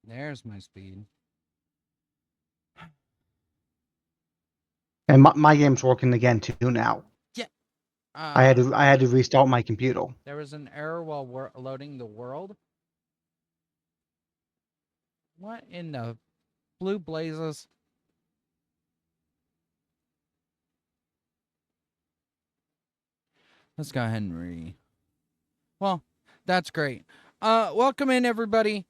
There's my speed. And my game's working again too now. Yeah. I had Uh, to restart my computer. there was an error while we're loading the world. What in the blue blazes? Let's go ahead and Well, that's great. Welcome in everybody.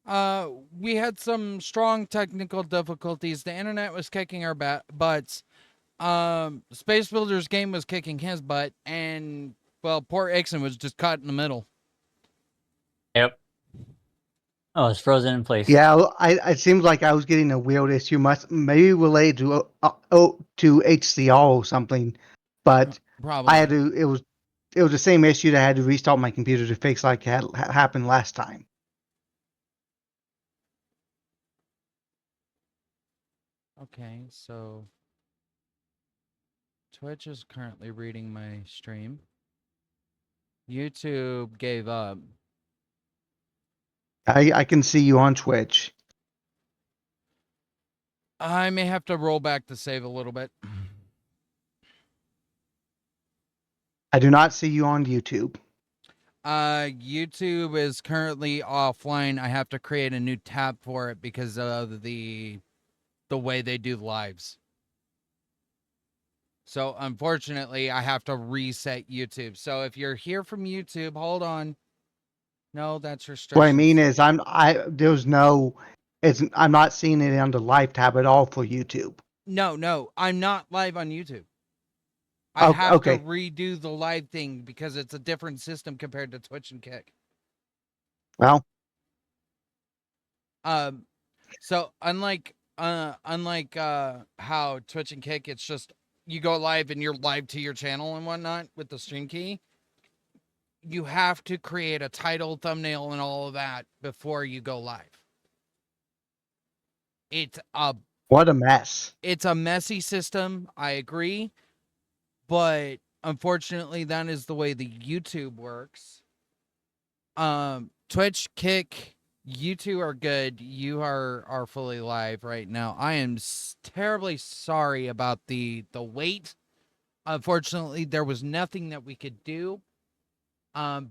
We had some strong technical difficulties. The internet was kicking our butts. Space Builder's game was kicking his butt, and well, poor Ixon was just caught in the middle. Yep. Oh, it's frozen in place. Yeah, it seems like I was getting a weird issue, maybe related to HCR or something, but I Probably. had to. It was the same issue that I had to restart my computer to fix, like had happened last time. Okay, so Twitch is currently reading my stream. YouTube gave up. I can see you on Twitch. I may have to roll back the save a little bit. I do not see you on YouTube. YouTube is currently offline. I have to create a new tab for it because of the way they do lives. So unfortunately, I have to reset YouTube. So if you're here from YouTube, hold on. No, that's What I mean restrictions. is, I'm not seeing it on the live tab at all for YouTube. No, I'm not live on YouTube. I Okay, have to okay. redo the live thing because it's a different system compared to Twitch and Kick. Well, Um, so unlike how Twitch and Kick, it's just you go live and you're live to your channel and whatnot with the stream key. You have to create a title, thumbnail, and all of that before you go live. It's a what a mess. it's a messy system. I agree, but unfortunately, that is the way the YouTube works. Twitch, Kick, you two are good. You are fully live right now. I am terribly sorry about the wait. Unfortunately, there was nothing that we could do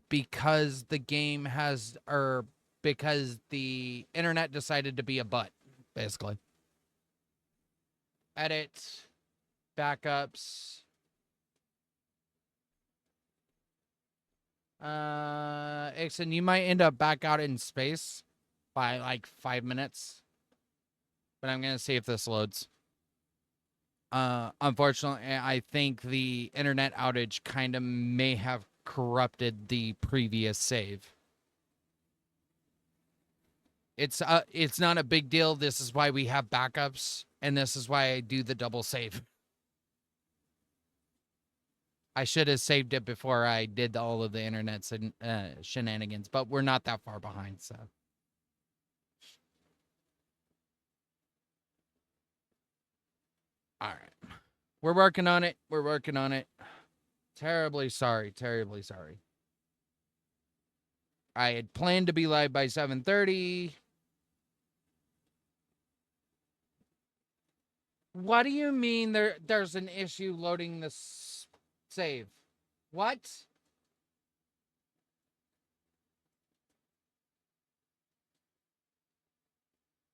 because the game has or because the internet decided to be a butt, basically. Edit, backups. Ixon, you might end up back out in space by like 5 minutes, but I'm gonna see if this loads. Unfortunately, I think the internet outage kind of may have corrupted the previous save. It's not a big deal. This is why we have backups, and this is why I do the double save. I should have saved it before I did all of the internet shenanigans, but we're not that far behind, so. All right. We're working on it. We're working on it. Terribly sorry. Terribly sorry. I had planned to be live by 7:30. What do you mean there's an issue loading this save? What?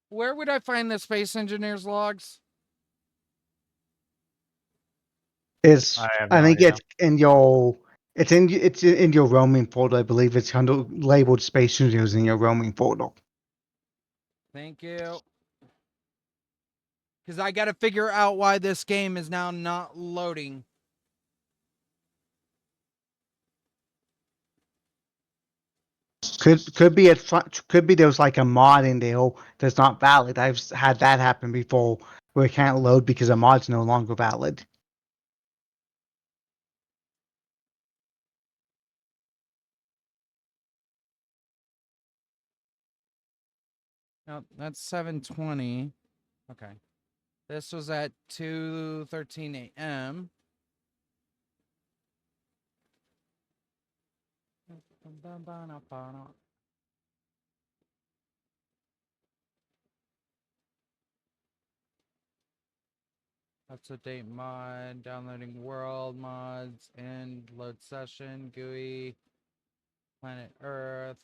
Where would I find the space engineer's logs? It's I have I no think idea. it's in your roaming folder. I believe it's under labeled Space Studios in your roaming folder. Thank you. Because I got to figure out why this game is now not loading. Could be there was like a mod in there that's not valid. I've had that happen before where it can't load because a mod's no longer valid. No, that's 7:20. Okay. This was at 2:13 a.m. Up to date mod, downloading world mods, end load session, GUI, planet Earth.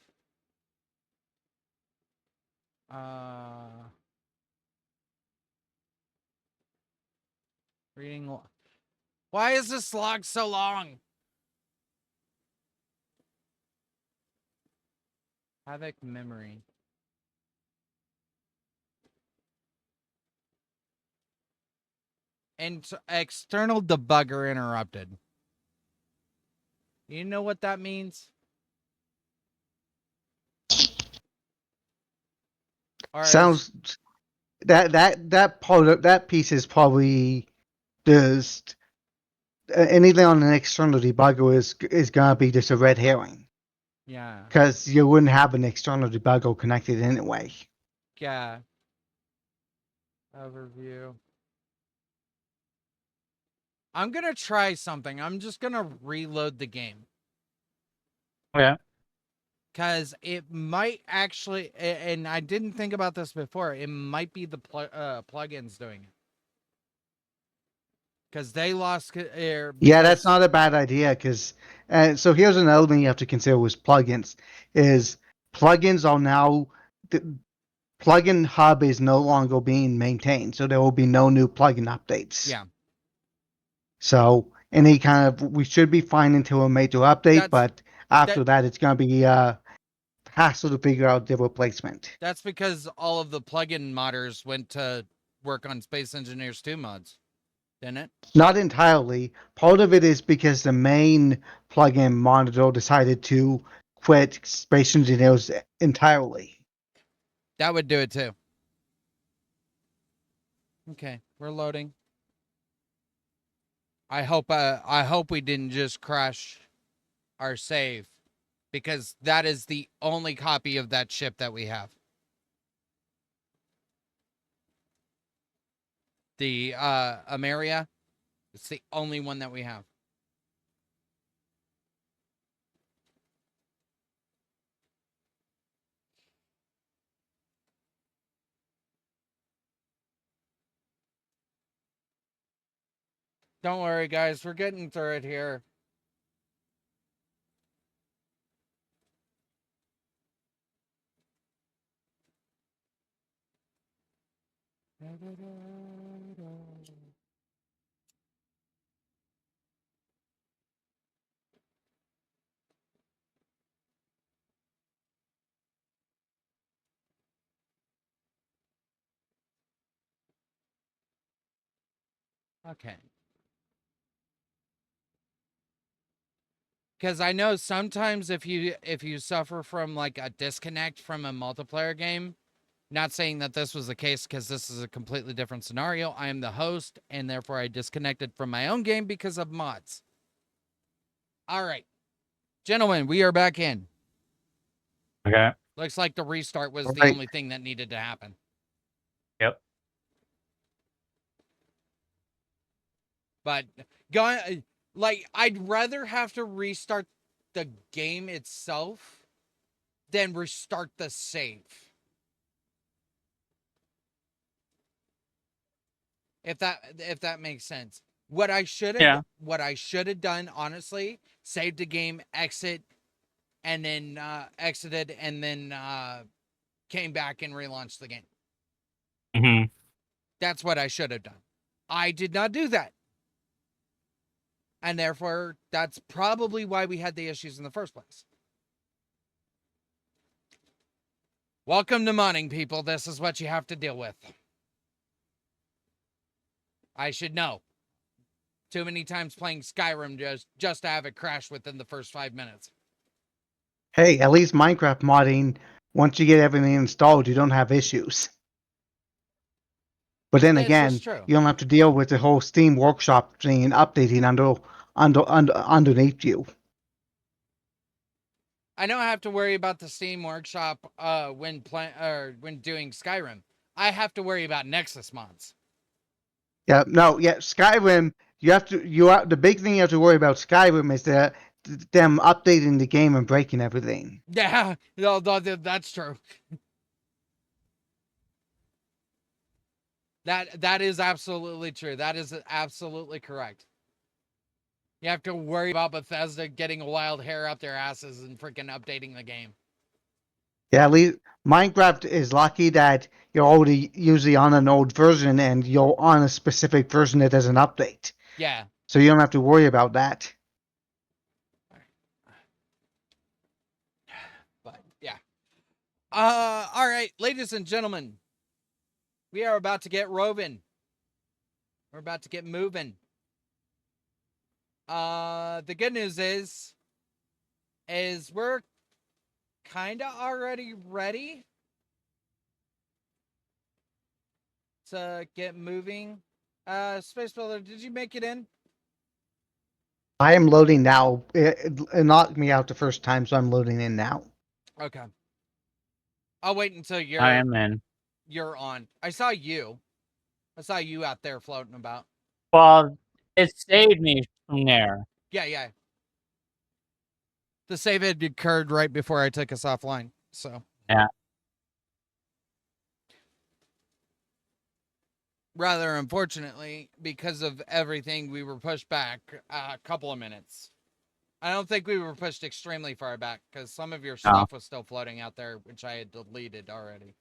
Reading. Why is this log so long? Havoc memory. And external debugger interrupted. You know what that means? Or Sounds that part of that piece is probably just anything on an external debugger is gonna be just a red herring yeah. because you wouldn't have an external debugger connected anyway. Yeah. Overview. I'm gonna try something. I'm just gonna reload the game. Okay. Because it might actually, and I didn't think about this before, it might be the plugins doing it. Because they lost, Yeah, that's not a bad idea because so here's another thing you have to consider with plugins is plugins are now the plugin hub is no longer being maintained, so there will be no new plugin updates. Yeah. So any kind of we should be fine until a major update, but after that it's gonna be hassle to figure out the replacement. That's because all of the plugin modders went to work on Space Engineers 2 mods, didn't it? Not entirely. Part of it is because the main plugin monitor decided to quit Space Engineers entirely. That would do it too. Okay, we're loading. I hope we didn't just crash our save, because that is the only copy of that ship that we have. The Ameria, it's the only one that we have. Don't worry, guys. We're getting through it here. Okay. Because I know sometimes if you suffer from like a disconnect from a multiplayer game, not saying that this was the case because this is a completely different scenario. I am the host, and therefore I disconnected from my own game because of mods. All right. Gentlemen, we are back in. Okay. Looks like the restart was the Right. only thing that needed to happen. Yep. But going, like, I'd rather have to restart the game itself than restart the save. If that makes sense. What I should have done, honestly, saved the game, exit, and then exited, and then came back and relaunched the game. Mm-hmm. That's what I should have done. I did not do that. And therefore, that's probably why we had the issues in the first place. Welcome to modding, people. This is what you have to deal with. I should know. Too many times playing Skyrim just to have it crash within the first 5 minutes. Hey, at least Minecraft modding, once you get everything installed, you don't have issues. But then This is again, true. you don't have to deal with the whole Steam Workshop thing and updating underneath you. I don't have to worry about the Steam Workshop when doing Skyrim. I have to worry about Nexus mods. Yeah, no, yeah, Skyrim. The big thing you have to worry about Skyrim is that them updating the game and breaking everything. Yeah, no, that's true. That is absolutely true. That is absolutely correct. You have to worry about Bethesda getting a wild hair up their asses and freaking updating the game. Yeah, at least Minecraft is lucky that you're already usually on an old version and you're on a specific version that doesn't update. Yeah. So you don't have to worry about that. But yeah. All right, ladies and gentlemen, we are about to get roving. We're about to get moving. The good news is we're kind of already ready to get moving. Space Builder, did you make it in? I am loading now. It knocked me out the first time, so I'm loading in now. Okay. I'll wait until I am in. you're on. I saw you out there floating about. Well, it saved me from there. Yeah. The save had occurred right before I took us offline. So Yeah. rather unfortunately, because of everything, we were pushed back a couple of minutes. I don't think we were pushed extremely far back because some of your No. stuff was still floating out there, which I had deleted already.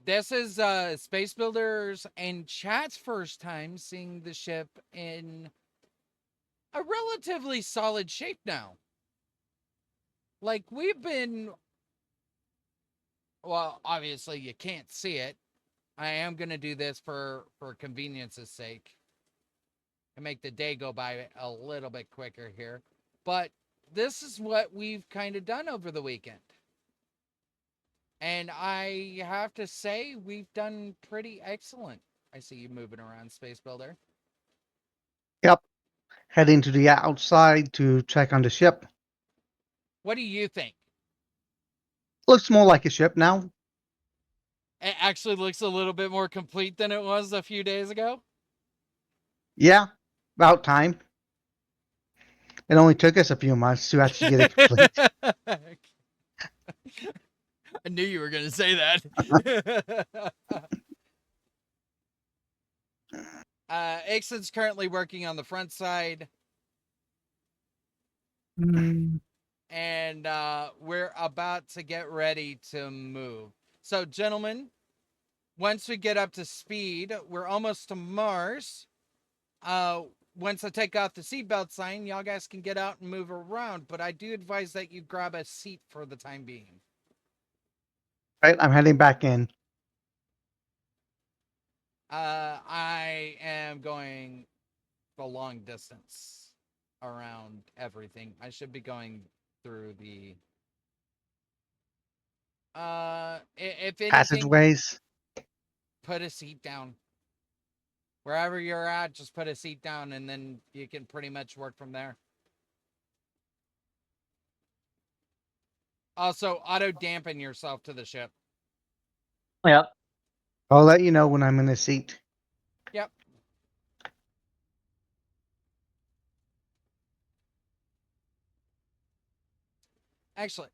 This is Space Builders and Chat's first time seeing the ship in a relatively solid shape now. Like we've been, well, obviously you can't see it. I am gonna do this for convenience's sake and make the day go by a little bit quicker here. But this is what we've kind of done over the weekend. And I have to say, we've done pretty excellent. I see you moving around, Space Builder. Yep. Heading to the outside to check on the ship. What do you think? Looks more like a ship now. It actually looks a little bit more complete than it was a few days ago. Yeah, about time. It only took us a few months to actually get it complete. I knew you were going to say that. Ixon's currently working on the front side. And we're about to get ready to move. So, gentlemen, once we get up to speed, we're almost to Mars. Once I take off the seatbelt sign, y'all guys can get out and move around. But I do advise that you grab a seat for the time being. Right, I'm heading back in. I am going the long distance around everything. I should be going through the if anything, Passageways. put a seat down. Wherever you're at, just put a seat down and then you can pretty much work from there. Also, auto dampen yourself to the ship. Yep. I'll let you know when I'm in a seat. Yep. Excellent.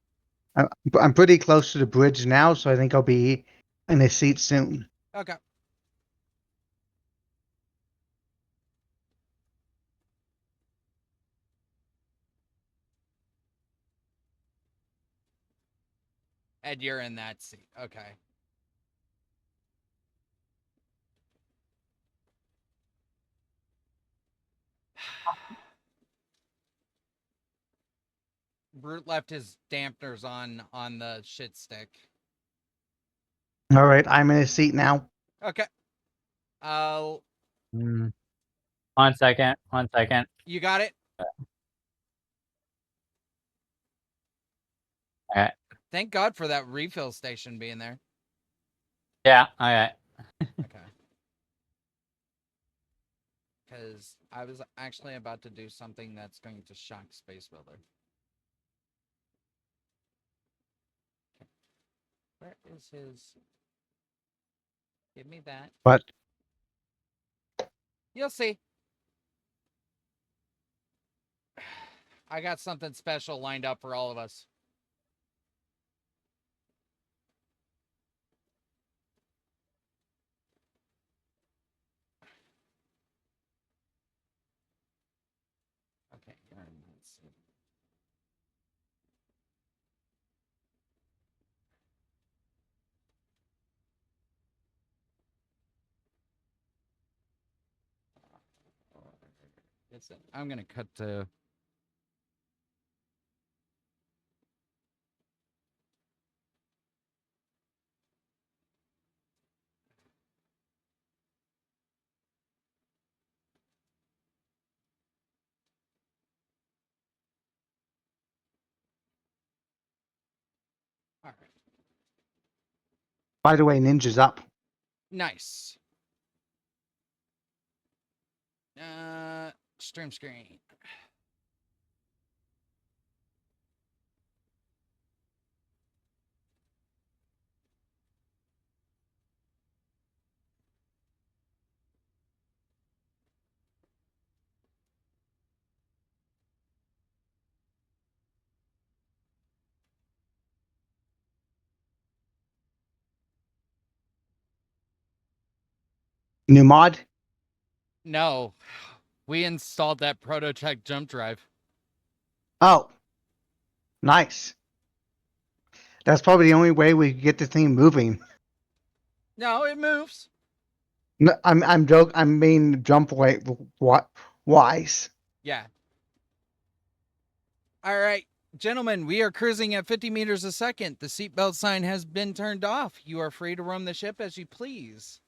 I'm pretty close to the bridge now, so I think I'll be in a seat soon. Okay. Ed, you're in that seat. Okay. Brute left his dampeners on the shit stick. All right, I'm in a seat now. Okay. Uh, 1 second. 1 second. you got it? Okay. Thank God for that refill station being there. Yeah. Okay. Okay. Because I was actually about to do something that's going to shock Space Builder. Okay. Where is his... Give me that. But You'll see. I got something special lined up for all of us. Okay, let's see. I'm gonna cut to. All right. By the way, Ninja's up. Nice. Stream screen. New mod? No, we installed that prototype jump drive. Oh, nice. That's probably the only way we could get the thing moving. No, it moves. No, I'm joke. I'm being jump weight wise. Yeah. All right, gentlemen, we are cruising at 50 meters a second. The seatbelt sign has been turned off. You are free to roam the ship as you please.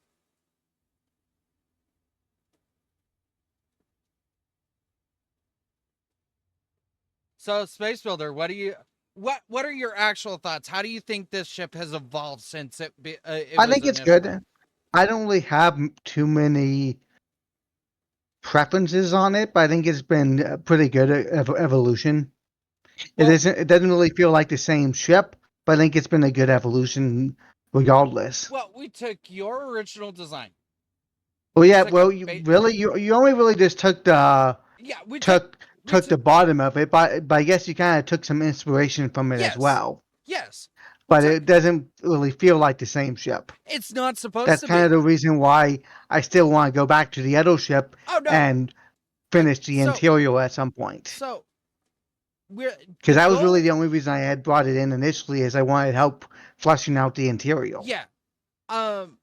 So, Space Builder, what are your actual thoughts? How do you think this ship has evolved since it I was think it's initially? good. I don't really have too many preferences on it, but I think it's been a pretty good evolution. Well, It doesn't really feel like the same ship, but I think it's been a good evolution regardless. well, we took your original design. Well, We yeah. took a Well, you only really just took the yeah, we took the took bottom of it, but I guess you kind of took some inspiration from it as yes, well. yes. We But took. it doesn't really feel like the same ship. It's not supposed That's to kind of be. the reason why I still want to go back to the other ship Oh no. and finish the So interior at some point. so we're Because the that was really goal. the only reason I had brought it in initially, is I wanted help fleshing out the interior. Yeah. Um.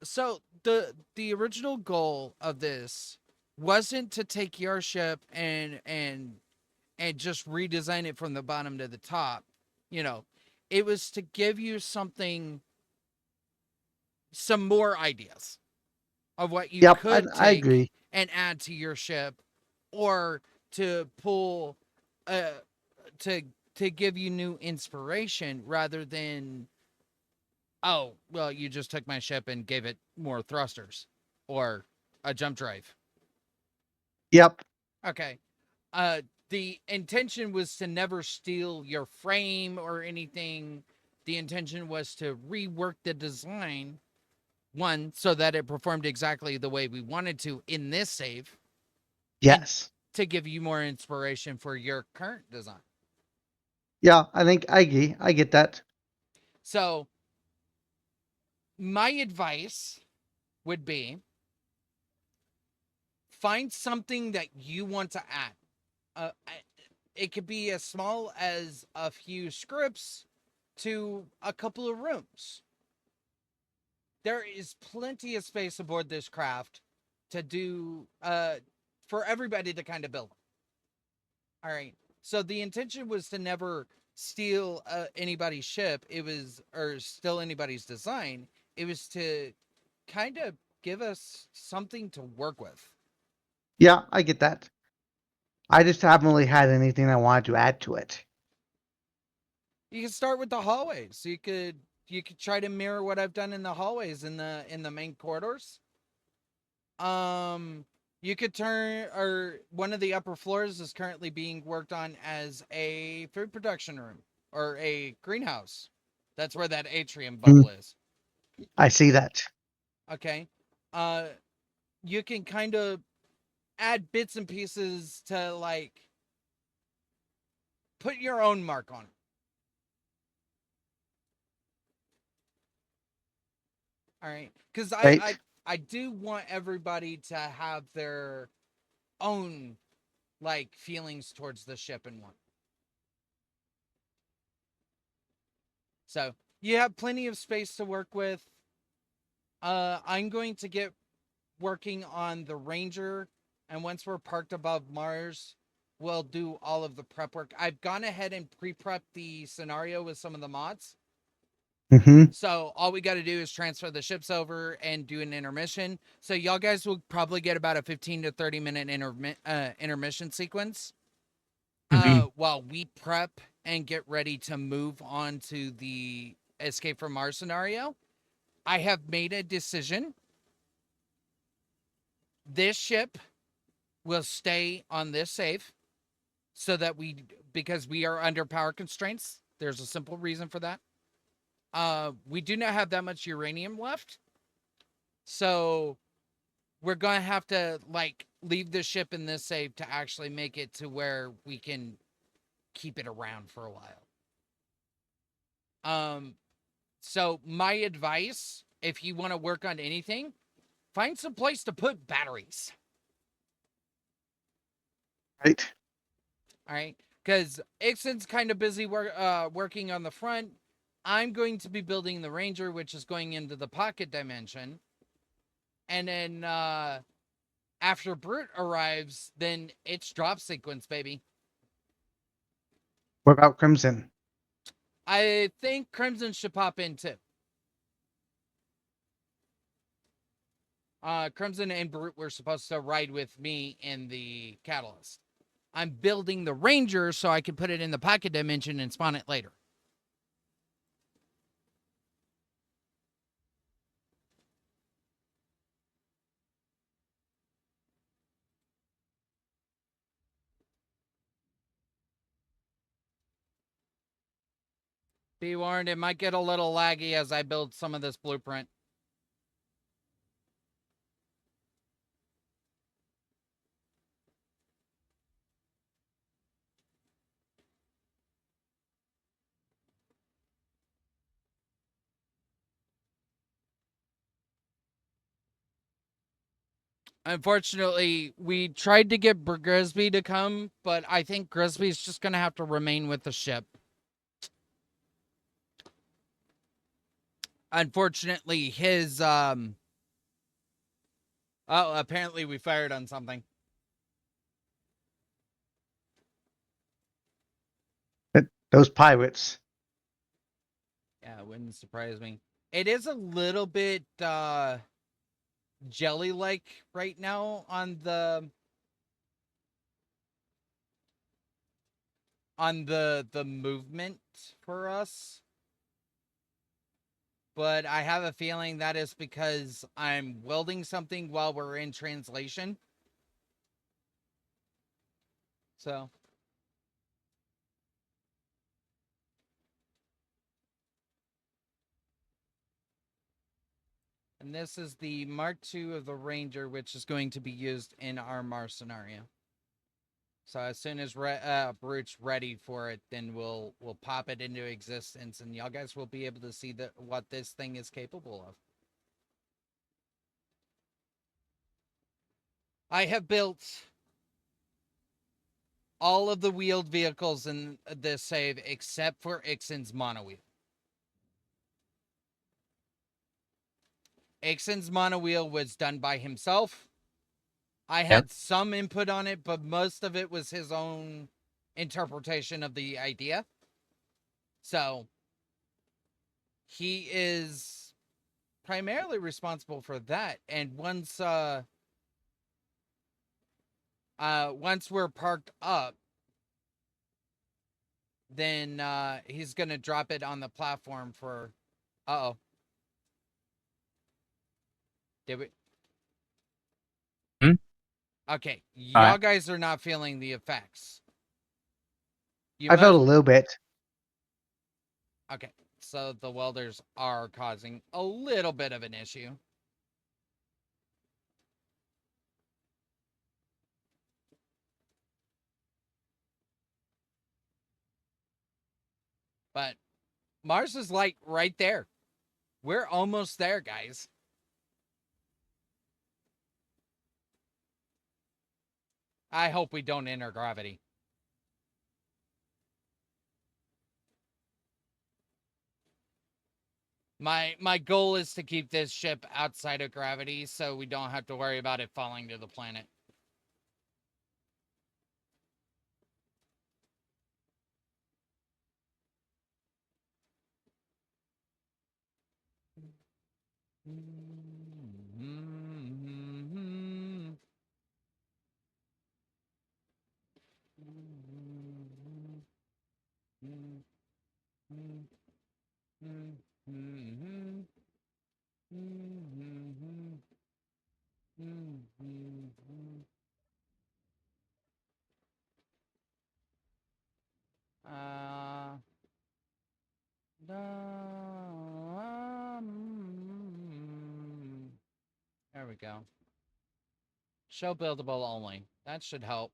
So the original goal of this wasn't to take your ship and just redesign it from the bottom to the top. You know, it was to give you some more ideas of what you Yep, could I take agree. and add to your ship, or to pull, uh, to to give you new inspiration rather than, oh well, you just took my ship and gave it more thrusters or a jump drive. Yep. Okay. The intention was to never steal your frame or anything. The intention was to rework the design, one, so that it performed exactly the way we wanted to in this save, and Yes. to give you more inspiration for your current design. Yeah, I think I agree. I get that. So, my advice would be find something that you want to add. It could be as small as a few scripts to a couple of rooms. There is plenty of space aboard this craft to do for everybody to kind of build. All right. So the intention was to never steal anybody's ship. It was, or steal anybody's design. It was to kind of give us something to work with. Yeah, I get that. I just haven't really had anything I wanted to add to it. You can start with the hallways. You could try to mirror what I've done in the hallways in the main corridors. Um, you could turn, or one of the upper floors is currently being worked on as a food production room or a greenhouse. That's where that atrium Hmm, bubble is. I see that. Okay. Uh, you can kind of add bits and pieces to like put your own mark on it. All right, because Right. I do want everybody to have their own like feelings towards the ship and one. So you have plenty of space to work with. I'm going to get working on the Ranger, and once we're parked above Mars, we'll do all of the prep work. I've gone ahead and pre-prepped the scenario with some of the mods. Mm-hmm. So all we got to do is transfer the ships over and do an intermission. So y'all guys will probably get about a 15 to 30 minute intermission sequence while we prep and get ready to move on to the Escape from Mars scenario. I have made a decision. This ship will stay on this save so that because we are under power constraints. There's a simple reason for that. We do not have that much uranium left. So we're going to have to like leave the ship in this save to actually make it to where we can keep it around for a while. So my advice, if you want to work on anything, find some place to put batteries. Right. All right. Because Ixon's kind of busy working on the front. I'm going to be building the Ranger, which is going into the pocket dimension. And then after Brute arrives, then it's drop sequence, baby. What about Crimson? I think Crimson should pop in too. Crimson and Brute were supposed to ride with me in the Catalyst. I'm building the Ranger so I can put it in the pocket dimension and spawn it later. Be warned, it might get a little laggy as I build some of this blueprint. Unfortunately, we tried to get Grisby to come, but I think Grisby's just going to have to remain with the ship. Unfortunately, his oh, apparently we fired on something. Those pirates. Yeah, it wouldn't surprise me. It is a little bit jelly-like right now on the movement for us. But I have a feeling that is because I'm welding something while we're in translation. So. And this is the Mark II of the Ranger, which is going to be used in our Mars scenario. So as soon as Brute's ready for it, then we'll pop it into existence, and y'all guys will be able to see what this thing is capable of. I have built all of the wheeled vehicles in this save except for Ixon's monowheel. Ixon's monowheel was done by himself. I had some input on it, but most of it was his own interpretation of the idea. So he is primarily responsible for that. And once we're parked up, then he's gonna drop it on the platform for uh-oh. Did we? Okay, y'all guys are not feeling the effects. I felt a little bit. Okay, so the welders are causing a little bit of an issue. But Mars is like right there. We're almost there, guys. I hope we don't enter gravity. My goal is to keep this ship outside of gravity so we don't have to worry about it falling to the planet. Uh, there we go. Show buildable only. That should help.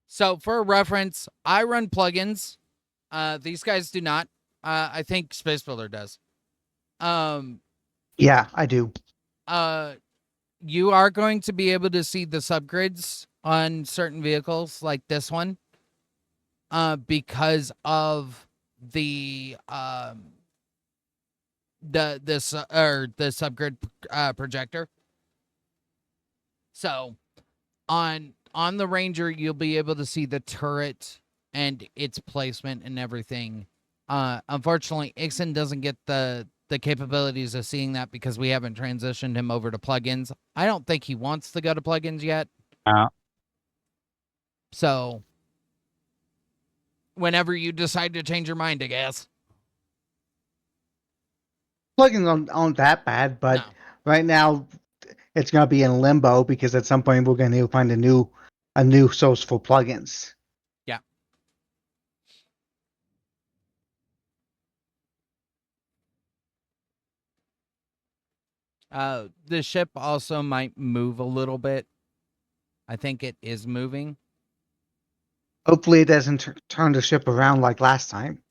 So for reference, I run plugins. These guys do not. I think Space Builder does. Yeah, I do. You are going to be able to see the subgrids on certain vehicles like this one. Because of the subgrid projector. So on the Ranger, you'll be able to see the turret and its placement and everything. Unfortunately, Ixon doesn't get the capabilities of seeing that because we haven't transitioned him over to plugins. I don't think he wants to go to plugins yet. So whenever you decide to change your mind, I guess. Plugins aren't that bad, but No. right now it's going to be in limbo because at some point we're going to find a new source for plugins. Yeah. The ship also might move a little bit. I think it is moving. Hopefully, it doesn't turn the ship around like last time.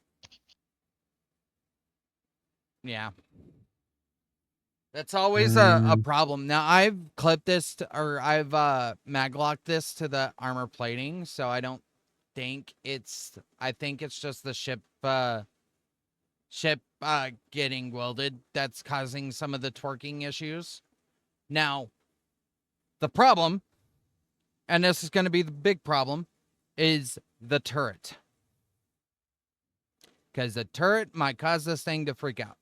Yeah. That's always a problem. Now, I've clipped this or I've maglocked this to the armor plating, so I don't think I think it's just the ship getting welded that's causing some of the twerking issues. Now, the problem, and this is going to be the big problem, is the turret. Because the turret might cause this thing to freak out.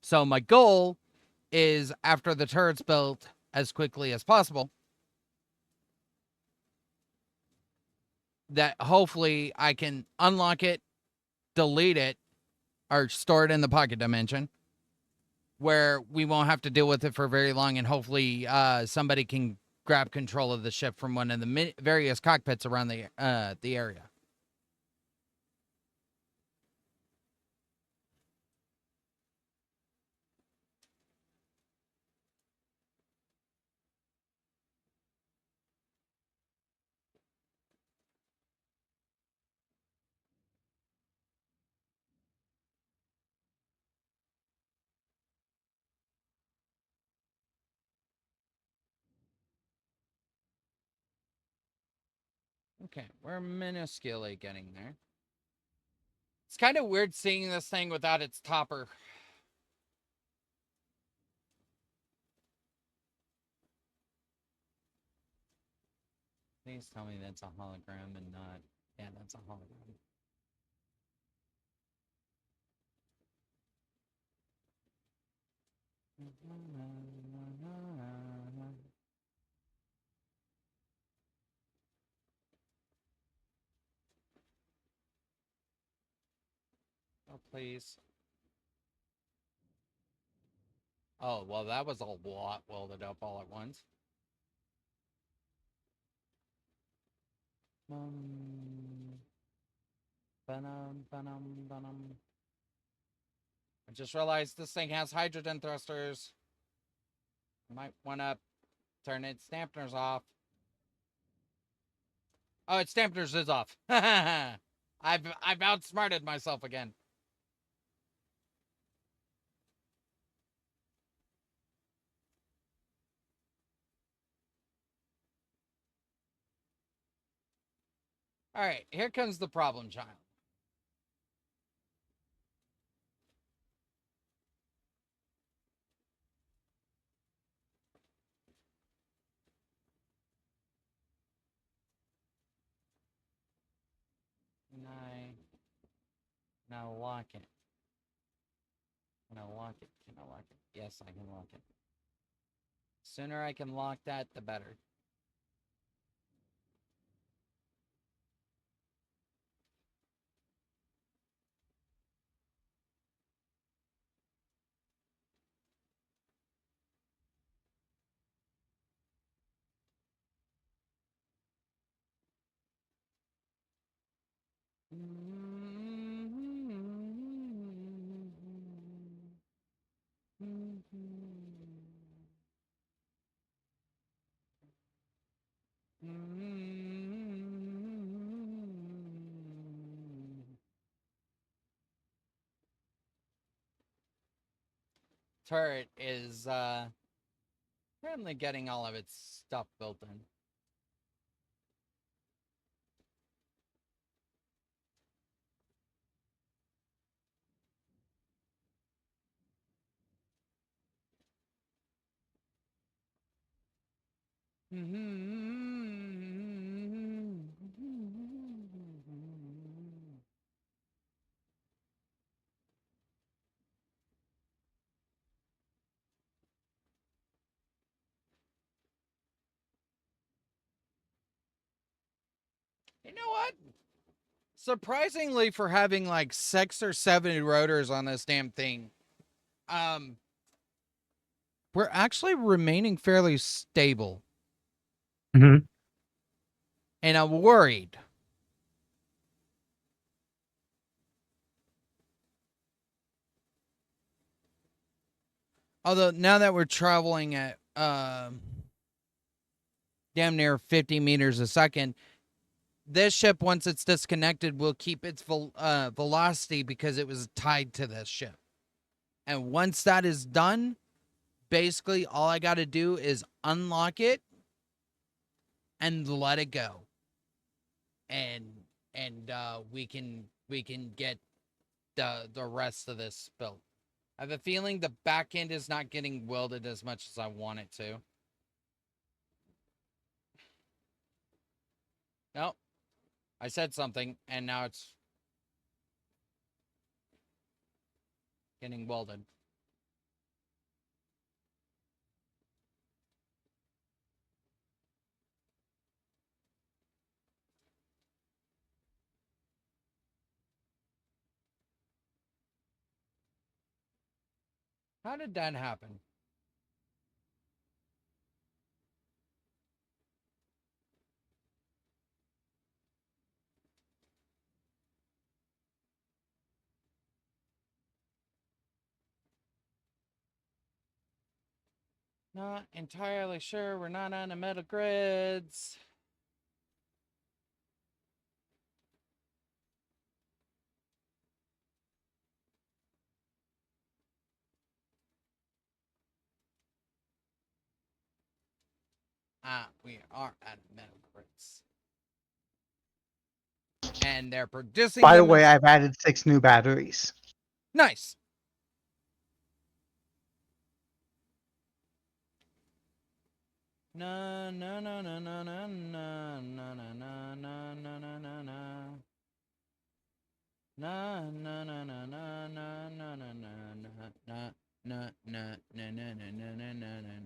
So my goal is, after the turret's built as quickly as possible, that hopefully I can unlock it, delete it, or store it in the pocket dimension, where we won't have to deal with it for very long, and hopefully somebody can grab control of the ship from one of the various cockpits around the area. Okay, we're minusculely getting there. It's kind of weird seeing this thing without its topper. Please tell me that's a hologram and not... Yeah, that's a hologram. Oh, please. Oh, well, that was a lot welded up all at once. I just realized this thing has hydrogen thrusters. Might want to Turn its dampeners off. Oh, its dampeners is off. I've outsmarted myself again. All right, here comes the problem child. Can I now lock it? Can I lock it? Can I lock it? Yes, I can lock it. Sooner I can lock that, the better. Turret is apparently getting all of its stuff built in. You know what? Surprisingly, for having like 6 or 7 rotors on this damn thing, we're actually remaining fairly stable. Mm-hmm. And I'm worried. Although now that we're traveling at damn near 50 meters a second, this ship, once it's disconnected, will keep its velocity because it was tied to this ship. And once that is done, basically all I got to do is unlock it and let it go. And we can get the rest of this built. I have a feeling the back end is not getting welded as much as I want it to. Nope. I said something, and now it's getting welded. How did that happen? Not entirely sure. We're not on the metal grids. We are at metal grids. And they're producing By the them way, as... I've added 6 new batteries. Nice. Na na na na na na na na na na na na na na na. Na na na na na na na na na na na na na na na na na.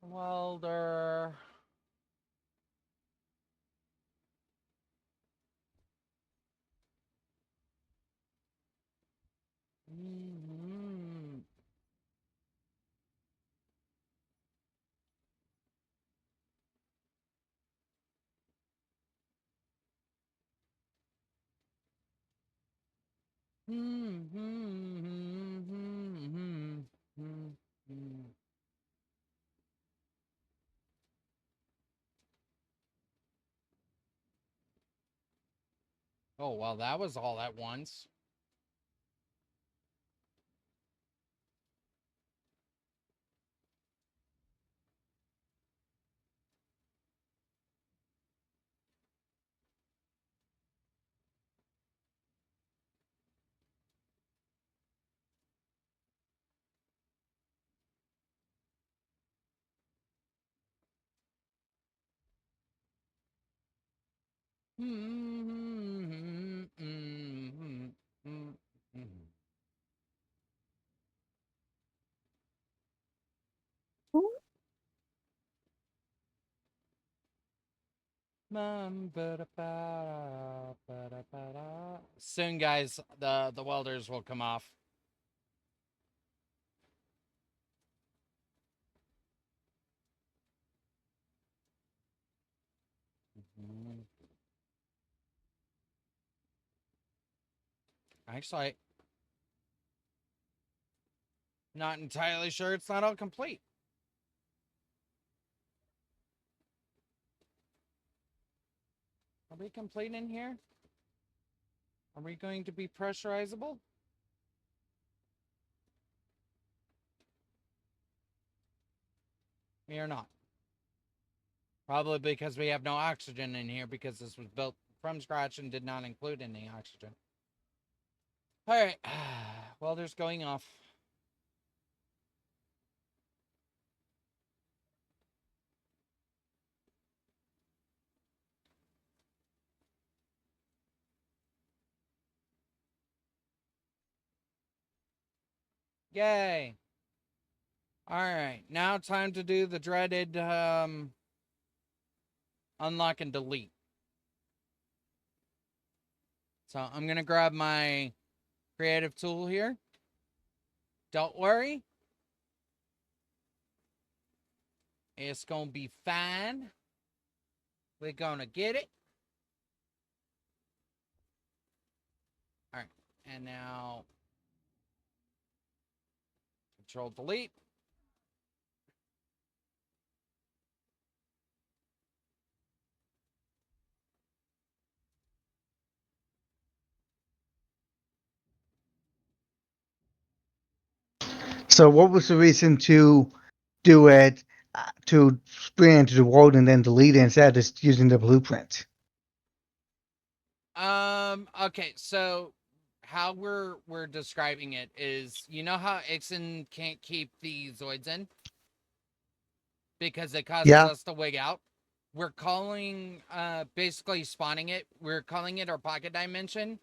Welder. Oh, well, that was all at once. Soon, guys, the welders will come off. Actually, not entirely sure it's not all complete. Are we complete in here? Are we going to be pressurizable? We are not. Probably because we have no oxygen in here because this was built from scratch and did not include any oxygen. All right. Welder's going off. Yay. All right. Now time to do the dreaded unlock and delete. So I'm going to grab my creative tool here. Don't worry. It's going to be fine. We're going to get it. All right. And now Control Delete. So, what was the reason to do it to spring into the world and then delete it instead of just using the blueprint? Okay, so how we're describing it is, you know how Ixen can't keep the Zoids in because it causes Yeah. us to wig out? We're calling basically spawning it. We're calling it our pocket dimension.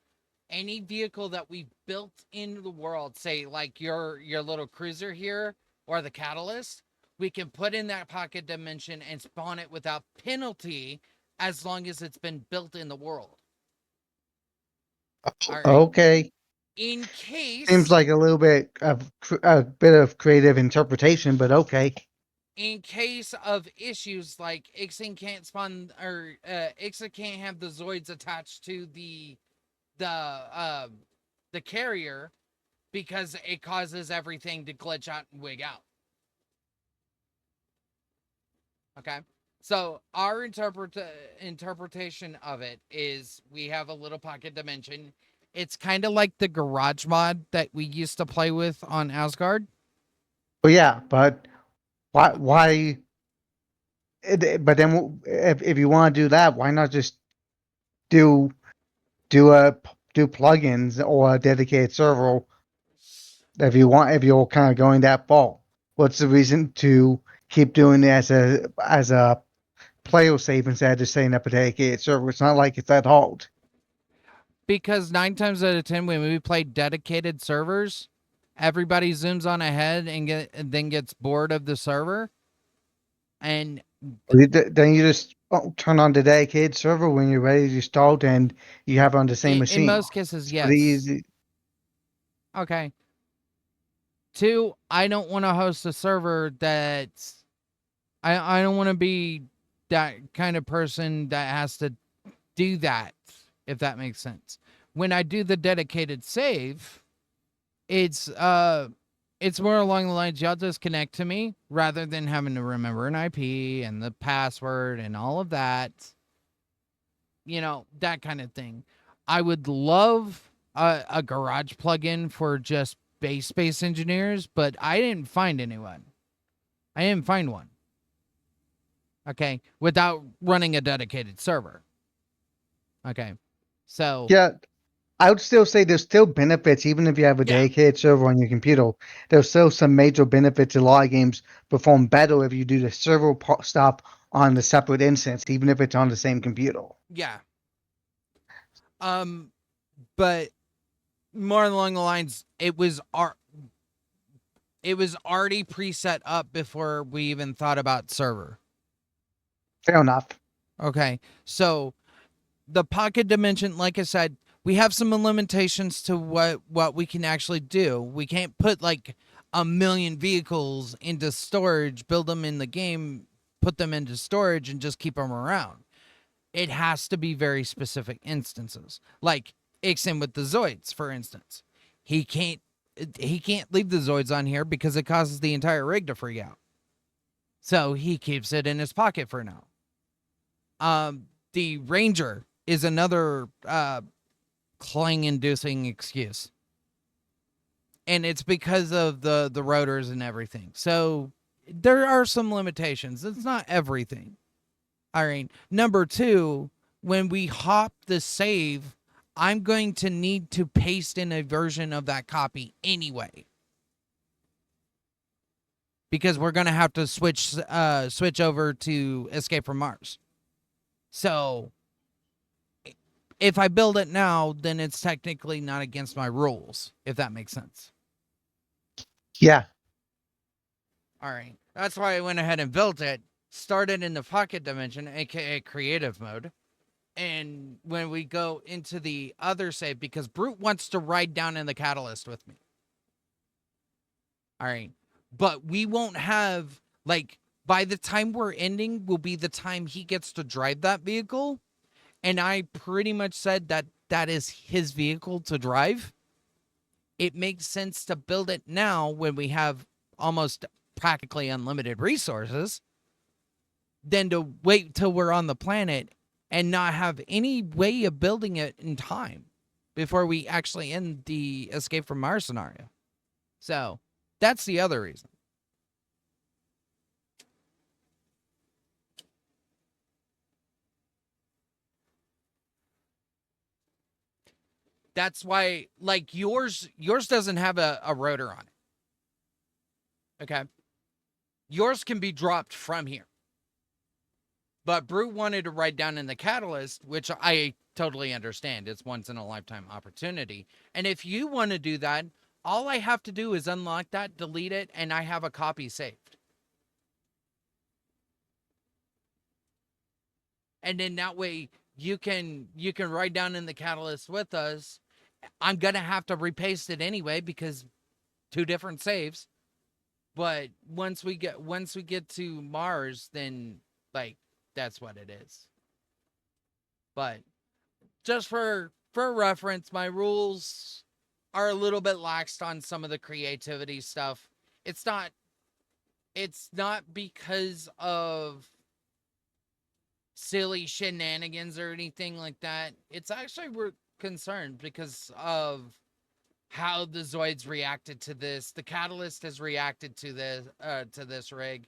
Any vehicle that we built into the world, say like your little cruiser here or the catalyst, we can put in that pocket dimension and spawn it without penalty as long as it's been built in the world. All right. Okay. In Seems case like a bit of creative interpretation, but okay. in case of issues like Ixen can't spawn or Ixen can't have the Zoids attached to the the carrier because it causes everything to glitch out and wig out. Okay. So our interpretation of it is we have a little pocket dimension. It's kind of like the garage mod that we used to play with on Asgard. Well, yeah, but why? But then, if you want to do that, why not just do do a do plugins or a dedicated server if you want? If you're kind of going that far, what's the reason to keep doing it as a player save instead of just setting up a dedicated server? It's not like it's that hard. Because 9 times out of 10, when we play dedicated servers, everybody zooms on ahead and then gets bored of the server. And Then you just turn on the dedicated server when you're ready to start, and you have it on the same in machine. most cases, It's pretty yes. easy. Okay. 2, I don't want to host a server that's I don't want to be that kind of person that has to do that, if that makes sense. when I do the dedicated save, it's more along the lines y'all just connect to me rather than having to remember an IP and the password and all of that. You know, that kind of thing. I would love a garage plugin for just base space engineers, but I didn't find anyone. I didn't find one. Okay, without running a dedicated server. Okay, so Yeah, I would still say there's still benefits, even if you have a yeah, dedicated server on your computer. There's still some major benefits. A lot of games perform better if you do the server stuff on the separate instance, even if it's on the same computer. yeah. But more along the lines, it was already preset up before we even thought about server. Fair enough. Okay, so the pocket dimension, like I said, we have some limitations to what we can actually do. We can't put like a million vehicles into storage, build them in the game, put them into storage, and just keep them around. It has to be very specific instances, like Ixen with the Zoids, for instance. He can't leave the Zoids on here because it causes the entire rig to freak out. So he keeps it in his pocket for now. The Ranger is another clang-inducing excuse, and it's because of the rotors and everything. So there are some limitations. It's not everything. All right. Number two, when we hop the save, I'm going to need to paste in a version of that copy anyway, because we're going to have to switch over to Escape from Mars. So if I build it now, then it's technically not against my rules, if that makes sense. Yeah. All right. That's why I went ahead and built it, started in the pocket dimension, aka creative mode. And when we go into the other save, because Brute wants to ride down in the Catalyst with me. All right. But we won't have, like, by the time we're ending will be the time he gets to drive that vehicle. And I pretty much said that that is his vehicle to drive. It makes sense to build it now when we have almost practically unlimited resources than to wait till we're on the planet and not have any way of building it in time before we actually end the Escape from Mars scenario. So that's the other reason. That's why, like, yours doesn't have a rotor on it. Okay. Yours can be dropped from here. But Brute wanted to ride down in the Catalyst, which I totally understand. It's once in a lifetime opportunity. And if you want to do that, all I have to do is unlock that, delete it, and I have a copy saved. And then that way you can ride down in the Catalyst with us. I'm gonna have to repaste it anyway because 2 different saves. But once we get to Mars, then like that's what it is. But just for reference, my rules are a little bit laxed on some of the creativity stuff. It's not because of silly shenanigans or anything like that. It's actually we're concerned because of how the Zoids reacted to this. The Catalyst has reacted to this rig.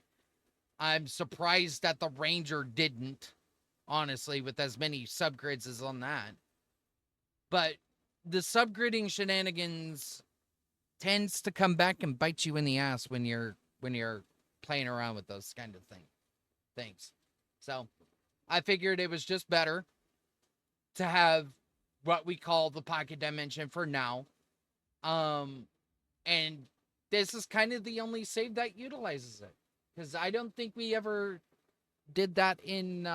I'm surprised that the Ranger didn't, honestly, with as many subgrids as on that. But the subgridding shenanigans tends to come back and bite you in the ass when you're playing around with those kind of things. So I figured it was just better to have what we call the pocket dimension for now. And this is kind of the only save that utilizes it, because I don't think we ever did that in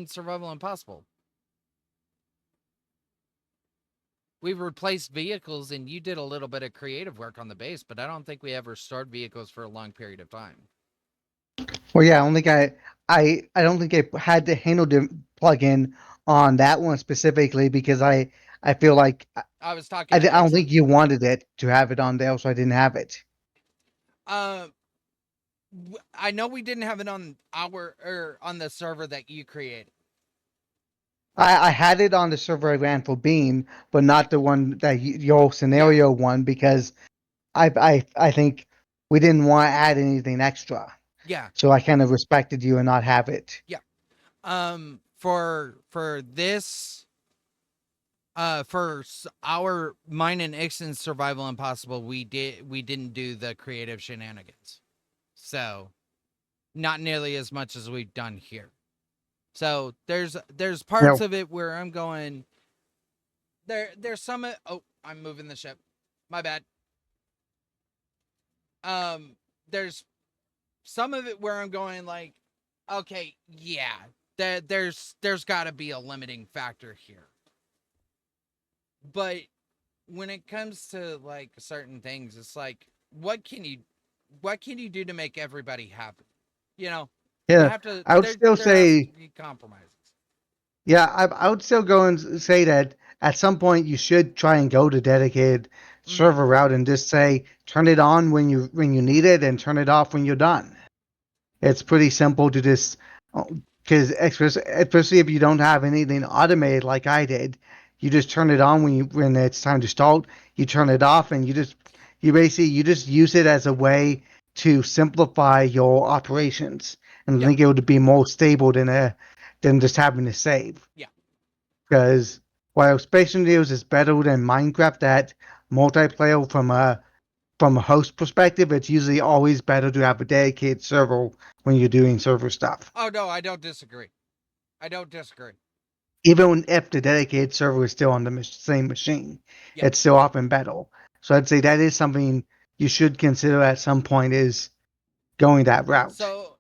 Survival Impossible. We've replaced vehicles, and you did a little bit of creative work on the base, but I don't think we ever stored vehicles for a long period of time. Well, yeah, I don't think I had to handle the plugin on that one specifically because I feel like I was talking to I don't Exon. think you wanted it to have it on there, so I didn't have it. Uh, I know we didn't have it on our or on the server that you created. I had it on the server I ran for Bean, but not the one that your scenario one because I think we didn't want to add anything extra, Yeah, so I kind of respected you and not have it. yeah. For this, our mine and Ixon's survival impossible, we didn't do the creative shenanigans, so not nearly as much as we've done here. So there's parts No, of it where I'm going. There's some. Oh, I'm moving the ship. My bad. There's some of it where I'm going like, okay, yeah, there's got to be a limiting factor here. But when it comes to like certain things, it's like, what can you do to make everybody happy? You know, you yeah, have to. I would still There has to say be compromises. yeah, I would still go and say that at some point you should try and go to dedicated Mm-hmm. server route and just say turn it on when you need it and turn it off when you're done. It's pretty simple to just because especially if you don't have anything automated like I did, you just turn it on when it's time to start. You turn it off and you just use it as a way to simplify your operations. And I Yeah, think it would be more stable than just having to save. yeah. Because while Space News is better than Minecraft at multiplayer from a host perspective, it's usually always better to have a dedicated server when you're doing server stuff. Oh no, I don't disagree. I don't disagree. Even if the dedicated server is still on the same machine, Yeah. it's still often better. So I'd say that is something you should consider at some point is going that route. So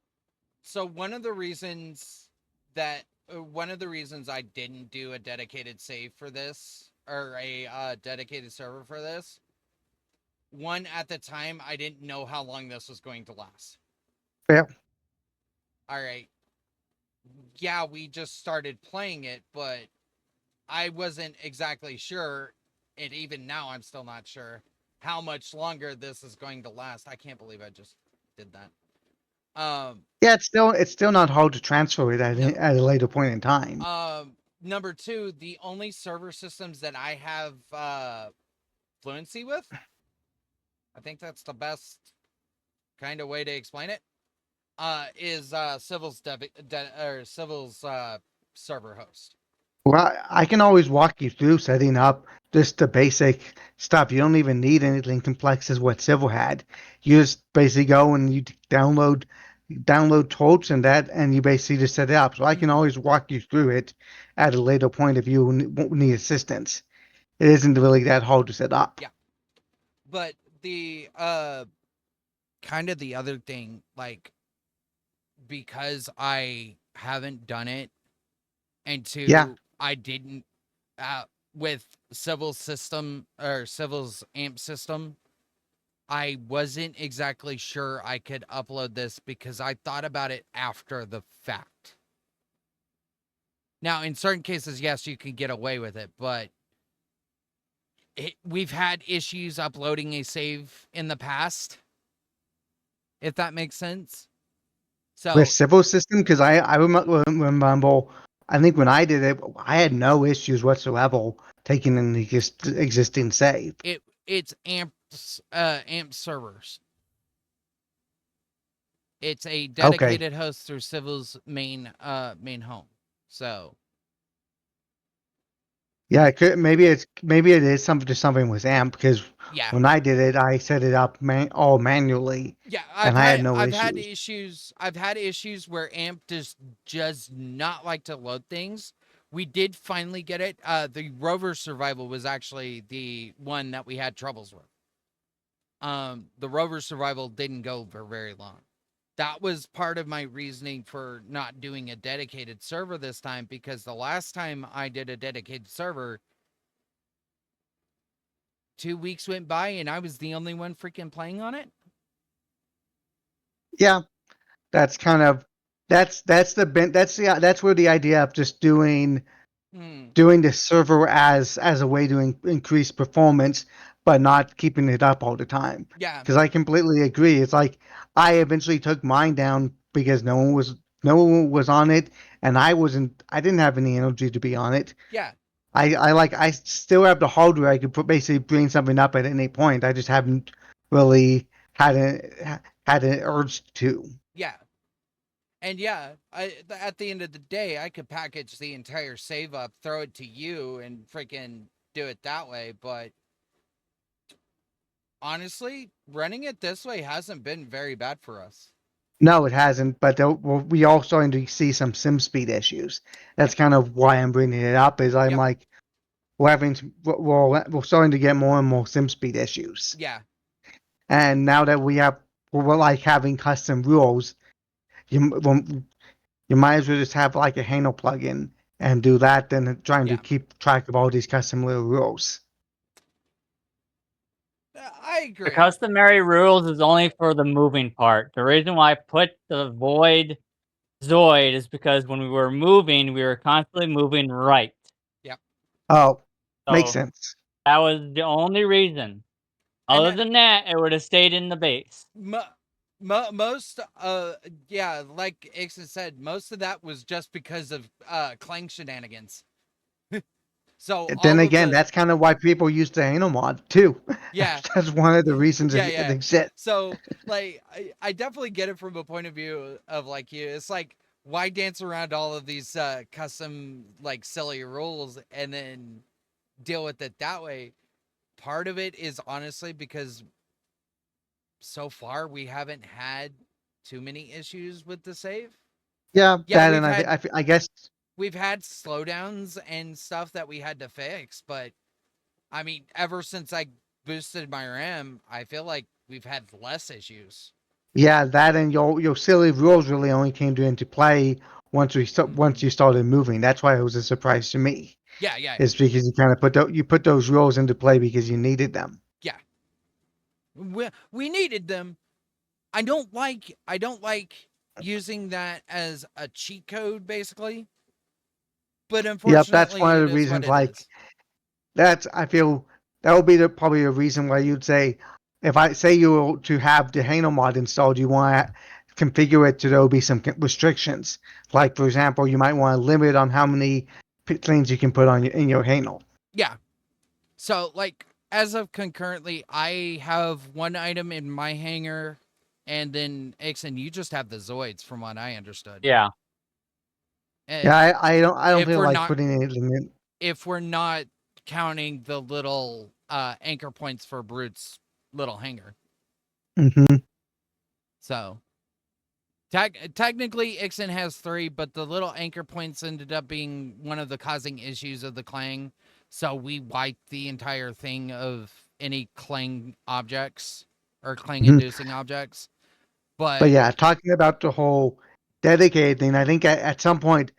so one of the reasons I didn't do a dedicated save for this or a dedicated server for this, one at the time I didn't know how long this was going to last. Fair. All right, yeah, we just started playing it, but I wasn't exactly sure, and even now I'm still not sure how much longer this is going to last. I can't believe I just did that. Yeah, it's still not hard to transfer it No. at a later point in time. Number two, the only server systems that I have fluency with, I think that's the best kind of way to explain it, is Civil's server host. Well, I can always walk you through setting up just the basic stuff. You don't even need anything complex as what Civil had. You just basically go and you download torch and that, and you basically just set it up. So I can Mm-hmm. always walk you through it at a later point if you need assistance. It isn't really that hard to set up. Yeah, but the kind of the other thing, like because I haven't done it, and Yeah, two, I didn't with Civil's system or Civil's amp system. I wasn't exactly sure I could upload this because I thought about it after the fact. Now, in certain cases, yes, you can get away with it, but we've had issues uploading a save in the past, if that makes sense. with So Civil system because I remember I think when I did it, I had no issues whatsoever taking in the existing save. it's amp servers. It's a Okay. dedicated host through Civil's main home. So Yeah, maybe it is something just something with AMP because yeah, when I did it, I set it up all manually, yeah, and I had no I've had issues. issues. I've had issues where AMP does not like to load things. We did finally get it. The rover survival was actually the one that we had troubles with. The rover survival didn't go for very long. That was part of my reasoning for not doing a dedicated server this time because the last time I did a dedicated server, 2 weeks went by and I was the only one freaking playing on it. Yeah, that's kind of that's the that's where the idea of just doing doing the server as a way to increase performance, but not keeping it up all the time. Yeah. Because I completely agree. It's like I eventually took mine down because no one was on it, and I didn't have any energy to be on it. Yeah. I still have the hardware. I could basically bring something up at any point. I just haven't really had an urge to. Yeah. And yeah, at the end of the day, I could package the entire save up, throw it to you, and freaking do it that way. But honestly, running it this way hasn't been very bad for us. No, it hasn't. But we are starting to see some sim speed issues. That's Yep. kind of why I'm bringing it up. Is I'm Yep. like we're starting to get more and more sim speed issues. Yeah. And now that we're like having custom rules, well, you might as well just have like a handle plugin and do that than trying to Yeah. keep track of all these custom little rules. I The agree. customary rules is only for the moving part. The reason why I put the void Zoid is because when we were moving, we were constantly moving right. Yep. Oh, makes So sense. that was the only reason. And Other than that, it would have stayed in the base. most yeah, like Ixon said, most of that was just because of Clang shenanigans. So Then all of again, the that's kind of why people use the anal mod too. yeah, That's one of the reasons it yeah. exists. So like I definitely get it from a point of view of like you. It's like why dance around all of these custom like silly rules and then deal with it that way. Part of it is honestly because so far we haven't had too many issues with the save. Yeah, Yeah, that and I guess we've had slowdowns and stuff that we had to fix, but I mean, ever since I boosted my RAM, I feel like we've had less issues. yeah, that and your silly rules really only came into play once you started moving. That's why it was a surprise to me. Yeah, yeah, Is because you kind of you put those rules into play because you needed them. yeah. We needed them. I don't like using that as a cheat code basically, but Yep, that's unfortunately one of it the is what reasons. it Like is. that's I feel that would be probably a reason why you'd say if I say you were to have the Hano mod installed, you want to configure it to there will be some restrictions. Yep. Like for example, you might want to limit on how many things you can put on in your Hano. Yeah. So like as of concurrently, I have one item in my hangar, and then Ixon, you just have the Zoids from what I understood. Yeah. Yeah, Uh, I don't if feel we're like not putting anything in. if we're not counting the little anchor points for Brute's little hangar. Hmm. So technically Ixon has 3, but the little anchor points ended up being one of the causing issues of the clang. So we wiped the entire thing of any clang objects or clang Hmm. inducing objects. But But yeah, talking about the whole dedicated thing, I think at some point,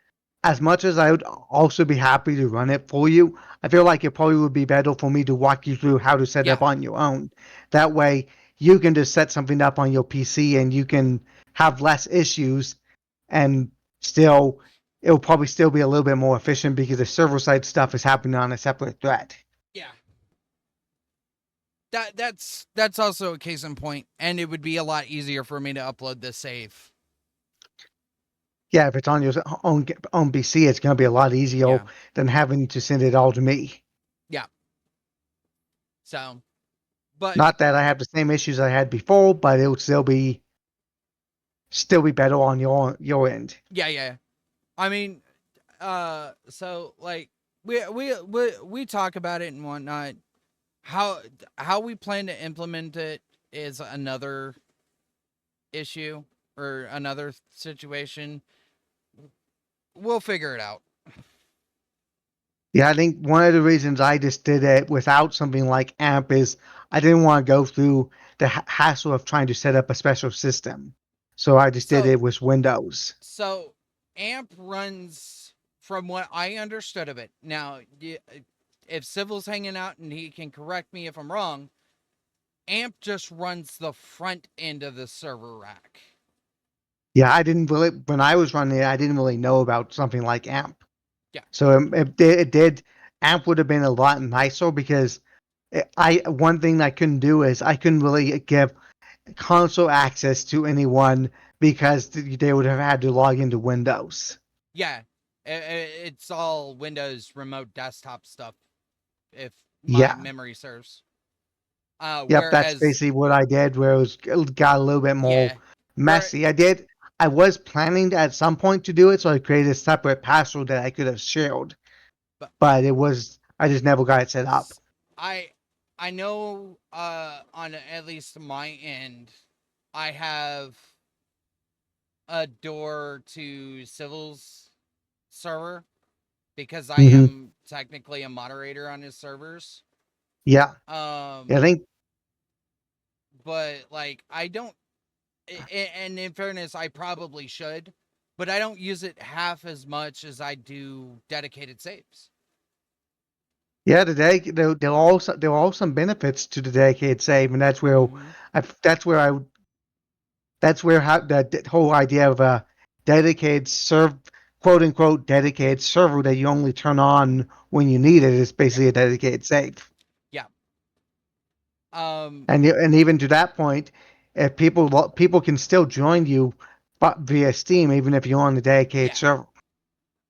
as much as I would also be happy to run it for you, I feel like it probably would be better for me to walk you through how to set it yeah, up on your own. That way, you can just set something up on your PC and you can have less issues and still, it'll probably still be a little bit more efficient because the server side stuff is happening on a separate thread. yeah. That's also a case in point, and it would be a lot easier for me to upload this save. Yeah, if it's on your own PC, it's going to be a lot easier Yeah, than having to send it all to me. yeah. So, but Not that I have the same issues I had before, but it would still be better on your end. yeah, yeah. I mean, so like we talk about it and whatnot. How how we plan to implement it is another issue or another situation. We'll figure it out. Yeah, I think one of the reasons I just did it without something like AMP is I didn't want to go through the hassle of trying to set up a special system. So I just did So it with Windows. so AMP runs from what I understood of it. Now, if Civil's hanging out and he can correct me if I'm wrong, AMP just runs the front end of the server rack. Yeah, I didn't really when I was running it, I didn't really know about something like AMP. Yeah. So it did. AMP would have been a lot nicer because one thing I couldn't do is I couldn't really give console access to anyone because they would have had to log into Windows. Yeah, it's all Windows remote desktop stuff, if my Yeah. memory serves. Yep, that's Whereas, basically what I did. Where it got a little bit more yeah, messy. I was planning at some point to do it, so I created a separate password that I could have shared, but but I just never got it set up. I I know on at least my end, I have a door to Civil's server because I Hmm. am technically a moderator on his servers. Yeah. Yeah, I Um, think but like I don't, and in fairness, I probably should, but I don't use it half as much as I do dedicated saves. yeah, there are all some benefits to the dedicated save, and Mm-hmm. that's where I that's where the whole idea of a dedicated quote unquote dedicated server that you only turn on when you need it is Yeah. basically a dedicated save. Yeah. Um. And even to that point, if people can still join you, but via Steam, even if you're on the dedicated Yeah. server.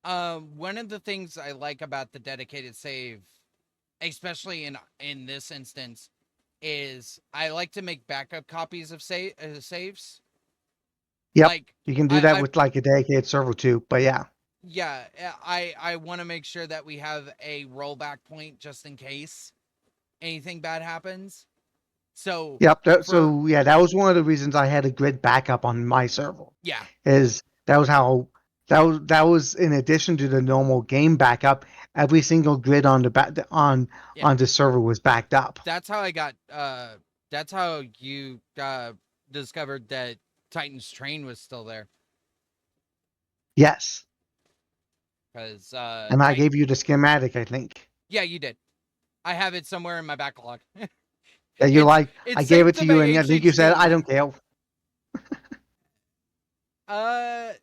One of the things I like about the dedicated save, especially in this instance, is I like to make backup copies of saves. Yep, Like you can do that I with like a dedicated server too. But yeah, yeah, I want to make sure that we have a rollback point just in case anything bad happens. So yep. for So yeah, that was one of the reasons I had a grid backup on my server. yeah, Is that was how that was in addition to the normal game backup. Every single grid on the yeah, on the server was backed up. that's how I got that's how you discovered that Titan's train was still there, Yes, cuz and I Titan gave you the schematic. I think. yeah, you did. I have it somewhere in my backlog. Yeah, you're it's like it's I gave saved it to to my you, and I think you said I HHD. don't care. Uh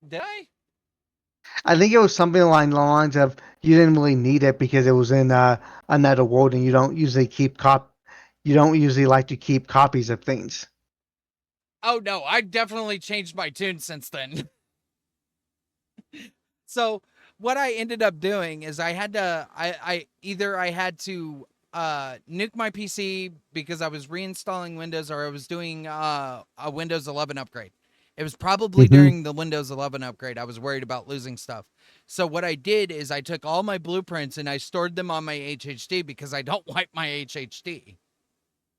did I? I think it was something along the lines of you didn't really need it because it was in another world, and you don't usually like to keep copies of things. Oh no, I definitely changed my tune since then. So what I ended up doing is I had to nuke my PC because I was reinstalling Windows or I was doing a Windows 11 upgrade. It was probably Hmm. during the Windows 11 upgrade. I was worried about losing stuff. So what I did is I took all my blueprints and I stored them on my HHD because I don't wipe my HHD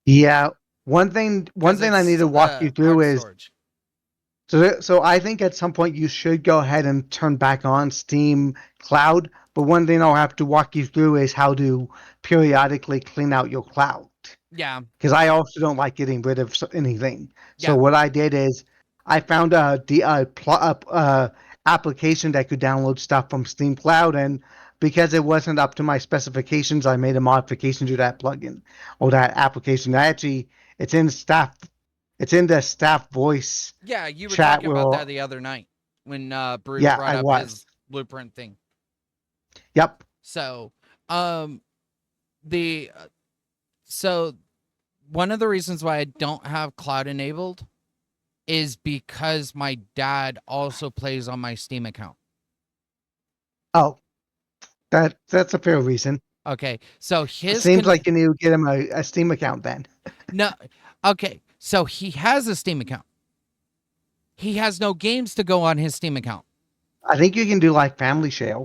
Yeah, one because thing I need it's to walk you through hard is storage. so I think at some point you should go ahead and turn back on Steam Cloud. But one thing I'll have to walk you through is how to periodically clean out your cloud. Yeah, Because I also don't like getting rid of anything. So yeah, what I did is I found application that could download stuff from Steam Cloud, and because it wasn't up to my specifications, I made a modification to that plugin or that application. Actually, it's in staff. It's in the staff voice yeah. You were chat. talking Where about that the other night when Brute yeah, brought I up his was. blueprint thing. Yep. So, um, the so one of the reasons why I don't have cloud enabled is because my dad also plays on my Steam account. Oh, that's a fair reason. Okay, so It his seems can like you need to get him a Steam account then. no. Okay, so he has a Steam account. He has no games to go on his Steam account. I think you can do like family share.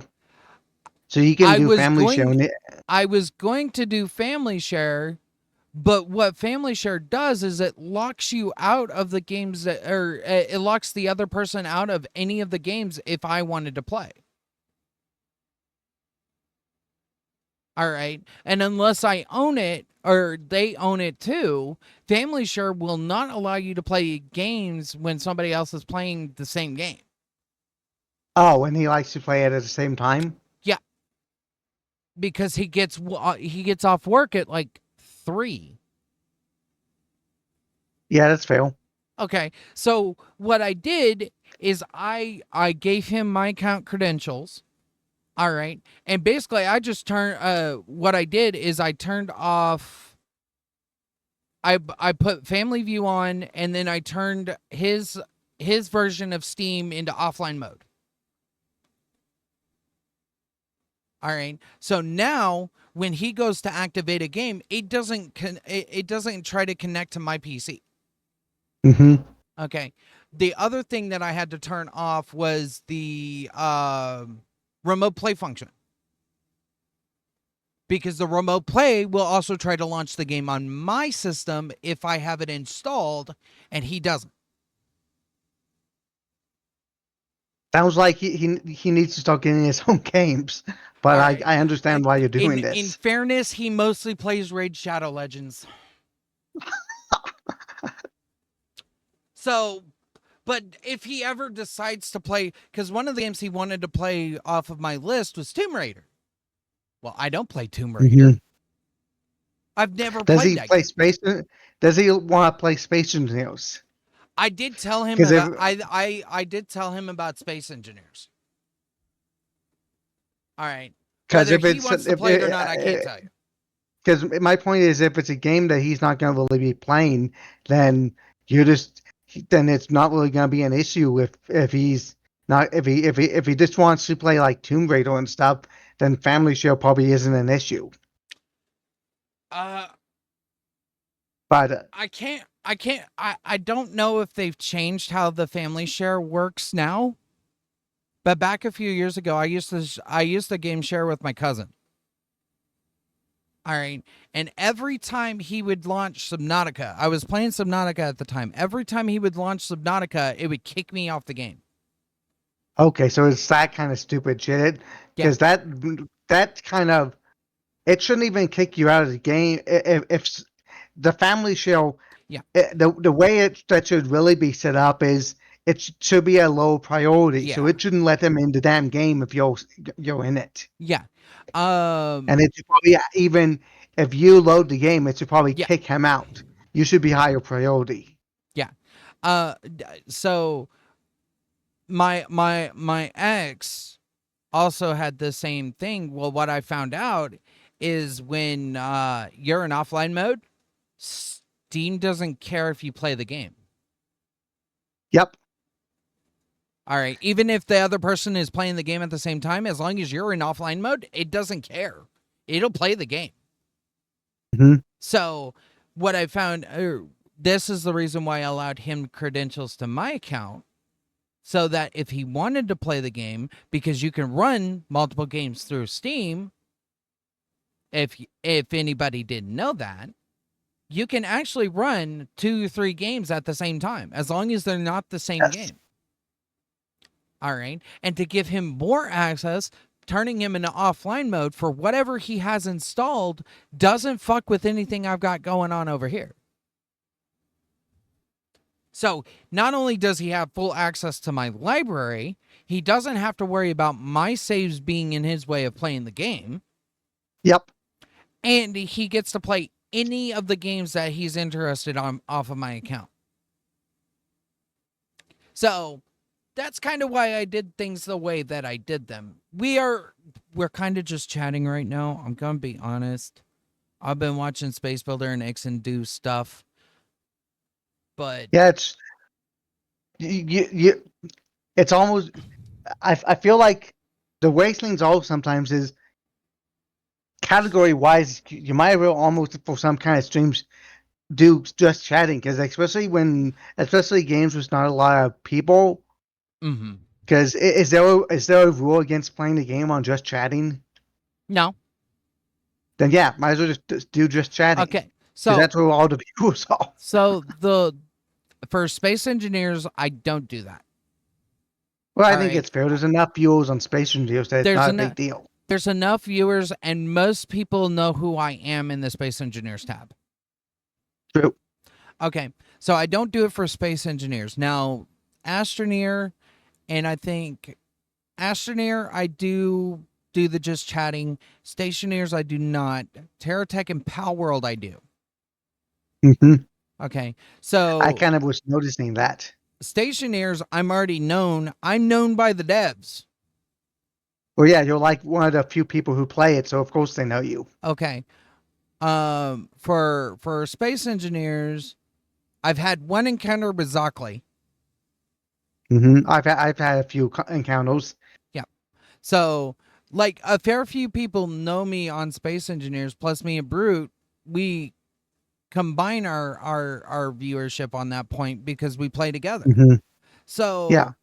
So you can I do was family share. going, I was going to do family share. But what Family Share does is it locks you out of the games that, or it locks the other person out of any of the games if I wanted to play. All right. And unless I own it or they own it too, Family Share will not allow you to play games when somebody else is playing the same game. Oh, and he likes to play it at the same time. Yeah, because he gets off work at like 3. Yeah, that's fair. Okay, so what I did is I gave him my account credentials. All right, and basically I just turned. What I did is I turned off. I put Family View on, and then I turned his version of Steam into offline mode. All right. So now when he goes to activate a game, it doesn't try to connect to my PC. Mm-hmm. Okay. The other thing that I had to turn off was the remote play function. Because the remote play will also try to launch the game on my system if I have it installed and he doesn't. Sounds like he needs to start getting his own games. But All right. I understand why you're doing In this. fairness, he mostly plays Raid Shadow Legends. So, but if he ever decides to play, because one of the games he wanted to play off of my list was Tomb Raider. Well, I don't play Tomb Raider. Mhm. I've never Does played he that play game. Space? Does he want to play Space Engineers? I did tell him Because if about I did tell him about Space Engineers. All right. because Whether if he it's wants to play it or not, I can't tell you. because my point is if it's a game that he's not going to really be playing, then you just then it's not really going to be an issue if he's not if he just wants to play like Tomb Raider and stuff, then Family Share probably isn't an issue. Uh But I don't know if they've changed how the family share works now. But back a few years ago, I used the game share with my cousin. All right. And every time he would launch Subnautica, I was playing Subnautica at the time. Every time he would launch Subnautica, it would kick me off the game. okay, so it's that kind of stupid shit. Yeah. Because that kind of it shouldn't even kick you out of the game if the Family Share. Yeah. The way that should really be set up is should be a low priority, so Yeah. it shouldn't let them in the damn game if you're in it. Yeah. And it should probably even if you load the game, it should probably Yeah. kick him out. You should be higher priority. Yeah. So my ex also had the same thing. Well, what I found out is when you're in offline mode, Steam doesn't care if you play the game. Yep. All right. Even if the other person is playing the game at the same time, as long as you're in offline mode, it doesn't care. It'll play the game. Mm-hmm. So what I found, this is the reason why I allowed him credentials to my account, so that if he wanted to play the game, because you can run multiple games through Steam, if anybody didn't know that, you can actually run 2 or 3 games at the same time, as long as they're not the same Yes. game. All right. And to give him more access, turning him into offline mode for whatever he has installed doesn't fuck with anything I've got going on over here. So not only does he have full access to my library, he doesn't have to worry about my saves being in his way of playing the game. Yep. And he gets to play any of the games that he's interested on off of my account. So that's kind of why I did things the way that I did them. We're kind of just chatting right now. I'm gonna be honest. I've been watching Space Builder and Ixon do stuff, but Yeah, it's almost. I feel like the way things are sometimes is category wise. You might as well almost for some kind of streams do just chatting because especially games with not a lot of people. mm-hmm. Because is there a rule against playing the game on just chatting? No. Then yeah, might as well just do just chatting. Okay. So So that's where all the viewers are. so for Space Engineers, I don't do that. Well, I All think right. it's fair. There's enough viewers on Space Engineers that it's not a big deal. There's enough viewers, and most people know who I am in the Space Engineers tab. True. Okay, so I don't do it for Space Engineers. Now, Astroneer, and I think Astroneer, I do the just chatting. Stationeers, I do not. Terratech and Pal World, I do. Mm-hmm. Okay. I So kind of was noticing that. stationaries, I'm already known. I'm known by the devs. Well, yeah, you're like one of the few people who play it, so of course they know you. Okay. For space engineers, I've had one encounter with Zockley. I've had a few encounters. Yeah. So like a fair few people know me on space engineers, plus me and Brute, we combine our viewership on that point because we play together. hmm Yeah. So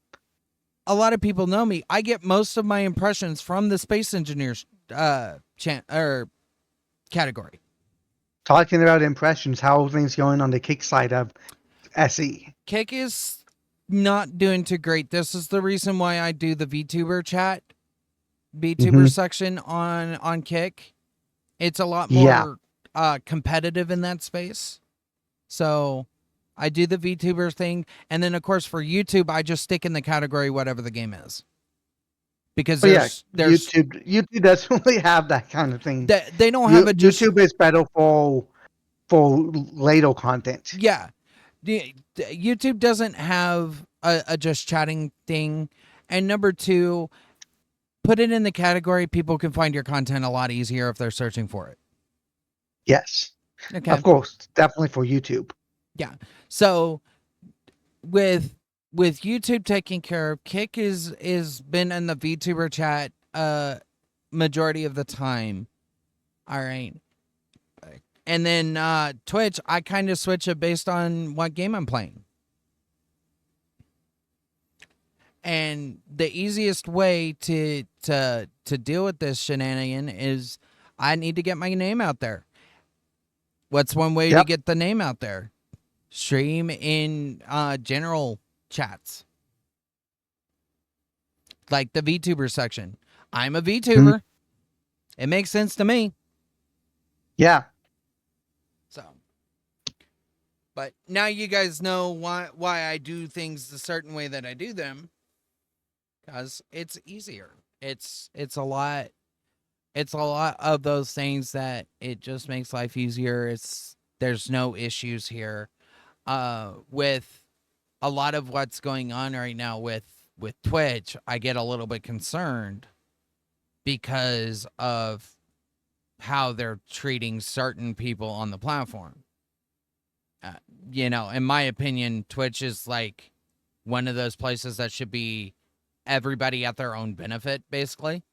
a lot of people know me. I get most of my impressions from the space engineers category. Talking about impressions, how are things going on the kick side of SE? Kick is not doing too great. This is the reason why I do the VTuber section on Kick. It's a lot Yeah. more competitive in that space. So I do the VTuber thing, and then of course for YouTube, I just stick in the category whatever the game is. Because But yeah, there's YouTube doesn't really have that kind of thing. they don't have a just YouTube is better for ladle content. yeah. YouTube doesn't have a just chatting thing, and number two, put it in the category. People can find your content a lot easier if they're searching for it. Yes. Okay. Of course, definitely for YouTube. Yeah. So with YouTube taking care of, Kick is been in the VTuber chat majority of the time. All right. And then Twitch, I kind of switch it based on what game I'm playing. And the easiest way to deal with this shenanigan is I need to get my name out there. What's one way to get the name out there? Stream in general chats. Like the VTuber section. I'm a VTuber. It makes sense to me. Yeah. So, but now you guys know why I do things the certain way that I do them. Because it's easier. It's a lot of those things that it just makes life easier. There's no issues here. With a lot of what's going on right now with Twitch, I get a little bit concerned because of how they're treating certain people on the platform. In my opinion, Twitch is like one of those places that should be everybody at their own benefit, basically.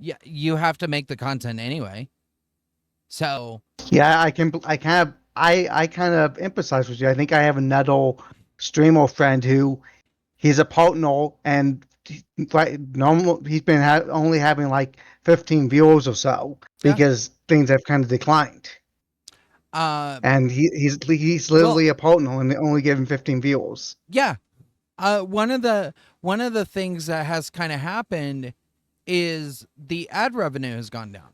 Yeah, you have to make the content anyway. So yeah, I kind of empathize with you. I think I have another streamer friend who he's a partner and normal he's been only having like 15 viewers or so because things have kind of declined. And he's literally a partner and only giving 15 viewers. Yeah. One of the things that has kind of happened is the ad revenue has gone down.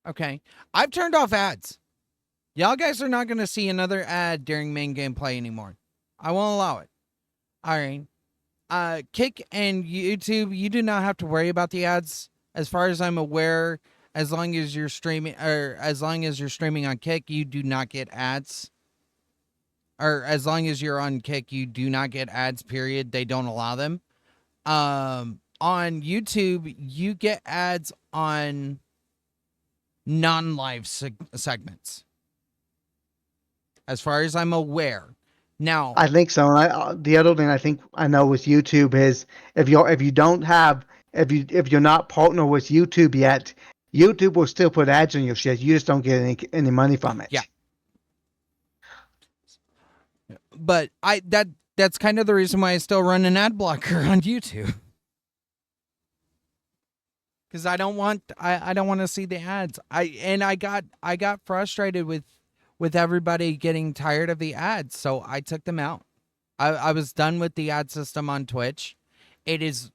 Okay. I've turned off ads. Y'all guys are not going to see another ad during main gameplay anymore. I won't allow it. All right. Kick and YouTube, you do not have to worry about the ads. As far as I'm aware, as long as you're streaming on Kick, you do not get ads. Or as long as you're on Kick, you do not get ads, period. They don't allow them. On YouTube, you get ads on non-live segments. As far as I'm aware. Now, I think so. And the other thing I think I know with YouTube is if you're not partner with YouTube yet, YouTube will still put ads on your shit. You just don't get any money from it. Yeah. But that's kind of the reason why I still run an ad blocker on YouTube. Because I don't want to see the ads. I got frustrated with everybody getting tired of the ads, so I took them out. I was done with the ad system on Twitch. It is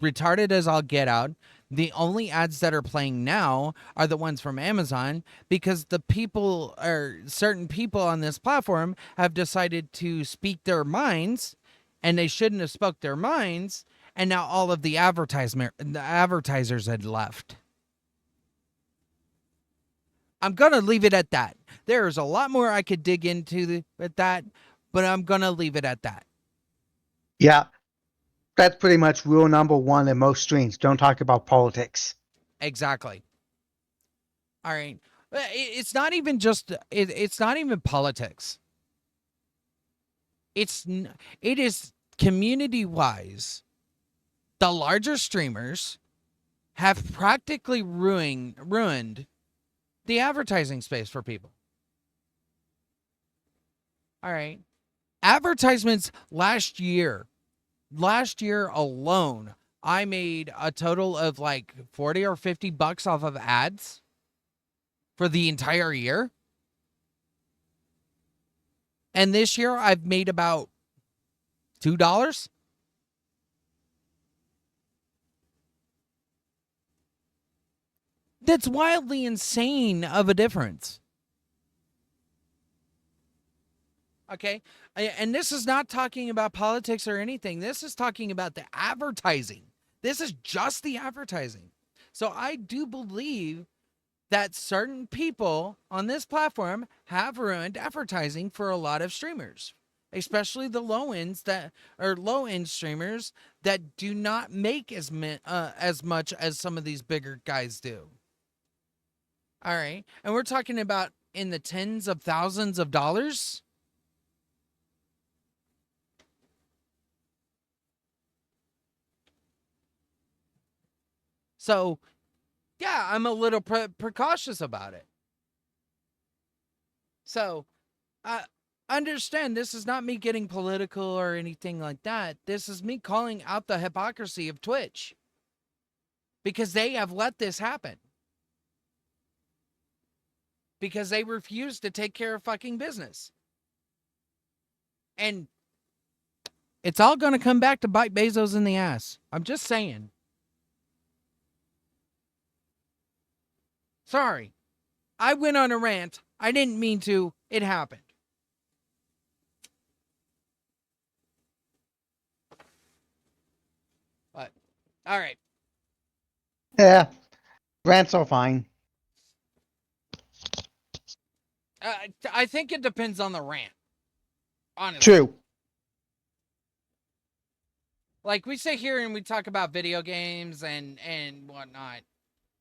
retarded as I'll get out. The only ads that are playing now are the ones from Amazon because the people or certain people on this platform have decided to speak their minds, and they shouldn't have spoke their minds. And now all of the advertisers had left. I'm going to leave it at that. There's a lot more I could dig into with that, but I'm going to leave it at that. Yeah, that's pretty much rule number one in most streams. Don't talk about politics. Exactly. All right. It's not even just it's not even politics. It is community wise. The larger streamers have practically ruined the advertising space for people. All right. Advertisements last year alone, I made a total of like 40 or 50 bucks off of ads for the entire year. And this year I've made about $2. That's wildly insane of a difference. Okay. And this is not talking about politics or anything. This is talking about the advertising. This is just the advertising. So I do believe that certain people on this platform have ruined advertising for a lot of streamers, especially the low end streamers that do not make as much as some of these bigger guys do. All right. And we're talking about in the tens of thousands of dollars. So, yeah, I'm a little precautious about it. So, understand this is not me getting political or anything like that. This is me calling out the hypocrisy of Twitch because they have let this happen. Because they refuse to take care of fucking business. And it's all going to come back to bite Bezos in the ass. I'm just saying. Sorry. I went on a rant. I didn't mean to. It happened. But, all right. Yeah, rants are fine. I think it depends on the rant. Honestly. True. Like we sit here and we talk about video games and whatnot.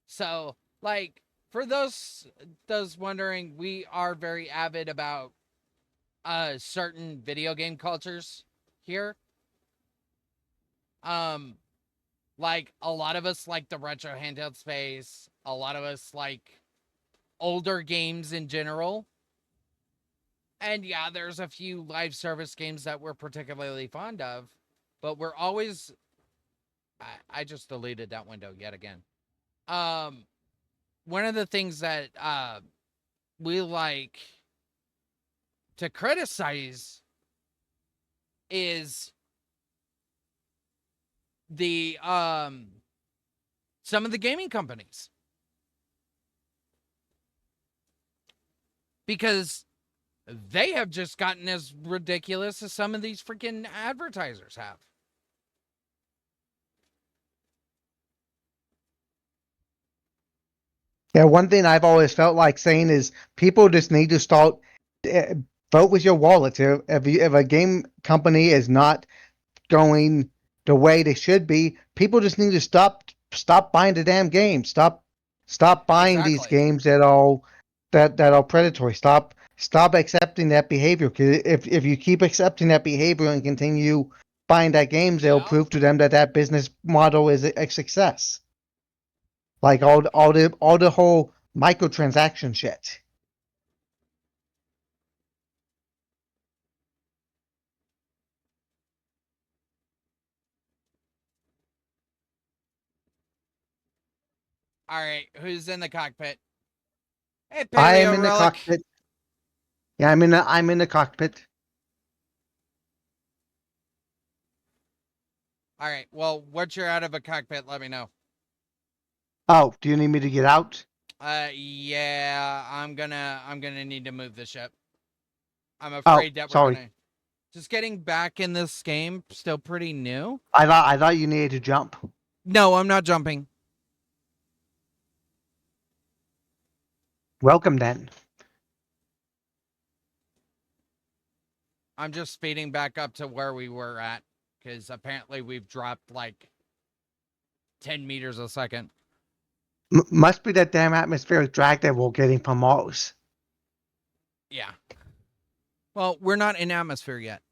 So, like, for those wondering, we are very avid about certain video game cultures here. Like a lot of us like the retro handheld space. A lot of us like older games in general. And yeah, there's a few live service games that we're particularly fond of, but we're always I just deleted that window yet again. One of the things that we like to criticize is the some of the gaming companies. Because they have just gotten as ridiculous as some of these freaking advertisers have. Yeah, one thing I've always felt like saying is people just need to start vote with your wallet. If a game company is not going the way they should be, people just need to stop buying the damn games. Stop buying these Exactly. games that are predatory. Stop accepting that behavior. Because if you keep accepting that behavior and continue buying that games, they'll Yep. prove to them that business model is a success. Like all the whole microtransaction shit. All right, who's in the cockpit? Hey, I Paleo am in the Relic. cockpit. Yeah, I'm in the cockpit. All right, well, once you're out of a cockpit, let me know. Oh, do you need me to get out? Yeah, I'm gonna need to move the ship. I'm Oh, afraid that we're sorry. gonna just getting back in this game, still pretty new. I thought you needed to jump. No, I'm not jumping. Welcome then. I'm just speeding back up to where we were at because apparently we've dropped like 10 meters a second. Must be that damn atmospheric drag that we're getting from Mars. Yeah. Well, we're not in atmosphere yet.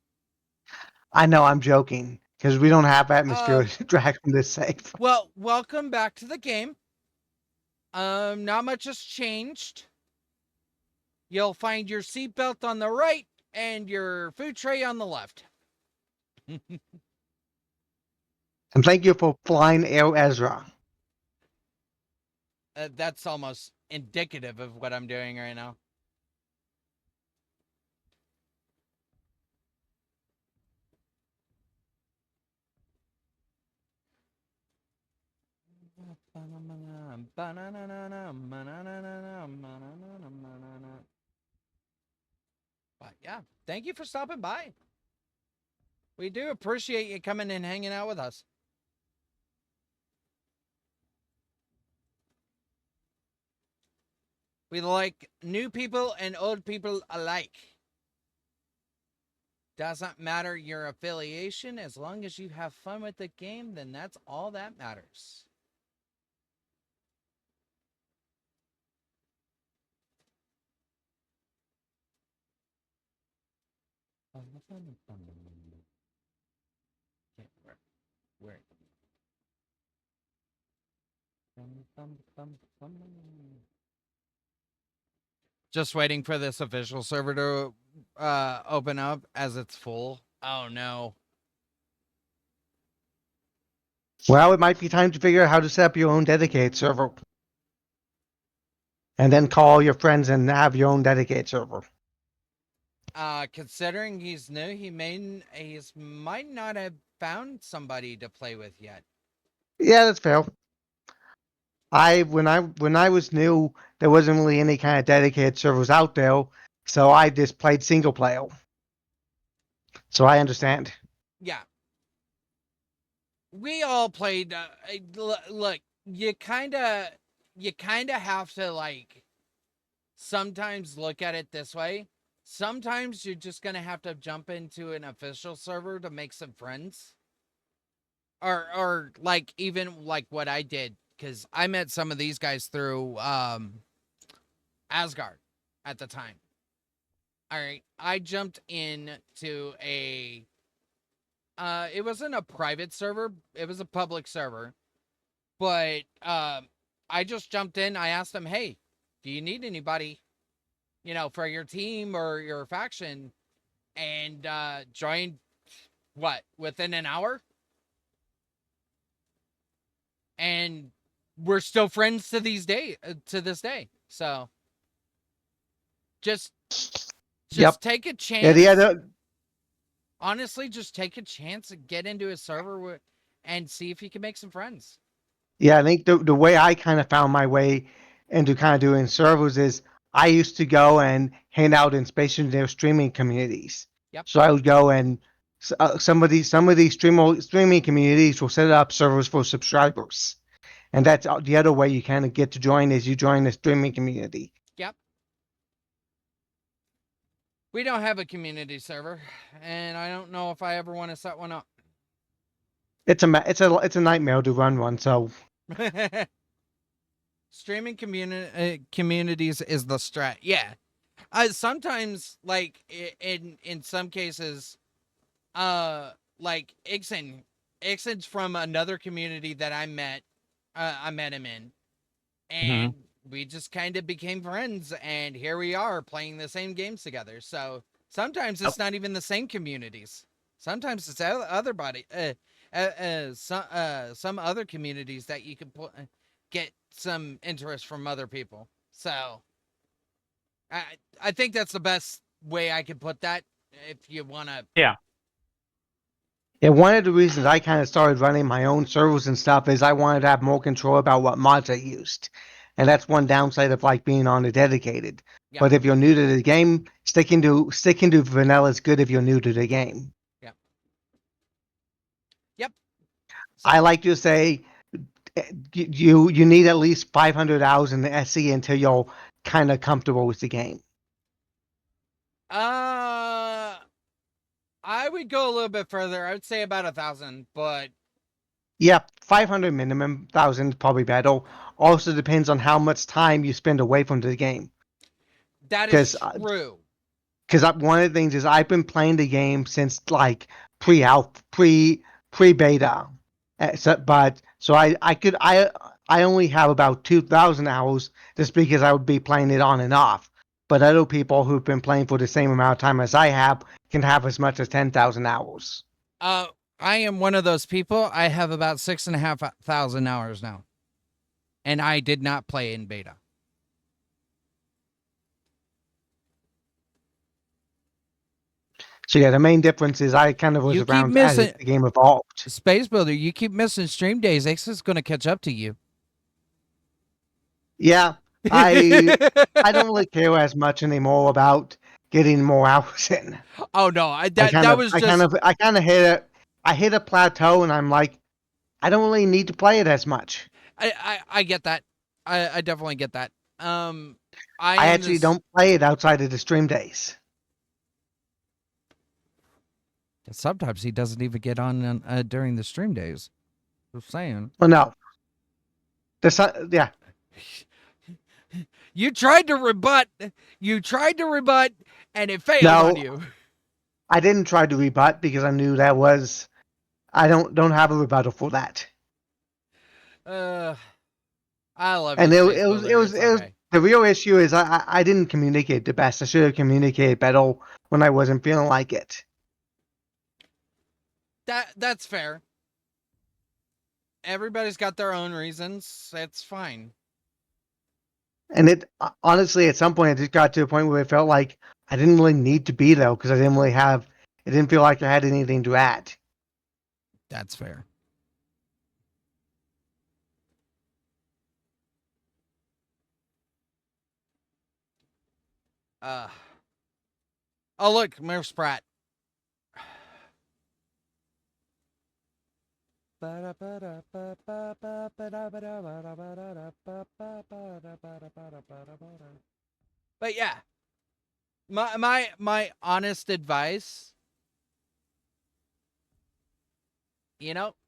I know, I'm joking, because we don't have Uh, atmospheric drag from this safe. Well, welcome back to the game. Not much has changed. You'll find your seatbelt on the right and your food tray on the left. And thank you for flying Air Ezra. That's almost indicative of what I'm doing right now. But yeah, thank you for stopping by. We do appreciate you coming and hanging out with us. We like new people and old people alike. Doesn't matter your affiliation, as long as you have fun with the game, then that's all that matters. Where? Just waiting for this official server to open up as it's full. Oh no. Well, it might be time to figure out how to set up your own dedicated server. And then call your friends and have your own dedicated server. Considering he's new, he might not have found somebody to play with yet. Yeah, that's fair. When I was new, there wasn't really any kind of dedicated servers out there, so I just played single player. So I understand. Yeah. We all played. Look, you kind of have to like sometimes look at it this way. Sometimes you're just gonna have to jump into an official server to make some friends, or like even like what I did, because I met some of these guys through Asgard at the time. All right, I jumped in to a. It wasn't a private server; it was a public server. But I just jumped in. I asked them, "Hey, do you need anybody, for your team or your faction?" And joined. What, within an hour? And we're still friends to this day. So just Yep. take a Yeah, chance. Honestly, just take a chance and get into a server and see if you can make some friends. I think the way I kind of found my way into kind of doing servers is I used to go and hang out in Space Engineer streaming communities. Yep. So I would go and some of these streaming communities will set up servers for subscribers, and that's the other way you kind of get to join is you join the streaming community. Yep. We don't have a community server, and I don't know if I ever want to set one up. It's a nightmare to run one. So streaming communities is the strat. Yeah. Sometimes, like in some cases, like Ixon's from another community that I met. I met him in, and we just kind of became friends, and here we are playing the same games together. So sometimes it's not even the same communities. Sometimes it's some other communities that you can get some interest from other people. So I think that's the best way I could put that. If you want to, Yeah. yeah, one of the reasons I kind of started running my own servers and stuff is I wanted to have more control about what mods I used, and that's one downside of like being on a dedicated. Yeah. But if you're new to the game, sticking to vanilla is good if you're new to the game. Yep. So, I like to say you need at least 500 hours in the SE until you'll kind of comfortable with the game? I would go a little bit further. I would say about 1,000, but Yeah, 500 minimum, 1,000 probably better. Also depends on how much time you spend away from the game. that is Because true. one of the things is I've been playing the game since like pre-alpha, pre-beta. So I only have about 2,000 hours just because I would be playing it on and off. But other people who've been playing for the same amount of time as I have can have as much as 10,000 hours. I am one of those people. I have about 6,500 hours now, and I did not play in beta. So yeah, the main difference is I kind of was You keep around as missing the game evolved. Space Builder. You keep missing stream days. X is going to catch up to you. Yeah, I don't really care as much anymore about getting more hours in. Oh no, I was I kind just of I kind of hit a plateau, and I'm like, I don't really need to play it as much. I get that. I definitely get that. I I am actually this. don't play it outside of the stream days. Sometimes he doesn't even get on during the stream days. Just saying. Well, no, yeah, You tried to rebut. You tried to rebut, and it failed on no, you. I didn't try to rebut because I knew that was I don't have a rebuttal for that. Uh, I love you, And Space Builder. It's it was okay. the real issue is I didn't communicate the best. I should have communicated better when I wasn't feeling like it. That's fair. Everybody's got their own reasons. It's fine. And it honestly, at some point, it just got to a point where it felt like I didn't really need to be there because I didn't really have. It didn't feel like I had anything to add. That's fair. Oh look, Mayor Sprat. But yeah, my honest advice,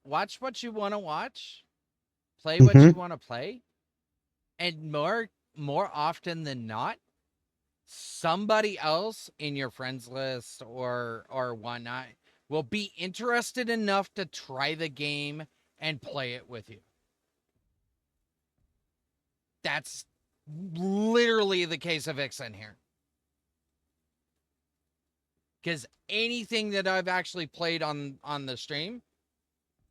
watch what you want to watch, play what you want to play, and more often than not, somebody else in your friends list or whatnot will be interested enough to try the game and play it with you. That's literally the case of Ixen here. Because anything that I've actually played on the stream,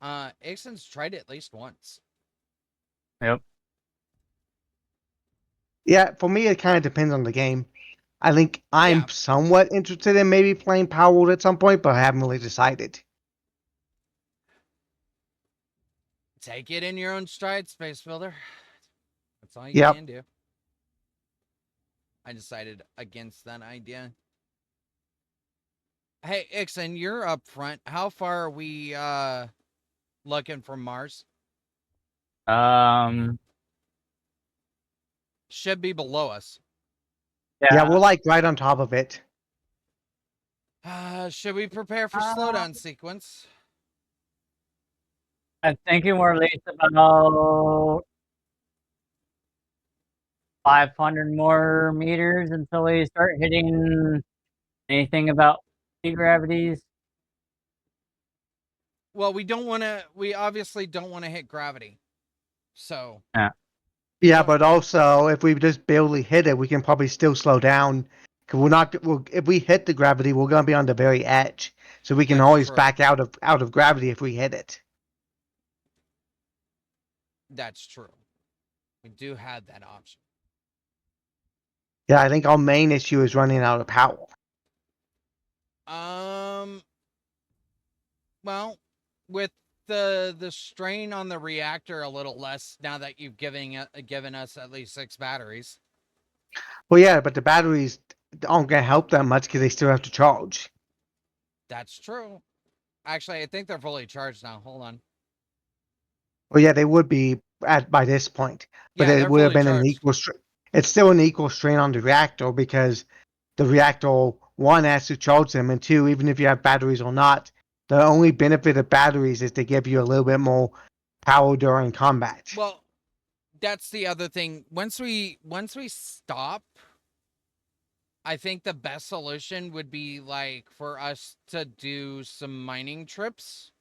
Ixen's tried it at least once. Yep. Yeah, for me, it kind of depends on the game. I think I'm Yeah. somewhat interested in maybe playing Power World at some point, but I haven't really decided. Take it in your own stride, Space Builder. That's all you Yep. can do. I decided against that idea. Hey, Ixen, you're up front. How far are we looking from Mars? Should be below us. Yeah, we're like right on top of it. Should we prepare for slowdown sequence? I'm thinking we're at least about 500 more meters until we start hitting anything about gravities. Well, we obviously don't want to hit gravity. So. Yeah, but also if we just barely hit it, we can probably still slow down. Cause if we hit the gravity, we're gonna be on the very edge, so we can That's always true. back out of gravity if we hit it. That's true. We do have that option. Yeah, I think our main issue is running out of power. Well, with the strain on the reactor a little less now that you've given us at least 6 batteries. Well, yeah, but the batteries aren't gonna help that much because they still have to charge. That's true. Actually, I think they're fully charged now. Hold on. Well, yeah, they would be by this point, but Yeah, it they're would have fully been an charged. it's still an equal strain on the reactor because the reactor, one, has to charge them, and two, even if you have batteries or not, the only benefit of batteries is to give you a little bit more power during combat. Well, that's the other thing. Once we stop, I think the best solution would be like for us to do some mining trips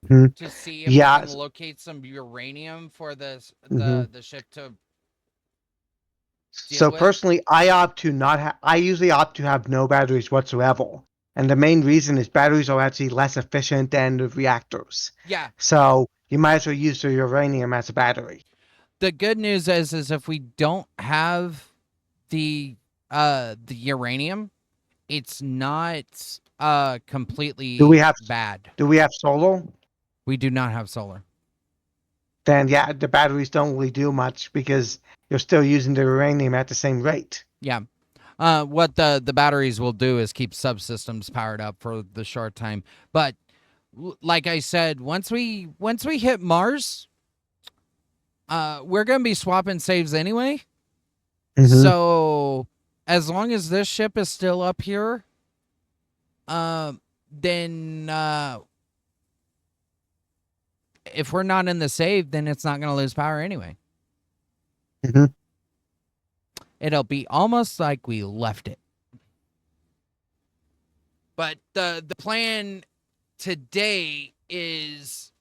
Mhm. to see if we Yeah. can locate some uranium for this Mhm. the ship to deal So with. personally, I opt to not have. I usually opt to have no batteries whatsoever, and the main reason is batteries are actually less efficient than the reactors. Yeah. So you might as well use the uranium as a battery. The good news is if we don't have the uranium, it's not Do we completely have bad. Do we have solar? We do not have solar. Then yeah, the batteries don't really do much because you're still using the uranium at the same rate. Yeah. What the batteries will do is keep subsystems powered up for the short time. But like I said, once we hit Mars, we're gonna be swapping saves anyway. Mm-hmm. So as long as this ship is still up here, then if we're not in the save, then it's not gonna lose power anyway. Mm-hmm. It'll be almost like we left it. But the plan today is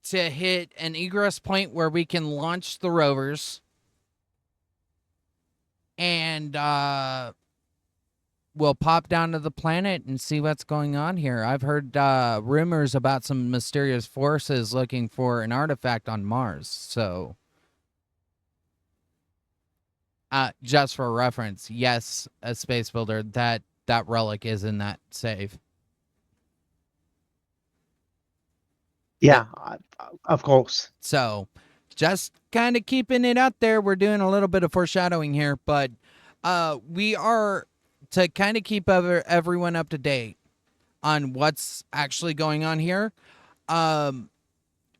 to hit an egress point where we can launch the rovers and we'll pop down to the planet and see what's going on here. I've heard rumors about some mysterious forces looking for an artifact on Mars. So just for reference, yes, a space builder, that relic is in that save. Yeah, of course. So just kind of keeping it out there. We're doing a little bit of foreshadowing here, but we are to kind of keep everyone up to date on what's actually going on here.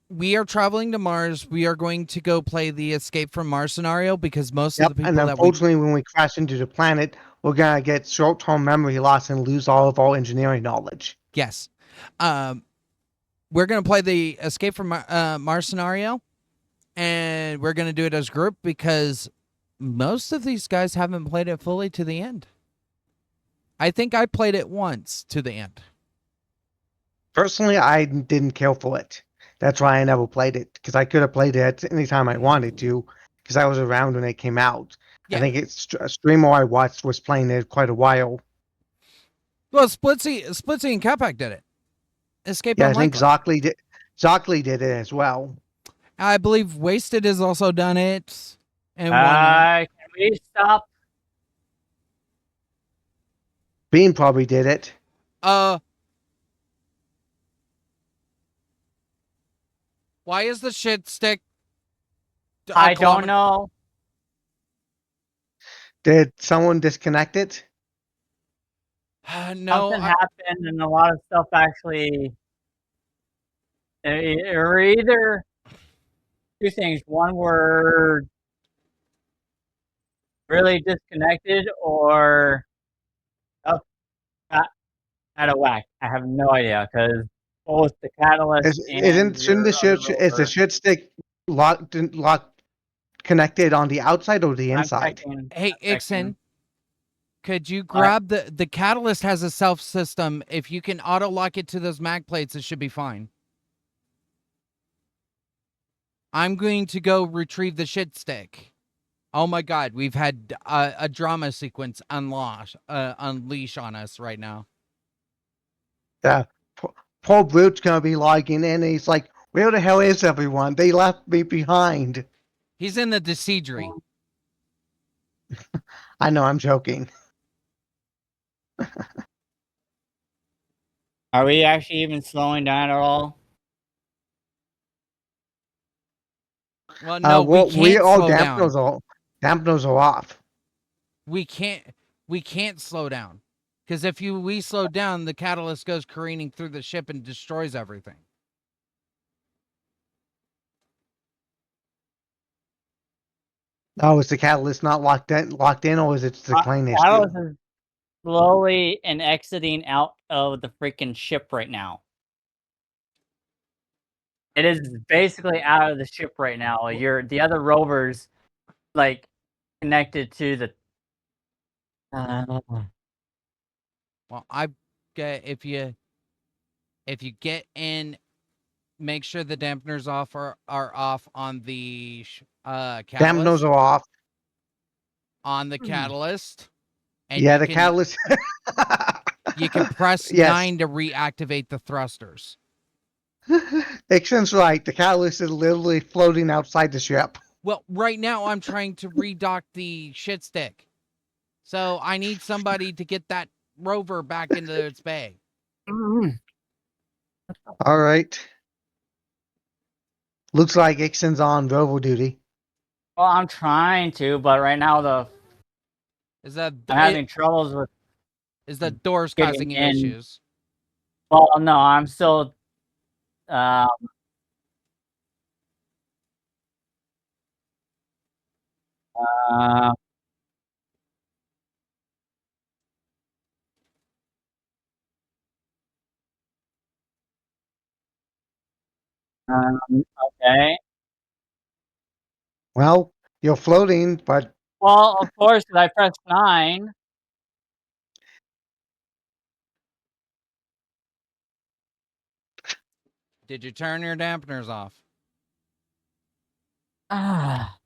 We are traveling to Mars. We are going to go play the Escape from Mars scenario because most of Yep. the And people that we unfortunately, when we crash into the planet, we're gonna get short-term memory loss and lose all of our engineering knowledge. yes, we're going to play the Escape from Mars scenario, and we're going to do it as a group because most of these guys haven't played it fully to the end. I think I played it once to the end. Personally, I didn't care for it. That's why I never played it because I could have played it anytime I wanted to because I was around when it came out. I Yeah. think it's a streamer I watched was playing it quite a while. Well, Splitsy and Capac did it. Escape Yeah, I think Unlikely. Zockley did it as well. I believe Wasted has also done it and won it. Can we stop? Bean probably did it. Why is the shit stick? I don't know. Did someone disconnect it? No, Something happened, and a lot of stuff actually. Or either two things. One, we're really disconnected, or oh, got out of whack. I have no idea because both the catalyst and Shouldn't your other is the rover. shit stick locked connected on the outside or the I'm inside? checking. hey I'm checking. Ixen, could you What? grab the catalyst has a self system. If you can auto lock it to those mag plates, it should be fine. I'm going to go retrieve the shit stick. Oh my god, we've had a drama sequence unleash on us right now. Yeah. Poor Brute's gonna be logging in and he's like, where the hell is everyone? They left me behind. He's in the Deciduary. I know, I'm joking. Are we actually even slowing down at all? Well, no, we We can't all slow down. dampeners are off. We can't slow down. Because if we slow down, the catalyst goes careening through the ship and destroys everything. Oh, is the catalyst not locked in, or is it just a plane issue? Catalyst is slowly and exiting out of the freaking ship right now. It is basically out of the ship right now. The other rovers, like, connected to the. Well, I get if you get in, make sure the dampeners are off on the Dampeners catalyst. are off. On the catalyst, and Yeah, you the can catalyst. press Yes. 9 to reactivate the thrusters. Ixon's right. The catalyst is literally floating outside the ship. Well, right now I'm trying to redock the shit stick, so I need somebody to get that rover back into its bay. All right. Looks like Ixon's on rover duty. Well, I'm trying to, but right now Is that I'm having troubles with is the doors getting causing you in. issues? Well, no, I'm still. Uh, uh, okay. Well, you're floating, but Well, of course, 'cause I pressed 9. Did you turn your dampeners off? Ah.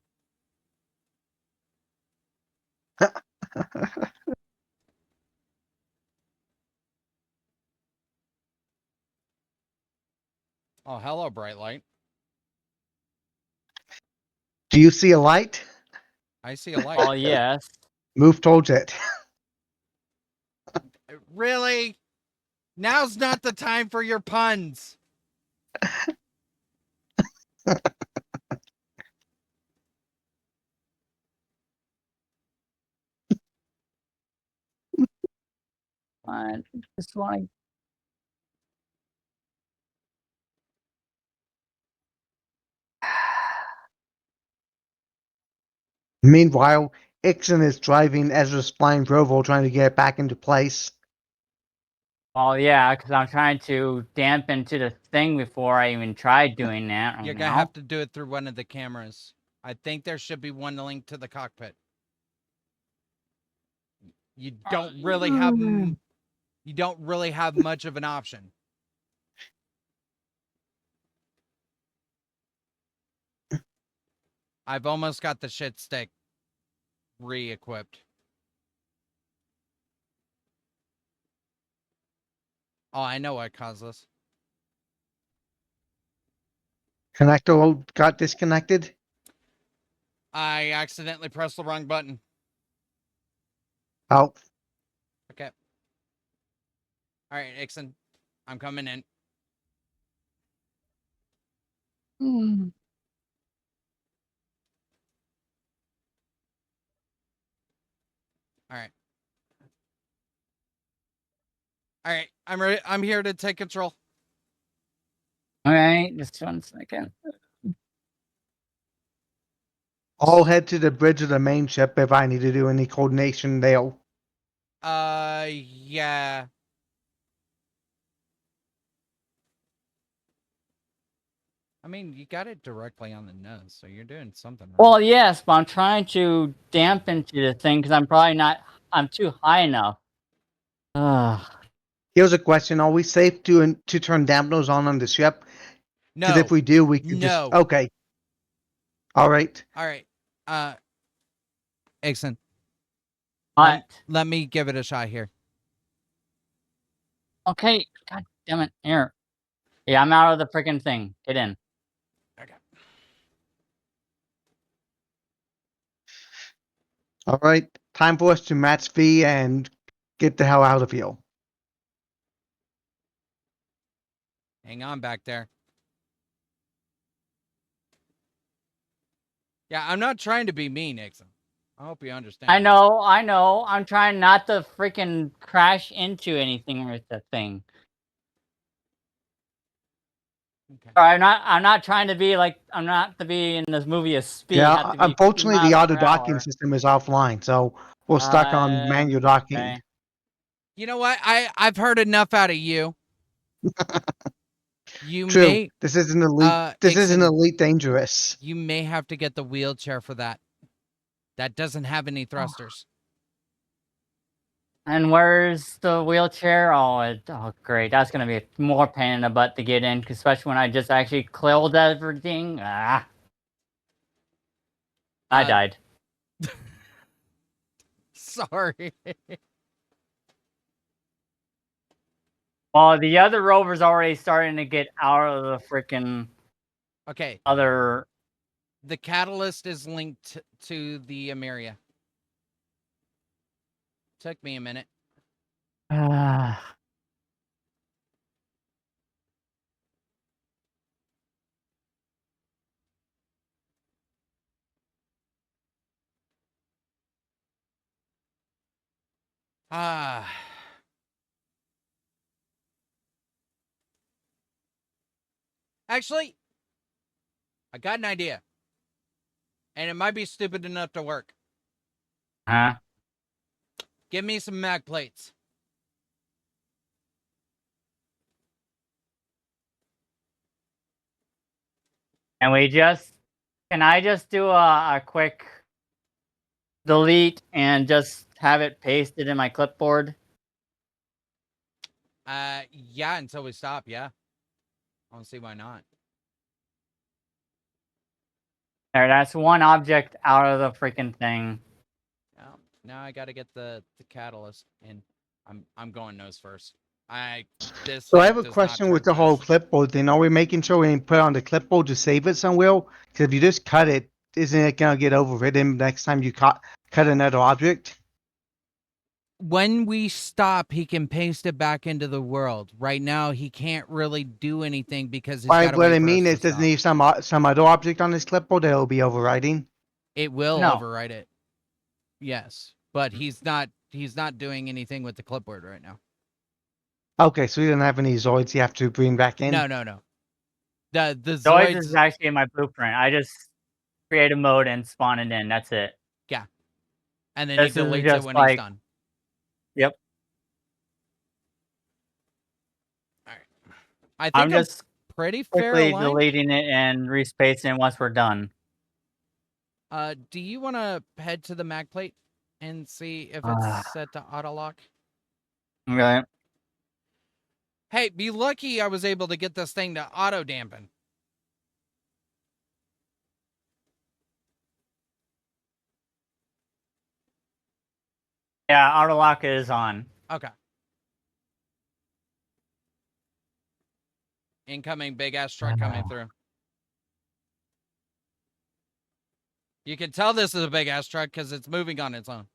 Oh, hello, bright light. do you see a light? I see a light. Well, yes. Move towards it. Really? Now's not the time for your puns. I just want Meanwhile, Ixon is driving Ezra's flying rover, trying to get it back into place. Well, yeah, because I'm trying to dampen to the thing before I even tried doing that right You're gonna now. have to do it through one of the cameras. I think there should be one linked to the cockpit. You don't really have much of an option. I've almost got the shit stick re-equipped. Oh, I know what caused this. Connector got disconnected. I accidentally pressed the wrong button. Oh, Okay. All right, Ixon, I'm coming in. All right. All right, I'm ready. I'm here to take control. Okay, just 1 second. I'll head to the bridge of the main ship if I need to do any coordination there. Yeah. I mean, you got it directly on the nose, so you're doing something right. Well, yes, but I'm trying to dampen to the thing because I'm too high enough. Here's a question: are we safe to turn dampeners on the ship? Because No. if we do, we could just No. okay. All right. All right. Ixon, What? let me give it a shot here. Okay, god damn it. Here. Yeah, I'm out of the freaking thing. Get in. Okay. All right. Time for us to match V and get the hell out of here. Hang on back there. Yeah, I'm not trying to be mean, Ixon. I hope you understand. I know. I'm trying not to freaking crash into anything with the thing. Okay. Sorry, I'm not trying to be like I'm not to be in this movie a speed. Yeah, Have to be 50 unfortunately, the miles auto per docking hour. system is offline, so we're stuck on manual docking. Okay. You know what? I've heard enough out of you. You True. may This isn't elite. This isn't Ixon, elite dangerous. you may have to get the wheelchair for that. That doesn't have any thrusters. And where's the wheelchair? Oh, great. That's gonna be more pain in the butt to get in, especially when I just actually killed everything. I Uh, died. Sorry. Well, the other rover's already starting to get out of the freaking Okay. other. The catalyst is linked to the Amiria. Took me a minute. Ah. Actually, I got an idea. And it might be stupid enough to work. Huh? Give me some mag plates. And can I just do a quick delete and just have it pasted in my clipboard? Yeah, until we stop, yeah. I don't see why not. There, that's one object out of the freaking thing. Now I gotta get the catalyst in. I'm going nose first. This So I thing have a does not question turn with the whole fast. clipboard thing. Are we making sure we put it on the clipboard to save it somewhere? Because if you just cut it, isn't it gonna get overwritten next time you cut another object? When we stop, he can paste it back into the world. Right now, he can't really do anything because he's got to What wait I for us mean to is, doesn't stop. he have some other object on his clipboard that will be overwriting? It will No. overwrite it. Yes, but he's not doing anything with the clipboard right now. Okay, so we don't have any Zoids you have to bring back in? No. The Noise is Zoids, actually in my blueprint. I just create a mode and spawn it in. That's it. yeah. And then he This is deletes it just when he's like, done. yep. All right. I I'm think I'm just pretty fair quickly aligned. deleting it and respacing it once we're done. Do you want to head to the mag plate and see if it's Ah. set to auto lock? Okay. Hey, be lucky I was able to get this thing to auto dampen. Yeah, auto lock is on. Okay. Incoming big ass truck coming through. You can tell this is a big ass truck because it's moving on its own.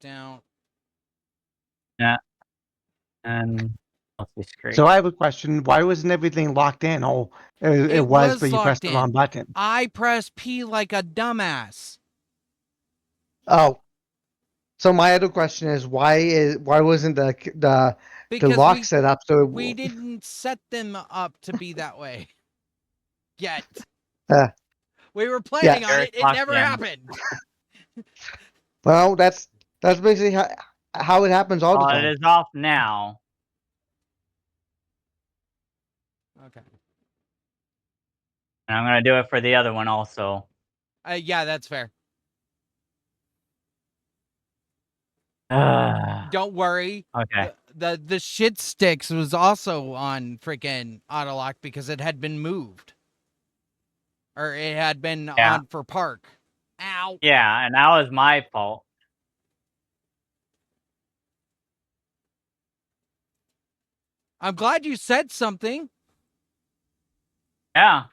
Down. Yeah. And let's be straight. So I have a question. Why wasn't everything locked in? Oh, it was, but you pressed locked the in. wrong button. I pressed P like a dumbass. Oh. So my other question is, why wasn't the Because lock set up? So we didn't set them up to be that way yet. uh, We were planning on There's it. It locked never in. happened. well, that's basically how it happens all the Oh, it time. is off now. Okay. And I'm gonna do it for the other one also. Yeah, that's fair. Okay. Don't worry. The shit sticks was also on freaking auto lock because it had been moved. Or it had been Yeah. on for park. Ow. Yeah, and that was my fault. I'm glad you said something. Yeah.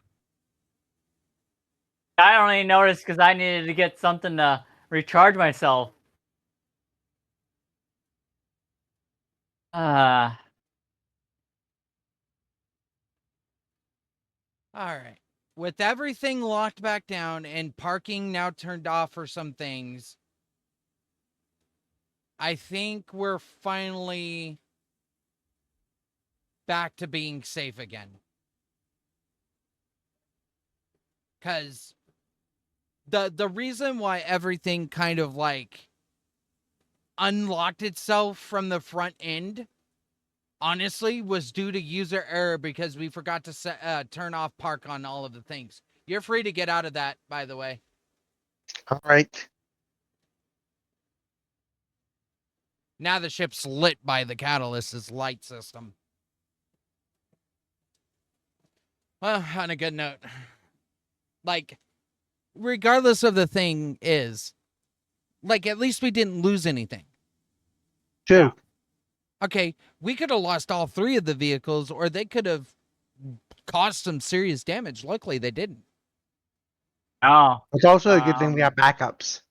I only noticed because I needed to get something to recharge myself. Uh, All right. With everything locked back down and parking now turned off for some things, I think we're finally back to being safe again. Because the reason why everything kind of like unlocked itself from the front end, honestly, was due to user error because we forgot to turn off park on all of the things. You're free to get out of that, by the way. All right. Now the ship's lit by the catalyst's light system. Well, on a good note, like, regardless of the thing is, like, at least we didn't lose anything. True. Okay, we could have lost all three of the vehicles, or they could have caused some serious damage. Luckily, they didn't. Oh, It's also a good thing we have backups.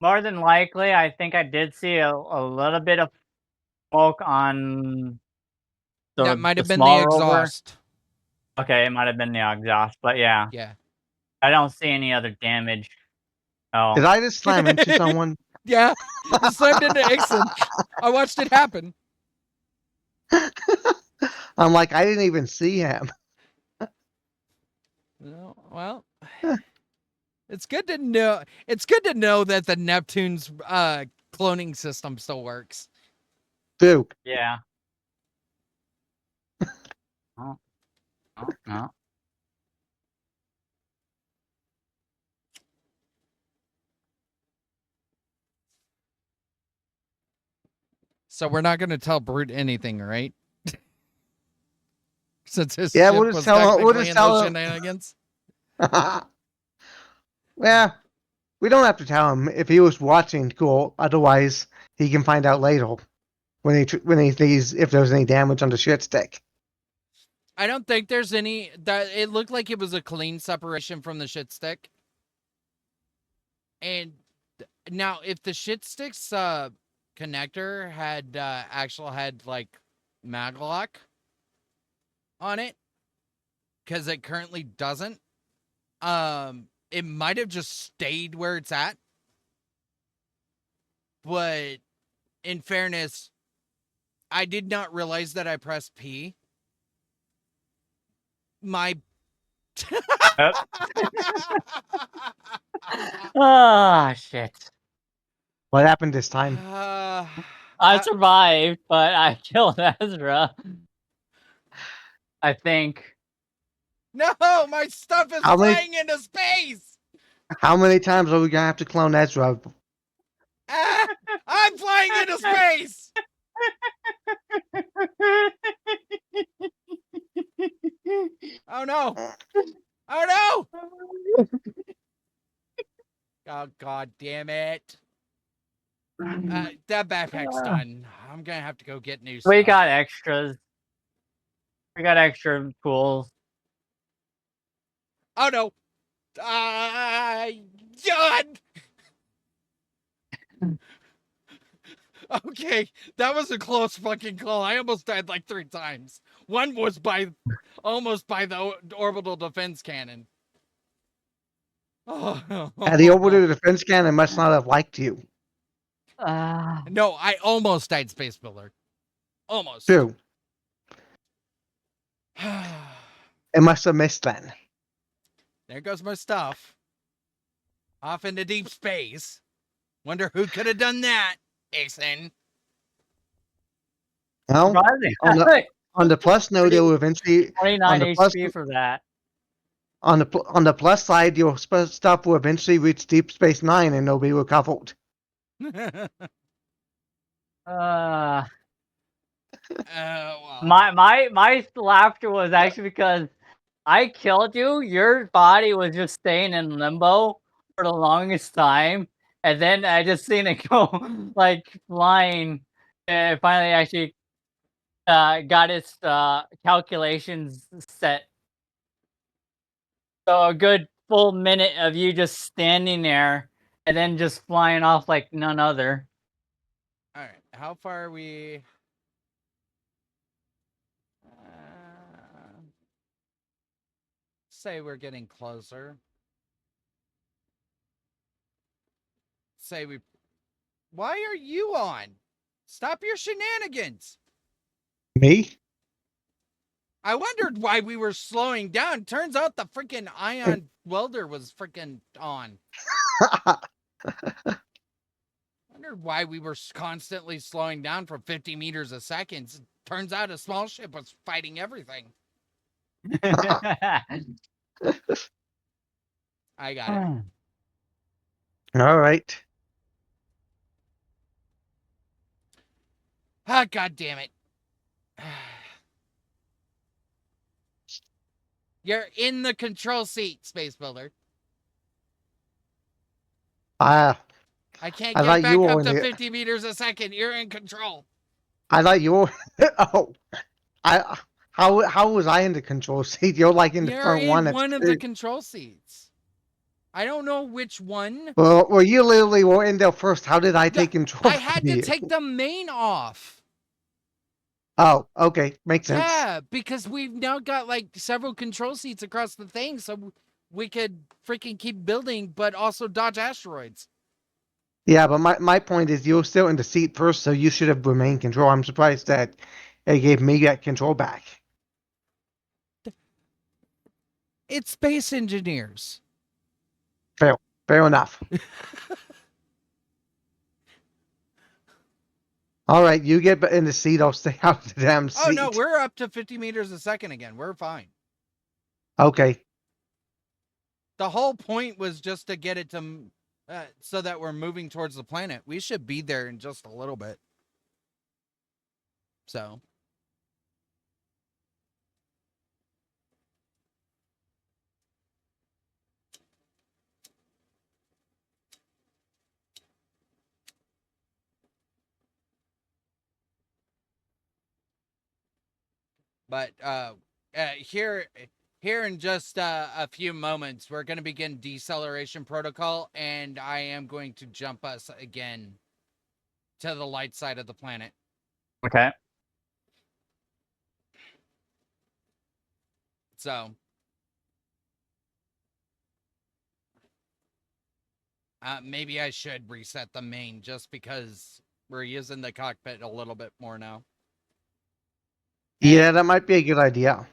more than likely, I think I did see a little bit of smoke on That might the have been the small rover. exhaust. Okay, it might have been the exhaust, but yeah, Yeah. I don't see any other damage. Oh, Did I just slam into someone? Yeah. It slammed into Ixon. I watched it happen. I'm like, I didn't even see him. No, well, it's good to know. It's good to know that the Neptune's cloning system still works. True. yeah. Oh, no. So we're not going to tell Brute anything, right? Since his Yeah, ship was technically in those shenanigans. Yeah, we don't have to tell him if he was watching. Cool. Otherwise, he can find out later when he sees if there's any damage on the shit stick. I don't think there's any. That it looked like it was a clean separation from the shit stick. And now, if the shit stick's connector had had like maglock on it, because it currently doesn't, it might have just stayed where it's at. But in fairness, I did not realize that I pressed P. My Yep. Ah, shit. What happened this time? I survived, but I killed Ezra. I think. No, my stuff is How many- flying into space. How many times are we gonna have to clone Ezra? I'm flying into space. Oh no. Oh no. Oh god damn it. That backpack's done. I'm gonna have to go get new stuff. We got extras. We got extra tools. Oh no. God. Okay, that was a close fucking call. I almost died like 3 times. One was almost by the orbital defense cannon. Oh. Had he orbited a defense cannon, must not have liked you. No, I almost died, Space Builder. Almost. True. It must have missed then. There goes my stuff. Off into deep space. Wonder who could have done that, Ixon. Well, on the plus note, it will eventually 29 HP for that. on the plus side, your stuff will eventually reach Deep Space Nine and it'll be recovered. Well. My laughter was actually because I killed you. Your body was just staying in limbo for the longest time, and then I just seen it go like flying. And it finally actually got its calculations set. So a good full minute of you just standing there and then just flying off like none other. All right, how far are we? Say we're getting closer. Say we Why are you on? Stop your shenanigans. Me? I wondered why we were slowing down. Turns out the freaking ion welder was freaking on. Wondered why we were constantly slowing down for 50 meters a second. Turns out a small ship was fighting everything. I got it. All right. Ah, God damn it. You're in the control seat, Space Builder. I I can't I get thought you back were up in to the. 50 meters a second. You're in control. I thought you were. Oh, I. How was I in the control seat? You're like in the You're front one. in That's one of the good. control seats. I don't know which one. Well, you literally were in there first. How did I take control I from had to you? take the main off. Oh, okay, makes sense. Yeah, because we've now got like several control seats across the thing, so we could freaking keep building, but also dodge asteroids. Yeah, but my point is you were still in the seat first, so you should have remained control. I'm surprised that it gave me that control back. It's space engineers. Fair enough. All right, you get in the seat. I'll stay out of the damn seat. Oh no, we're up to 50 meters a second again. We're fine. Okay. The whole point was just to get it to so that we're moving towards the planet. We should be there in just a little bit. So, but here in just a few moments, we're going to begin deceleration protocol, and I am going to jump us again to the light side of the planet. Okay. So, maybe I should reset the main just because we're using the cockpit a little bit more now. Yeah, And, that might be a good idea.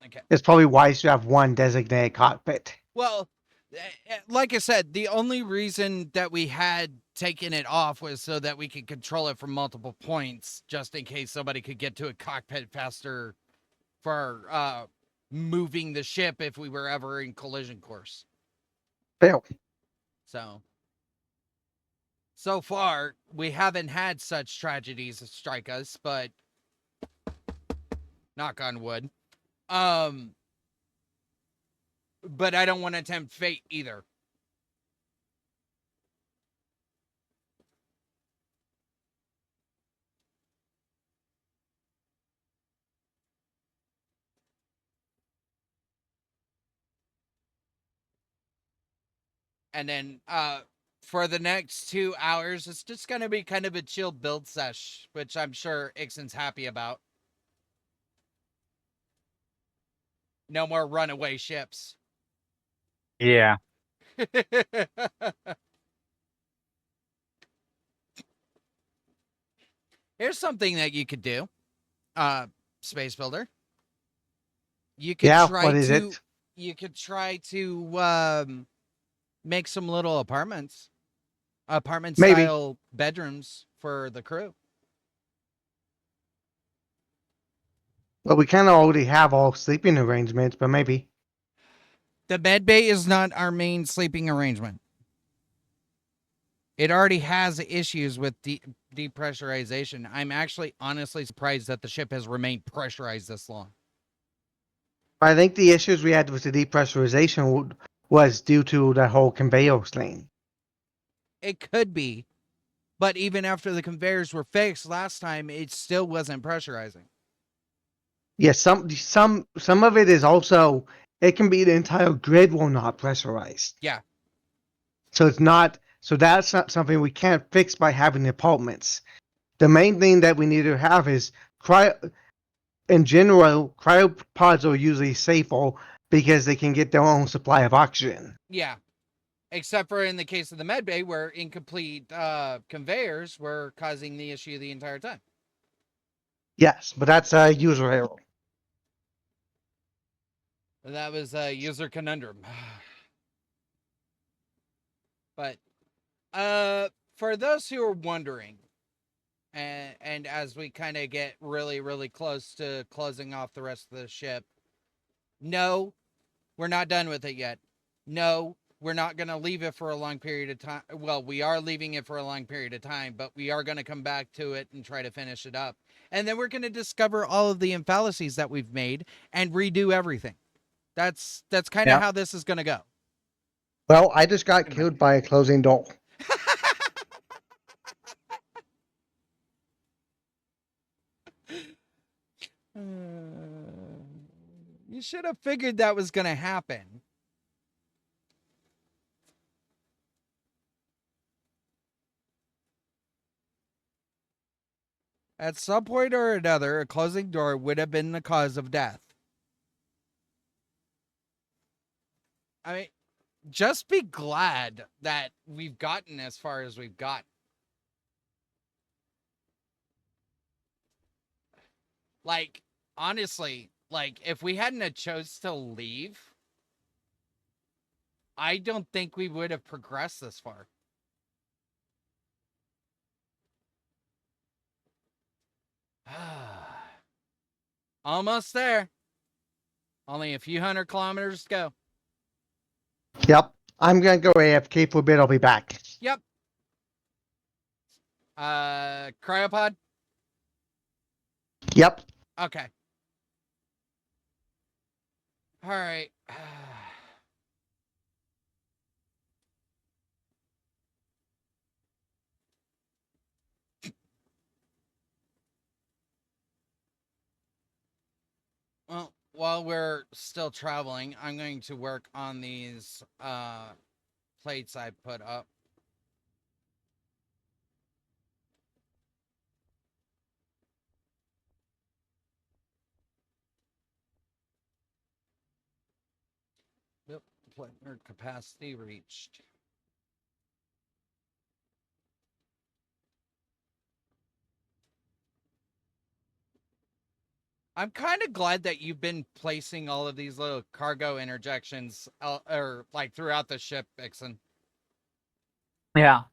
okay. It's probably wise to have one designated cockpit. Well, like I said, the only reason that we had taken it off was so that we could control it from multiple points, just in case somebody could get to a cockpit faster for moving the ship if we were ever in collision course. Fail. So far, we haven't had such tragedies strike us, but knock on wood. But I don't want to tempt fate either. And then for the next 2 hours, it's just going to be kind of a chill build sesh, which I'm sure Ixon's happy about. No more runaway ships. Yeah. Here's something that you could do, Space Builder. You could Yeah, try what is to it? you could try to make some little apartment Maybe. style bedrooms for the crew. Well, we kind of already have all sleeping arrangements, but maybe. The med bay is not our main sleeping arrangement. It already has issues with depressurization. I'm actually honestly surprised that the ship has remained pressurized this long. I think the issues we had with the depressurization was due to the whole conveyor thing. It could be, but even after the conveyors were fixed last time, it still wasn't pressurizing. Yes, some of it is also it can be the entire grid will not pressurize. Yeah. So it's not that's not something we can't fix by having the apartments. The main thing that we need to have is in general, cryopods are usually safer because they can get their own supply of oxygen. Yeah. Except for in the case of the med bay, where incomplete conveyors were causing the issue the entire time. Yes, but that's a user error. That was a user conundrum. But for those who are wondering, and as we kind of get really, really close to closing off the rest of the ship, no, we're not done with it yet. No, we're not going to leave it for a long period of time. Well, we are leaving it for a long period of time, but we are going to come back to it and try to finish it up. And then we're going to discover all of the fallacies that we've made and redo everything. That's kind of Yep. how this is going to go. Well, I just got killed by a closing door. You should have figured that was going to happen. At some point or another, a closing door would have been the cause of death. I mean, just be glad that we've gotten as far as we've gotten. Like, honestly, like, if we hadn't have chose to leave, I don't think we would have progressed this far. Almost there. Only a few 100 kilometers to go. Yep. I'm gonna go AFK for a bit. I'll be back. Yep. Cryopod? Yep. Okay. All right. Well, while we're still traveling, I'm going to work on these plates I put up. Yep, planar capacity reached. I'm kind of glad that you've been placing all of these little cargo interjections or like throughout the ship, Vixen. Yeah.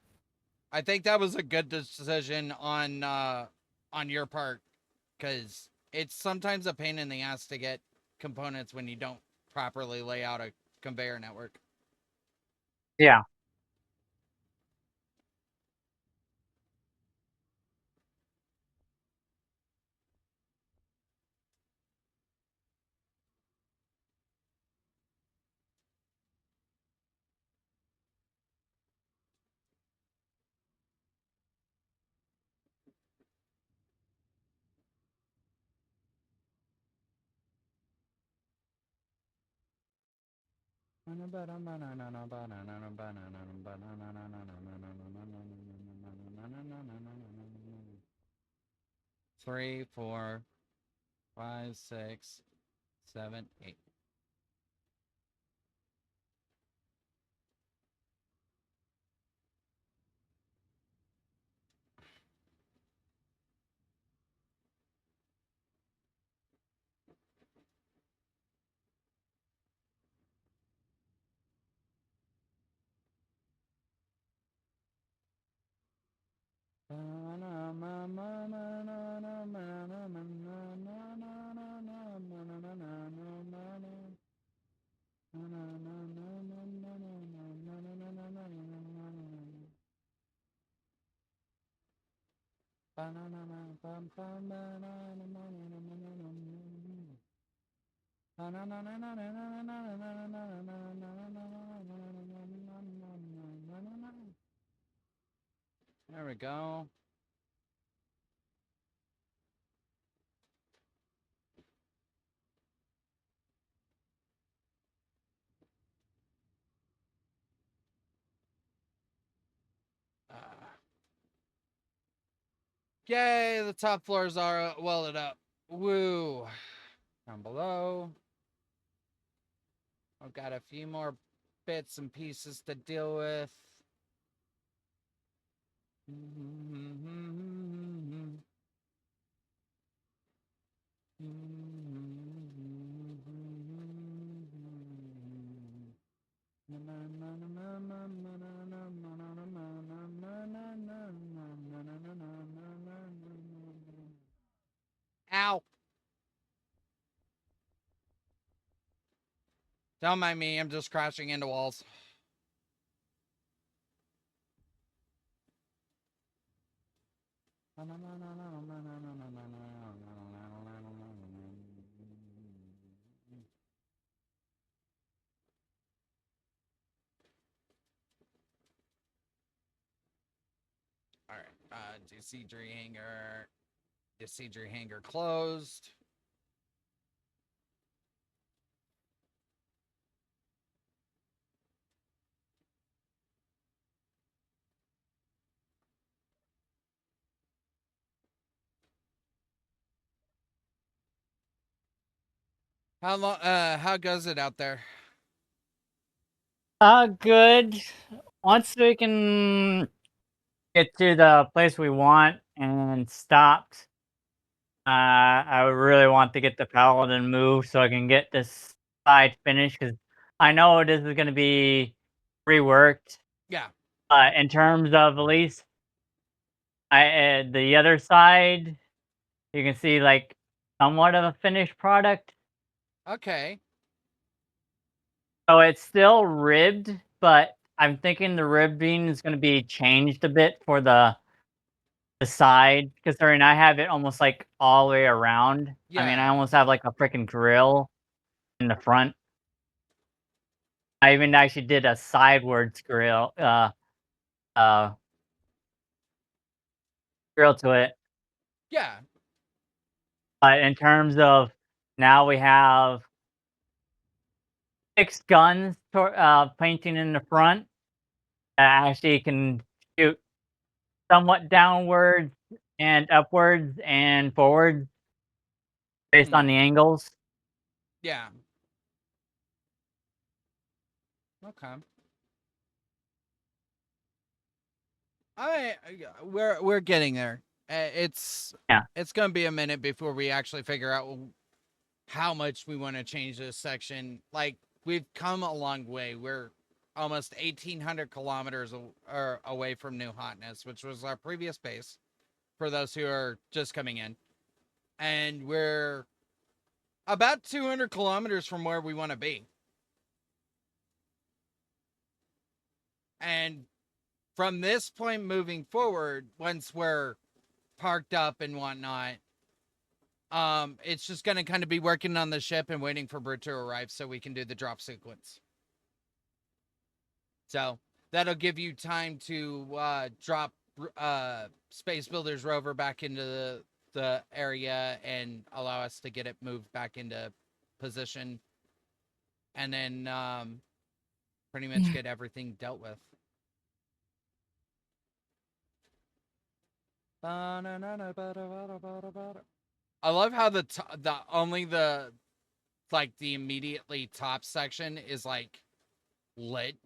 I think that was a good decision on your part, because it's sometimes a pain in the ass to get components when you don't properly lay out a conveyor network. Yeah. Three, 4, 5, 6, 7, 8. There we go. Yay, the top floors are welded up. Woo. Down below, I've got a few more bits and pieces to deal with. Ow. Don't mind me, I'm just crashing into walls. All right, DC3 hanger. DC3 hanger closed. How long? How goes it out there? Good. Once we can get to the place we want and stopped, I would really want to get the paladin moved so I can get this side finished because I know this is going to be reworked. Yeah. In terms of at least the other side, you can see like somewhat of a finished product. Okay. So it's still ribbed, but I'm thinking the ribbing is going to be changed a bit for the side, considering I have it almost like all the way around. I mean, I Yeah. almost have like a freaking grill in the front. I even actually did a sidewards uh, grill to it. Yeah. But in terms of now we have 6 guns painting in the front that actually can shoot somewhat downwards and upwards and forwards based on the angles. Yeah. Okay. We're getting there. It's Yeah. it's gonna be a minute before we actually figure out how much we want to change this section. Like, we've come a long way. We're almost 1,800 kilometers away from New Hotness, which was our previous base. For those who are just coming in, and we're about 200 kilometers from where we want to be. And from this point moving forward, once we're parked up and whatnot, it's just going to kind of be working on the ship and waiting for Brute to arrive so we can do the drop sequence. So that'll give you time to drop Space Builder's rover back into the area and allow us to get it moved back into position, and then pretty much get everything dealt with. I love how the the immediately top section is like lit.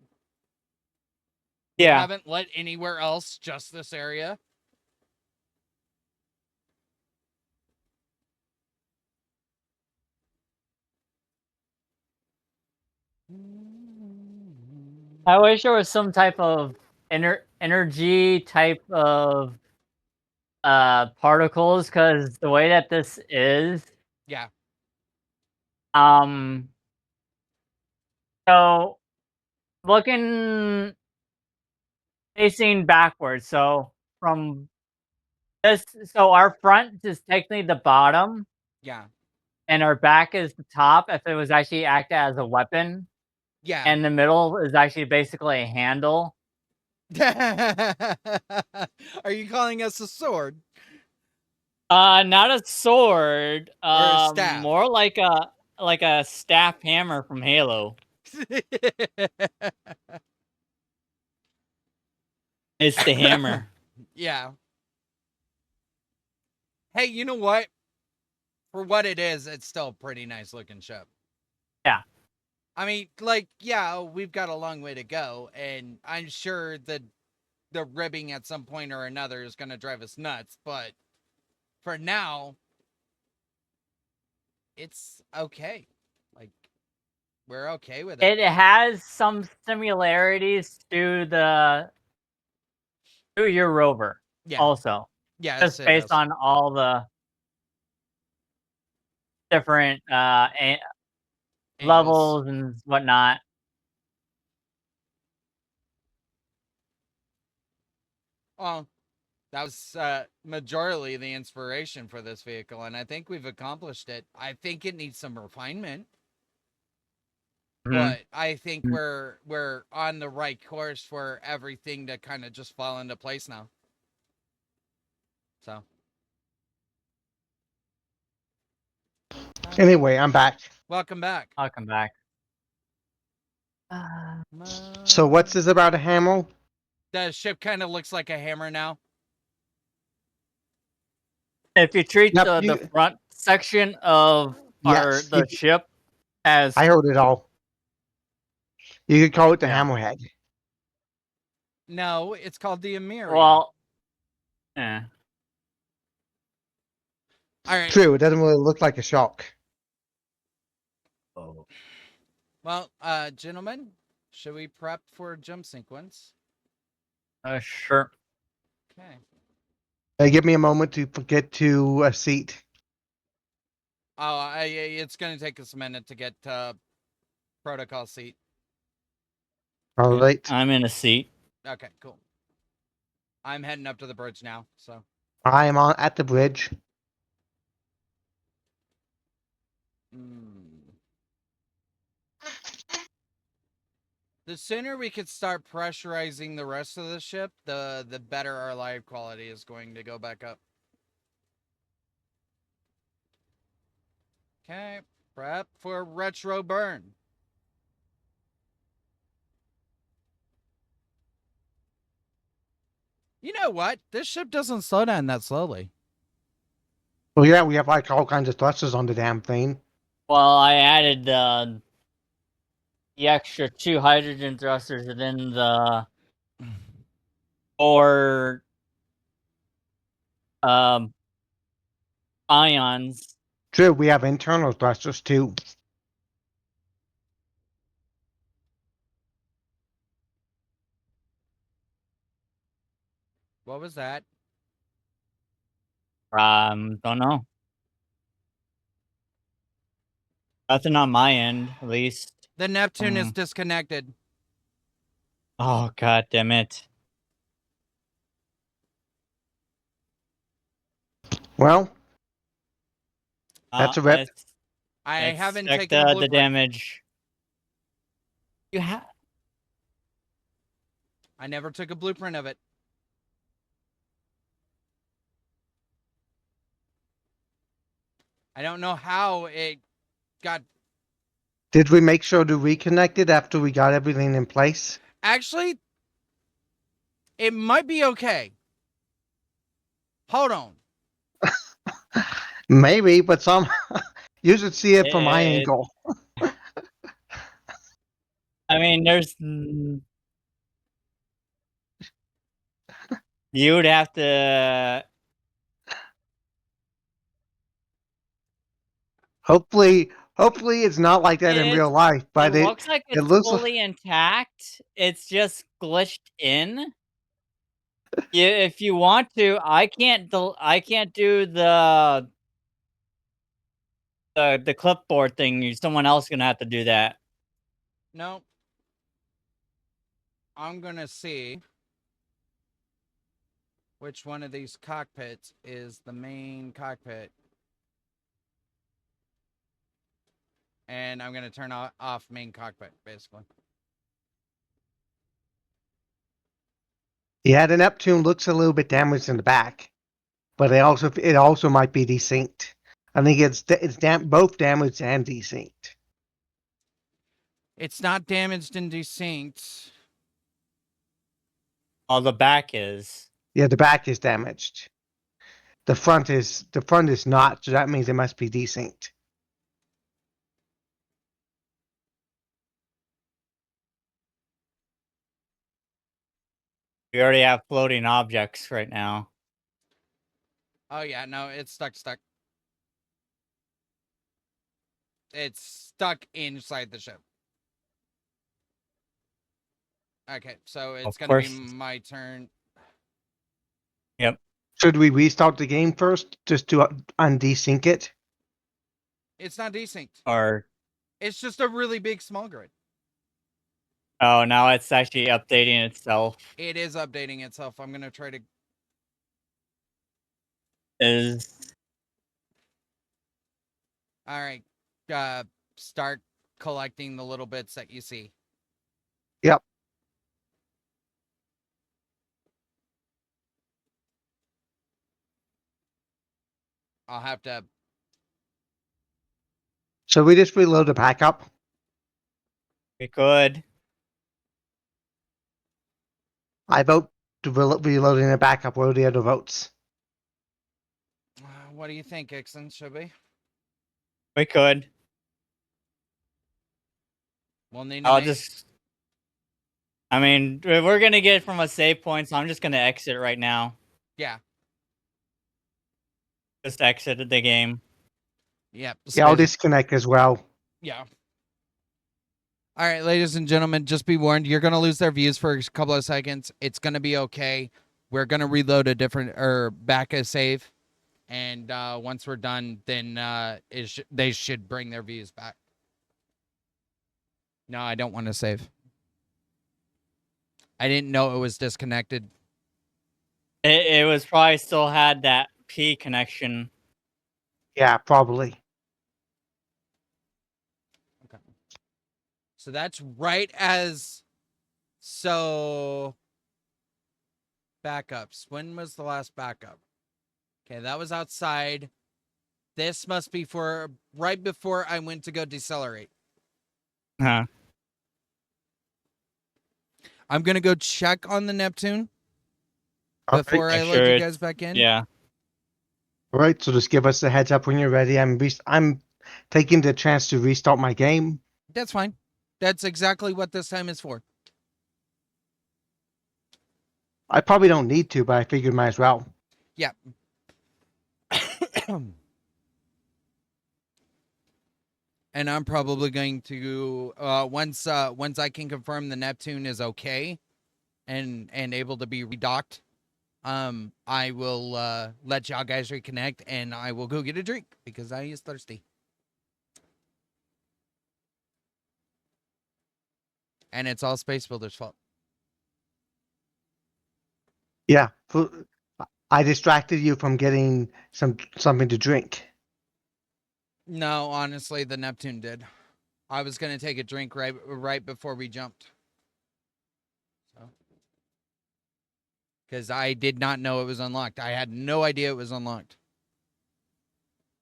We Yeah. haven't lit anywhere else, just this area. I wish there was some type of energy type of particles, because the way that this is, Yeah. um so looking facing backwards, so from this, so our front is technically the bottom Yeah. and our back is the top if it was actually acted as a weapon, Yeah. and the middle is actually basically a handle. Are you calling us a sword? Not a sword, Or a staff? more like a staff hammer from Halo. It's the hammer. Yeah. Hey, you know what? For what it is, it's still a pretty nice looking ship. Yeah. I mean, like, yeah, we've got a long way to go, and I'm sure that the ribbing at some point or another is going to drive us nuts, but for now, it's okay. Like, we're okay with it. It has some similarities to your rover, Yeah. also, Yes, just it based does. on all the different Angles. levels and whatnot. Well, that was majorly the inspiration for this vehicle, and I think we've accomplished it. I think it needs some refinement, Mhm. but I think we're on the right course for everything to kind of just fall into place now. So Anyway, I'm back. welcome back. I'll come back. So what's this about a hammer? The ship kind of looks like a hammer now. If you treat Yep, the you. front section of Yes, the ship as I heard it all. You could call it the yeah, hammerhead. No, it's called the Emiria. well, yeah. All right. True, it doesn't really look like a shark. Oh. Well, gentlemen, should we prep for a jump sequence? Sure. Okay. Give me a moment to get to a seat. Oh, it's going to take us a minute to get protocol seat. All Yeah, right. I'm in a seat. Okay, cool. I'm heading up to the bridge now, so. I am on at the bridge. The sooner we could start pressurizing the rest of the ship, the better our live quality is going to go back up. Okay, prep for retro burn. You know what? This ship doesn't slow down that slowly. Well, yeah, we have like all kinds of thrusters on the damn thing. Well, I added the extra 2 hydrogen thrusters and then the 4 um ions. True, we have internal thrusters too. What was that? Don't know. Nothing on my end, at least. The Neptune is disconnected. Oh, god damn it. Well, that's a rip. I Let's haven't check taken a the blueprint. damage. You have. I never took a blueprint of it. I don't know how it got. Did we make sure to reconnect it after we got everything in place? Actually, it might be okay. Hold on. Maybe, but some you should see it from my It, angle. I mean, there's. You would have to. Hopefully it's not like that in real life. It But looks like it it's looks. fully intact. It's just glitched in. If you want to, I can't. I can't do the clipboard thing. Someone else gonna have to do that. No. I'm going to see which one of these cockpits is the main cockpit. And I'm going to turn off main cockpit, basically. Yeah, the Neptune looks a little bit damaged in the back, but it also might be desynced. I think it's both damaged and desynced. It's not damaged and desynced. Oh, the back is. Yeah, the back is damaged. The front is not, so that means it must be desynced. We already have floating objects right now. Oh yeah, no, it's stuck. It's stuck inside the ship. Okay, so it's Of gonna be course. my turn. Yep. Should we restart the game first just to undesync it? It's not desynced. Or It's just a really big small grid. oh, now it's actually updating itself. It is updating itself. I'm gonna try to. Is All right, start collecting the little bits that you see. Yep. I'll have to. So we just reload the backup. we could. I vote to reloading the backup. What are the other votes? What do you think, Ixon? Should we? We could. We'll need to I'll make. just. I mean, we're gonna get from a save point, so I'm just gonna exit right now. Yeah. Just exited the game. Yep. Yeah, I'll space- disconnect as well. Yeah. All right, ladies and gentlemen, just be warned, you're going to lose their views for a couple of seconds. It's going to be okay. We're going to reload a different or back a save. And once we're done, then they should bring their views back. No, I don't want to save. I didn't know it was disconnected. It was probably still had that P connection. Yeah, probably. Okay. So that's right as so backups. When was the last backup? Okay, that was outside. This must be for right before I went to go decelerate. Huh. I'm going to go check on the Neptune All before right. I Make load sure you it's- guys back in. Yeah. All right. So just give us a heads up when you're ready. I'm taking the chance to restart my game. That's fine. That's exactly what this time is for. I probably don't need to, but I figured might as well. Yeah. And I'm probably going to once I can confirm the Neptune is okay and able to be redocked, I will let y'all guys reconnect and I will go get a drink because I is thirsty. And it's all Space Builder's fault. Yeah. I distracted you from getting something to drink. No, honestly, the Neptune did. I was gonna take a drink right before we jumped. So, because I did not know it was unlocked. I had no idea it was unlocked.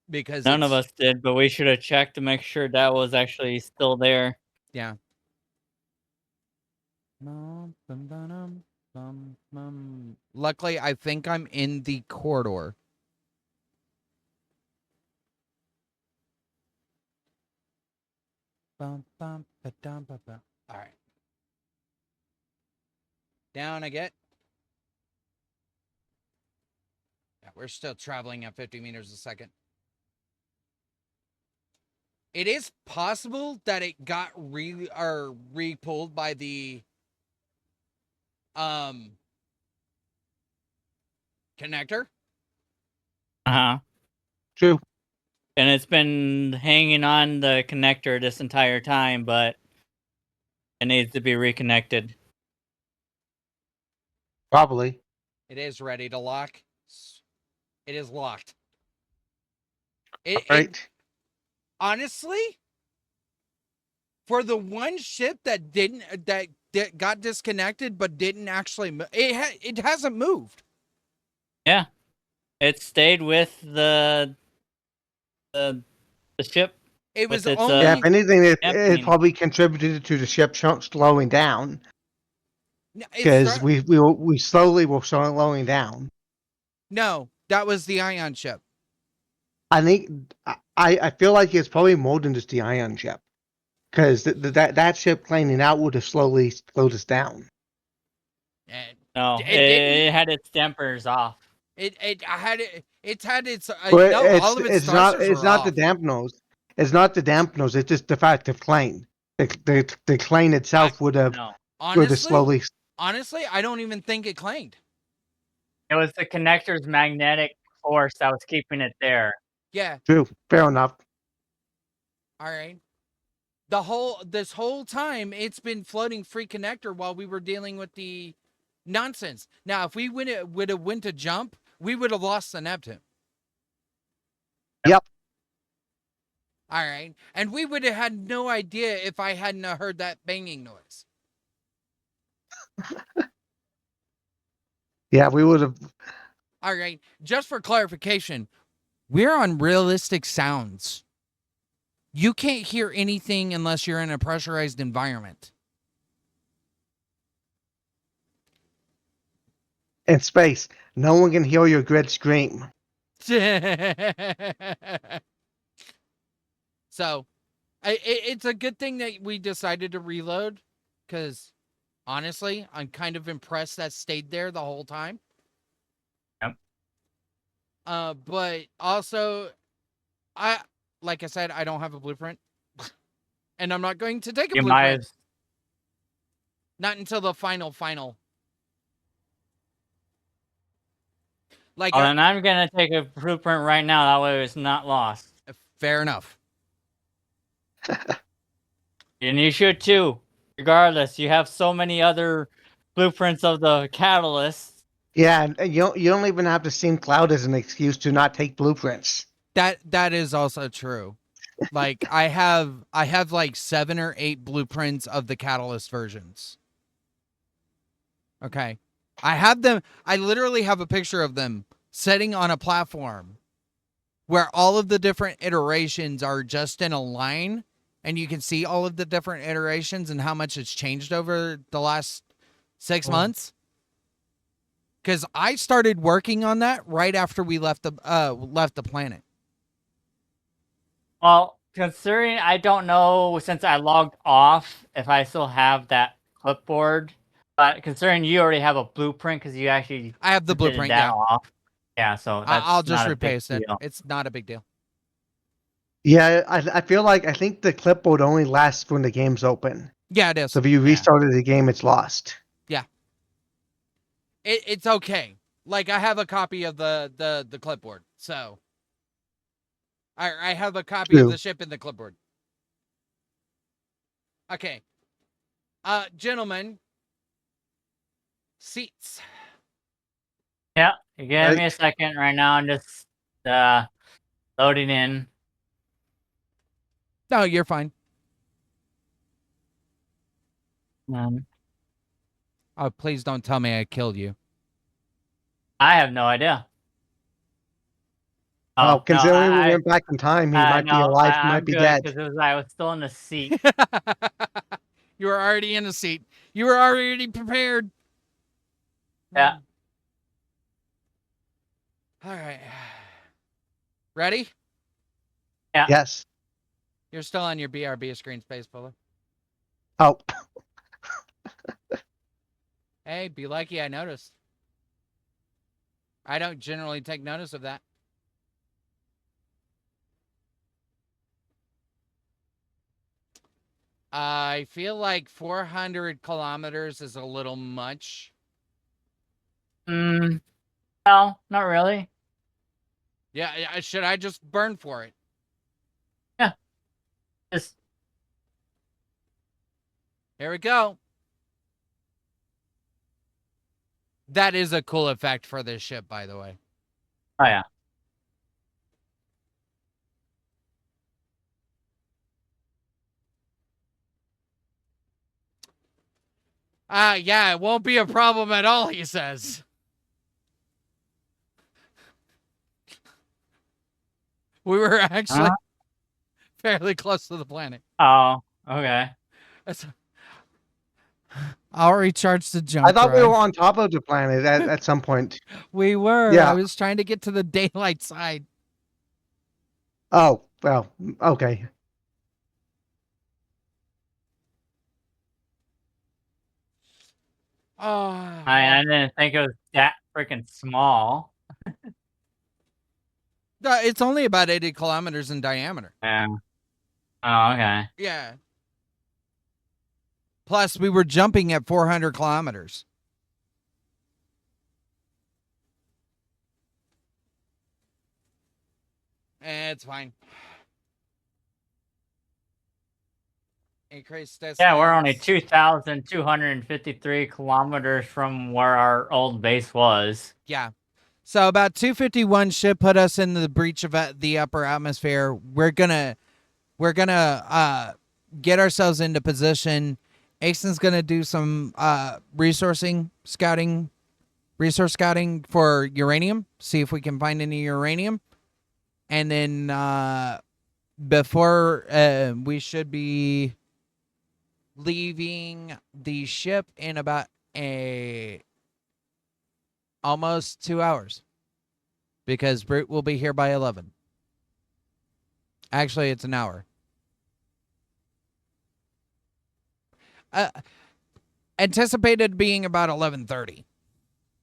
Because None of us did, but we should have checked to make sure that was actually still there. Yeah. Luckily, I think I'm in the corridor. All right. Down I get. Yeah, we're still traveling at 50 meters a second. It is possible that it got re-pulled by the connector. Uh-huh. True. And it's been hanging on the connector this entire time, but it needs to be reconnected. Probably. It is ready to lock. It is locked. All right. Honestly, for the one ship that got disconnected but didn't actually it hasn't moved. Yeah. It stayed with the ship. It was With its, only Yeah, if anything, it emptying. probably contributed to the ship slowing down because we slowly were slowing down. No, that was the ion ship. I think I feel like it's probably more than just the ion ship because that ship planing out would have slowly slowed us down. And No, It didn't. it had its dampers off. It's had its But no, all of its thrusters it's were not the off. damp nose. It's not the damp nose. It's just the fact of plane. The plane itself would have No, Honestly, slowly. I don't even think it clanged. it was the connector's magnetic force that was keeping it there. Yeah. True. Fair enough. All right. This whole time it's been floating free connector while we were dealing with the nonsense. Now, if we would have went to jump, we would have lost the Neptune. Yep. All right. And we would have had no idea if I hadn't heard that banging noise. Yeah, we would have. All right. Just for clarification, we're on realistic sounds. You can't hear anything unless you're in a pressurized environment. In space, no one can hear your grid scream. So, it's a good thing that we decided to reload, because honestly, I'm kind of impressed that stayed there the whole time. Yep. But also, like I said, I don't have a blueprint, and I'm not going to take a You might blueprint. as Not until the final. Like, well, then I'm gonna take a blueprint right now. That way, it's not lost. fair enough. And you should too. Regardless, you have so many other blueprints of the catalyst. Yeah, and you don't even have to Steam Cloud as an excuse to not take blueprints. That is also true. Like, I have like 7 or 8 blueprints of the Catalyst versions. Okay. I have them. I literally have a picture of them sitting on a platform where all of the different iterations are just in a line, and you can see all of the different iterations and how much it's changed over the last 6 months. Because I started working on that right after we left the planet. Well, considering I don't know since I logged off if I still have that clipboard, but considering you already have a blueprint because you actually I have the printed blueprint, that yeah. off. Yeah, so that's I'll just not a big repaste it. deal. It's not a big deal. Yeah, I feel like I think the clipboard only lasts when the game's open. Yeah, it is. So if you restarted the game, it's lost. It's okay. Like, I have a copy of the clipboard, so I have a copy of True. the ship in the clipboard. Okay, gentlemen, seats. Yeah, you give me a second right now. I'm just loading in. No, you're fine. Oh, please don't tell me I killed you. I have no idea. Oh, considering no, we went back in time, he might be no, alive, he I'm might be good dead. because I was still in the seat. You were already in a seat. You were already prepared. Yeah. All right. Ready? Yeah. Yes. You're still on your BRB screen, Space Fuller. Oh. Hey, be lucky I noticed. I don't generally take notice of that. I feel like 400 kilometers is a little much. No, not really. Yeah, should I just burn for it? Yeah. Just Here we go. That is a cool effect for this ship, by the way. oh yeah. Yeah, it won't be a problem at all, he says. We were actually fairly close to the planet. Oh, okay. I'll recharge the jump I thought we drive. were on top of the planet at some point. We were. Yeah. I was trying to get to the daylight side. Oh, well, okay. I didn't think it was that freaking small. It's only about 80 kilometers in diameter. Yeah. Oh, okay. Yeah. Plus, we were jumping at 400 kilometers. It's fine. Increased distance. Yeah, we're only 2,253 kilometers from where our old base was. Yeah. So about 251 should put us in the breach of the upper atmosphere. We're gonna get ourselves into position. Aiken's gonna do some resource scouting for uranium. See if we can find any uranium, and then before we should be leaving the ship in about almost 2 hours, because Brute will be here by 11. Actually, it's an hour. Anticipated being about 11:30,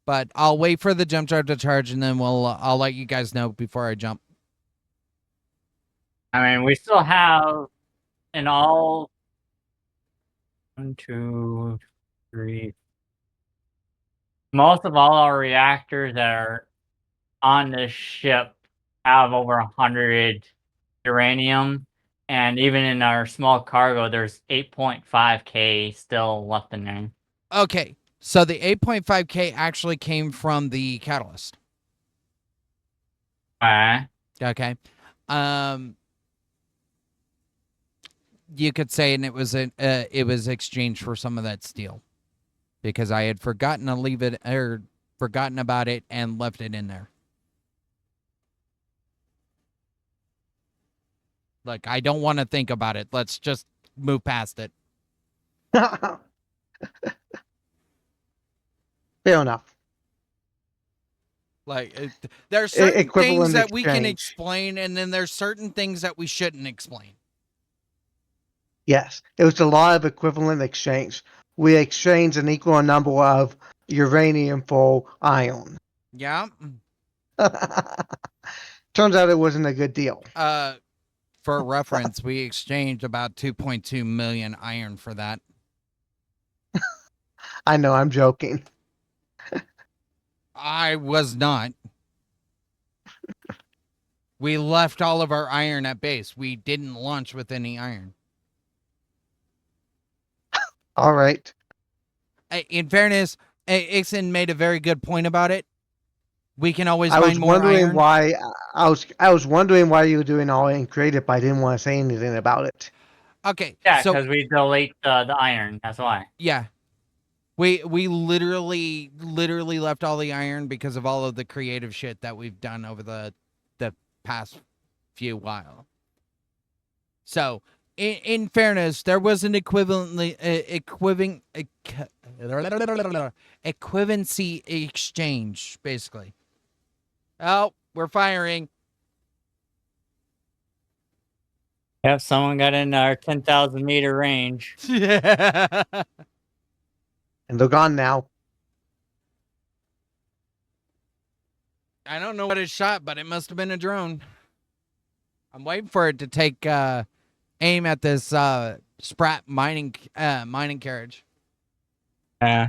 but I'll wait for the jump drive to charge, and then I'll let you guys know before I jump. I mean, we still have in all 1, 2, 3. Most of all our reactors that are on this ship have over 100 uranium, and even in our small cargo, there's 8.5K still left in there. Okay, so the 8.5K actually came from the catalyst. Okay. You could say, and it was exchanged for some of that steel, because I had forgotten to leave it, or forgotten about it and left it in there. Like, I don't want to think about it. Let's just move past it. Fair enough. Like, there are certain things Equivalent that we can exchange. explain, and then there's certain things that we shouldn't explain. Yes, it was a lot of equivalent exchange. We exchanged an equal number of uranium for iron. Yeah. Turns out it wasn't a good deal. For reference, we exchanged about 2.2 million iron for that. I know, I'm joking. I was not. We left all of our iron at base. We didn't launch with any iron. All right. In fairness, Ixon made a very good point about it. We can always I was find more wondering iron. why I was wondering why you were doing all in creative, but I didn't want to say anything about it. Okay. Yeah, so because we delete the iron. That's why. yeah, we literally left all the iron because of all of the creative shit that we've done over the past few while. So, in fairness, there was an equivalency exchange, basically. Oh, we're firing. Yep, someone got in our 10,000 meter range. Yeah. And they're gone now. I don't know what it shot, but it must have been a drone. I'm waiting for it to take aim at this Sprat mining carriage. Yeah.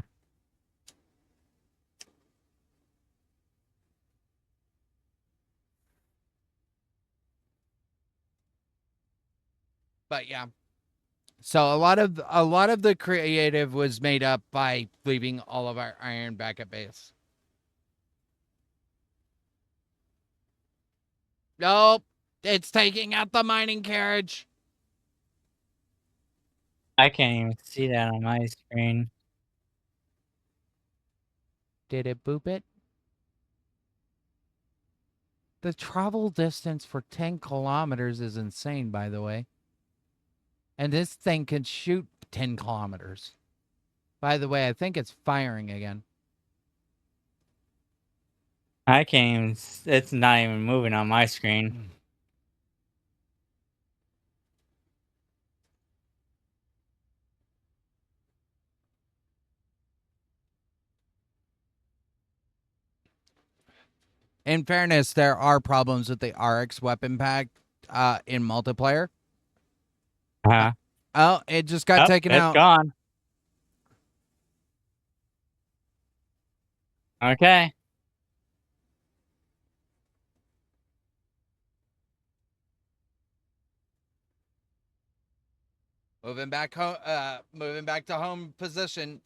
But yeah. So a lot of the creative was made up by leaving all of our iron back at base. Nope. It's taking out the mining carriage. I can't even see that on my screen. Did it boop it? The travel distance for 10 kilometers is insane, by the way. And this thing can shoot 10 kilometers. By the way, I think it's firing again. I can't even, it's not even moving on my screen. In fairness, there are problems with the RX weapon pack in multiplayer. Uh-huh. Oh, it just got Oh, taken it's out. gone. Okay. Moving back home. Moving back to home position.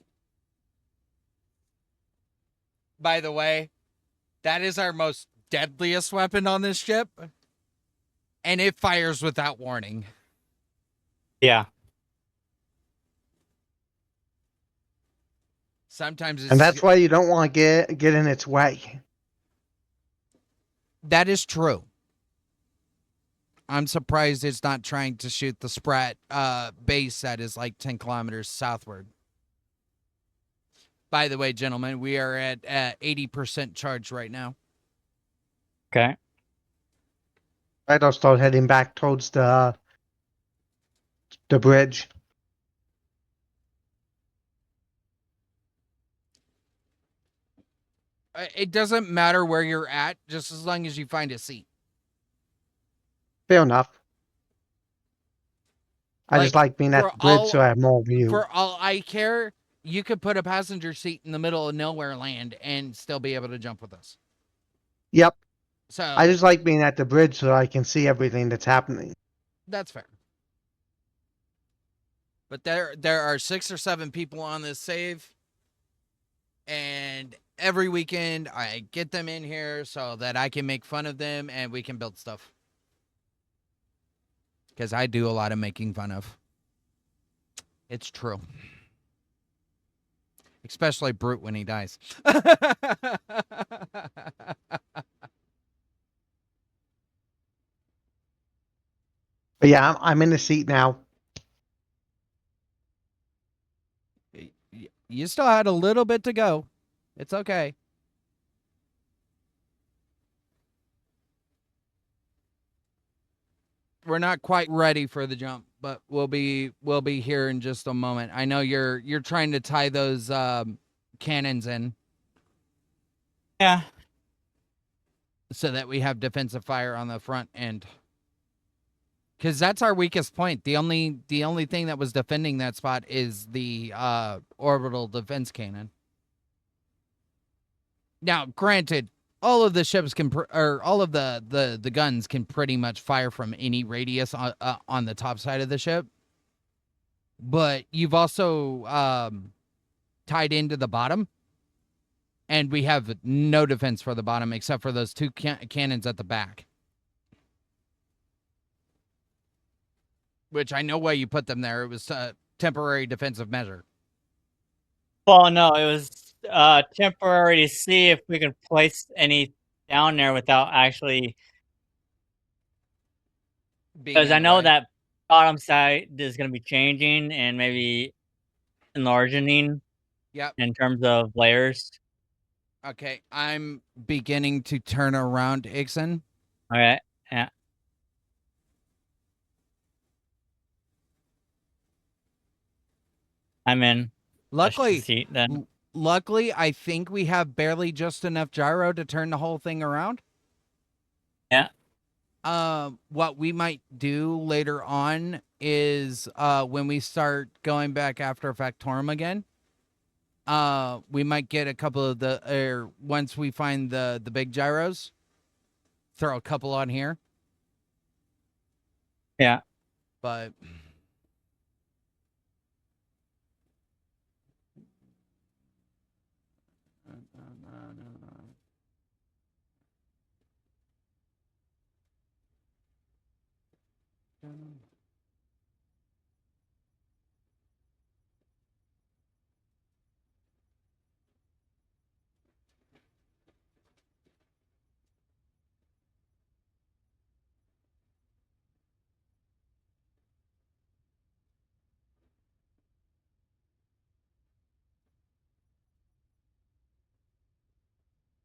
By the way, that is our most deadliest weapon on this ship, and it fires without warning. Yeah. Sometimes it's And that's why you don't want to get in its way. that is true. I'm surprised it's not trying to shoot the Sprat base that is like 10 kilometers southward. By the way, gentlemen, we are at 80% charge right now. Okay. Right, I'll start heading back towards the bridge. It doesn't matter where you're at, just as long as you find a seat. Fair enough. I just like being at for the bridge so I have more view. For all I care, you could put a passenger seat in the middle of nowhere land and still be able to jump with us. Yep. So I just like being at the bridge so I can see everything that's happening. that's fair. But there are 6 or 7 people on this save, and every weekend I get them in here so that I can make fun of them and we can build stuff. Because I do a lot of making fun of. It's true. Especially Brute when he dies. But yeah, I'm in the seat now. You still had a little bit to go. It's okay. We're not quite ready for the jump, but we'll be here in just a moment. I know you're trying to tie those cannons in. Yeah. So that we have defensive fire on the front end. Because that's our weakest point. The only thing that was defending that spot is the orbital defense cannon. Now, granted, all of the ships can, or all of the guns can pretty much fire from any radius on the top side of the ship. But you've also tied into the bottom, and we have no defense for the bottom except for those 2 cannons at the back. Which I know why you put them there. It was a temporary defensive measure. Well, no, it was temporary to see if we could place any down there without actually, because I know that bottom side is going to be changing and maybe enlarging. Yep. In terms of layers. Okay, I'm beginning to turn around, Ixon. Okay, yeah. I'm in. Luckily, seat then. Luckily, I think we have barely just enough gyro to turn the whole thing around. Yeah. What we might do later on is when we start going back after factorum again, we might get a couple of once we find the big gyros, throw a couple on here. Yeah. But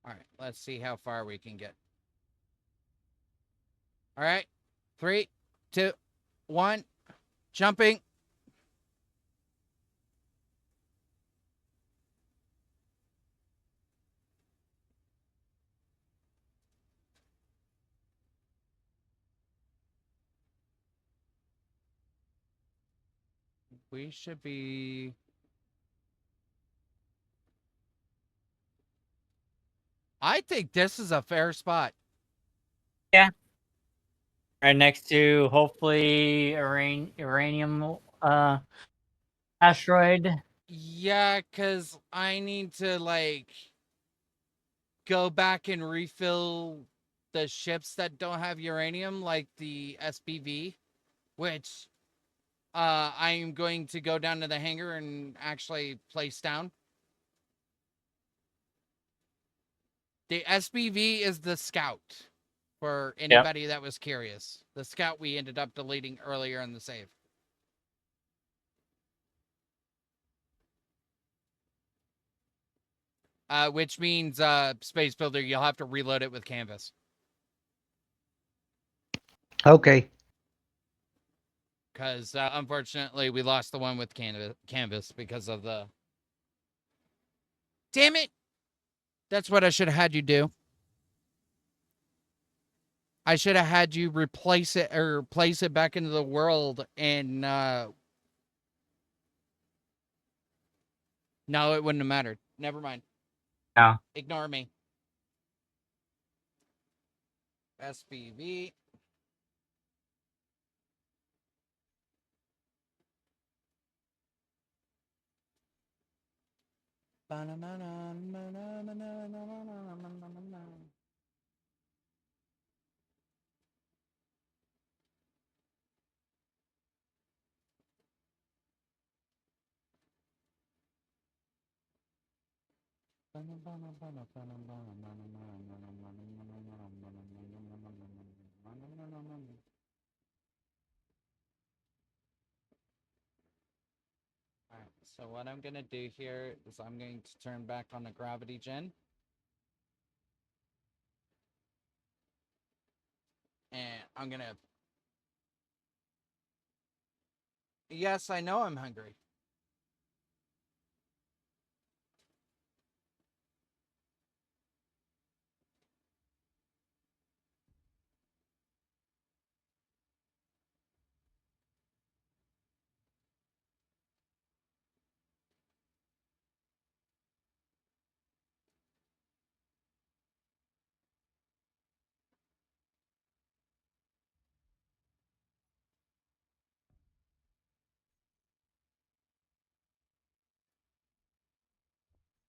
all right, let's see how far we can get. All right, 3, 2, 1, jumping. we should be. I think this is a fair spot. Right next to hopefully uranium asteroid. Yeah, because I need to, like, go back and refill the ships that don't have uranium, like the SPV, which I am going to go down to the hangar and actually place down. The SPV is the Scout, for anybody that was curious. The Scout we ended up deleting earlier in the save. Which means, Space Builder, you'll have to reload it with Canvas. Okay. Because, unfortunately, we lost the one with Canvas because of the... Damn it! That's what I should have had you do. I should have had you replace it or place it back into the world and, no, it wouldn't have mattered. Never mind. No. Ignore me. SPV. Alright, so what I'm going to do here is I'm going to turn back on the gravity gen. And I'm going to... Yes, I know I'm hungry.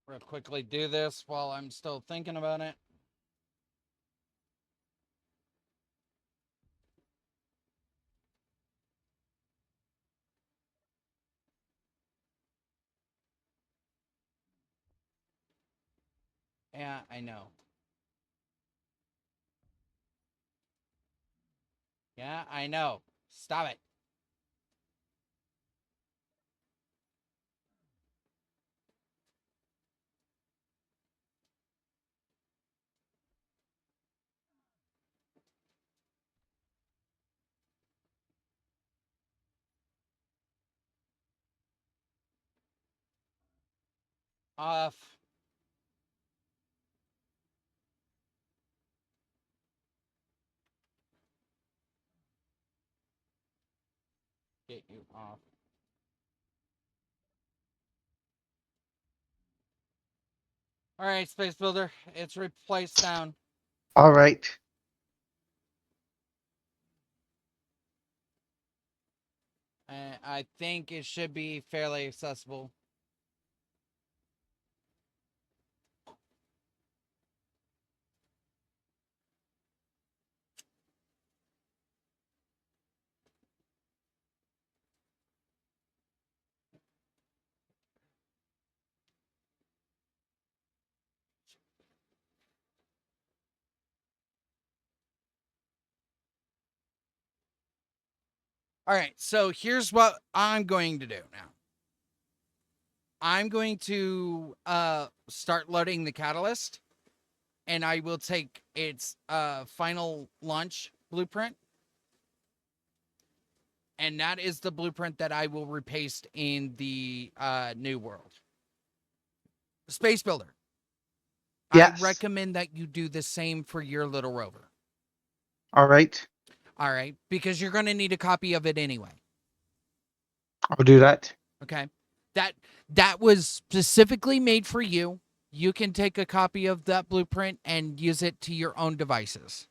Real quickly do this while I'm still thinking about it. Yeah, I know. Yeah, I know. Stop it. Off. Get you off. All right, Space Builder, it's replaced down. All right. I think it should be fairly accessible. All right, so here's what I'm going to do now. I'm going to start loading the catalyst, and I will take its final launch blueprint. And that is the blueprint that I will repaste in the new world. Space Builder. Yes. I recommend that you do the same for your little rover. All right. All right, because you're going to need a copy of it anyway. I'll do that. Okay. That was specifically made for you. You can take a copy of that blueprint and use it to your own devices.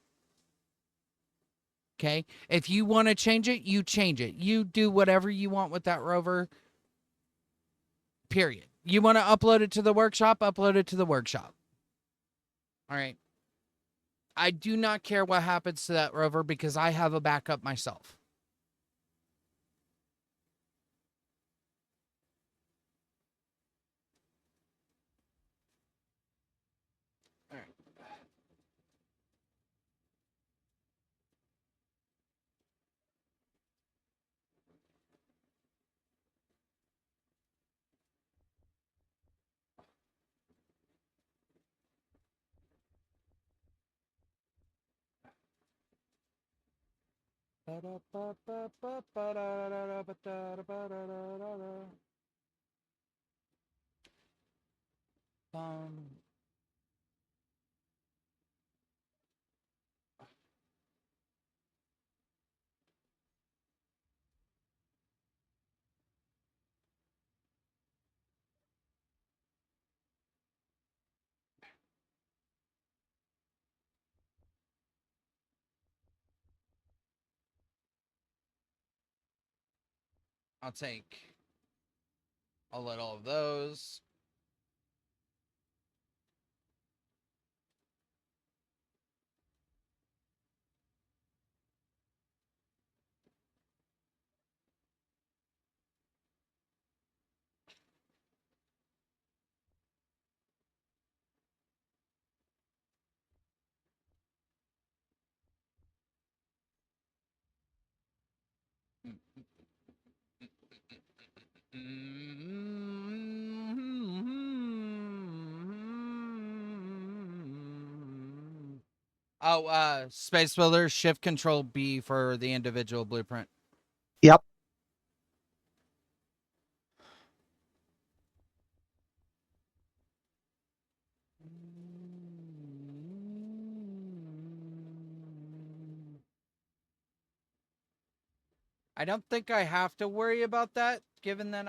Okay? If you want to change it, you change it. You do whatever you want with that rover. Period. You want to upload it to the workshop, upload it to the workshop. All right. I do not care what happens to that rover because I have a backup myself. All right. I'll take a little of those. Oh, Space Builder, Shift Control B for the individual blueprint. Yep. I don't think I have to worry about that, given that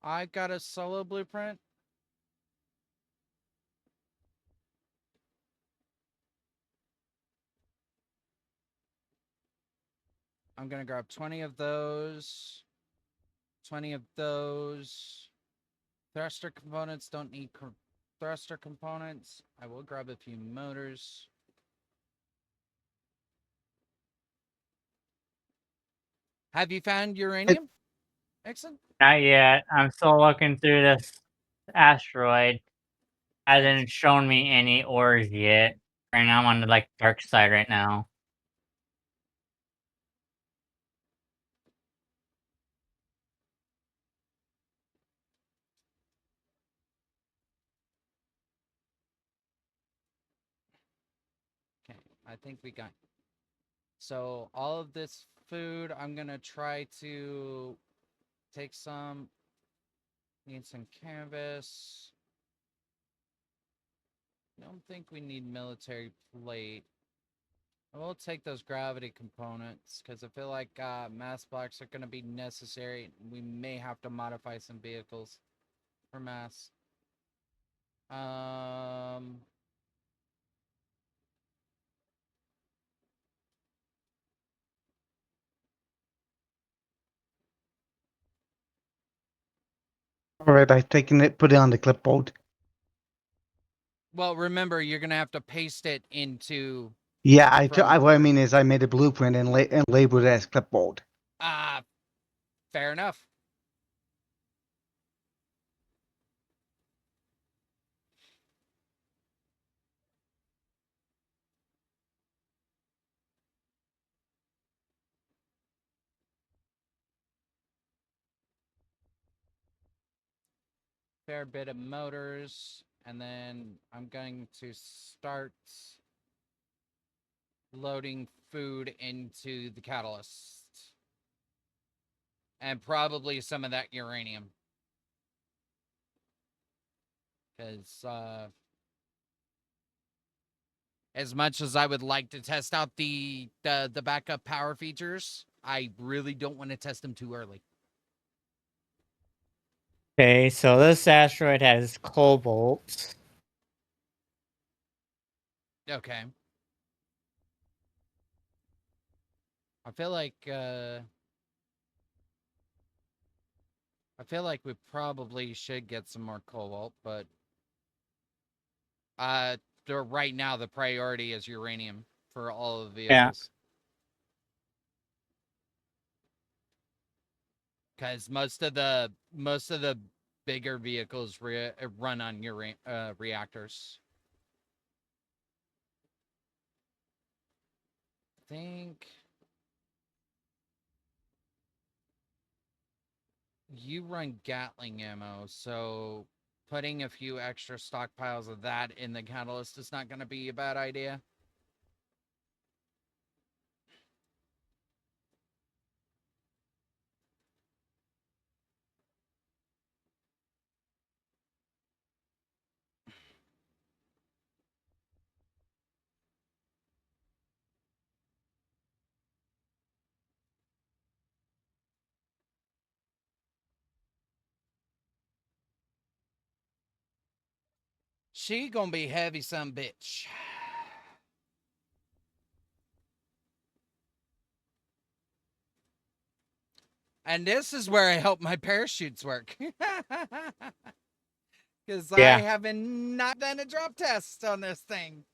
I got a solo blueprint. I'm gonna grab 20 of those. 20 of those. Thruster components don't need thruster components. I will grab a few motors. Have you found uranium? Excellent. Not yet. I'm still looking through this asteroid. Hasn't shown me any ores yet. Right now I'm on the like dark side right now. Okay, I think we got. So all of this food, I'm gonna try to take some. Need some canvas. I don't think we need military plate. I will take those gravity components because I feel like mass blocks are going to be necessary. We may have to modify some vehicles for mass. All right, I've taken it, put it on the clipboard. Well, remember, you're going to have to paste it into. Yeah, what I mean is I made a blueprint and labeled it as clipboard. Fair enough. Fair bit of motors, and then I'm going to start loading food into the catalyst. And probably some of that uranium. Because as much as I would like to test out the backup power features, I really don't want to test them too early. Okay, so this asteroid has cobalt. Okay. I feel like we probably should get some more cobalt, but right now the priority is uranium for all of the vehicles. Because most of the bigger vehicles run on reactors. I think you run Gatling ammo, so putting a few extra stockpiles of that in the catalyst is not going to be a bad idea. She gonna be heavy, some bitch. And this is where I hope my parachutes work. Because I haven't not done a drop test on this thing.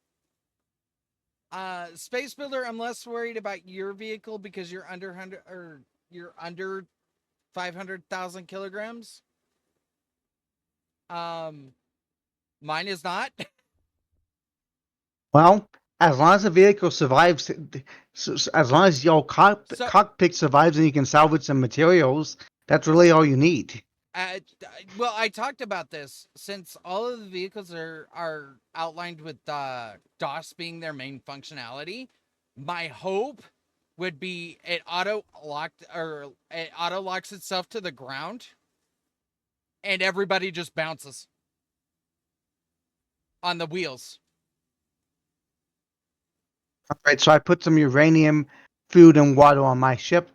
Space Builder, I'm less worried about your vehicle because you're under 500,000 kilograms. Mine is not. Well, as long as the vehicle survives, as long as your cockpit survives and you can salvage some materials, that's really all you need. Well, I talked about this since all of the vehicles are outlined with DOS being their main functionality. My hope would be it auto locks itself to the ground, and everybody just bounces on the wheels. All right, so I put some uranium, food, and water on my ship.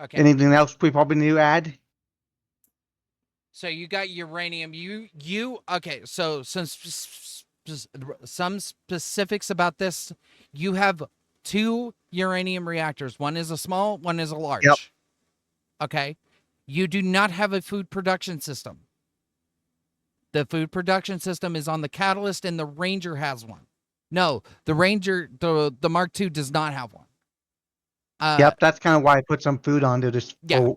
Okay. Anything else we probably need to add? So you got uranium. Okay. So some specifics about this. You have 2 uranium reactors. One is a small, one is a large. Yep. Okay. You do not have a food production system. The food production system is on the Catalyst, and the Ranger has one. No, the Ranger, the Mark II does not have one. Yep, that's kind of why I put some food onto this. Yeah.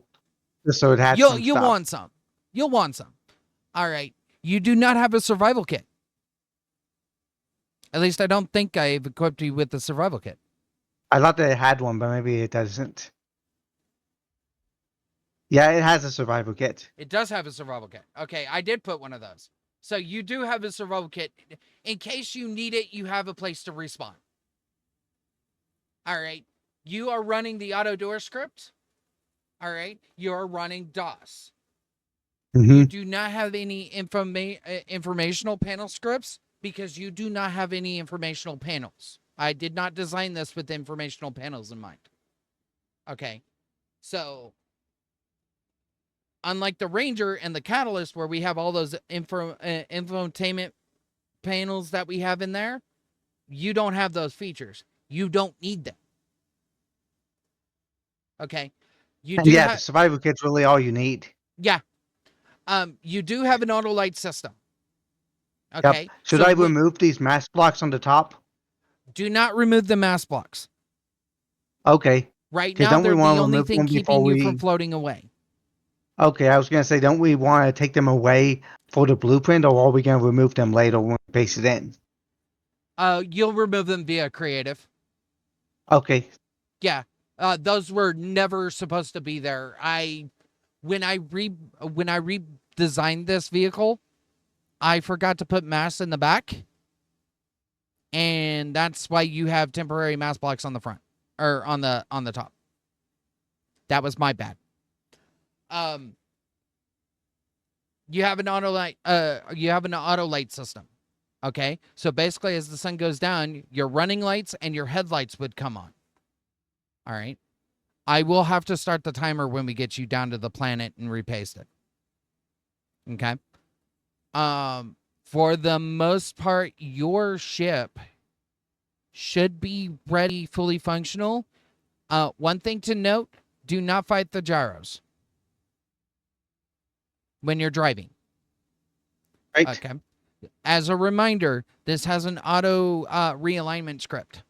Just so it had some You'll stuff. want some. You'll want some. All right. You do not have a survival kit. At least I don't think I've equipped you with the survival kit. I thought that it had one, but maybe it doesn't. Yeah, it has a survival kit. It does have a survival kit. Okay, I did put one of those. So you do have a survival kit. In case you need it, you have a place to respawn. All right. You are running the auto door script. All right. You are running DOS. Mm-hmm. You do not have any informational panel scripts because you do not have any informational panels. I did not design this with informational panels in mind. Okay. So, unlike the Ranger and the Catalyst, where we have all those infotainment panels that we have in there, you don't have those features. You don't need them. Okay. The survival kit's really all you need. Yeah. You do have an auto light system. Okay. Yep. Should I remove these mass blocks on the top? Do not remove the mass blocks. Okay. Right now, they're the only thing keeping you from floating away. Okay, I was going to say, don't we want to take them away for the blueprint, or are we going to remove them later when we paste it in? You'll remove them via creative. Okay. Yeah. Those were never supposed to be there. When I redesigned this vehicle, I forgot to put mass in the back. And that's why you have temporary mass blocks on the front or on the top. That was my bad. You have an auto light system. Okay? So basically as the sun goes down, your running lights and your headlights would come on. All right. I will have to start the timer when we get you down to the planet and repaste it. Okay. For the most part, your ship should be ready, fully functional. One thing to note, do not fight the gyros when you're driving. Right. Okay. As a reminder, this has an auto realignment script.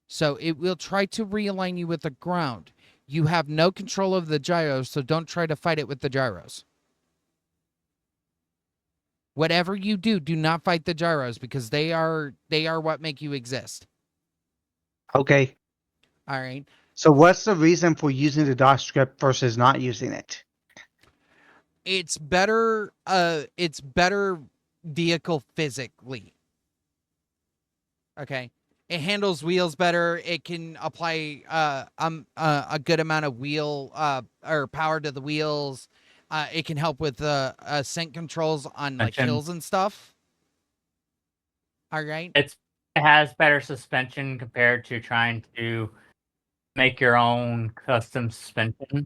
So it will try to realign you with the ground. You have no control of the gyros, so don't try to fight it with the gyros. Whatever you do, do not fight the gyros because they are what make you exist. Okay. All right. So what's the reason for using the DOS script versus not using it? It's better vehicle physically. Okay. It handles wheels better. It can apply a good amount of wheel or power to the wheels. It can help with sync controls on like Suspension. hills and stuff. All right. It has better suspension compared to trying to make your own custom suspension.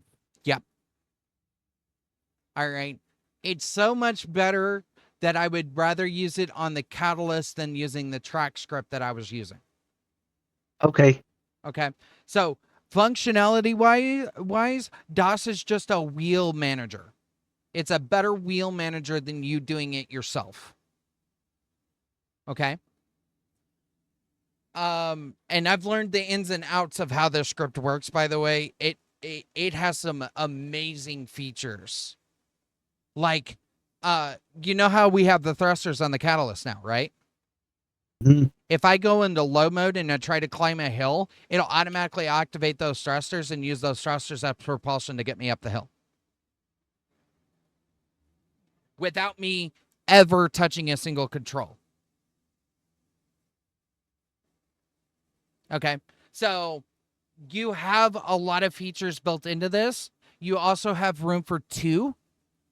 All right. It's so much better that I would rather use it on the Catalyst than using the track script that I was using. Okay. Okay. So functionality wise, DOS is just a wheel manager. It's a better wheel manager than you doing it yourself. Okay. And I've learned the ins and outs of how this script works, by the way. It has some amazing features. Like, you know how we have the thrusters on the Catalyst now, right? Mhm. If I go into low mode and I try to climb a hill, it'll automatically activate those thrusters and use those thrusters as propulsion to get me up the hill. Without me ever touching a single control. Okay, so you have a lot of features built into this. You also have room for 2.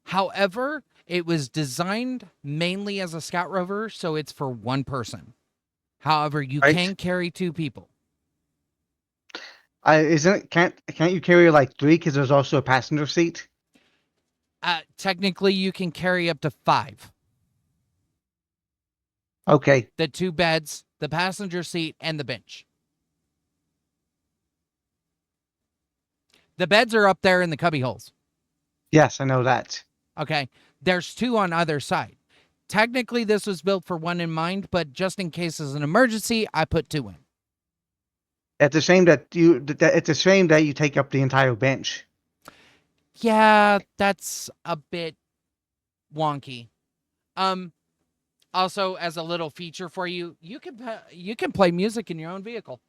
However, it was designed mainly as a scout rover, so it's for 1 person. However, you Right. can carry 2 people. Can't you carry like 3 because there's also a passenger seat? Technically, you can carry up to 5. Okay. The 2 beds, the passenger seat, and the bench. The beds are up there in the cubby holes. Yes, I know that. Okay. There's 2 on either side. Technically, this was built for 1 in mind, but just in case there's an emergency, I put 2 in. It's a shame that it's a shame that you take up the entire bench. Yeah, that's a bit wonky. Also, as a little feature for you, you can play music in your own vehicle.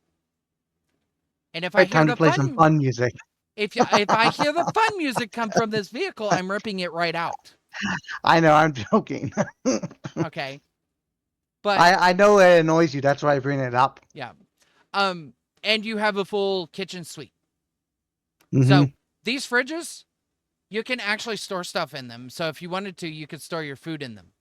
And if I Right, hear time to the play some fun, fun music. if I hear the fun music come from this vehicle, I'm ripping it right out. I know, I'm joking. Okay. But I know it annoys you. That's why I bring it up. yeah. And you have a full kitchen suite. Mhm. So these fridges, you can actually store stuff in them. So if you wanted to, you could store your food in them.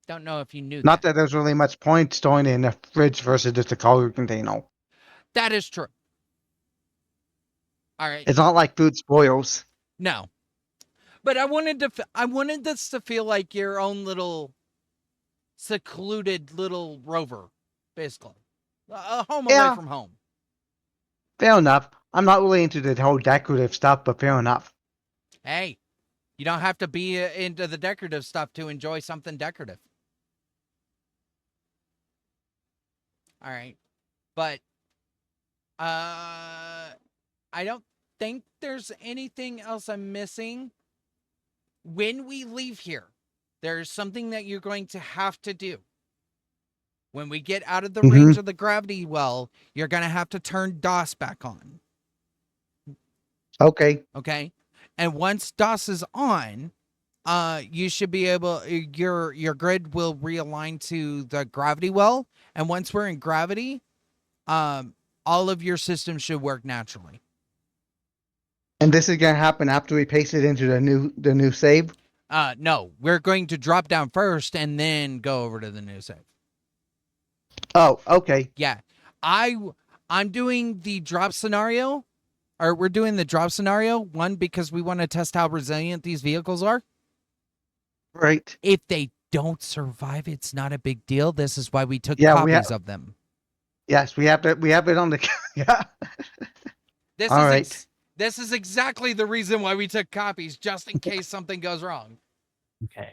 Don't know if you knew Not that. that there's really much point storing it in a fridge versus just a cargo container. That is true. All right. It's not like food spoils. No. But I wanted this to feel like your own little secluded little rover, basically. A home away Yeah. from home. Fair enough. I'm not really into the whole decorative stuff, but fair enough. Hey, you don't have to be into the decorative stuff to enjoy something decorative. All right. But I don't think there's anything else I'm missing. When we leave here, there's something that you're going to have to do. When we get out of the range of the gravity well, you're going to have to turn DOS back on. Okay. Okay? And once DOS is on, you should be able your grid will realign to the gravity well, and once we're in gravity, all of your systems should work naturally. And this is gonna happen after we paste it into the new save? No, we're going to drop down first and then go over to the new save. Oh, okay. Yeah. I'm doing the drop scenario, or we're doing the drop scenario one because we want to test how resilient these vehicles are. Right. If they don't survive, it's not a big deal. This is why we took Yeah, copies of them. Yes, we have to. We have it on the. Yeah. This All is right. this is exactly the reason why we took copies, just in case something goes wrong. Okay.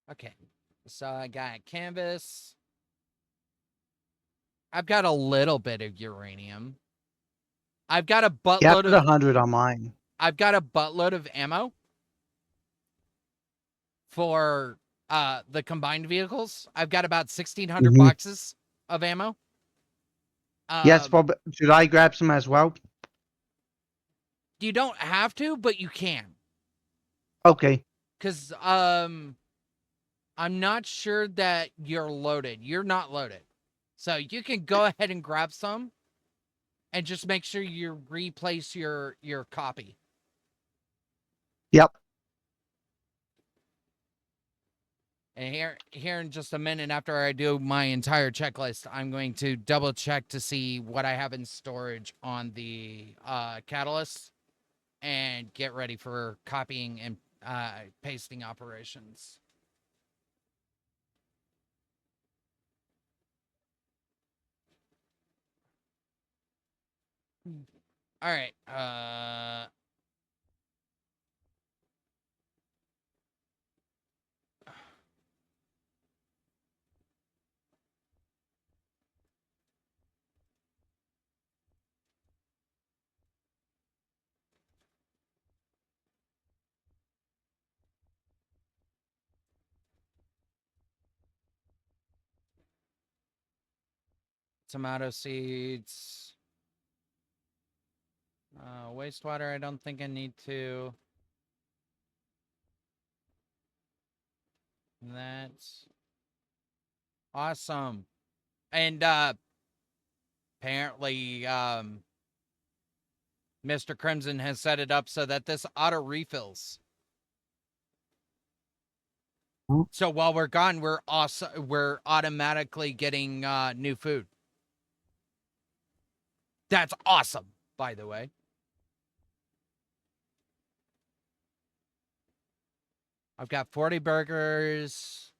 Okay, so I got canvas. I've got a little bit of uranium. I've got a Yeah, I buttload put of 100 on mine. ammo for the combined vehicles. I've got about 1,600 Mhm. boxes of ammo. Yes. Um, Well, should I grab some as well? you don't have to, but you can, Okay. because I'm not sure that you're loaded. You're not loaded, so you can go ahead and grab some, and just make sure you replace your copy. Yep. And here in just a minute, after I do my entire checklist, I'm going to double check to see what I have in storage on the catalyst and get ready for copying and pasting operations. All right. Tomato seeds. Wastewater, I don't think I need to. That's awesome. And apparently Mr. Crimson has set it up so that this auto refills. So while we're gone, we're automatically getting new food. That's awesome, by the way. I've got 40 burgers.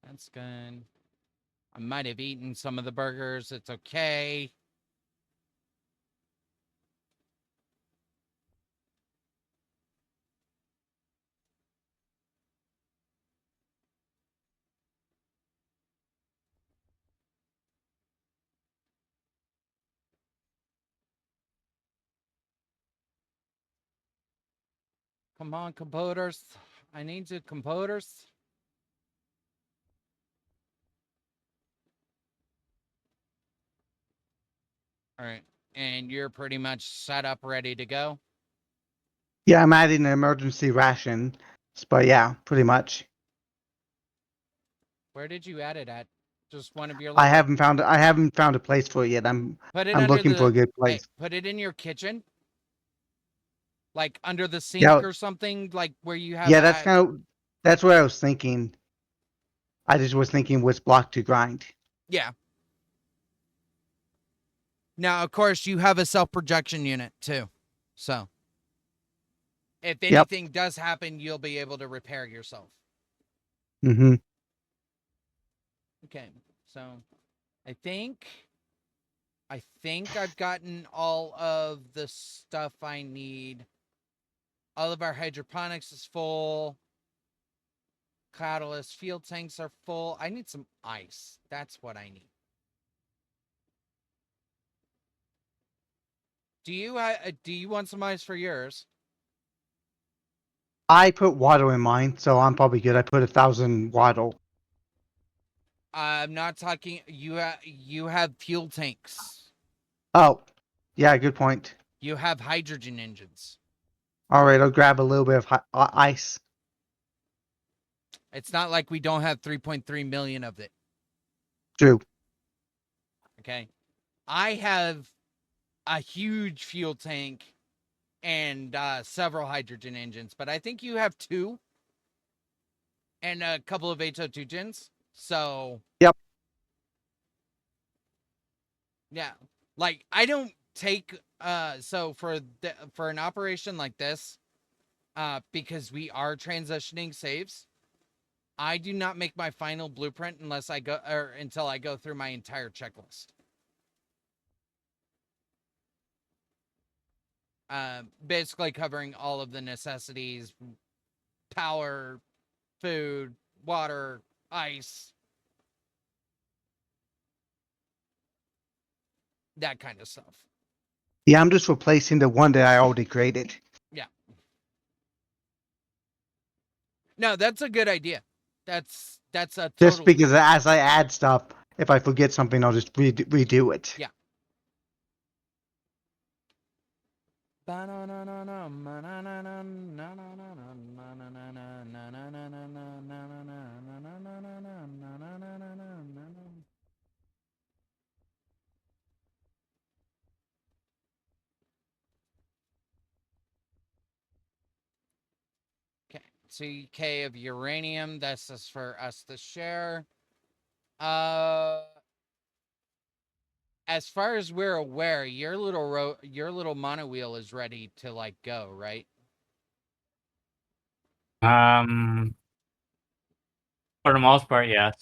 That's good. I might have eaten some of the burgers. It's okay. Come on, computers. I need you, computers. All right. And you're pretty much set up, ready to go. Yeah, I'm adding an emergency ration. But yeah, pretty much. Where did you add it at? Just one of your I local. haven't found a place for it yet. Put it I'm under looking for a the. good Hey, place. put it in your kitchen, like under the Yeah. sink or something, like where you have. Yeah, that's what I was thinking. I just was thinking which block to grind. Yeah. Now, of course, you have a self projection unit too, so if Yep. anything does happen, you'll be able to repair yourself. Mm-hmm. Okay, so I think I've gotten all of the stuff I need. All of our hydroponics is full. Catalyst field tanks are full. I need some ice. That's what I need. Do you want some ice for yours? I put water in mine, so I'm probably good. I put 1,000 water. I'm not talking. You have fuel tanks. Oh, yeah, good point. You have hydrogen engines. All right, I'll grab a little bit of ice. It's not like we don't have 3.3 million of it. True. Okay. I have a huge fuel tank and several hydrogen engines, but I think you have 2 and a couple of HO2 gens. So Yep. yeah, like I don't take so for an operation like this, because we are transitioning saves, I do not make my final blueprint unless I go or until I go through my entire checklist. Basically covering all of the necessities: power, food, water, ice, that kind of stuff. Yeah, I'm just replacing the one that I already created. Yeah. No, that's a good idea. That's a Just totally because as I add stuff, if I forget something, I'll just redo it. Yeah. Okay, 2K of uranium. That's just for us to share. As far as we're aware, your little monowheel is ready to like go, right? For the most part, yes.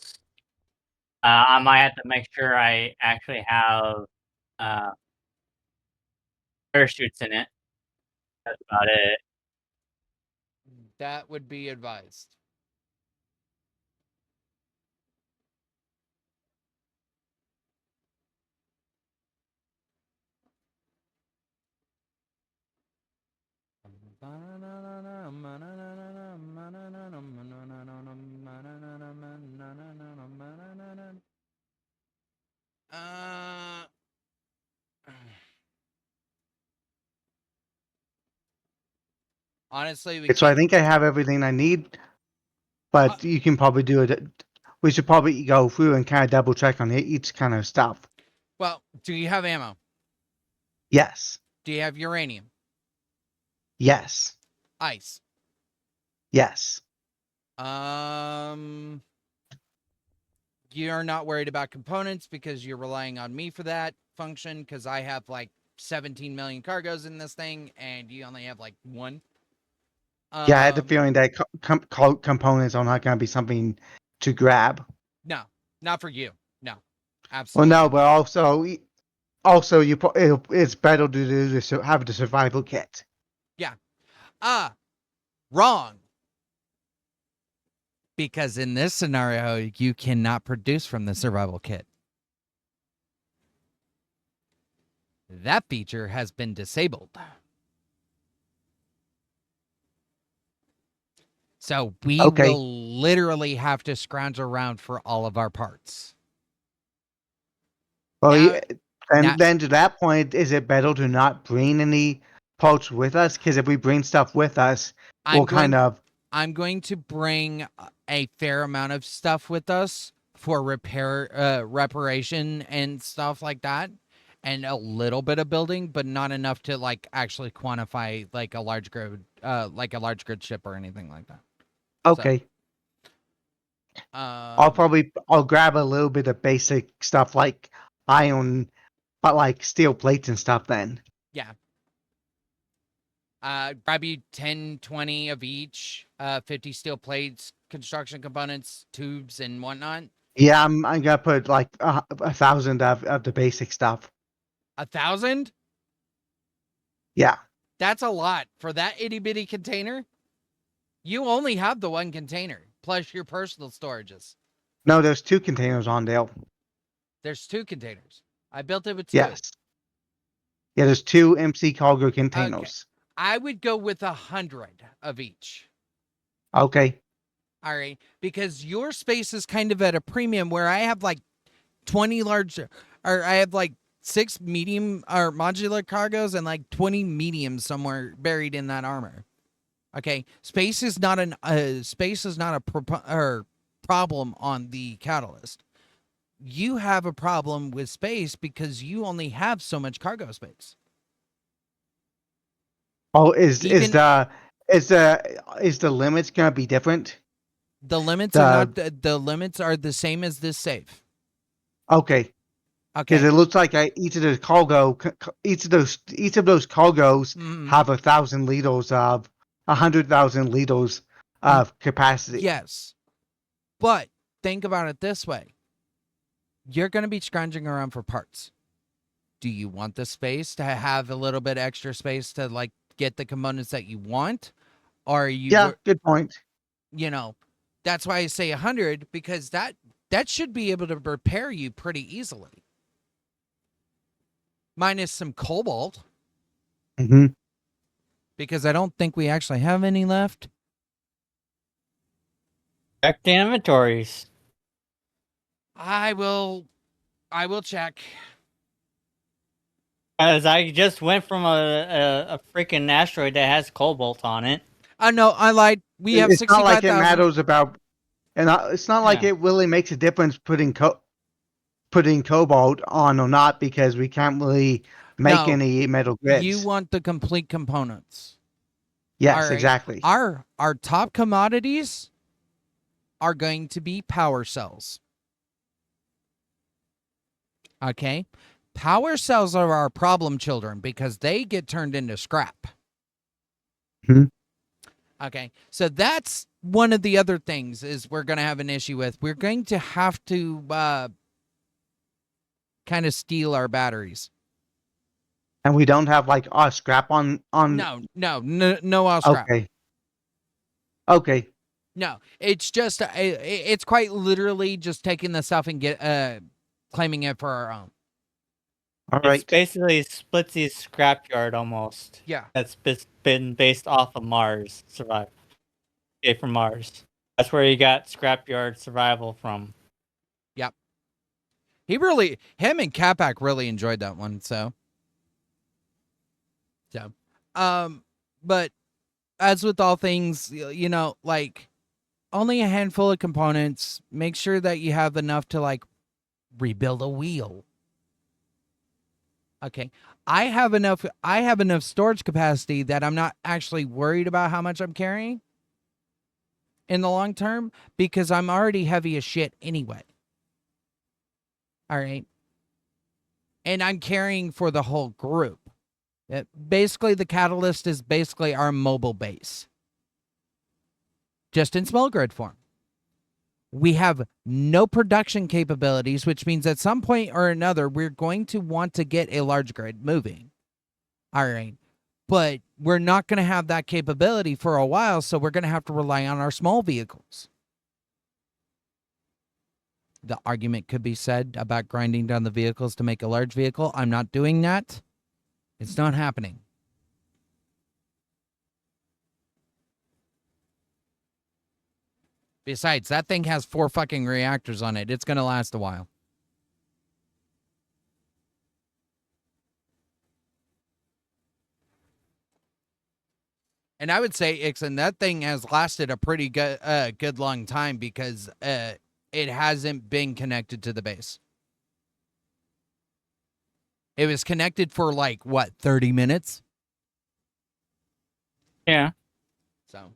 I might have to make sure I actually have parachutes in it. That's about it. That would be advised. Honestly, we So I can't. think I have everything I need, but you can probably do it. We should probably go through and kind of double check on each kind of stuff. Well, do you have ammo? Yes. Do you have uranium? Yes. Ice? Yes. You're not worried about components because you're relying on me for that function, because I have like 17 million cargoes in this thing and you only have like 1. Yeah, I had the feeling that components are not going to be something to grab. No, not for you. No, Well, absolutely. no, but also it's better to do this, have the survival kit. Yeah. Wrong. Because in this scenario, you cannot produce from the survival kit. That feature has been disabled. So we Okay. will literally have to scrounge around for all of our parts. Well, Now, now then to that point, is it better to not bring any parts with us? Because if we bring stuff with us, we'll kind of. I'm going to bring a fair amount of stuff with us for reparation and stuff like that, and a little bit of building, but not enough to like actually quantify like a large grid ship or anything like that. Okay. So, I'll grab a little bit of basic stuff like iron, but like steel plates and stuff then. yeah. Grab you 10, 20 of each, 50 steel plates, construction components, tubes, and whatnot. Yeah, I'm gonna put like 1,000 of the basic stuff. 1,000? Yeah. That's a lot for that itty bitty container. You only have the one container plus your personal storages. No, there's 2 containers on there. There's 2 containers. I built it with 2. Yes. Yeah, there's 2 MC cargo Okay. containers. I would go with 100 of each. Okay. All right, because your space is kind of at a premium where I have like 20 large, or I have like 6 medium or modular cargos and like 20 mediums somewhere buried in that armor. Okay, space is not a problem on the Catalyst. You have a problem with space because you only have so much cargo space. Oh, is Even the limits gonna be different? the limits are The not the limits are the same as this safe. Okay, because Okay. it looks like each of those cargos Mhm. have 1,000 liters of 100,000 liters of capacity. Yes. But think about it this way. You're going to be scrounging around for parts. Do you want the space to have a little bit extra space to like get the components that you want? Or are Yeah, you, good point. you know, that's why I say 100 because that should be able to repair you pretty easily. Minus some cobalt Hmm. because I don't think we actually have any left. Check the inventories. I will check. Because I just went from a freaking asteroid that has cobalt on it. No, I lied. We have It's not like it 65,000. matters about, and it's not like Yeah. it really makes a difference putting cobalt on or not because we can't really make No, any metal you grids. want the complete components. All Yes, right. exactly. Our top commodities are going to be power cells. Okay? Power cells are our problem children because they get turned into scrap. Mhm. Okay. So that's one of the other things is we're going to have an issue with. We're going to have to kind of steal our batteries. And we don't have like scrap on. No all scrap. Okay. Okay. No, it's just it's quite literally just taking the stuff and claiming it for our own. All It's right. basically Splitsy's scrapyard almost. Yeah. That's been based off of Mars survival. Okay, from Mars. That's where he got scrapyard survival from. Yep. Him and Capac really enjoyed that one. So, but as with all things, like only a handful of components. Make sure that you have enough to like rebuild a wheel. Okay. I have enough storage capacity that I'm not actually worried about how much I'm carrying in the long term because I'm already heavy as shit anyway. All right. And I'm carrying for the whole group. Basically, the Catalyst is basically our mobile base, just in small grid form. We have no production capabilities, which means at some point or another, we're going to want to get a large grid moving. All right. But we're not going to have that capability for a while, so we're going to have to rely on our small vehicles. The argument could be said about grinding down the vehicles to make a large vehicle. I'm not doing that. It's not happening. Besides, that thing has 4 fucking reactors on it. It's going to last a while. And I would say, Ixon, that thing has lasted a pretty good long time because it hasn't been connected to the base. It was connected for like, what, 30 minutes? Yeah. So.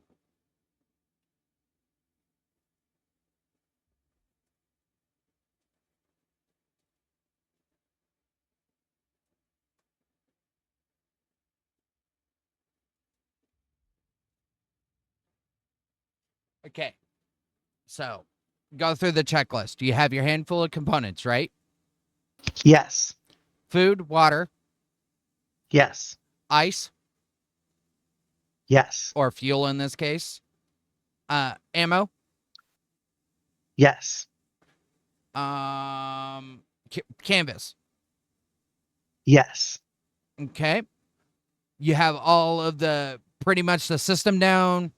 Okay. So, go through the checklist. You have your handful of components, right? Yes. Food, water, Yes. ice, Yes. or fuel in this case, ammo, Yes. canvas. Yes. Okay. You have all of pretty much the system down.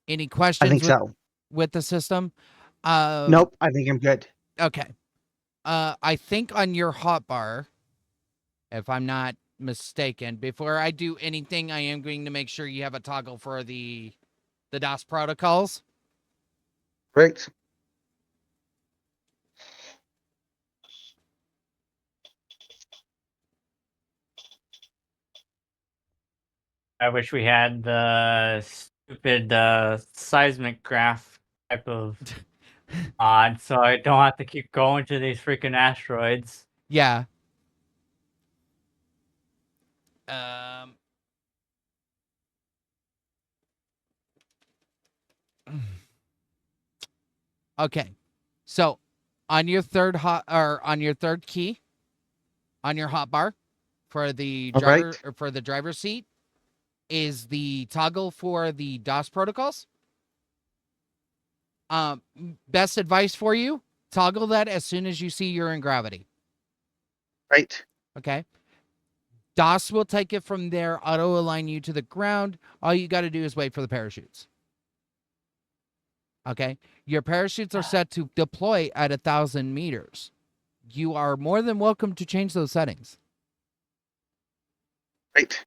Any I questions think so. with the system? Nope, I think I'm good. Okay. I think on your hotbar, if I'm not mistaken, before I do anything, I am going to make sure you have a toggle for the DOS protocols. Great. I wish we had the stupid seismic graph type of mod, so I don't have to keep going to these freaking asteroids. Yeah. Um. Okay. So, on your third key on your hotbar for the All driver right. or for the driver's seat is the toggle for the DOS protocols. Best advice for you: toggle that as soon as you see you're in gravity. Right. Okay. DOS will take it from there, auto align you to the ground. All you got to do is wait for the parachutes. Okay. Your parachutes are set to deploy at 1,000 meters. You are more than welcome to change those settings. Right.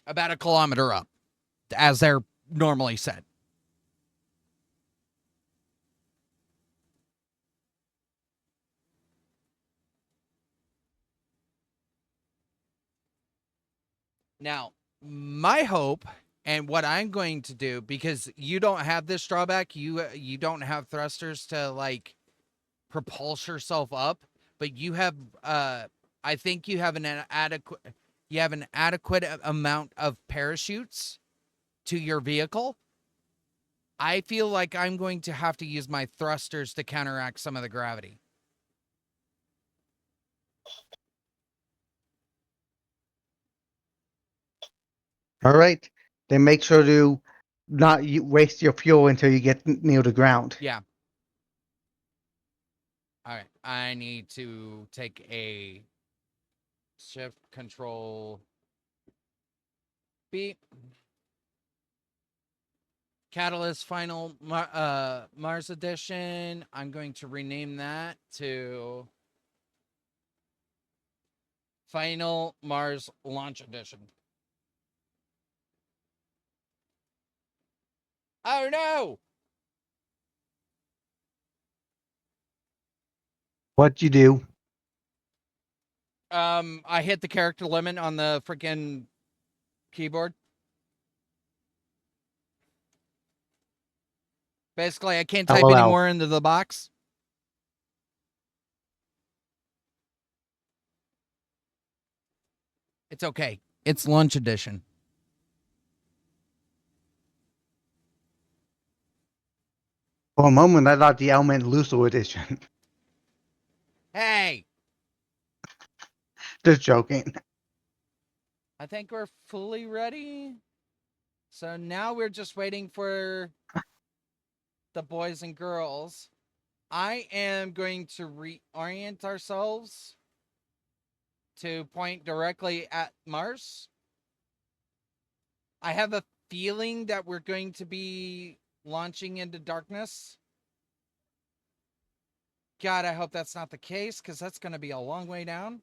About 1 kilometer up, as they're normally set. Now, my hope and what I'm going to do, because you don't have this drawback, you don't have thrusters to like propulse yourself up, but you have I think you have an adequate amount of parachutes to your vehicle. I feel like I'm going to have to use my thrusters to counteract some of the gravity. All right. Then make sure to not waste your fuel until you get near the ground. Yeah. All right. I need to take a shift control B. Catalyst Final Mars Edition. I'm going to rename that to Final Mars Launch Edition. Oh no! What'd you do? I hit the character limit on the freaking keyboard. Basically, I can't type LOL. anymore into the box. It's okay. It's Launch Edition. For a moment, I thought the Element Lusso edition. Hey! Just joking. I think we're fully ready. So now we're just waiting for the boys and girls. I am going to reorient ourselves to point directly at Mars. I have a feeling that we're going to be launching into darkness. God, I hope that's not the case, because that's going to be a long way down.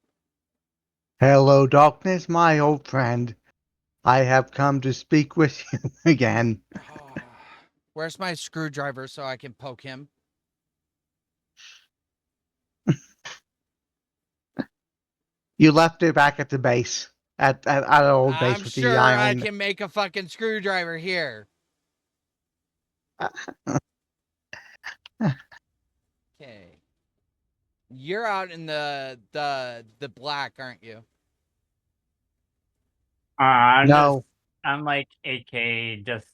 Hello, darkness, my old friend. I have come to speak with you again. Where's my screwdriver so I can poke him? You left it back at the base. At our old base I'm with the sure I iron. can make a fucking screwdriver here. Okay. You're out in the black, aren't you? No. I'm like 8K just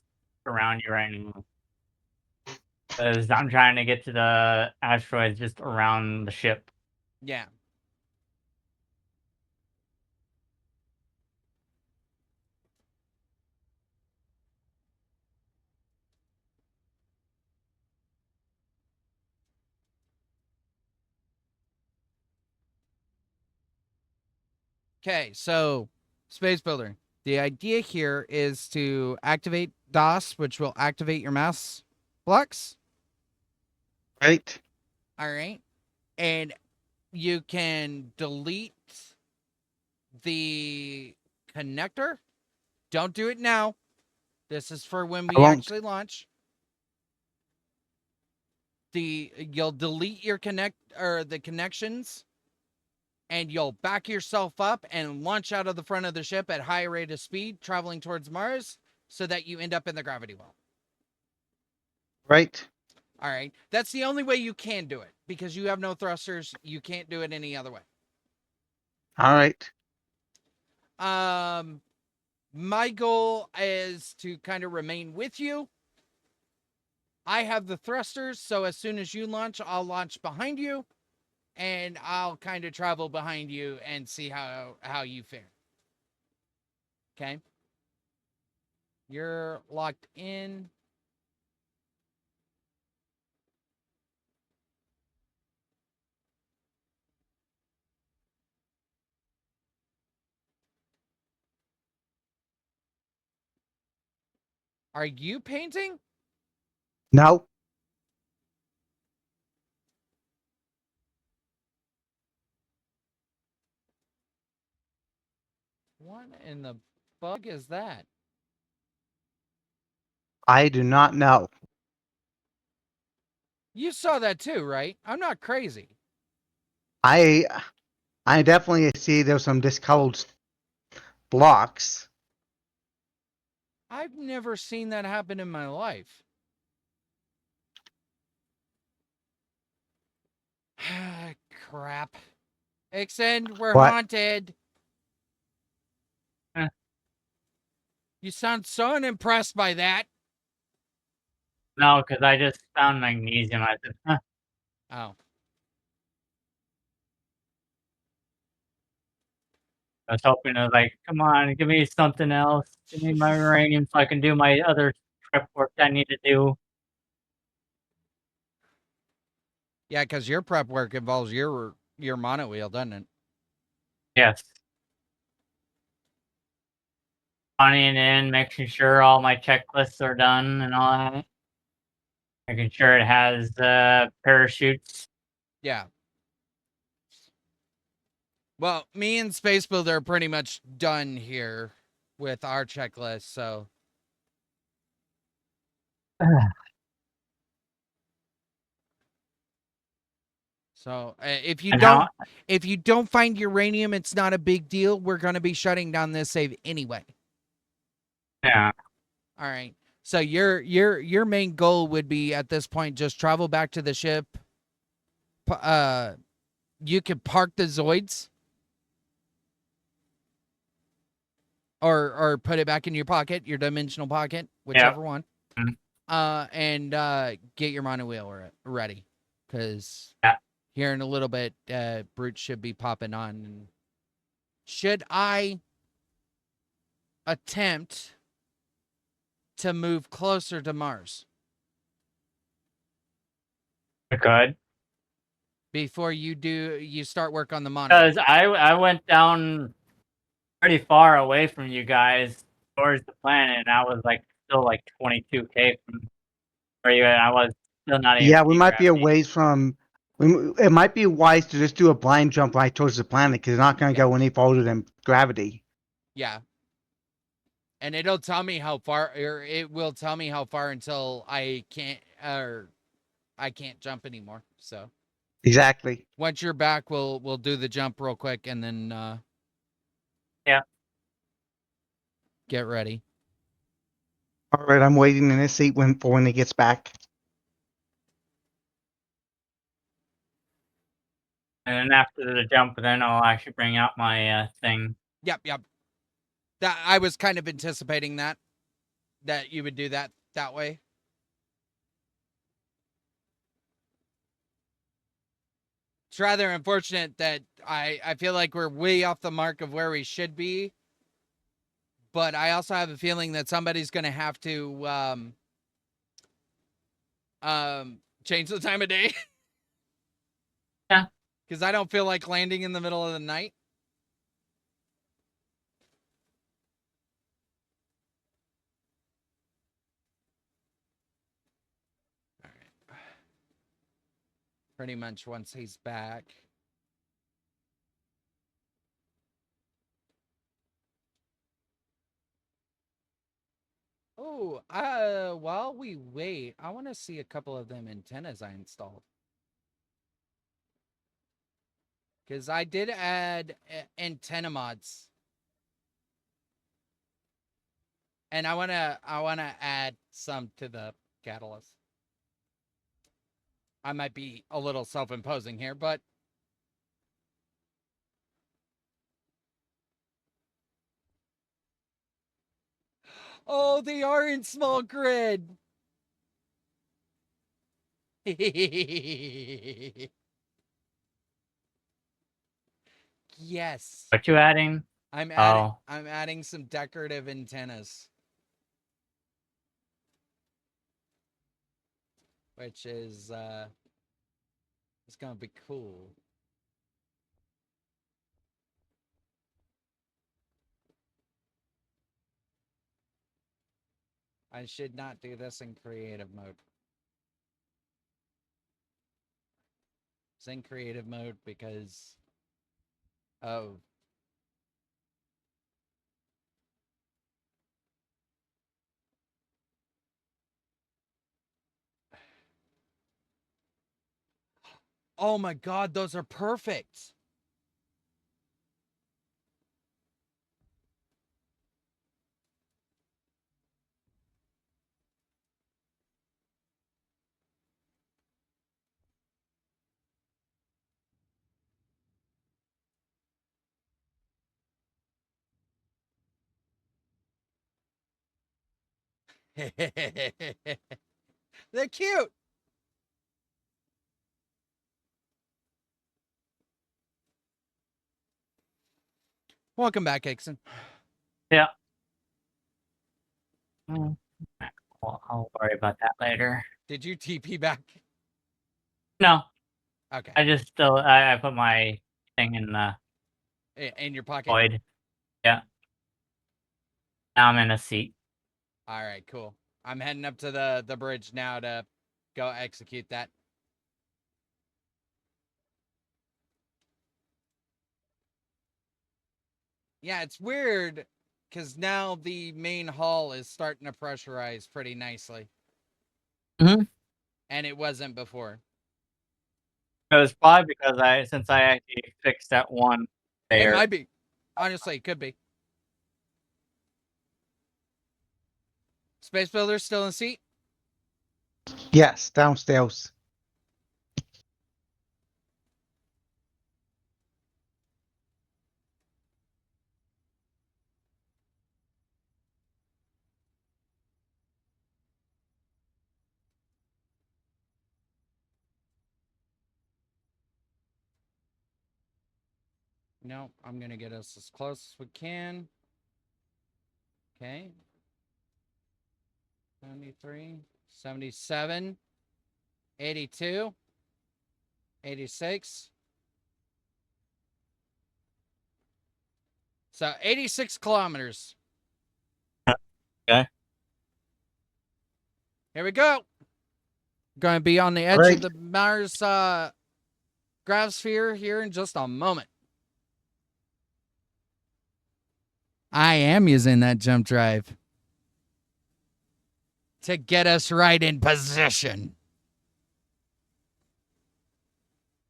around you right now. Because I'm trying to get to the asteroids just around the ship. Yeah. Okay, so Space Builder. The idea here is to activate DOS, which will activate your mouse blocks. Right. All right. And you can delete the connector. Don't do it now. This is for when I we won't. actually launch. You'll delete your the connections, and you'll back yourself up and launch out of the front of the ship at high rate of speed, traveling towards Mars, so that you end up in the gravity well. Right. All right. That's the only way you can do it, because you have no thrusters. You can't do it any other way. All right. My goal is to kind of remain with you. I have the thrusters, so as soon as you launch, I'll launch behind you, and I'll kind of travel behind you and see how you fare. Okay? You're locked in. Are you painting? No. What in the bug is that? I do not know. You saw that too, right? I'm not crazy. I definitely see there's some discolored blocks. I've never seen that happen in my life. Crap. Extend, we're What? haunted. Eh. You sound so unimpressed by that. No, because I just found magnesium. I said, huh. Oh. I was hoping to like, come on, give me something else. Give me my uranium so I can do my other prep work that I need to do. Yeah, because your prep work involves your mono wheel, doesn't it? Yes. Running in, making sure all my checklists are done and all that. Making sure it has parachutes. Yeah. Well, me and Space Builder are pretty much done here with our checklist, so. So if you And how? don't find uranium, it's not a big deal. We're gonna be shutting down this save anyway. Yeah. All right. So your main goal would be at this point just travel back to the ship. You could park the Zoids, or put it back in your pocket, your dimensional pocket, whichever one. Mhm. And get your mono wheel ready, because Yeah. here in a little bit, Brute should be popping on. And should I attempt to move closer to Mars Good. before you start work on the mono? Because I went down pretty far away from you guys towards the planet, and I was like still like 22K from where you, and I was still not even Yeah, we seeing might be a gravity. ways from. It might be wise to just do a blind jump right towards the planet because it's not going to Yeah. go any farther than gravity. Yeah. And it'll tell me how far, or it will tell me how far until I can't jump anymore. So Exactly. once you're back, we'll do the jump real quick and then Yeah. get ready. All right, I'm waiting in this seat for when he gets back. And then after the jump, then I'll actually bring out my thing. Yep. That I was kind of anticipating that you would do that way. It's rather unfortunate that I feel like we're way off the mark of where we should be, but I also have a feeling that somebody's going to have to change the time of day. Yeah. Because I don't feel like landing in the middle of the night. pretty much once he's back. Oh, while we wait, I want to see a couple of them antennas I installed. Because I did add antenna mods. And I wanna add some to the catalyst. I might be a little self-imposing here, but oh, they are in small grid. Yes. What you adding? I'm Oh. adding some decorative antennas. Which is it's gonna be cool. I should not do this in creative mode. It's in creative mode because of oh my god, those are perfect. They're cute. Welcome back, Ixon. Yeah. Well, I'll worry about that later. Did you TP back? No. Okay. I just still I put my thing in the In your pocket? void. Yeah. Now I'm in a seat. All right, cool. I'm heading up to the bridge now to go execute that. Yeah, it's weird because now the main hull is starting to pressurize pretty nicely. Mm-hmm. And it wasn't before. It was probably because since I actually fixed that one layer. It might be. Honestly, it could be. Space Builder still in seat? Yes, downstairs. No, I'm going to get us as close as we can. Okay. 73, 77, 82, 86. So 86 kilometers. Okay. Here we go. Going to be on the edge Right. of the Mars gravisphere here in just a moment. I am using that jump drive to get us right in position.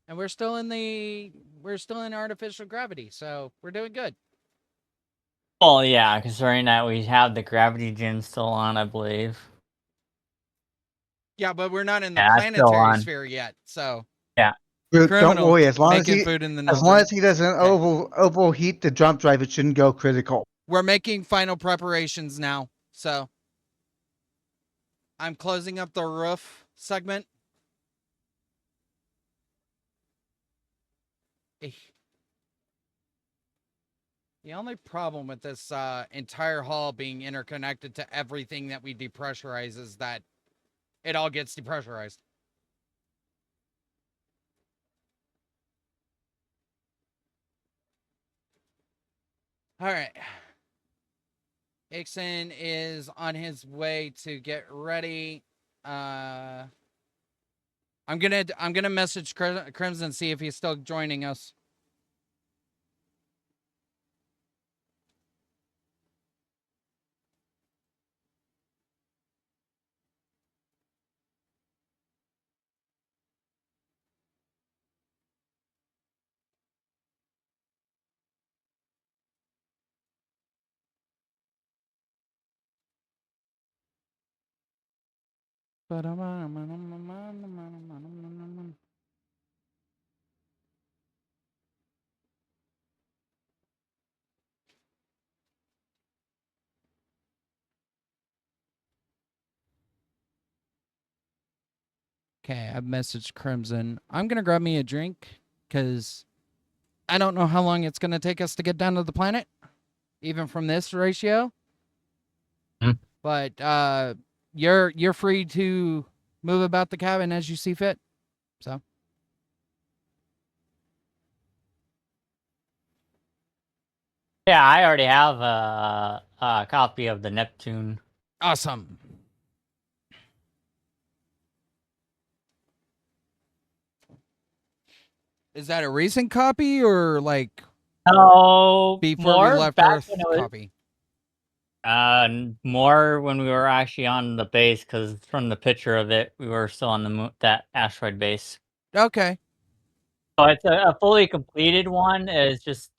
And we're still in artificial gravity, so we're doing good. Well, yeah, considering that we have the gravity gin still on, I believe. Yeah, but we're not in the Yeah, it's still planetary on. sphere yet, so Yeah. Don't criminal worry, as long as making food in the as long Nildren. as he doesn't Okay. overheat the jump drive, it shouldn't go critical. We're making final preparations now, so I'm closing up the roof segment. The only problem with this entire hull being interconnected to everything that we depressurize is that it all gets depressurized. All right. Ixon is on his way to get ready. I'm gonna message Crimson, see if he's still joining us. Okay, I've messaged Crimson. I'm gonna grab me a drink because I don't know how long it's gonna take us to get down to the planet, even from this ratio. Hmm. But you're free to move about the cabin as you see fit. So Yeah, I already have a copy of the Neptune. awesome. Is that a recent copy or like No, before we more left back when Earth it was copy? more when we were actually on the base, because from the picture of it, we were still on the moon, that asteroid base. Okay. So it's a fully completed one. It's just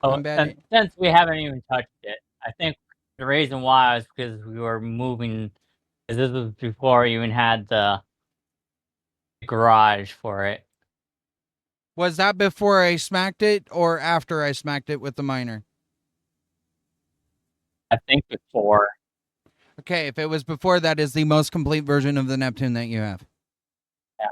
Combat and it. since we haven't even touched it, I think the reason why is because we were moving. Because this was before we even had the garage for it. Was that before I smacked it or after I smacked it with the miner? I think before. Okay, if it was before, that is the most complete version of the Neptune that you have. Yeah.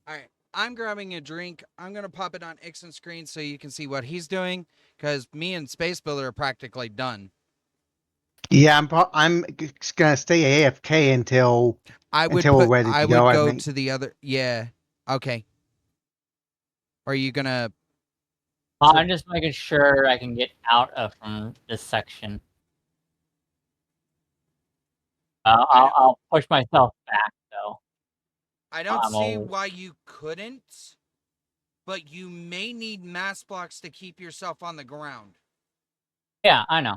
All right, I'm grabbing a drink. I'm gonna pop it on Ixon's screen so you can see what he's doing, because me and Space Builder are practically done. Yeah, I'm gonna stay AFK until I we're ready to go. would I go think. to the other. Yeah. Okay. Are you gonna? I'm just making sure I can get out of from this section. I'll push myself back though. I don't see Old. why you couldn't, but you may need mass blocks to keep yourself on the ground. Yeah, I know.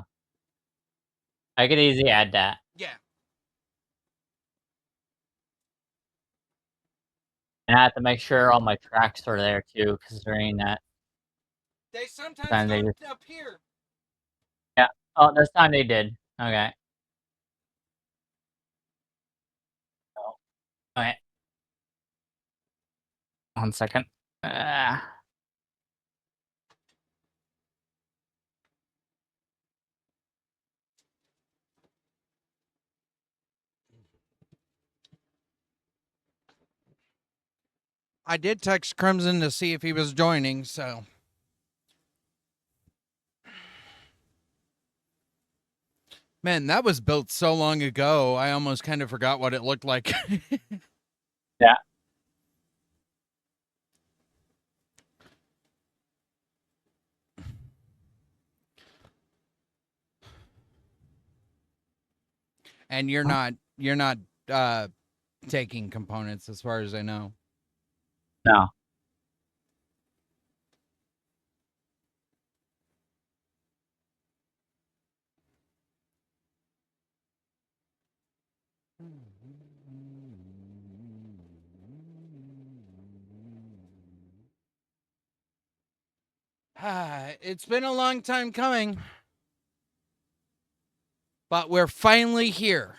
I could easily add that. Yeah. And I have to make sure all my tracks are there too, considering that They sometimes time they don't just appear. yeah. Oh, this time they did. Okay. Oh, okay. 1 second. I did text Crimson to see if he was joining, so. Man, that was built so long ago, I almost kind of forgot what it looked like. Yeah. And you're not taking components as far as I know. No. It's been a long time coming, but we're finally here.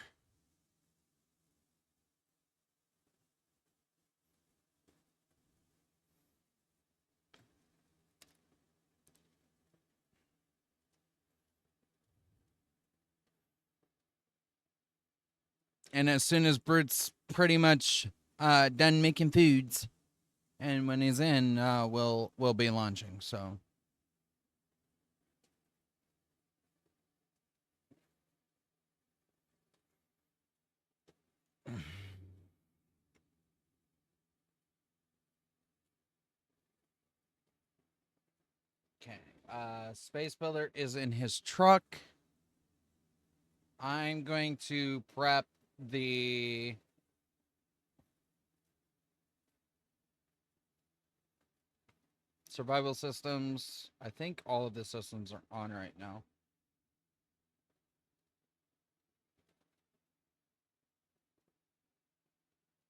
And as soon as Brute's pretty much done making foods, and when he's in, we'll be launching. So. Okay. Space Builder is in his truck. I'm going to prep the survival systems. I think all of the systems are on right now.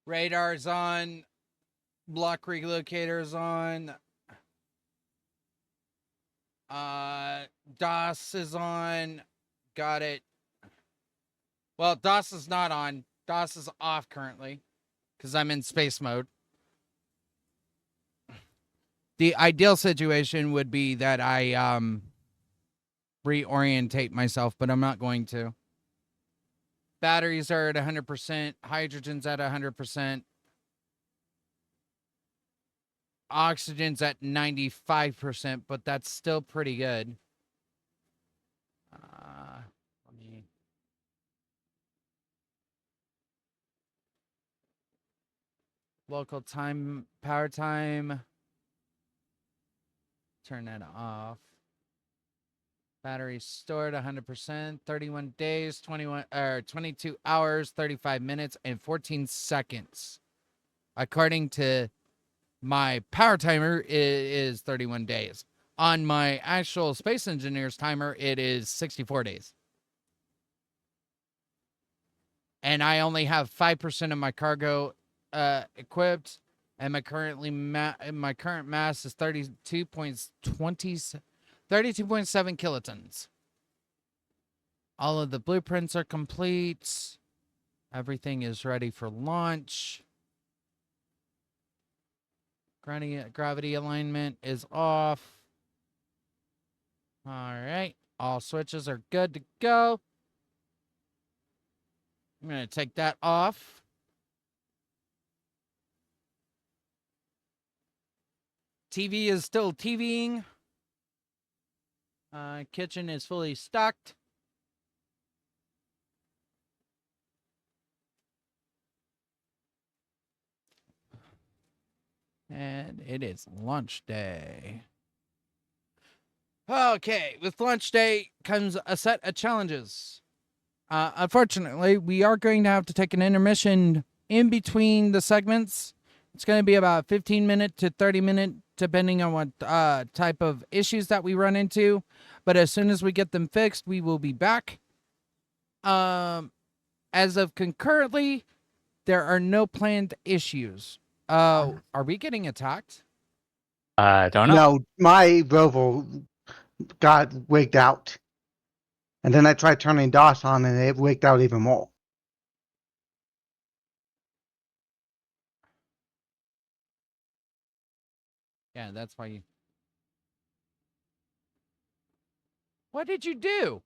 Radar's on. Block relocator's on. DOS is on. Got it. Well, DOS is not on. DOS is off currently because I'm in space mode. The ideal situation would be that I reorientate myself, but I'm not going to. Batteries are at 100%. Hydrogen's at 100%. Oxygen's at 95%, but that's still pretty good. Let me... Local time, power time. Turn that off. Battery stored 100%, 31 days, 22 hours, 35 minutes, and 14 seconds. According to my power timer, it is 31 days. On my actual Space Engineer's timer, it is 64 days. And I only have 5% of my cargo equipped, and my current mass is 32.7 kilotons. All of the blueprints are complete. Everything is ready for launch. Gravity alignment is off. All right. All switches are good to go. I'm going to take that off. TV is still TVing. Kitchen is fully stocked. And it is lunch day. Okay, with lunch day comes a set of challenges. Unfortunately, we are going to have to take an intermission in between the segments. It's going to be about 15-minute to 30-minute, depending on what type of issues that we run into. But as soon as we get them fixed, we will be back. As of concurrently, there are no planned issues. Are we getting attacked? I don't know. No, my rover got wigged out. And then I tried turning DOS on and it wigged out even more. Yeah, that's why you... What did you do?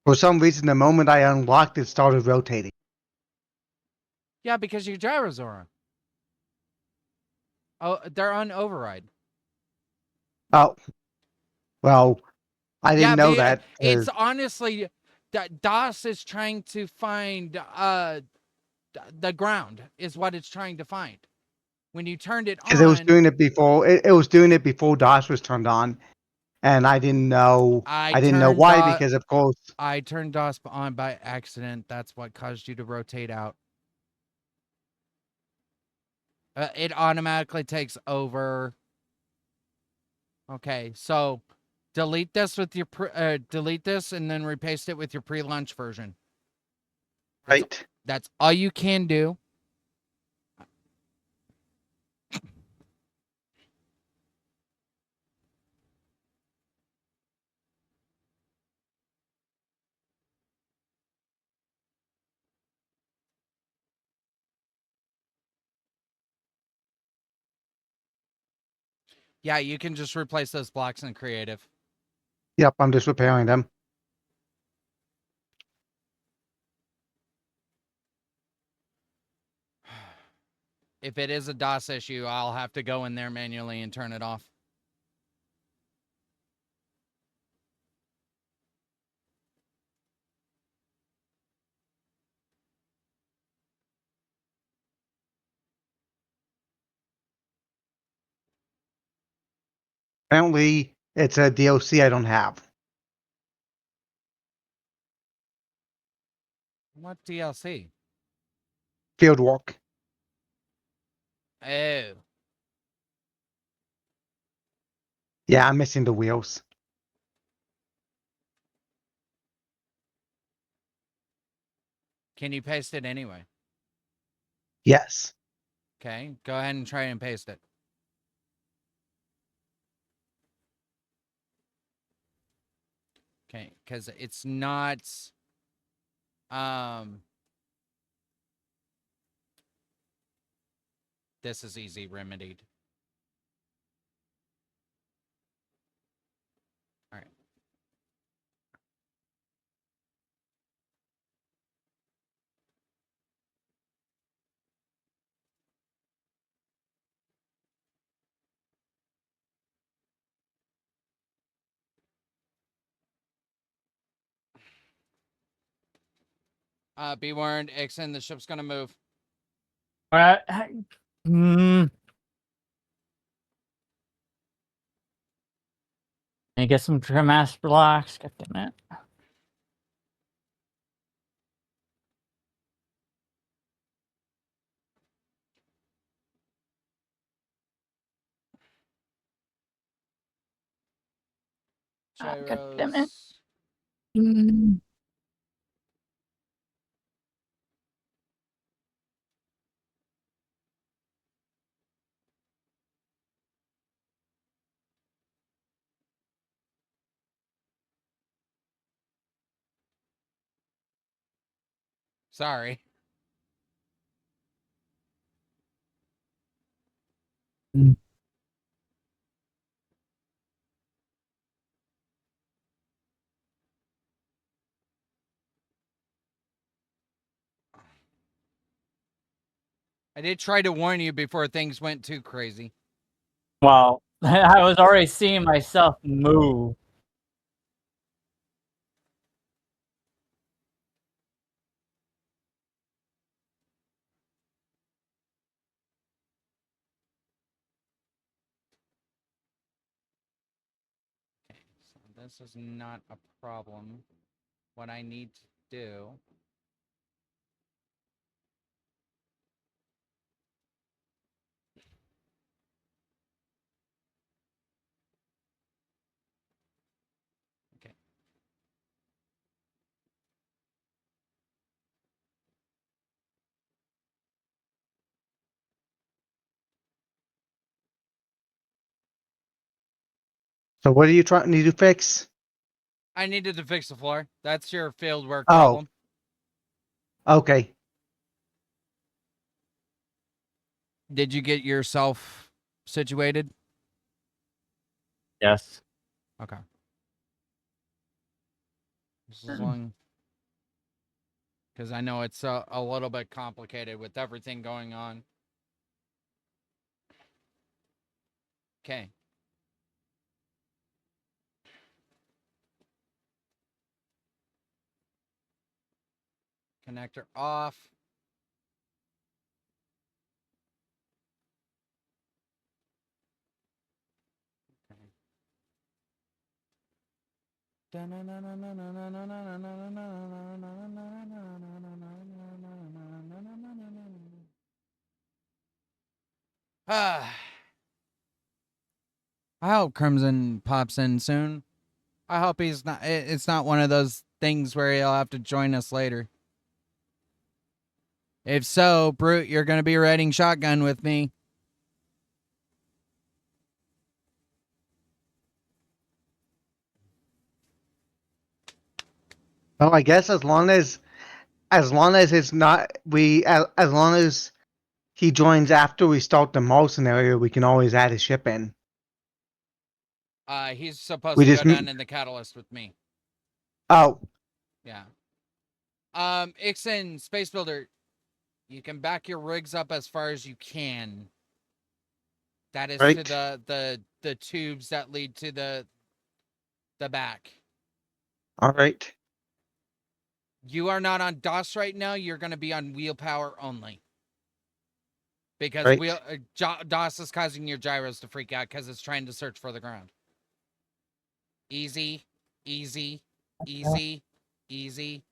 For some reason, the moment I unlocked it, started rotating. Yeah, because your gyros are on. Oh, they're on override. Oh, well, I didn't know that. It's honestly that DOS is trying to find the ground is what it's trying to find. When you turned it Because it was on, doing it before. It was doing it before DOS was turned on, and I didn't know. I didn't know why because, of course, I turned DOS on by accident. That's what caused you to rotate out. It automatically takes over. Okay, so delete this with your delete this and then repaste it with your pre-launch version. right. That's all you can do. Yeah, you can just replace those blocks in creative. Yep, I'm just repairing them. If it is a DOS issue, I'll have to go in there manually and turn it off. Apparently, it's a DLC I don't have. What DLC? Field walk. Oh. Yeah, I'm missing the wheels. Can you paste it anyway? Yes. Okay, go ahead and try and paste it. Okay, because it's not. This is easy remedied. All right. Be warned, Ixon, the ship's gonna move. Hmm. I get some mass blocks. God damn it. God damn it. Gyros. Mm. Sorry. Mm. I did try to warn you before things went too crazy. Wow. I was already seeing myself move. Okay, so this is not a problem. What I need to do. Okay. So what are you trying need to fix? I needed to fix the floor. That's your field work Oh, problem. okay. Did you get yourself situated? Yes. Okay. Just as long, because I know it's a little bit complicated with everything going on. Okay. Connector off. Ah. I hope Crimson pops in soon. I hope he's not. It's not one of those things where he'll have to join us later. If so, Brute, you're going to be riding shotgun with me. Well, I guess as long as it's not as long as he joins after we start the mall scenario, we can always add a ship in. He's supposed We to just go down in the catalyst with me. oh, Yeah. Ixon, Space Builder, you can back your rigs up as far as you can. That is to right. the tubes that lead to the back. All right. You are not on DOS right now. You're going to be on wheel power only. Because Right. DOS is causing your gyros to freak out because it's trying to search for the ground. Easy, easy, easy, easy.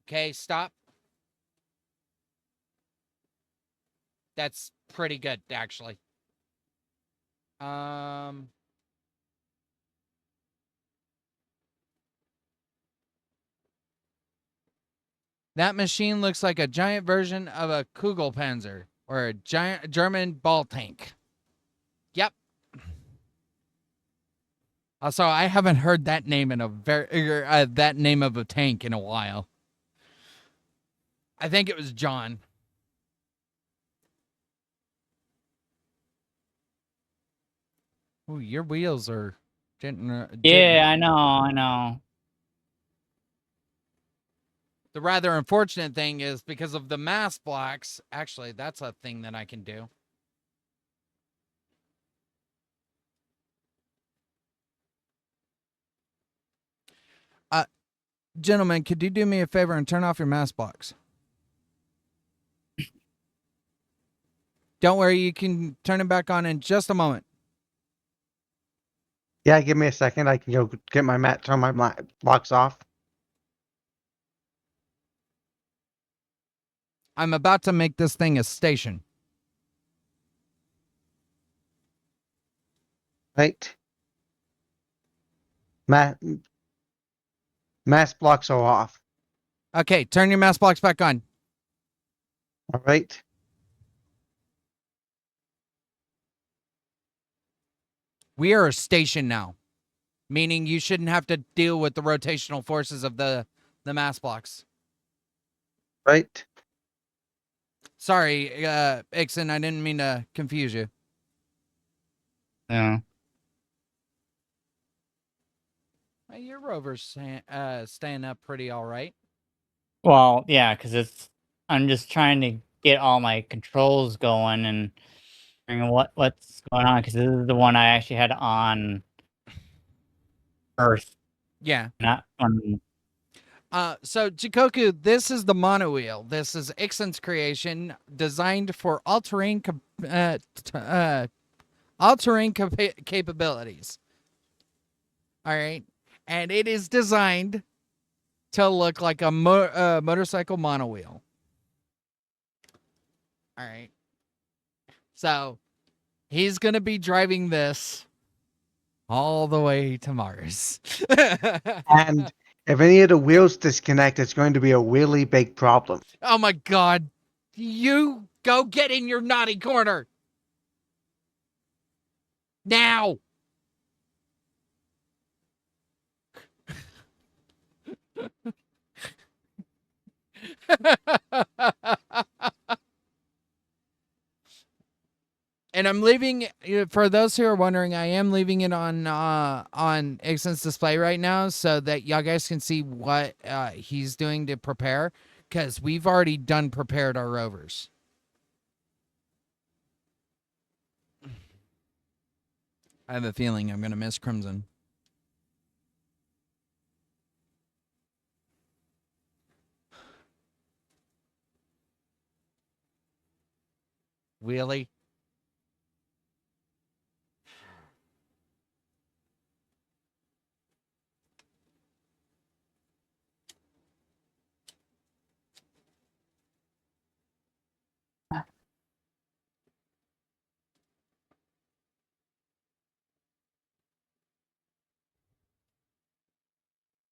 Okay, stop. That's pretty good, actually. That machine looks like a giant version of a Kugelpanzer or a giant German ball tank. Yep. Also, I haven't heard that name in that name of a tank in a while. I think it was John. Ooh, your wheels are Yeah, I know. The rather unfortunate thing is because of the mass blocks. Actually, that's a thing that I can do. Gentlemen, could you do me a favor and turn off your mass blocks? Don't worry, you can turn it back on in just a moment. Yeah, give me a second. I can go get my mat, turn my blocks off. I'm about to make this thing a station. Right. Mass blocks are off. Okay, turn your mass blocks back on. All right. We are a station now, meaning you shouldn't have to deal with the rotational forces of the mass blocks. Right. Sorry, Ixon, I didn't mean to confuse you. Yeah. Your rover's staying up pretty all right. Well, yeah, because I'm just trying to get all my controls going and figuring what's going on, because this is the one I actually had on Earth, Yeah. not on. So Jikoku, this is the monowheel. This is Ixon's creation, designed for all-terrain capabilities. All right, and it is designed to look like a motorcycle monowheel. All right, so he's gonna be driving this all the way to Mars. And if any of the wheels disconnect, it's going to be a really big problem. Oh my God! You go get in your naughty corner now. And I'm leaving, for those who are wondering, I am leaving it on Ixon's display right now so that y'all guys can see what he's doing to prepare, because we've already done prepared our rovers. I have a feeling I'm going to miss Crimson. Really?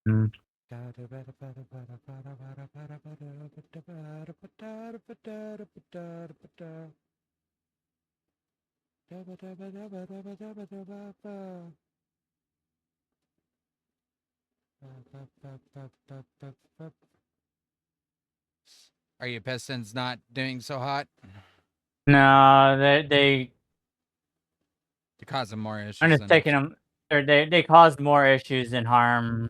Mm. Are your pistons not doing so hot? No, they They're causing more I'm issues just than taking them. Or they caused more issues than harm,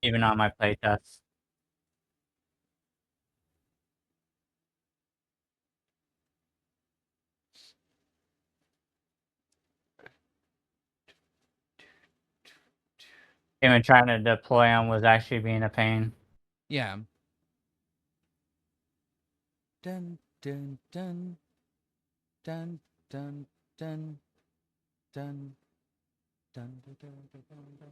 even on my playtests. Even trying to deploy them was actually being a pain. Yeah. Dun dun dun dun dun dun dun dun dun dun dun dun.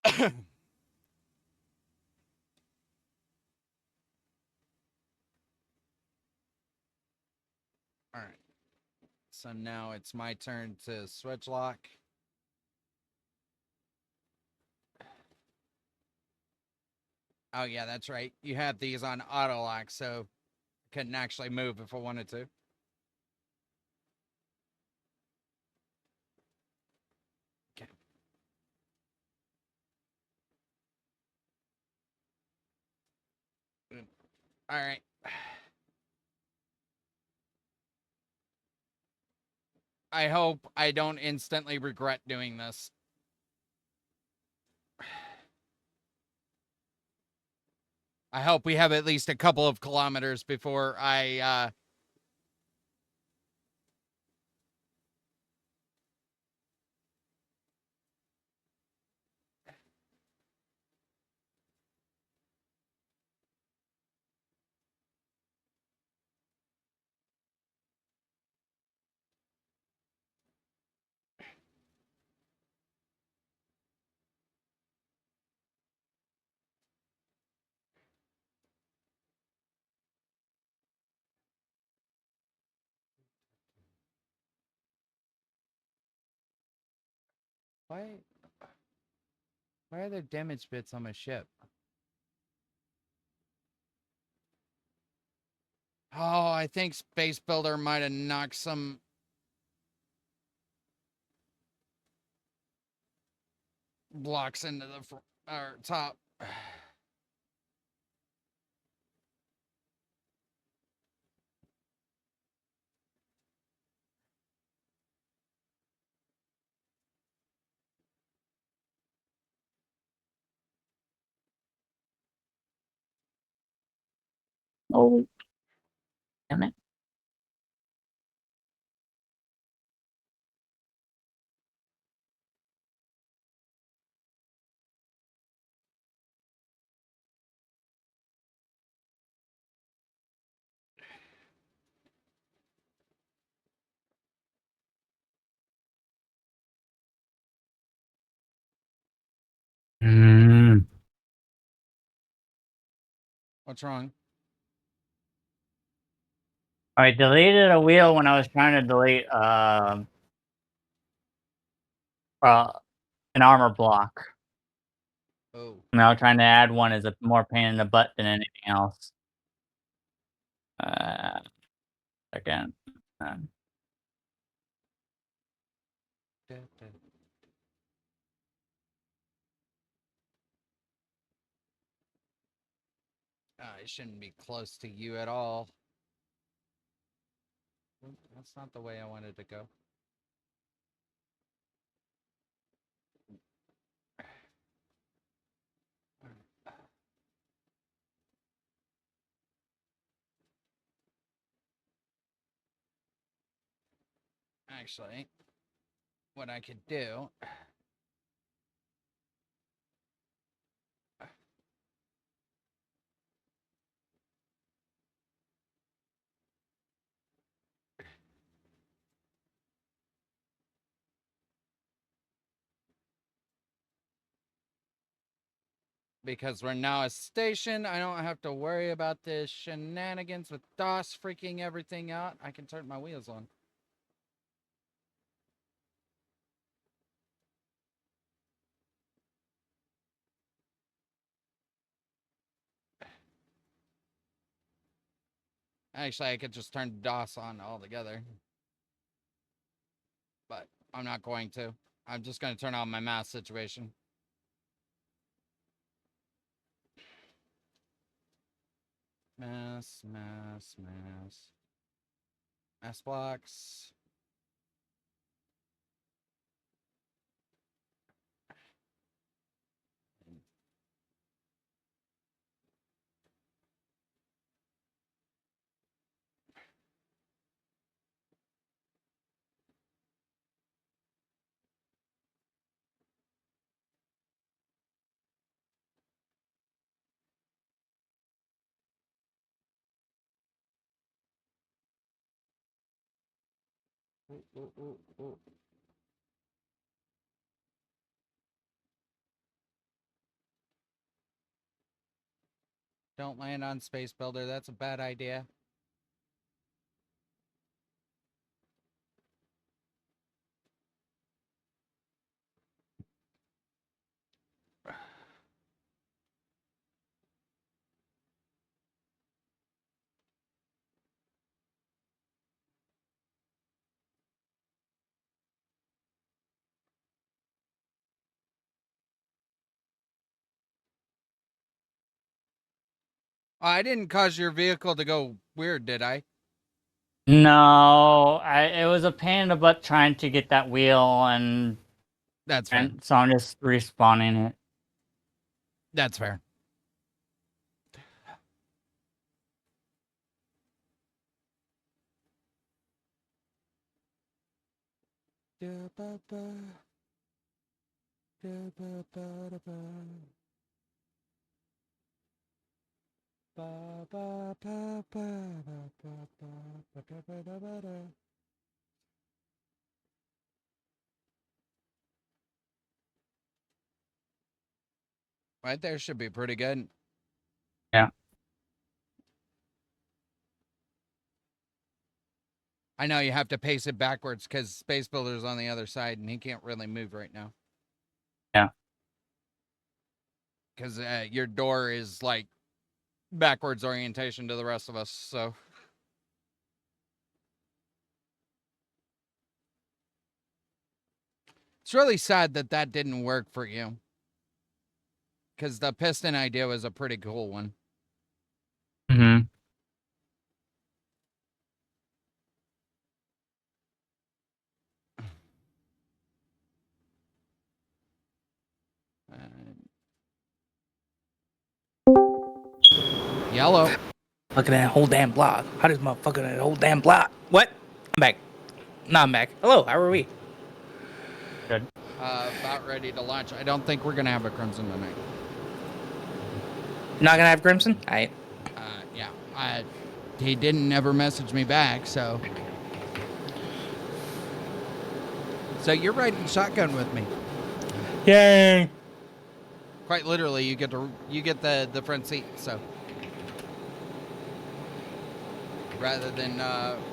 All right. So now it's my turn to switch lock. Oh yeah, that's right. You have these on auto lock, so I couldn't actually move if I wanted to. Okay. All right. I hope I don't instantly regret doing this. I hope we have at least a couple of kilometers before I why are there damage bits on my ship? Oh, I think Space Builder might have knocked some blocks into the or top. Oh, damn it. Mm. What's wrong? I deleted a wheel when I was trying to delete uh, an armor block. Oh. Now trying to add one is a more pain in the butt than anything else. Again. I shouldn't be close to you at all. That's not the way I wanted to go. Actually, what I could do. Because we're now a station, I don't have to worry about the shenanigans with DOS freaking everything out. I can turn my wheels on. Actually, I could just turn DOS on altogether. But I'm not going to. I'm just going to turn on my mass situation. Mass. Mass blocks. Ooh. Don't land on Space Builder. That's a bad idea. I didn't cause your vehicle to go weird, did I? No, it was a pain in the butt trying to get that wheel, and That's fair. so I'm just respawning it. That's fair. Right there should be pretty good. Yeah. I know you have to pace it backwards because Space Builder's on the other side and he can't really move right now. Yeah. Because your door is like backwards orientation to the rest of us, so. It's really sad that that didn't work for you. Because the piston idea was a pretty cool one. Mm-hmm. Yellow. Look at that whole damn block. How does motherfucker that whole damn block? What? I'm back. No, I'm back. Hello, how are we? Good. About ready to launch. I don't think we're going to have a Crimson tonight. Not gonna have Crimson? Alright. Yeah. He didn't ever message me back, so. So you're riding shotgun with me. Yay! Quite literally, you get the front seat, so. Rather than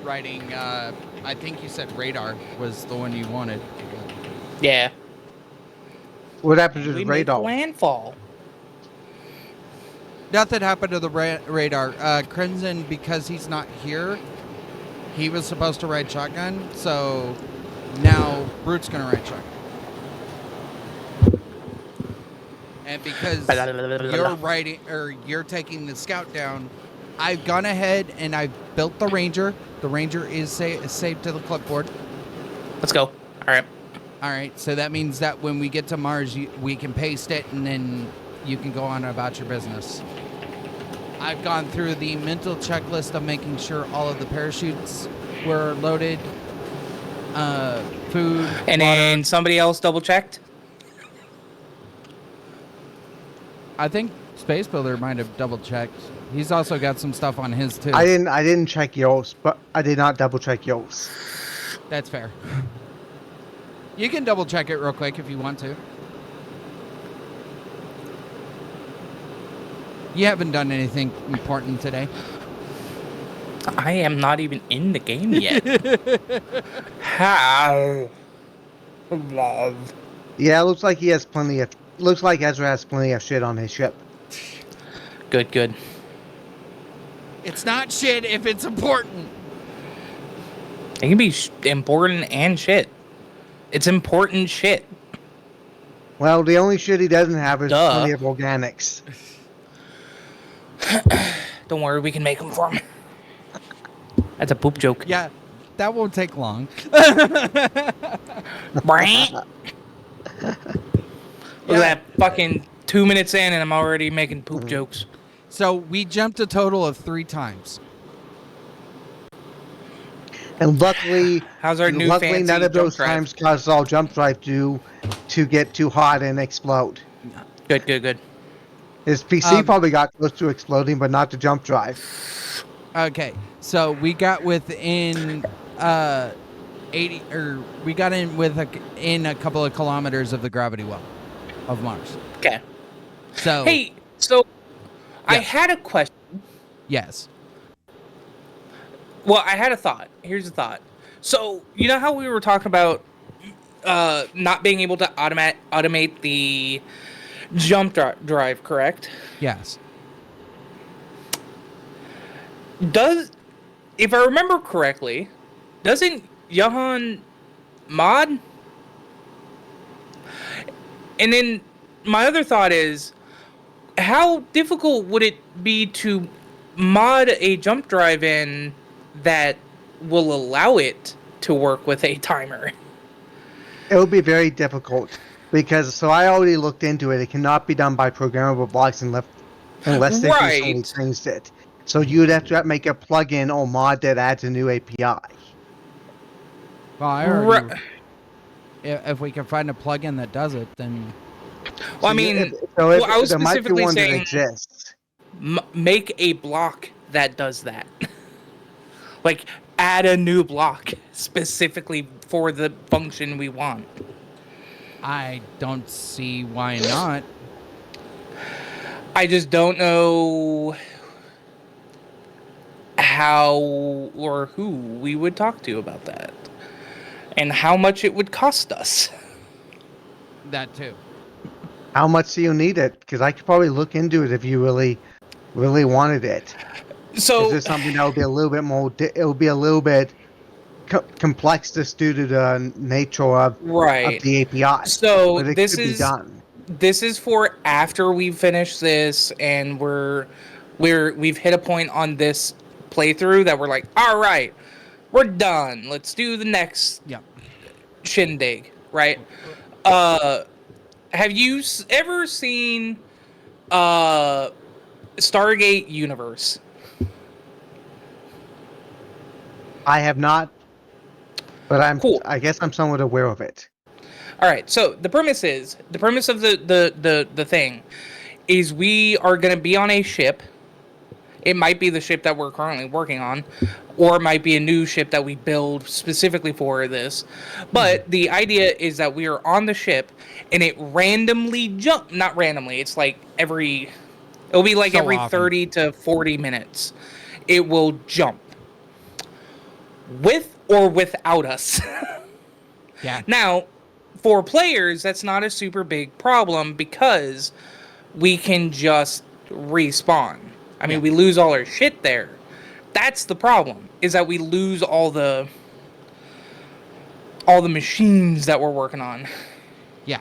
riding, I think you said radar was the one you wanted. Yeah. What happened to We the make radar? landfall. Nothing happened to the radar. Crimson, because he's not here, he was supposed to ride shotgun, so now Brute's gonna ride shotgun. And because you're riding, or you're taking the scout down, I've gone ahead and I've built the Ranger. The Ranger is saved to the clipboard. Let's go. Alright. All right, so that means that when we get to Mars, we can paste it, and then you can go on about your business. I've gone through the mental checklist of making sure all of the parachutes were loaded, food, And water. then somebody else double checked? I think Space Builder might have double checked. He's also got some stuff on his too. I didn't check yours, but I did not double check yours. That's fair. You can double check it real quick if you want to. You haven't done anything important today. I am not even in the game yet. How? Love. Yeah, it looks like he has plenty of. Looks like Ezra has plenty of shit on his ship. Good, good. It's not shit if it's important. It can be important and shit. It's important shit. Well, the only shit he doesn't have is Duh. plenty of organics. Don't worry, we can make them for him. That's a poop joke. Yeah, that won't take long. Brant. Look at that, fucking 2 minutes in and I'm already making poop jokes. So we jumped a total of 3 times. And luckily, How's our new luckily fancy none of jump those drive? times caused all jump drive to get too hot and explode. Good, good, good. His PC Um, probably got close to exploding, but not the jump drive. Okay, so we got within 80, or we got in in a couple of kilometers of the gravity well of Mars. Okay. So Hey, so I Yes. had a question. Yes. Well, I had a thought. Here's a thought. So, you know how we were talking about not being able to automate the jump drive, correct? Yes. Does, if I remember correctly, doesn't Johan mod? And then my other thought is, how difficult would it be to mod a jump drive in that will allow it to work with a timer? It would be very difficult because so I already looked into it. It cannot be done by programmable blocks unless they've recently Right. changed it. So you'd have to make a plugin or mod that adds a new API. Well, I Right. already. If we can find a plugin that does it, then Well, I So mean, if I was there might be specifically one that saying exists. make a block that does that. Like, add a new block specifically for the function we want. I don't see why not. I just don't know how or who we would talk to about that. And how much it would cost us. That too. How much do you need it? Because I could probably look into it if you really wanted it. So, Is this something that would be a little bit more? It would be a little bit complex just due to the nature of right. the API. So But it this could be is done. this is for after we finish this and we've hit a point on this playthrough that we're like, all right, we're done. Let's do the next Yeah. shindig, right? Have you ever seen Stargate Universe? I have not, but Cool. I guess I'm somewhat aware of it. All right. So the premise of the thing is we are going to be on a ship. It might be the ship that we're currently working on, or it might be a new ship that we build specifically for this. But the idea is that we are on the ship and it randomly not randomly, it's like it'll be like So every often. 30 to 40 minutes. It will jump. With or without us. Yeah. Now, for players, that's not a super big problem because we can just respawn. I mean, Yeah. we lose all our shit there. That's the problem, is that we lose all the machines that we're working on. Yeah.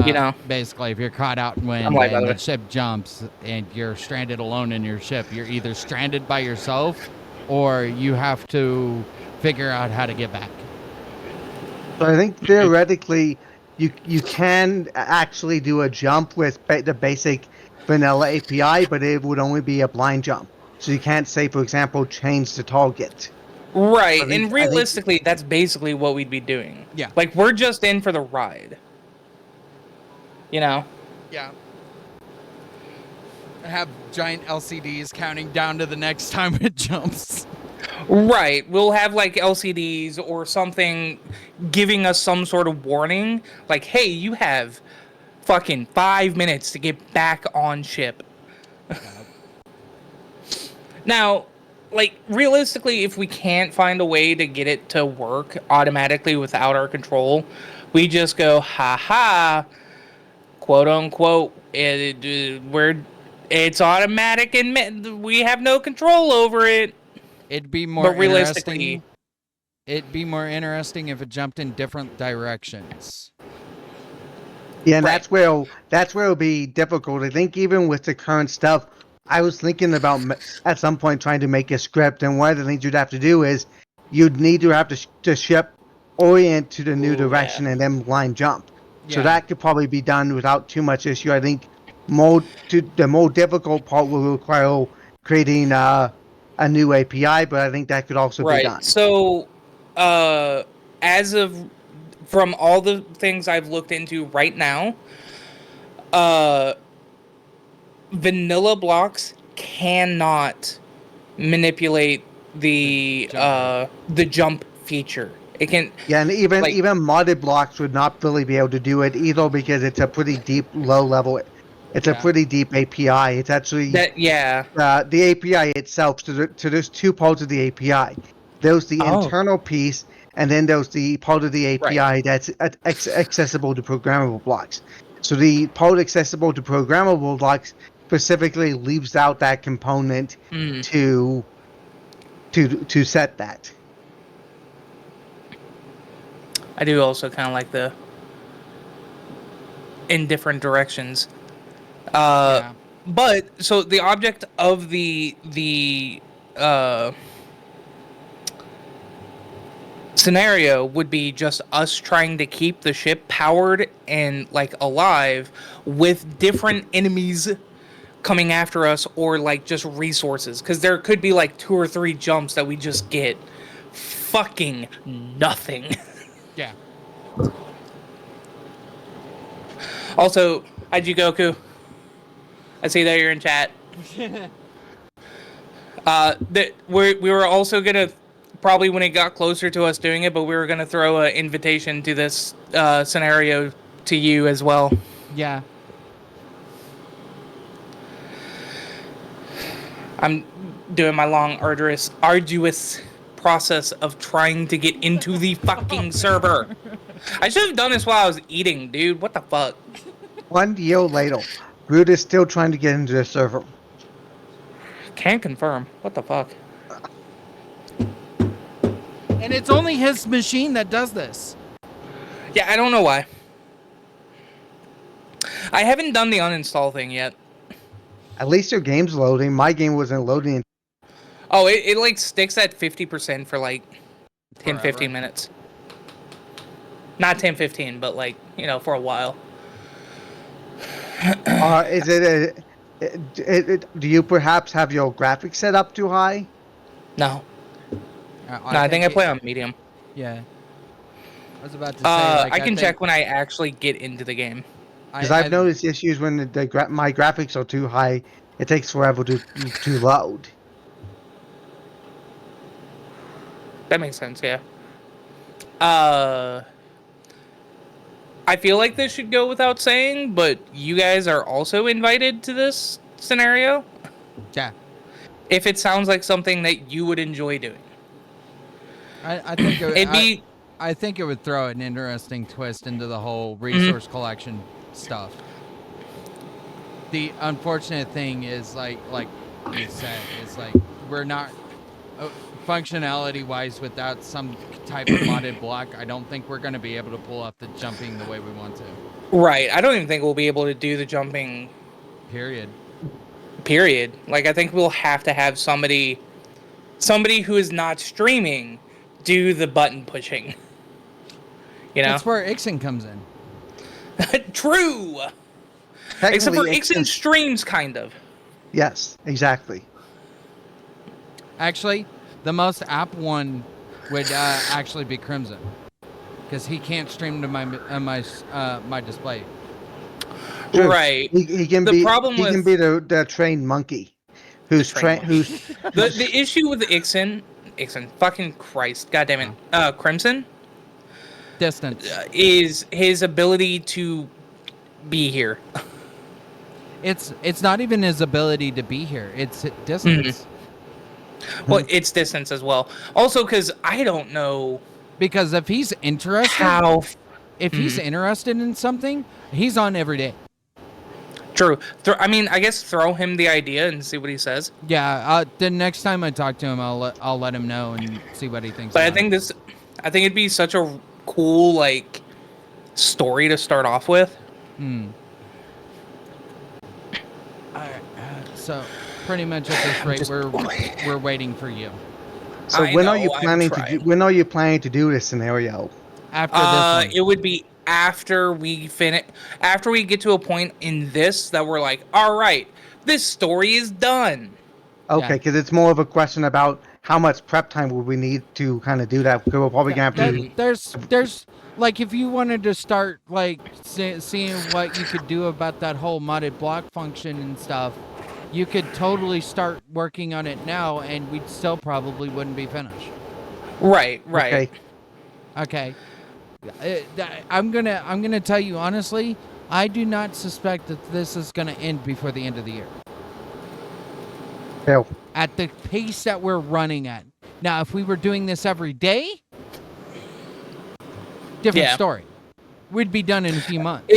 You know? Basically, if you're caught out in wind I'm white, by and the the way. ship jumps and you're stranded alone in your ship, you're either stranded by yourself or you have to figure out how to get back. So I think theoretically, you can actually do a jump with the basic vanilla API, but it would only be a blind jump. So you can't say, for example, change the target. Right, I think- and realistically, that's basically what we'd be doing. Yeah. Like, we're just in for the ride. You know? Yeah. Have giant LCDs counting down to the next time it jumps. Right. We'll have like LCDs or something giving us some sort of warning. Like, hey, you have fucking 5 minutes to get back on ship. Now, like, realistically, if we can't find a way to get it to work automatically without our control, we just go, ha, quote unquote, it's automatic and we have no control over it. It'd be more But realistically, interesting. It'd be more interesting if it jumped in different directions. Yeah, and Right. that's where it'll be difficult. I think even with the current stuff, I was thinking about at some point trying to make a script, and one of the things you'd have to do is you'd need to have to ship orient to the new Ooh, direction yeah. and then blind jump. So Yeah. that could probably be done without too much issue. I think the more difficult part will require creating a new API, but I think that could also be done. Right. So, as of from all the things I've looked into right now, vanilla blocks cannot manipulate the jump feature. It can. Yeah, and even like- even modded blocks would not really be able to do it either because it's a pretty deep, low level It's a Yeah. pretty deep API. It's actually Yeah. the API itself. So there's two parts of the API. There's the Oh. internal piece, and then there's the part of the API that's accessible to programmable blocks. So the part accessible to programmable blocks specifically leaves out that component Mm. to set that. I do also kind of like the in different directions. Yeah. But so the object of the scenario would be just us trying to keep the ship powered and like alive with different enemies coming after us, or like just resources, because there could be like 2 or 3 jumps that we just get fucking nothing. Yeah. Also, hi Goku. I see that you're in chat. We were also gonna, probably when it got closer to us doing it, but we were gonna throw an invitation to this scenario to you as well. Yeah. I'm doing my long, arduous process of trying to get into the fucking server. I should have done this while I was eating, dude. What the fuck? 1 year later, Groot is still trying to get into the server. Can't confirm. What the fuck? And it's only his machine that does this. Yeah, I don't know why. I haven't done the uninstall thing yet. At least your game's loading. My game wasn't loading. Oh, it like sticks at 50% for like 10, Forever. 15 minutes. Not 10, 15, but like, you know, for a while. Is do you perhaps have your graphics set up too high? No. I think I play on medium. Yeah. I was about to say, like, I can check when I actually get into the game. Because I've noticed issues when my graphics are too high. It takes forever to load. That makes sense, yeah. I feel like this should go without saying, but you guys are also invited to this scenario. Yeah. If it sounds like something that you would enjoy doing. I think I think it would throw an interesting twist into the whole resource collection stuff. The unfortunate thing is, like you said, is like we're not functionality wise without some type of modded block. I don't think we're going to be able to pull off the jumping the way we want to. Right. I don't even think we'll be able to do the jumping. Period. Like, I think we'll have to have somebody who is not streaming do the button pushing. You know? That's where Ixen comes in. True. Except for Ixen streams, kind of. Yes, exactly. Actually, the most apt one would actually be Crimson, because he can't stream to my display. True. Right. He can be the trained monkey, who's the issue with Ixen, fucking Christ, goddammit, Crimson, Distance is his ability to be here. It's not even his ability to be here. It's distance. Well, it's distance as well. Also, because I don't know. Because if he's interested, he's interested in something, he's on every day. True. I mean, I guess throw him the idea and see what he says. Yeah. The next time I talk to him, I'll let him know and see what he thinks. But I think it'd be such a cool like story to start off with. So pretty much at this rate, we're waiting for you. So when are you planning to do this scenario? After this one. It would be after we get to a point in this that we're like, all right, this story is done. Okay, because it's more of a question about how much prep time would we need to kind of do that. Because we're probably gonna have to. There's like, if you wanted to start like seeing what you could do about that whole modded block function and stuff, you could totally start working on it now, and we still probably wouldn't be finished. Right. Okay. I'm gonna tell you honestly, I do not suspect that this is going to end before the end of the year. Hell, At the pace that we're running at. Now, if we were doing this every day, different Yeah. story. We'd be done in a few months.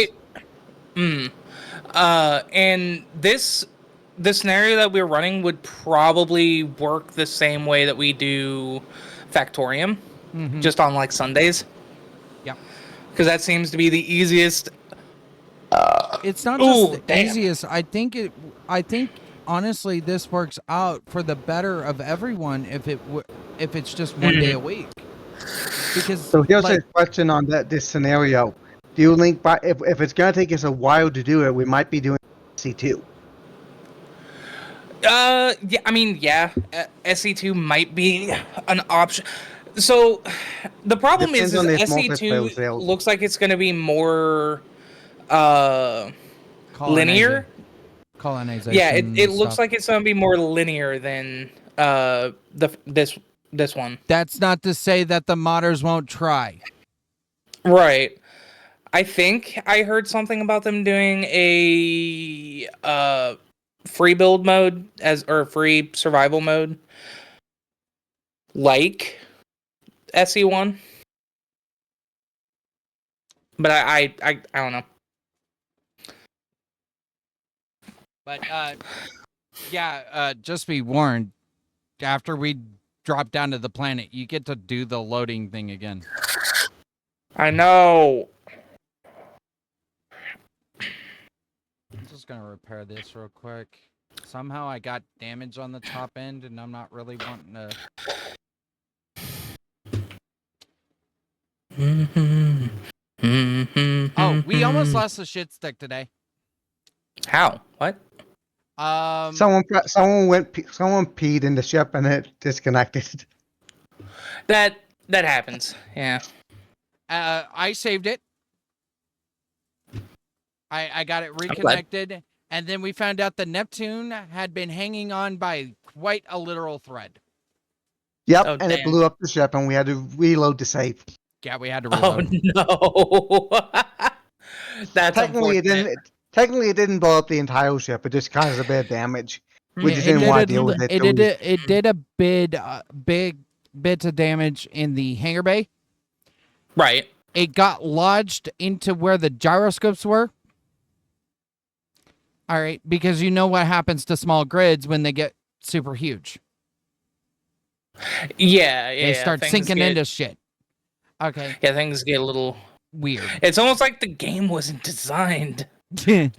And the scenario that we're running would probably work the same way that we do Factorium, just on like Sundays. Yep. Because that seems to be the easiest. It's not just Ooh, the damn. easiest. I think honestly this works out for the better of everyone if it's just one day a week. Because so here's like, a question on this scenario. Do you think if it's gonna take us a while to do it, we might be doing C2? Yeah, I mean, yeah, SE2 might be an option. So the problem Depends is on if multiplayer SE2 sales. looks like it's going to be more linear. colonization. Yeah, it looks stuff. like it's going to be more linear than this one. That's not to say that the modders won't try. Right. I think I heard something about them doing a free build mode or free survival mode like SE1. But I don't know. But yeah, just be warned. After we drop down to the planet, you get to do the loading thing again. I know. I'm just gonna repair this real quick. Somehow I got damage on the top end, and I'm not really wanting to. Oh, we almost lost the shit stick today. How? What? Someone peed in the ship and it disconnected. That happens. Yeah. I saved it. I got it reconnected, and then we found out the Neptune had been hanging on by quite a literal thread. Yep, Oh, and damn. it blew up the ship, and we had to reload the save. Yeah, we had to Oh reload. no. That's Technically, unfortunate. it didn't blow up the entire ship. It just caused a bit of damage. We just It didn't did want a- to deal with it. It did a big bits of damage in the hangar bay. Right. It got lodged into where the gyroscopes were. All right, because you know what happens to small grids when they get super huge. Yeah, They start sinking into shit. Okay. Yeah, things get a little weird. It's almost like the game wasn't designed to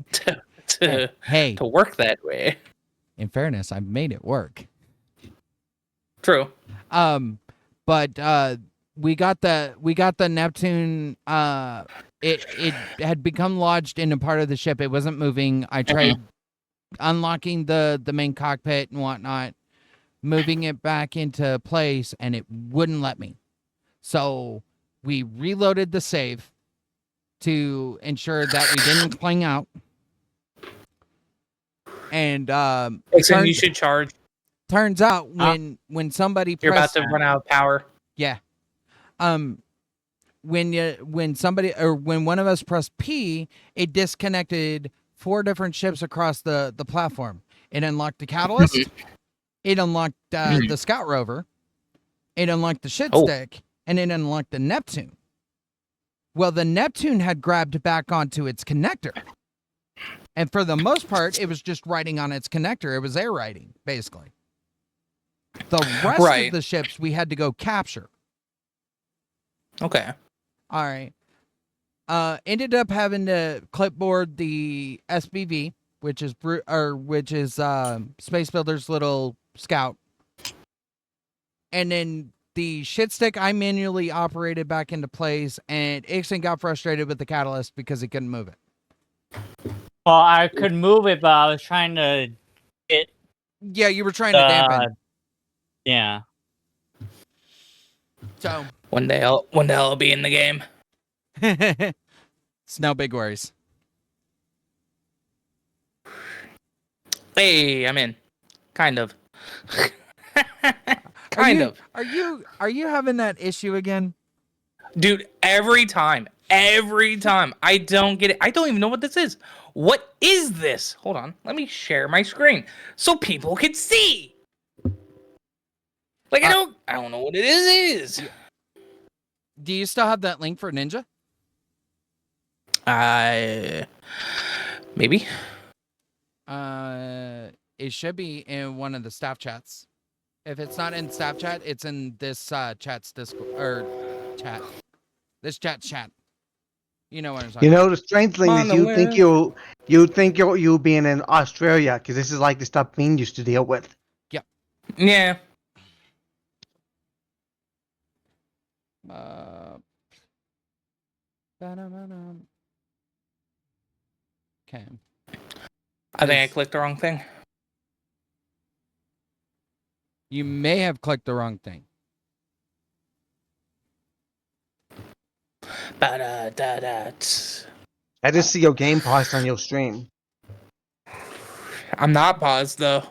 work that way. In fairness, I made it work. True. But we got the Neptune. It had become lodged in a part of the ship. It wasn't moving. I tried unlocking the main cockpit and whatnot, moving it back into place, and it wouldn't let me. So we reloaded the save to ensure that we didn't cling out. And so you should charge. Turns out when somebody you're about to run out of power. Yeah. When somebody or when one of us pressed P, it disconnected 4 different ships across the platform. It unlocked the Catalyst. It unlocked the Scout Rover. It unlocked the shit stick, and it unlocked the Neptune. Well, the Neptune had grabbed back onto its connector. And for the most part, it was just riding on its connector. It was air riding, basically. The rest of the ships we had to go capture. Okay. All right. Ended up having to clipboard the SBV, which is Space Builder's little scout. And then the shit stick I manually operated back into place, and Ixon got frustrated with the Catalyst because he couldn't move it. Well, I could move it, but I was trying to get... Yeah, you were trying to dampen. Yeah. So one day I'll be in the game. It's no big worries. Hey, I'm in. Kind of. Kind of. Are you having that issue again? Dude, every time Every time. I don't get it. I don't even know what this is. What is this? Hold on. Let me share my screen so people can see. Like I don't know what it is. Do you still have that link for Ninja? Maybe. It should be in one of the staff chats. If it's not in staff chat, it's in this chat's Discord or chat. This chat. You know what I'm talking You about. know, the strange thing is you think you being in Australia because this is like the stuff Bean used to deal with. Yeah. Okay. I think I clicked the wrong thing. You may have clicked the wrong thing. I just see your game paused on your stream. I'm not paused though.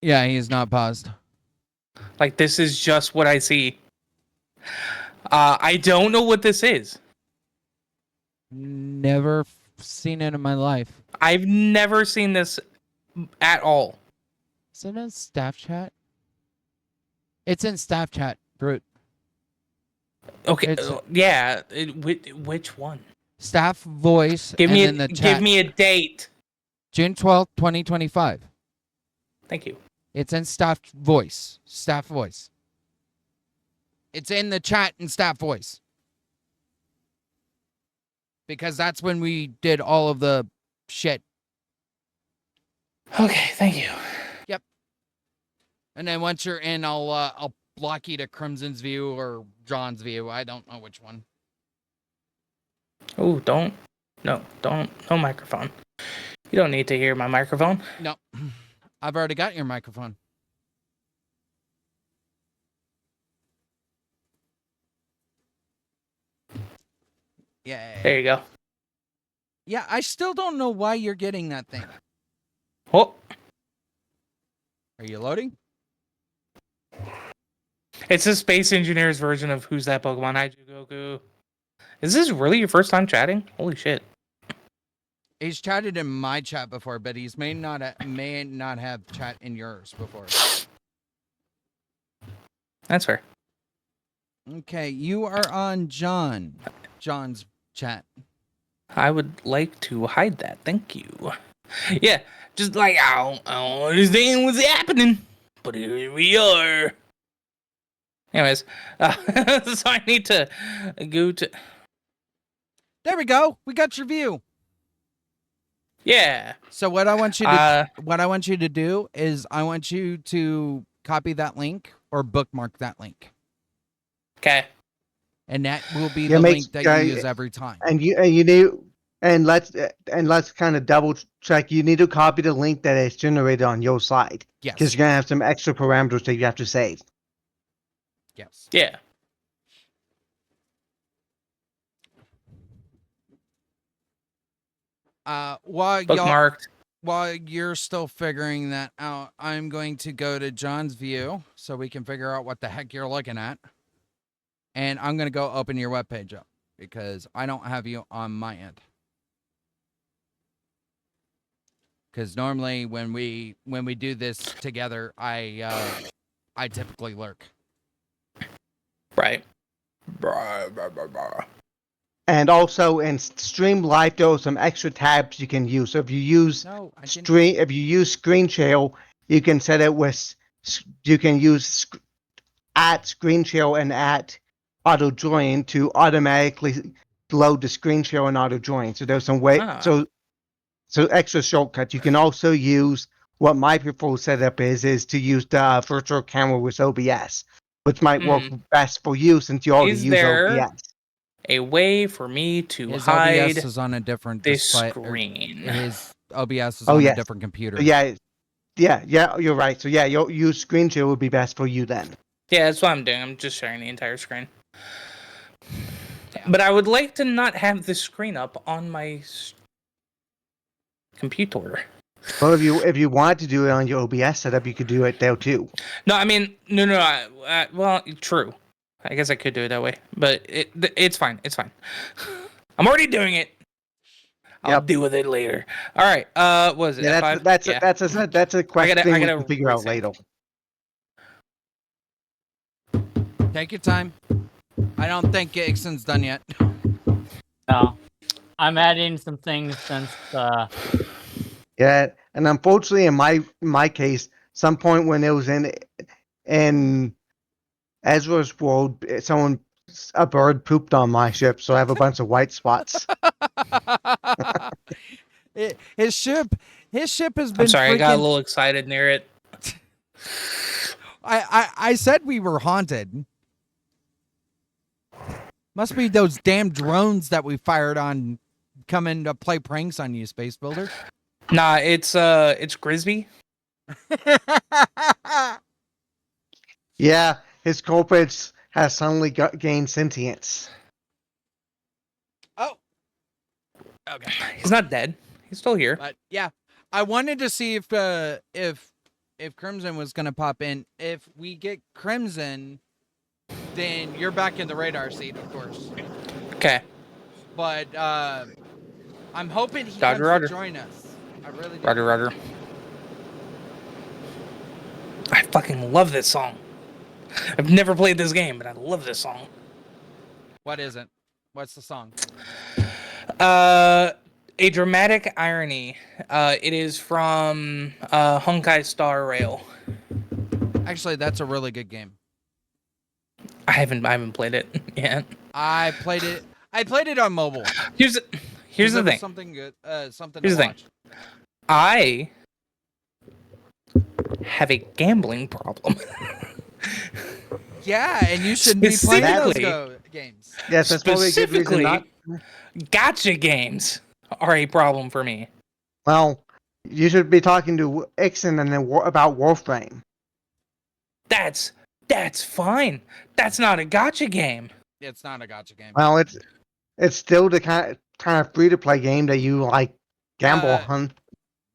Yeah, he's not paused. Like this is just what I see. I don't know what this is. Never seen it in my life. I've never seen this at all. Is it in staff chat? It's in staff chat, Brute. Okay, It's- yeah. Which one? Staff voice Give and me then the chat. give me a date. June 12th, 2025. Thank you. It's in staff voice. Staff voice. It's in the chat in staff voice. Because that's when we did all of the shit. Okay, thank you. And then once you're in, I'll block you to Crimson's view or John's view. I don't know which one. Oh, don't no microphone. You don't need to hear my microphone. No. I've already got your microphone. Yeah. There you go. Yeah, I still don't know why you're getting that thing. Oh, Are you loading? it's a Space Engineers version of Who's That Pokemon? Hi, Goku. Is this really your first time chatting? Holy shit. He's chatted in my chat before, but he's may not have chat in yours before. That's fair. Okay, you are on John's chat. I would like to hide that. Thank you. Yeah, just like I don't understand what's happening, but here we are. Anyways, so I need to go to. There we go. We got your view. Yeah. So what I want you to do is I want you to copy that link or bookmark that link. Okay. And that will be Yeah, the makes- link that you use every time. And you need and let's kind of double check. You need to copy the link that is generated on your side because Yes. you're gonna have some extra parameters that you have to save. Yes. Yeah. Bookmarked. While you're still figuring that out, I'm going to go to John's view so we can figure out what the heck you're looking at. And I'm going to go open your webpage up because I don't have you on my end. Because normally when we do this together, I typically lurk. Right. And also in Stream Live, there are some extra tabs you can use. So if you use No, I didn't. if you use Screen Share, you can set it with you can use at Screen Share and at Auto Join to automatically load the Screen Share and Auto Join. So there's some way so extra shortcuts. You can also use what my preferred setup is to use the virtual camera with OBS, which might work best for you since you already Is use there OBS. a way for me to His hide OBS is on a different this display. screen? His OBS is Oh, on yes. a different computer. Yeah, you're right. So yeah, you'll use Screen Share would be best for you then. Yeah, that's what I'm doing. I'm just sharing the entire screen. But I would like to not have the screen up on my computer. Well, if you wanted to do it on your OBS setup, you could do it there too. No, I mean, no. Well, true. I guess I could do it that way, but it's fine. It's fine. I'm already doing it. I'll Yep. deal with it later. All right. What is it? Yeah, F5? that's a question we gotta can figure out reset. later. Take your time. I don't think Ixon's done yet. No, I'm adding some things since Yeah, and unfortunately, in my case, some point when it was in Ezra's world, a bird pooped on my ship, so I have a bunch of white spots. His ship has been I'm sorry, I got a freaking. little excited near it. I said we were haunted. Must be those damn drones that we fired on coming to play pranks on you, Space Builder. Nah, it's Grisby. Yeah, his culprits has suddenly gained sentience. Oh. Okay. He's not dead. He's still here. But yeah, I wanted to see if Crimson was gonna pop in. If we get Crimson, then you're back in the radar seat, of course. Okay. But I'm hoping he Roger, comes roger. to join us. I really do. Roger. I fucking love this song. I've never played this game, but I love this song. What is it? What's the song? A dramatic irony. It is from Honkai Star Rail. Actually, that's a really good game. I haven't played it yet. I played it on mobile. Here's the It was thing. something good. Something Here's to the thing. watch. I have a gambling problem. Yeah, and you shouldn't be playing those Specifically- games. Yes, that's probably a good reason Specifically, not. gotcha games are a problem for me. Well, you should be talking to Ixon and then about Warframe. That's fine. That's not a gotcha game. It's not a gotcha game. Well, it's still the kind of free to play game that you like gamble on.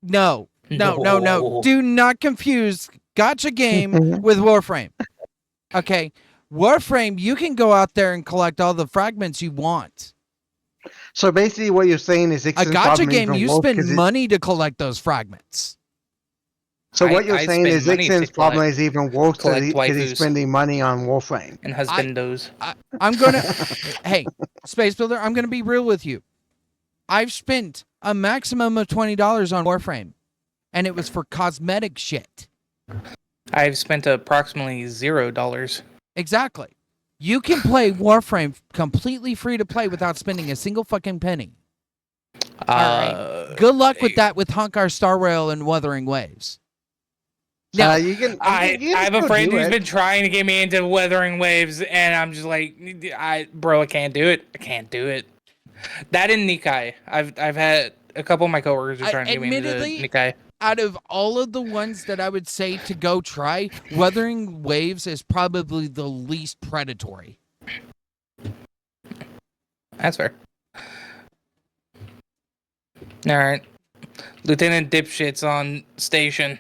No. Do not confuse gotcha game Mhm. with Warframe. Okay. Warframe, you can go out there and collect all the fragments you want. So basically, what you're saying is A Ixon's gotcha problem game, even you worse spend 'cause money to collect those fragments. So what you're I saying spend is money to Ixon's problem is even worse collect because he's waifus. spending money on Warframe. And husbandos. I'm gonna hey, Space Builder, I'm gonna be real with you. I've spent a maximum of $20 on Warframe, and it was for cosmetic shit. I've spent approximately $0. Exactly. You can play Warframe completely free to play without spending a single fucking penny. Alright. Good luck with that with Honkai Star Rail and Wuthering Waves. Now, You can. I you can have a still friend do who's it. been trying to get me into Wuthering Waves, and I'm just like, I can't do it. I can't do it. That and Nikai. I've had a couple of my coworkers are trying to get me into admittedly, Nikai. out of all of the ones that I would say to go try, Wuthering Waves is probably the least predatory. That's fair. All right, Lieutenant Dipshit's on station.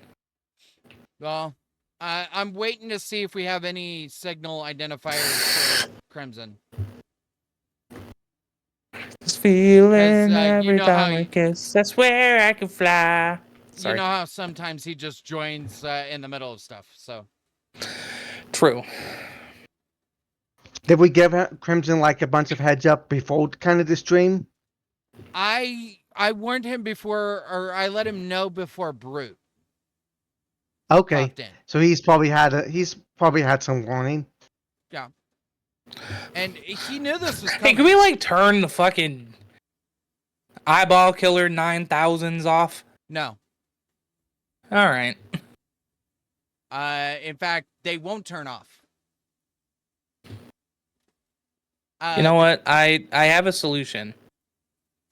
Well, I'm waiting to see if we have any signal identifiers for Crimson. This feeling you every know how time you- we kiss, I swear I can fly. Sorry. You know how sometimes he just joins in the middle of stuff, so. True. Did we give Crimson like a bunch of heads up before kind of the stream? I warned him before, or I let him know before Brute Okay, popped in. so he's probably had some warning. And he knew this was Hey, coming. can we like turn the fucking eyeball killer 9000s off? No. All right. In fact, they won't turn off. You know what? I have a solution.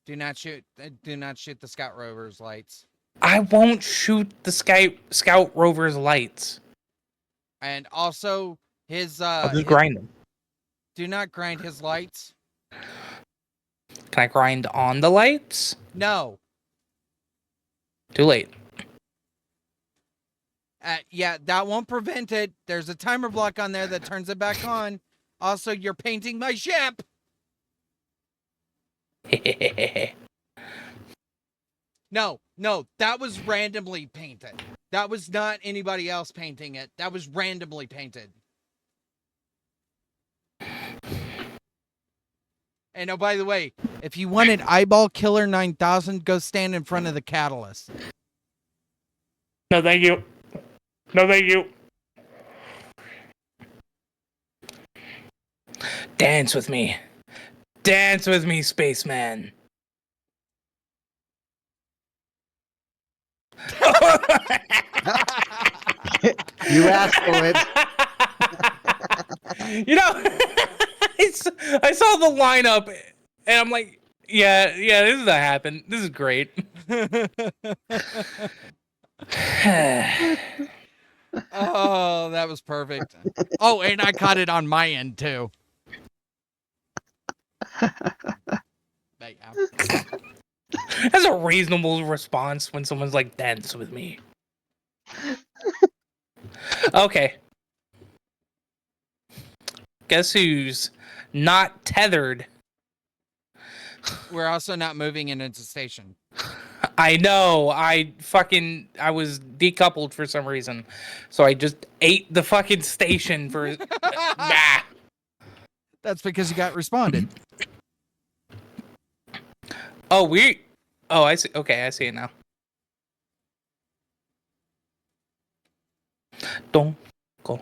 Do not shoot the Scout Rover's lights. I won't shoot the Scout Rover's lights. And also his I'll just grind them. do not grind his lights. Can I grind on the lights? No. Too late. Yeah, that won't prevent it. There's a timer block on there that turns it back on. Also, you're painting my ship. No, that was randomly painted. That was not anybody else painting it. That was randomly painted. And oh, by the way, if you wanted Eyeball Killer 9000, go stand in front of the catalyst. No, thank you. No, thank you. Dance with me. Dance with me, spaceman. You asked for it. You know, I saw the lineup, and I'm like, yeah, this is gonna happen. This is great. Oh, that was perfect. Oh, and I caught it on my end too. But yeah. That's a reasonable response when someone's like, dance with me. Okay. Guess who's not tethered? We're also not moving it into station. I know. I was decoupled for some reason. So I just ate the fucking station for bah. That's because you got responded. Oh, I see. Okay, I see it now. Don't go.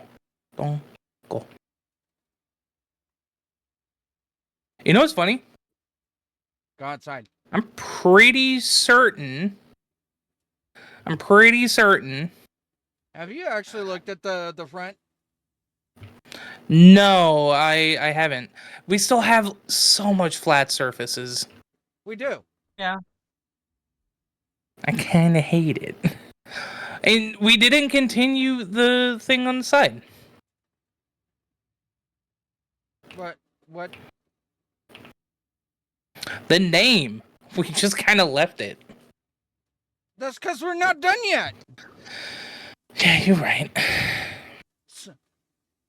You know what's funny? Go outside. I'm pretty certain. Have you actually looked at the front? No, I haven't. We still have so much flat surfaces. We do. Yeah. I kind of hate it. And we didn't continue the thing on the side. What? The name. We just kind of left it. That's because we're not done yet. Yeah, you're right.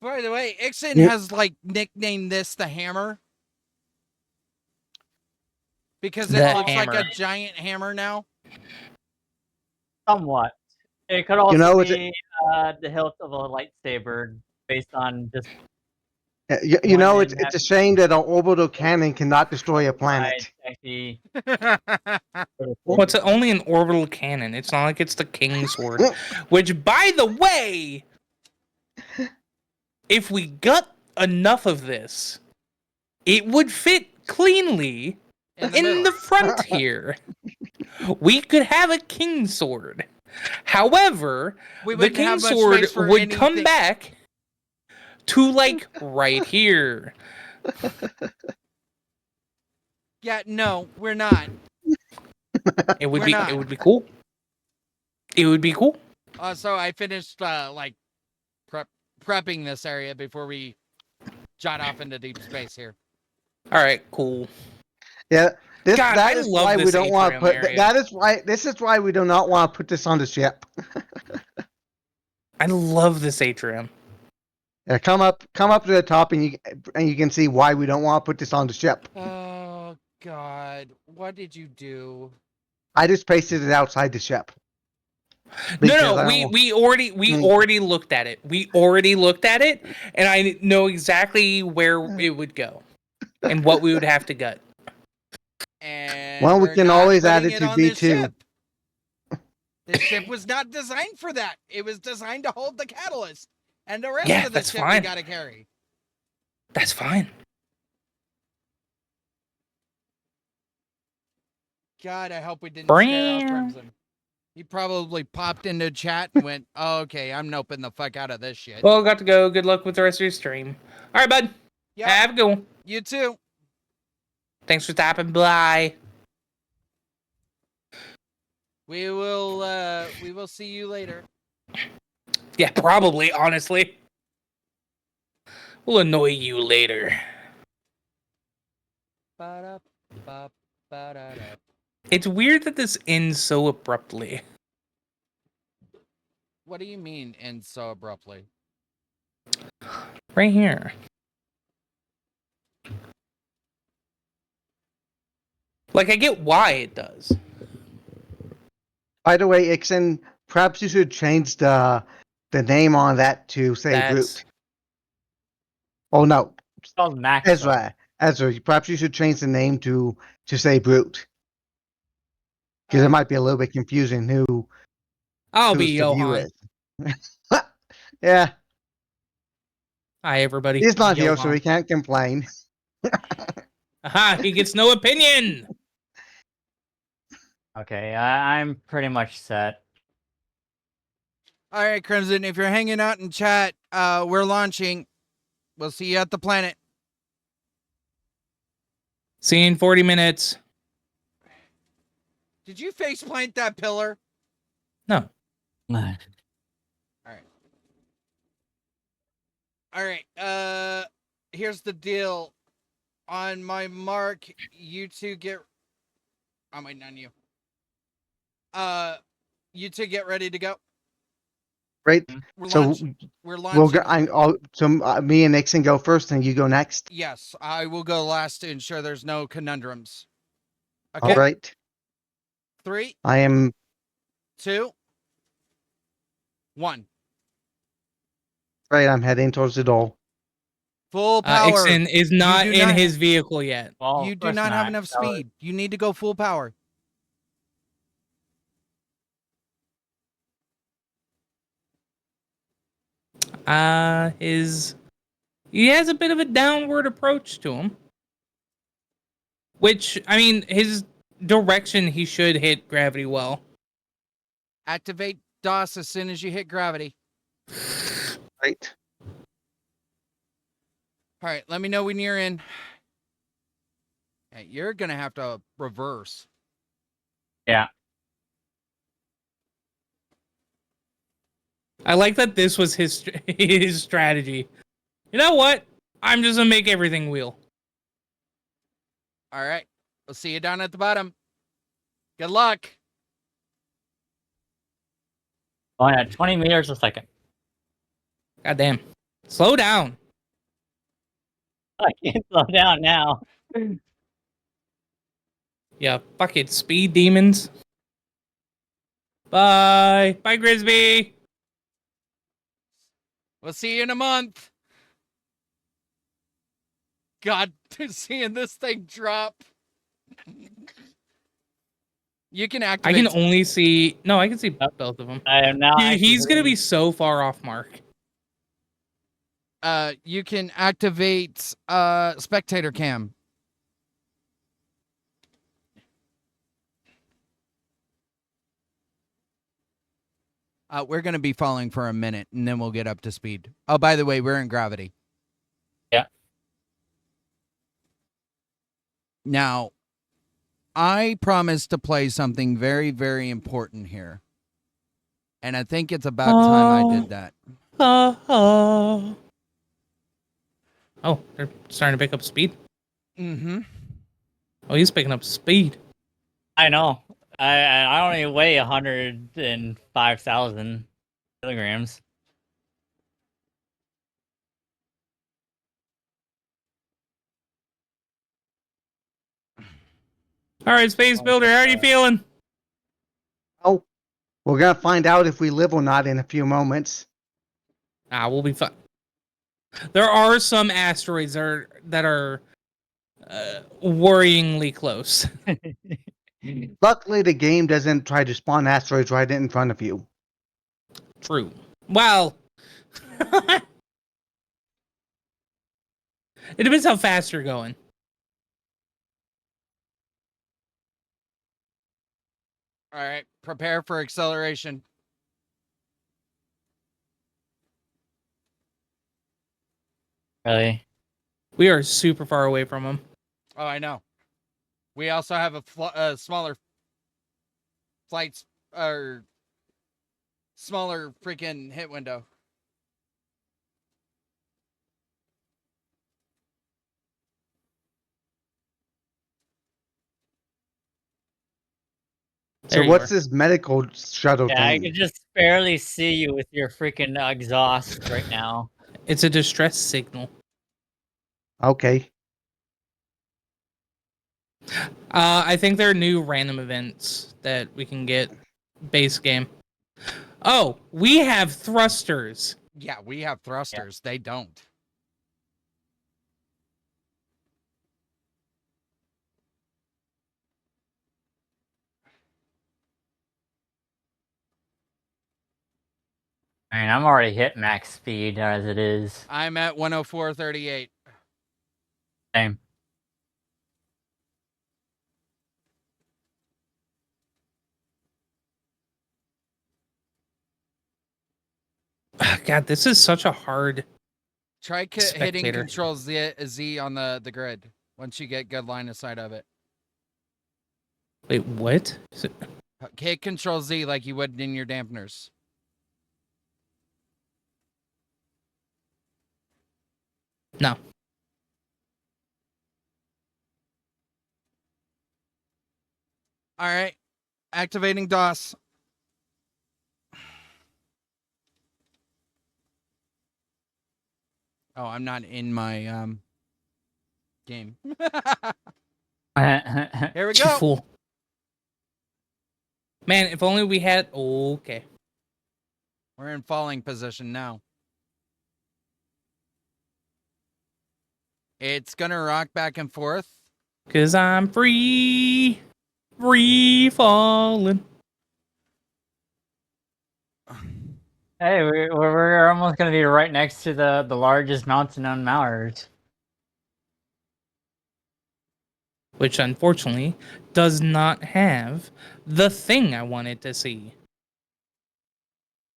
By the way, Ixon Yeah. has like nicknamed this the hammer. Because it The looks like hammer. a giant hammer now. Somewhat. It could also know, be the hilt of a lightsaber based on just You know, One it's in a shame that an orbital cannon cannot destroy a planet. actually. Well, it's only an orbital cannon. It's not like it's the King's Sword. Which, by the way, if we got enough of this, it would fit cleanly in the front here. We could have a King's Sword. However, We the wouldn't have King's much Sword space for would come anything. back to, like, right here. Yeah, no, we're not. It would We're be not. it would be cool. It would be cool. So I finished like prepping this area before we jot off into deep space here. All right, cool. Yeah, God, that I is love why we this don't want to atrium put. area. This is why we do not want to put this on the ship. I love this atrium. Yeah, come up to the top, and you can see why we don't want to put this on the ship. Oh God, what did you do? I just pasted it outside the ship. No, we already looked at it. We already looked at it, and I know exactly where it would go and what we would have to gut. And Well, we we're can not always add putting it to on this V2. ship. This ship was not designed for that. It was designed to hold the catalyst and the rest Yeah, of the that's ship we fine. gotta carry. That's fine. God, I hope we didn't scare off Bram. Crimson. He probably popped into chat and went, oh, okay, I'm noping the fuck out of this shit. Well, got to go. Good luck with the rest of your stream. All right, bud. Yep, Have a good one. you too. Thanks for stopping by. We will see you later. Yeah, probably, honestly. We'll annoy you later. Ba-da-ba-ba-da-da. It's weird that this ends so abruptly. What do you mean end so abruptly? Right here. Like, I get why it does. By the way, Ixen, perhaps you should change the name on that to say That's root. Oh no, It's called Maxim. Ezra. Perhaps you should change the name to say brute, because it might be a little bit confusing I'll who's be to view Johan. it. Yeah, Hi, everybody. he's not here, so Johan. he can't complain. Aha! He gets no opinion. Okay, I'm pretty much set. All right, Crimson, if you're hanging out in chat, we're launching. We'll see you at the planet. See you in 40 minutes. Did you face plant that pillar? No. All right. Here's the deal. On my mark, you two get. I'm waiting on you. You two get ready to go. Right. We're So launching. We're we'll go. launching. Me and Nixon go first, and you go next. Yes, I will go last to ensure there's no conundrums. Okay. All right. 3, I am 2, 1. right. I'm heading towards the door. Full power. Ixen is not do in not- his vehicle yet. Well, You of do course not have enough So- speed. You need to go full power. He has a bit of a downward approach to him. Which, I mean, his direction, he should hit gravity well. Activate DOS as soon as you hit gravity. Right. All right, let me know when you're in. Hey, you're going to have to reverse. Yeah. I like that this was his strategy. You know what? I'm just gonna make everything wheel. All right. We'll see you down at the bottom. Good luck. Going at 20 meters a second. Goddamn. Slow down. I can't slow down now. Yeah, fucking speed demons. Bye. Bye, Grisby. We'll see you in a month. God, seeing this thing drop. You can I activate. can only see... No, I can see both of them. I am now. He's gonna be so far off mark. You can activate spectator cam. We're going to be falling for a minute, and then we'll get up to speed. Oh, by the way, we're in gravity. Yeah. Now, I promised to play something very, very important here. And I think it's about time I did that. Oh, they're starting to pick up speed. Mm-hmm. Oh, he's picking up speed. I know. I only weigh 105,000 kilograms. All right, Space Builder, how are you feeling? Oh, we're gonna find out if we live or not in a few moments. We'll be fine. There are some asteroids that are worryingly close. Luckily, the game doesn't try to spawn asteroids right in front of you. True. Well, it depends how fast you're going. All right. Prepare for acceleration. Really? We are super far away from them. Oh, I know. We also have a smaller flights or smaller freaking hit window. So what's this medical shuttle Yeah, I thing? can just barely see you with your freaking exhaust right now. It's a distress signal. Okay. I think there are new random events that we can get base game. Oh, we have thrusters. Yeah, we have thrusters. They don't. I mean, I'm already hit max speed as it is. I'm at 104.38. Same. God, this is such a hard. Try hitting Spectator. Control Z on the grid once you get good line of sight of it. Wait, what? Hit Control Z like you would in your dampeners. No. All right. Activating DOS. Oh, I'm not in my game. Here we You go. fool. Man, if only we had. Okay. We're in falling position now. It's gonna rock back and forth. Cause I'm free falling. Hey, we're almost gonna be right next to the largest mountain on Mars. Which unfortunately does not have the thing I wanted to see.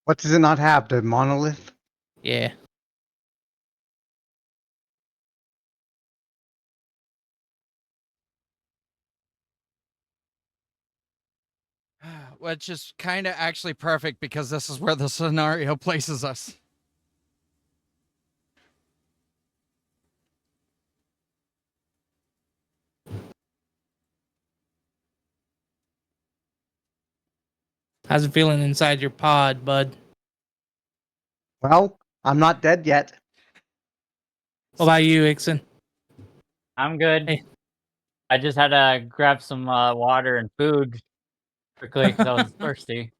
What does it not have? The monolith? Yeah. Which is kind of actually perfect because this is where the scenario places us. How's it feeling inside your pod, bud? Well, I'm not dead yet. What about you, Ixon? I'm good. Hey. I just had to grab some water and food quickly because I was thirsty.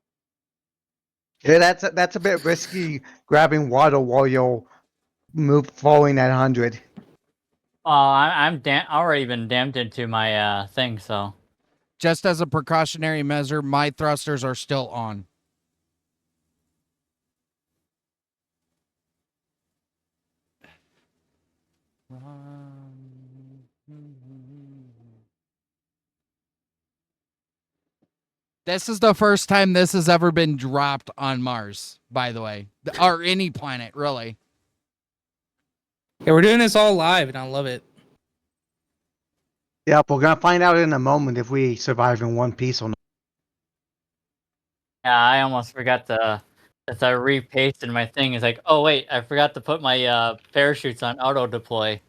Yeah, that's a bit risky grabbing water while you're falling at 100. I'm already been damped into my thing, so. Just as a precautionary measure, my thrusters are still on. This is the first time this has ever been dropped on Mars, by the way, or any planet, really. Yeah, we're doing this all live, and I love it. Yep, we're gonna find out in a moment if we survive in one piece or not. Yeah, I almost forgot to. As I repasted my thing, it's like, oh wait, I forgot to put my parachutes on auto deploy.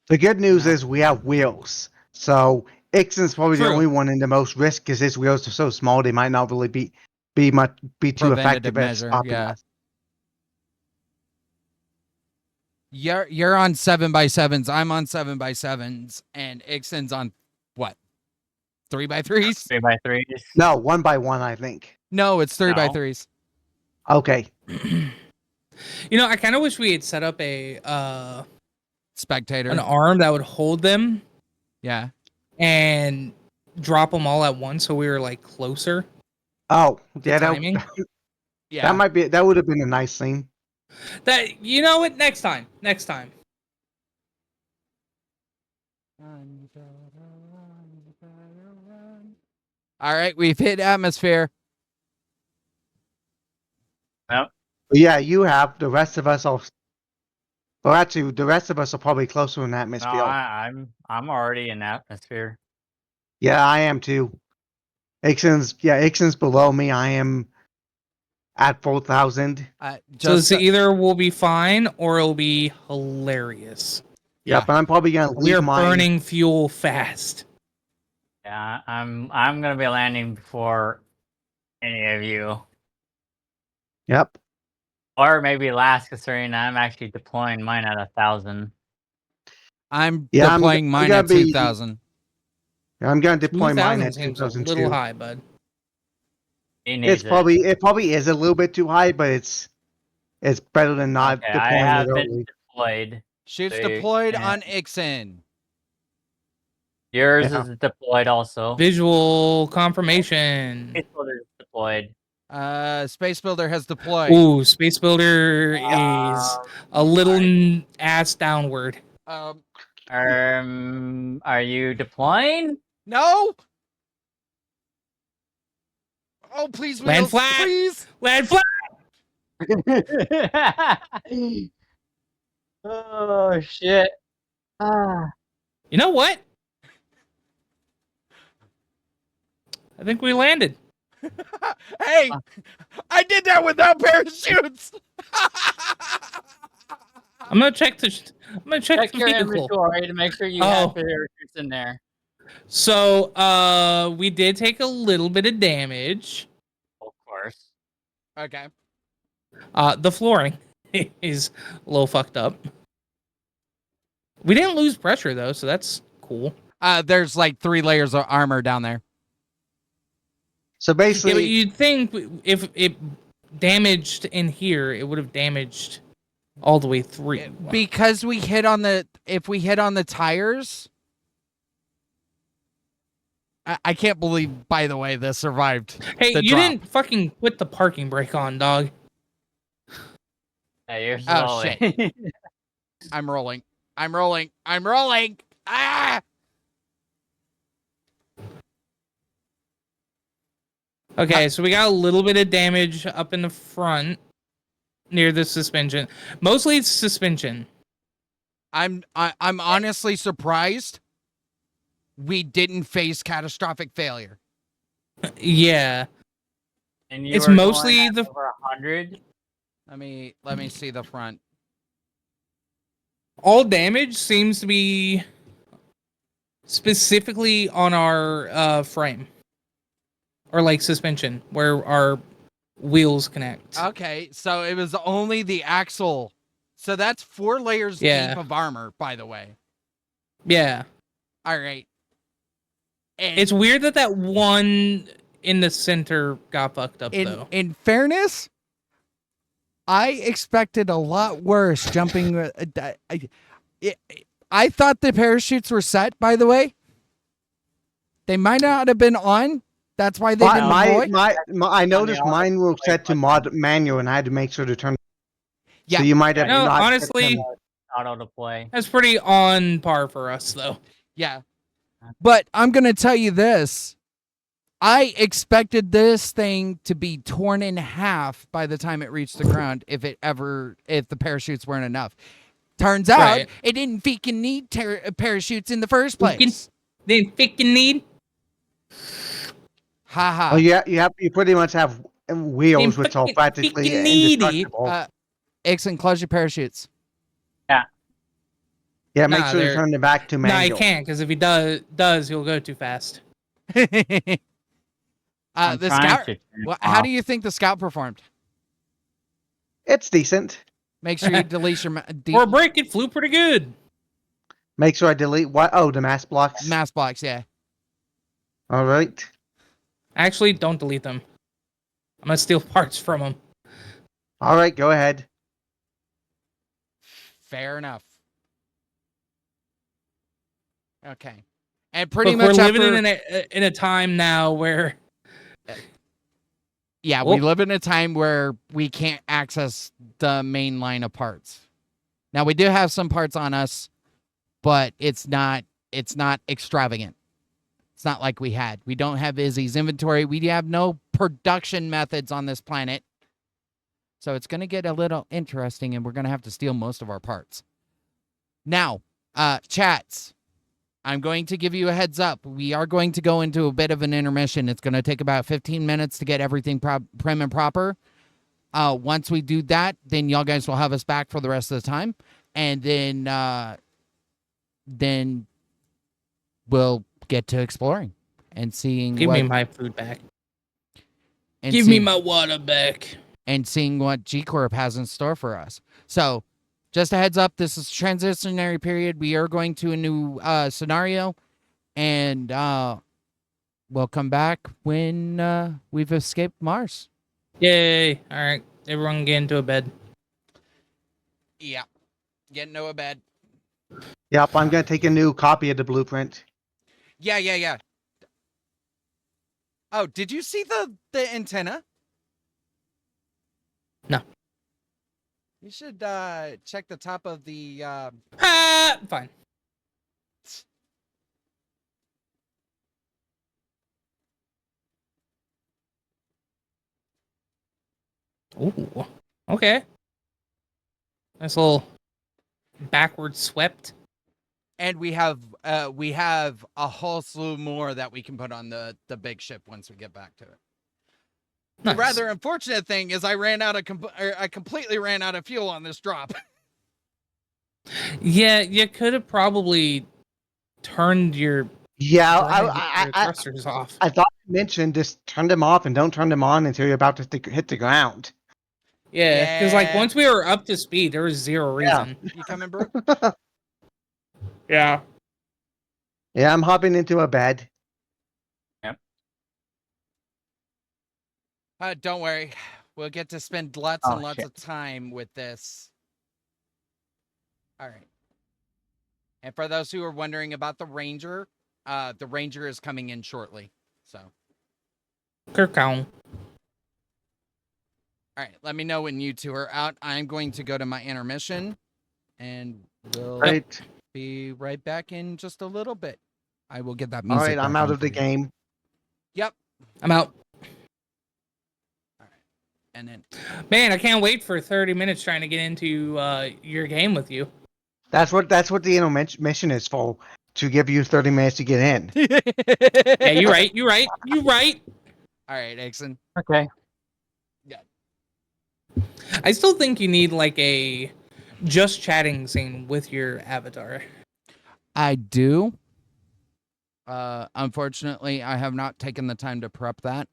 The good news No. is we have wheels. So Ixon's probably the True. only one in the most risk because his wheels are so small they might not really be too Preventative effective at measure, stopping yeah. us. You're on 7x7s. I'm on 7x7s, and Ixon's on what? 3x3s? 3x3s. No, 1 by 1, I think. No, it's 3x3s. Okay. You know, I kind of wish we had set up a Spectator. an arm that would hold them Yeah. and drop them all at once, so we were like closer. Oh, The yeah, timing. Yeah. that would have been a nice thing. That, you know what? Next time. All right, we've hit atmosphere. Yep. But yeah, you have. The rest of us are. Well, actually, the rest of us are probably closer in No, atmosphere. I'm already in atmosphere. Yeah, I am too. Ixon's below me. I am at 4,000. So Just it's either we'll be fine or it'll be hilarious. Yeah. Yeah, but I'm probably gonna We are leave my. burning fuel fast. Yeah, I'm gonna be landing before any of you, Yep. or maybe last, considering I'm actually deploying mine at 1,000. I'm Yeah, I'm deploying mine gonna at be- 2,000. I'm going to deploy mine 2,000 at seems a 2002. little high, bud. He needs It probably is a little bit too high, but it's better than not Okay, I deploying have it been early. deployed. Shoots So you deployed can't- on Ixen. Yours Yeah. is deployed also. Visual confirmation. Space Builder's deployed. Space Builder has deployed. Ooh, Space Builder is a little ass downward. Um, Are you deploying? no. Oh, please, Land wheels, flat. please. Land flat. Oh shit. Ah. You know what? I think we landed. Hey, I did that without parachutes. I'm gonna check the. I'm gonna check Check the your vehicle. inventory to make sure you Oh. have parachutes in there. So, we did take a little bit of damage. Of course. Okay. The flooring is a little fucked up. We didn't lose pressure though, so that's cool. There's like 3 layers of armor down there. So Yeah, but basically, you'd think if it damaged in here, it would have damaged all the way through. Because we hit on the, if we hit on the tires, I can't believe, by the way, this survived. Hey, the you drop. didn't fucking put the parking brake on, dog. Yeah, you're Oh, slowly. I'm rolling. I'm rolling. I'm rolling. Ah! Okay, so we got a little bit of damage up in the front near the suspension. Mostly it's suspension. I'm honestly surprised we didn't face catastrophic failure. Yeah. And you It's were mostly going at the- over 100. Let me see the front. All damage seems to be specifically on our frame. Or like suspension, where our wheels connect. Okay, so it was only the axle. So that's 4 layers Yeah. deep of armor, by the way. Yeah. All right. And It's weird that one in the center got fucked up, though. in fairness, I expected a lot worse jumping. I thought the parachutes were set, by the way. They might not have been on. That's why they didn't deploy. I noticed On the mine were set to button. manual, and I had to make sure to turn. Yeah. So you might have No, not. set honestly, them. Auto deploy. that's pretty on par for us, though. Yeah. But I'm going to tell you this. I expected this thing to be torn in half by the time it reached the ground if the parachutes weren't enough. Turns out Right. it didn't freaking need parachutes in the first place. Didn't fucking need. Ha Oh, you pretty much have wheels, which are fucking- practically fucking needy. indestructible. Ixon, close your parachutes. Yeah, make Nah, sure to they're- turn it back to No, he manual. can't, because if he does, he'll go too fast. The I'm trying scout. to turn Well, it how off. do you think the scout performed? It's decent. Make sure you delete your For a break, it flew pretty good. Make sure I delete what? Oh, the mass blocks. mass blocks. Yeah. All right. Actually, don't delete them. I'm gonna steal parts from them. All right, go ahead. Fair enough. Okay. And pretty Look, much we're after, living in a time now where yeah, we live in a time where we can't access the main line of parts. Now we do have some parts on us, but it's not extravagant. It's not like we had. We don't have Izzy's inventory. We have no production methods on this planet. So it's going to get a little interesting, and we're going to have to steal most of our parts. Now, chats, I'm going to give you a heads up. We are going to go into a bit of an intermission. It's going to take about 15 minutes to get everything prim and proper. Once we do that, then y'all guys will have us back for the rest of the time. And then we'll get to exploring and seeing give what, me my food back. and Give me seeing- my water back. and seeing what G Corp has in store for us. So, just a heads up, this is transitionary period. We are going to a new scenario, and we'll come back when we've escaped Mars. Yay! All right, everyone get into a bed. Yeah, get into a bed. Yep, I'm gonna take a new copy of the blueprint. Yeah. Oh, did you see the antenna? No. You should check the top of the. Ah, fine. Ooh, okay. Nice little backward swept. And we have a whole slew more that we can put on the big ship once we get back to it. Nice. The rather unfortunate thing is I completely ran out of fuel on this drop. Yeah, you could have probably turned your Yeah, your thrusters off. I thought you mentioned just turn them off and don't turn them on until you're about to hit the ground. Yeah, because like Yeah. once we were up to speed, there was zero Yeah. reason. You coming, bro? Yeah. Yeah, I'm hopping into a bed. Don't worry. We'll get to spend lots and Oh, lots shit. of time with this. All right. And for those who are wondering about the Ranger is coming in shortly. So, Kirktown. all right. Let me know when you two are out. I'm going to go to my intermission, and we'll Right. be right back in just a little bit. I will get that All music. right, I'm back out on of the for you. game. Yep. I'm out. And then Man, I can't wait for 30 minutes trying to get into your game with you. That's what the intermission is for, to give you 30 minutes to get in. Yeah, you're right. You're right. You're right. All right, Exon. Okay. I still think you need like a just chatting scene with your avatar. I do. Unfortunately, I have not taken the time to prep that.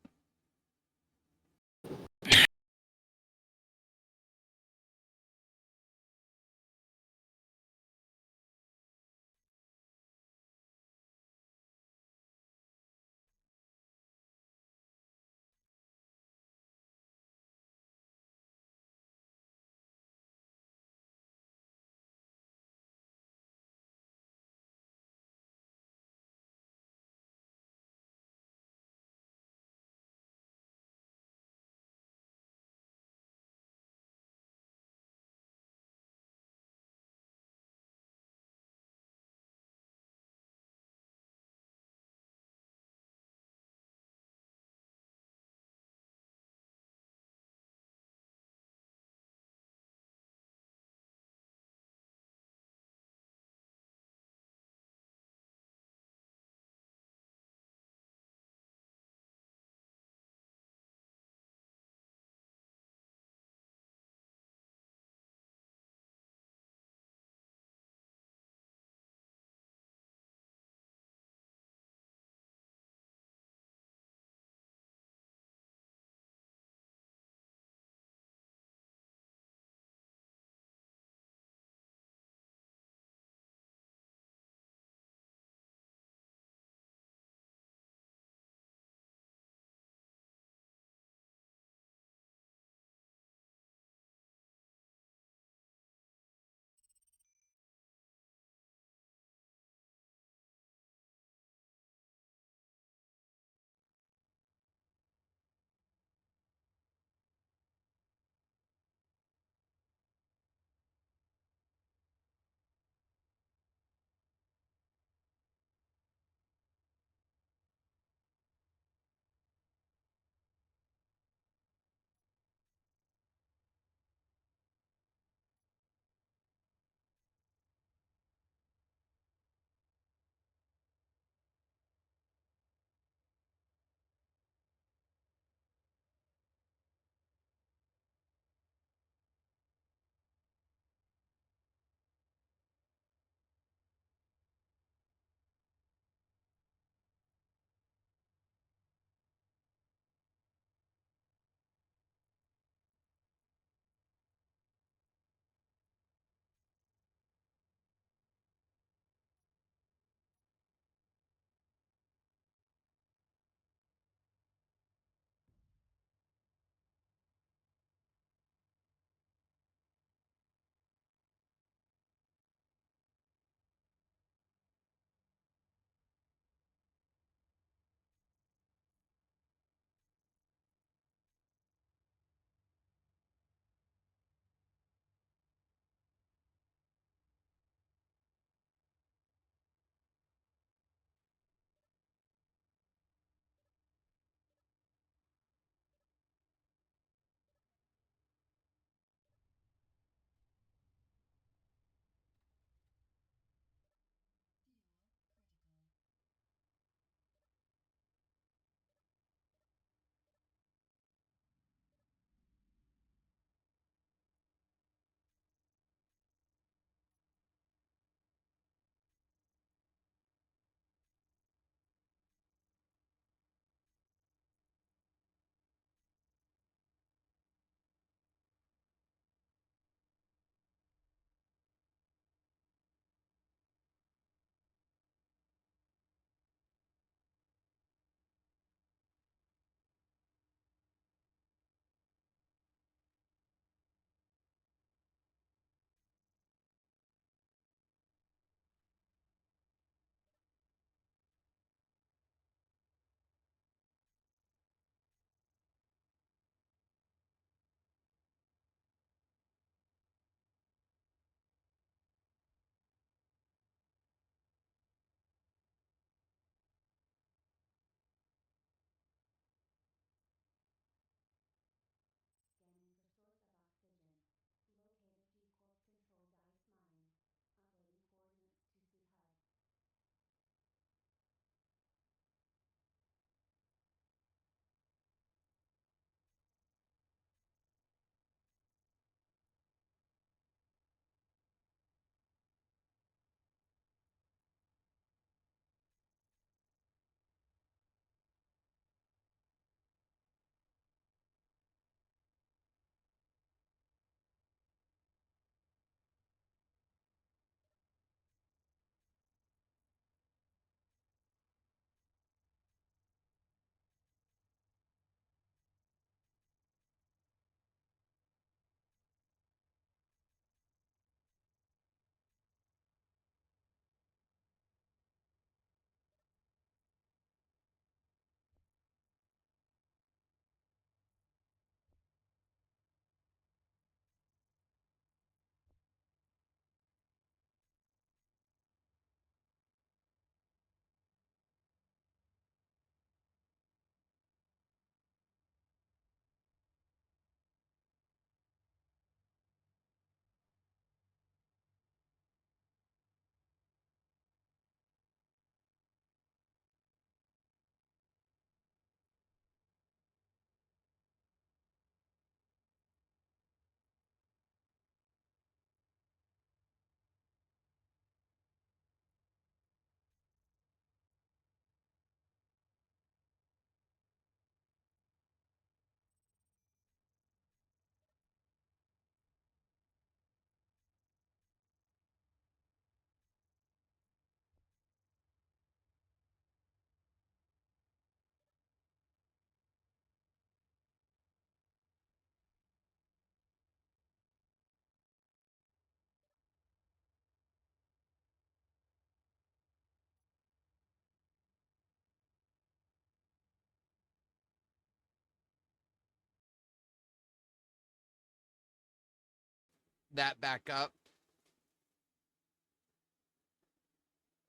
that back up.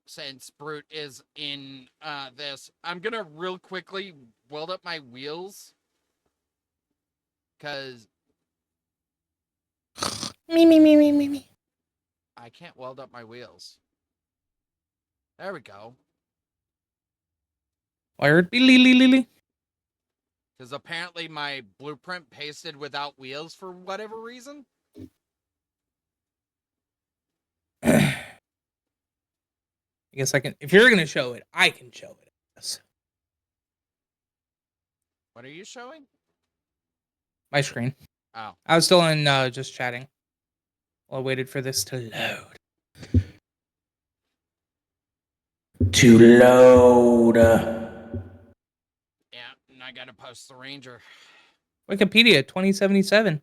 Since Brute is in this, I'm gonna real quickly weld up my wheels. Cause Me. I can't weld up my wheels. There we go. Wired. Because Because apparently my blueprint pasted without wheels for whatever reason. I guess I can. If you're gonna show it, I can show it. Yes. What are you showing? My screen. Oh. I was still in just chatting while I waited for this to load. To load. Yeah, and I gotta post the Ranger. Wikipedia 2077.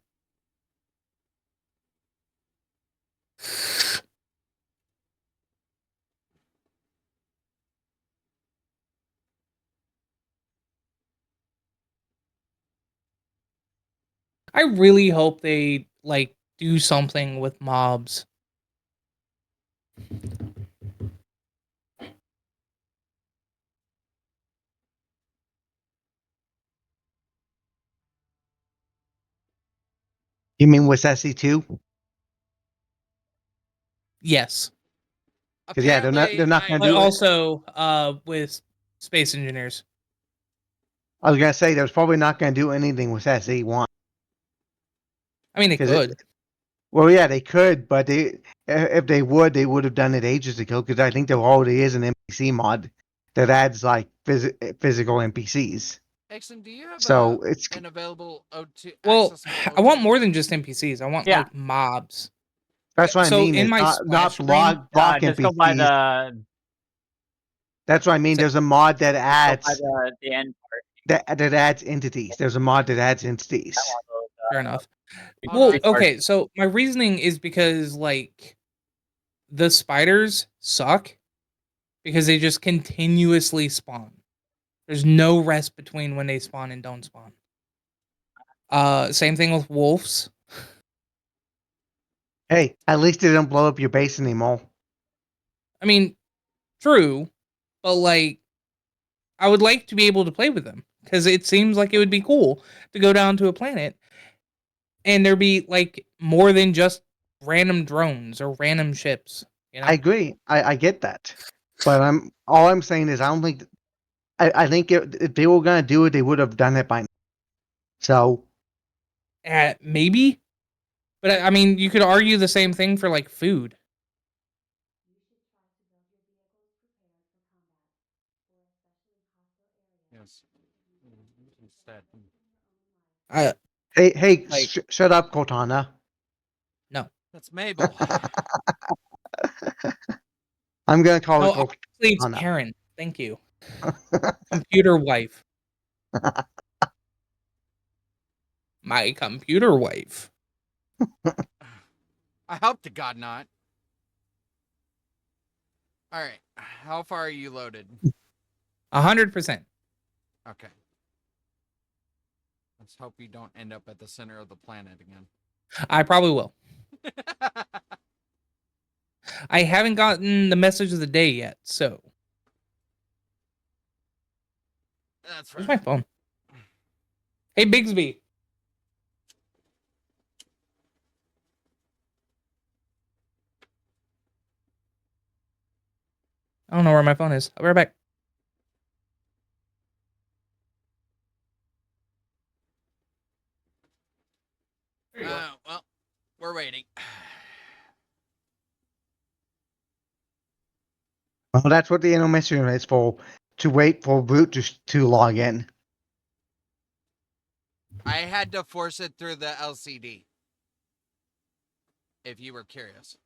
I really hope they like do something with mobs. You mean with SE2? Yes, Because yeah, they're not Apparently, going but to do it. also with space engineers. I was gonna say there's probably not going to do anything with SE1. I mean, they 'Cause could. Well, yeah, they could, but if they would have done it ages ago. Because I think there already is an NPC mod that adds like physical NPCs. Exon, do you have So it's an available O2 Well, accessible I want O2? more than just NPCs. I want Yeah. like mobs. that's what I So mean. in It's my not splash screen, block Just go by NPCs. the That's what I mean. So- There's a mod that go by adds the end part. that adds entities. There's a mod that adds entities. That one of those, fair enough. Hold Well, on. okay, so my reasoning is because like the spiders suck because they just continuously spawn. There's no rest between when they spawn and don't spawn. Same thing with wolves. Hey, at least they don't blow up your base anymore. I mean, true, but like I would like to be able to play with them because it seems like it would be cool to go down to a planet and there be like more than just random drones or random ships. You know, I agree. I get that, but all I'm saying is I don't think I think if they were gonna do it, they would have done it by now. So maybe, but I mean, you could argue the same thing for like food. Yes. Instead. I hey, like shut up, Cortana. no, That's Mabel. I'm gonna call no. it Obviously, it's Cortana. Karen. Thank you, computer wife. My computer wife. I hope to God not. All right. How far are you loaded? 100%. Okay. Let's hope you don't end up at the center of the planet again. I probably will. I haven't gotten the message of the day yet, so That's where's right. my phone? Hey, Bigsby. I don't know where my phone is. I'll be right back. Well, we're waiting. Well, that's what the intermission is for, to wait for Root to log in. I had to force it through the LCD. If you were curious.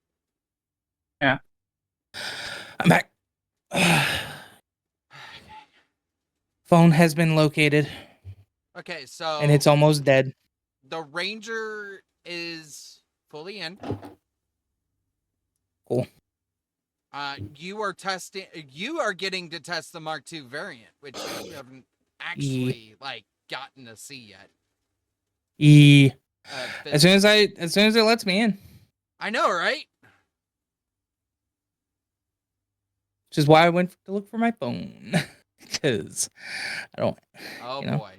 Yeah. I'm back. Phone has been located, Okay, so and it's almost dead. the Ranger is fully in. Cool. You are getting to test the Mark II variant, which you haven't actually like gotten to see yet. E. As Physically. soon as it lets me in. I know, right? Which is why I went to look for my phone. Because I don't, Oh you know. boy.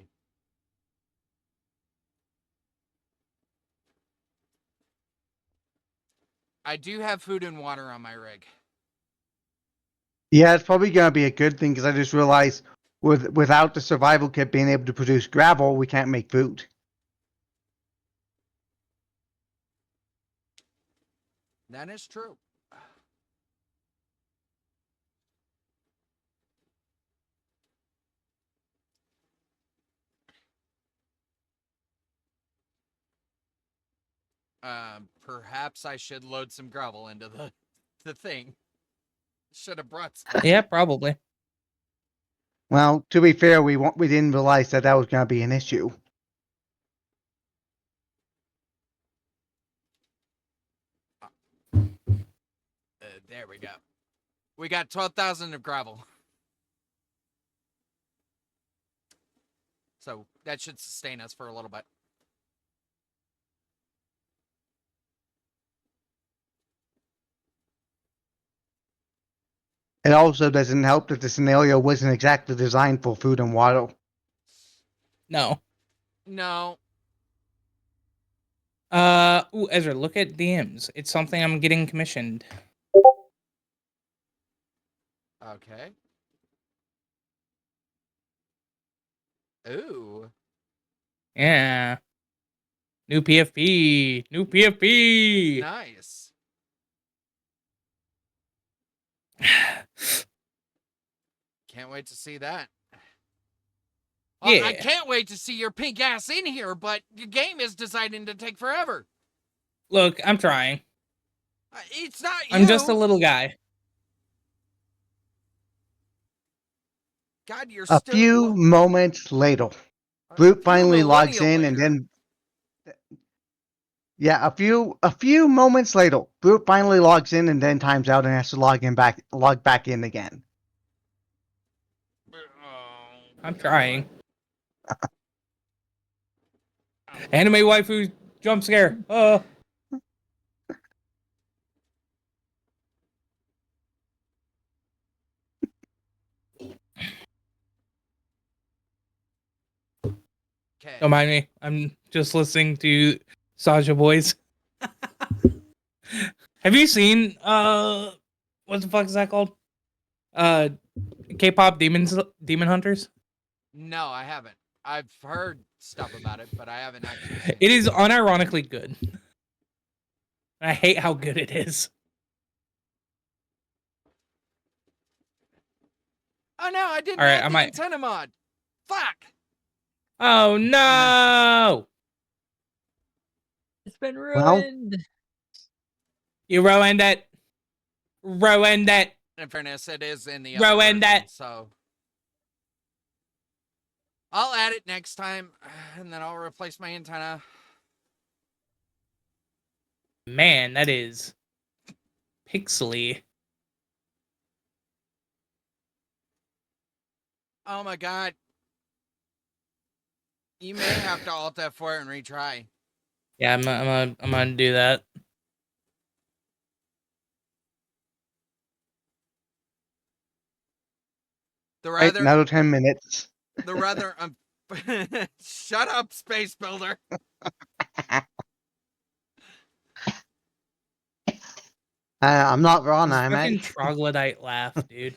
I do have food and water on my rig. Yeah, it's probably gonna be a good thing because I just realized without the survival kit being able to produce gravel, we can't make food. That is true. Perhaps I should load some gravel into the thing. Should have brought some. Yeah, probably. Well, to be fair, we didn't realize that was gonna be an issue. There we go. We got 12,000 of gravel. So that should sustain us for a little bit. It also doesn't help that the scenario wasn't exactly designed for food and water. No. No. Ooh, Ezra, look at DMs. It's something I'm getting commissioned. Okay. Ooh. Yeah. New PFP. New PFP. Nice. Can't wait to see that. Well, I Yeah. can't wait to see your pink ass in here, but your game is deciding to take forever. Look, I'm trying. It's not you. I'm just a little guy. God, you're A still few moments later, Brute finally logs in, and then yeah, a few moments later, Brute finally logs in and then times out and has to log back in again. I'm trying. Anime waifu jump scare. Oh. Okay. Don't mind me. I'm just listening to Saja Boys. Have you seen what the fuck is that called? K-pop Demon Hunters? No, I haven't. I've heard stuff about it, but I haven't actually seen It is unironically good. I hate how good it is. Oh no, I didn't All right, add I the might. antenna mod. Fuck. Oh no! It's been Well, ruined. You ruined it. Ruined it. In fairness, it is in the other Ruined version, it. so I'll add it next time, and then I'll replace my antenna. Man, that is pixely. Oh my god. You may have to alt F4 and retry. Yeah, I'm gonna do that. The right, rather, another 10 minutes. the rather, shut up, Space Builder. I'm not wrong, This I'm fucking at. troglodyte laugh, dude.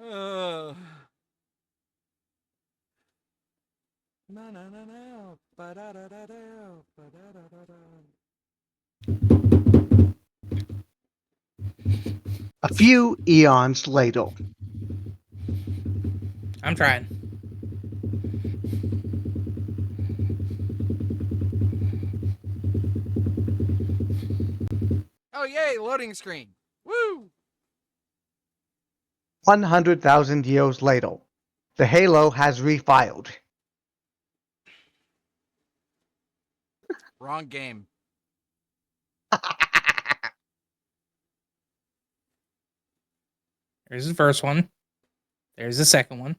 Oh. Na na na na. Ba da da da da. Ba da da da da. A few eons later. I'm trying. Oh yay, loading screen. Woo! 100,000 years later. The Halo has refiled. Wrong game. There's the first one. There's the second one.